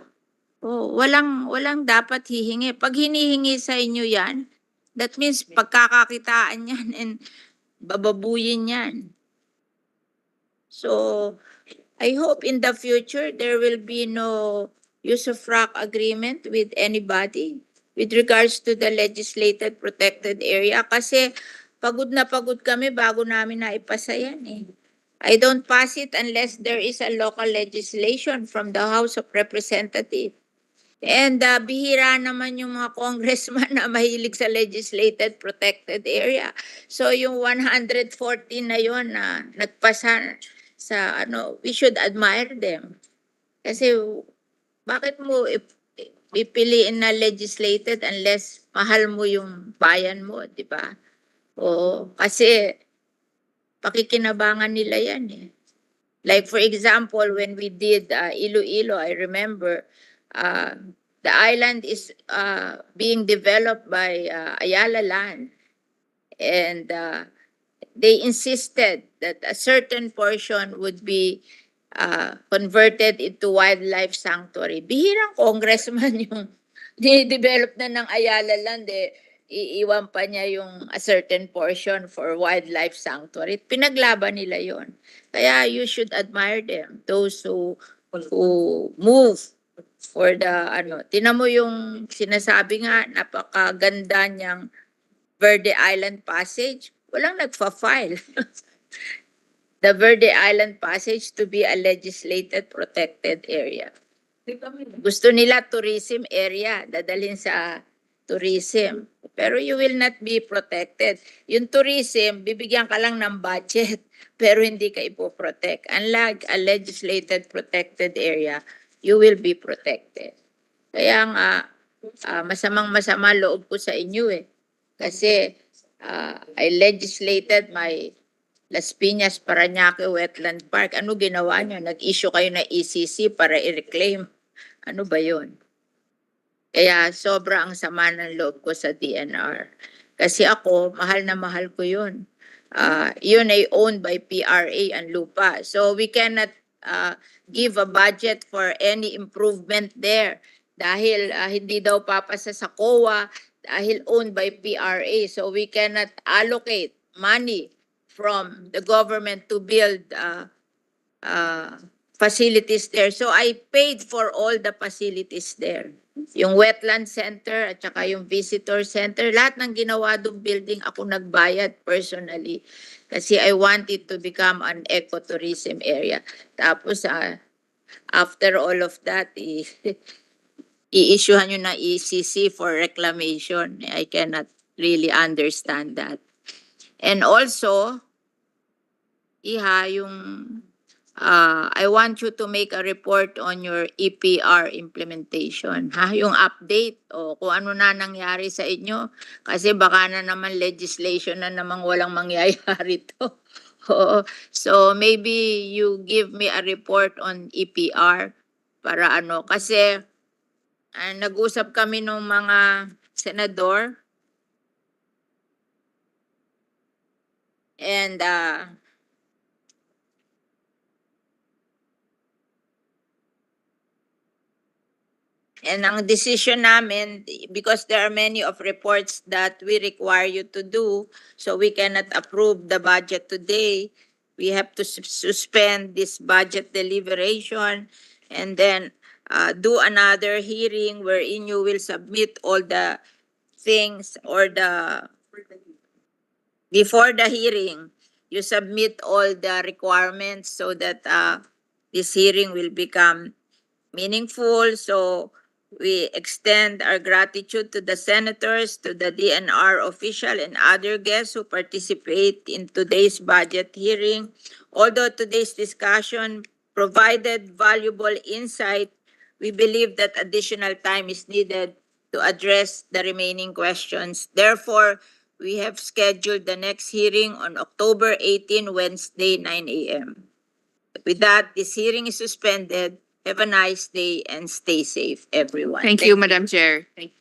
Oh, walang dapat hihingi. Pag hinihingi sa inyo yan, that means pagkakakitaan yan and bababuyin yan. So, I hope in the future there will be no usufruct agreement with anybody with regards to the legislated protected area kasi pagod na pagod kami bago namin naipasa yan eh. I don't pass it unless there is a local legislation from the House of Representatives. And bihira naman yung mga congressman na mahilig sa legislated protected area. So yung 114 na yon na nagpasa sa ano, we should admire them. Kasi bakit mo pipiliin na legislated unless mahal mo yung bayan mo, di ba? Oo, kasi pakikinabangan nila yan eh. Like for example, when we did Iloilo, I remember the island is being developed by Ayala Land. And they insisted that a certain portion would be converted into wildlife sanctuary. Bihirang congressman yung develop na ng Ayala Land iiwan pa niya yung a certain portion for wildlife sanctuary. Pinaglaban nila yon. Kaya you should admire them, those who move for the ano. Tinan mo yung sinasabi nga, napakaganda niyang Verde Island Passage. Walang nagfa-file. The Verde Island Passage to be a legislated protected area. Gusto nila tourism area, dadalhin sa tourism. Pero you will not be protected. Yung tourism, bibigyan ka lang ng budget, pero hindi ka ipoprotect. Unlike a legislated protected area, you will be protected. Kaya nga, masamang-masama loob ko sa inyo eh. Kasi I legislated my Las Piñas, Parañaque Wetland Park. Ano ginawa nyo? Nag-issue kayo ng ECC para i-reclaim. Ano ba yun? Kaya sobra ang sama ng loob ko sa DNR. Kasi ako, mahal na mahal ko yun. Yun ay owned by PRA ang lupa. So we cannot give a budget for any improvement there. Dahil hindi daw papasa sa COA, dahil owned by PRA. So we cannot allocate money from the government to build facilities there. So I paid for all the facilities there. Yung wetland center at saka yung visitor center, lahat ng ginawa doong building ako nagbayad personally. Kasi I want it to become an ecotourism area. Tapos after all of that, i-issuehan nyo na ECC for reclamation. I cannot really understand that. And also, I want you to make a report on your EPR implementation. Yung update o kung ano na nangyari sa inyo. Kasi baka na naman legislation na namang walang mangyayari to. So maybe you give me a report on EPR para ano. Kasi nag-usap kami ng mga senador. And ang decision namin, because there are many of reports that we require you to do, so we cannot approve the budget today. We have to suspend this budget deliberation and then do another hearing wherein you will submit all the things or before the hearing, you submit all the requirements so that this hearing will become meaningful. So we extend our gratitude to the senators, to the DNR official and other guests who participate in today's budget hearing. Although today's discussion provided valuable insight, we believe that additional time is needed to address the remaining questions. Therefore, we have scheduled the next hearing on October 18, Wednesday, 9 a.m. With that, this hearing is suspended. Have a nice day and stay safe, everyone.
Thank you, Madam Chair. Thank you.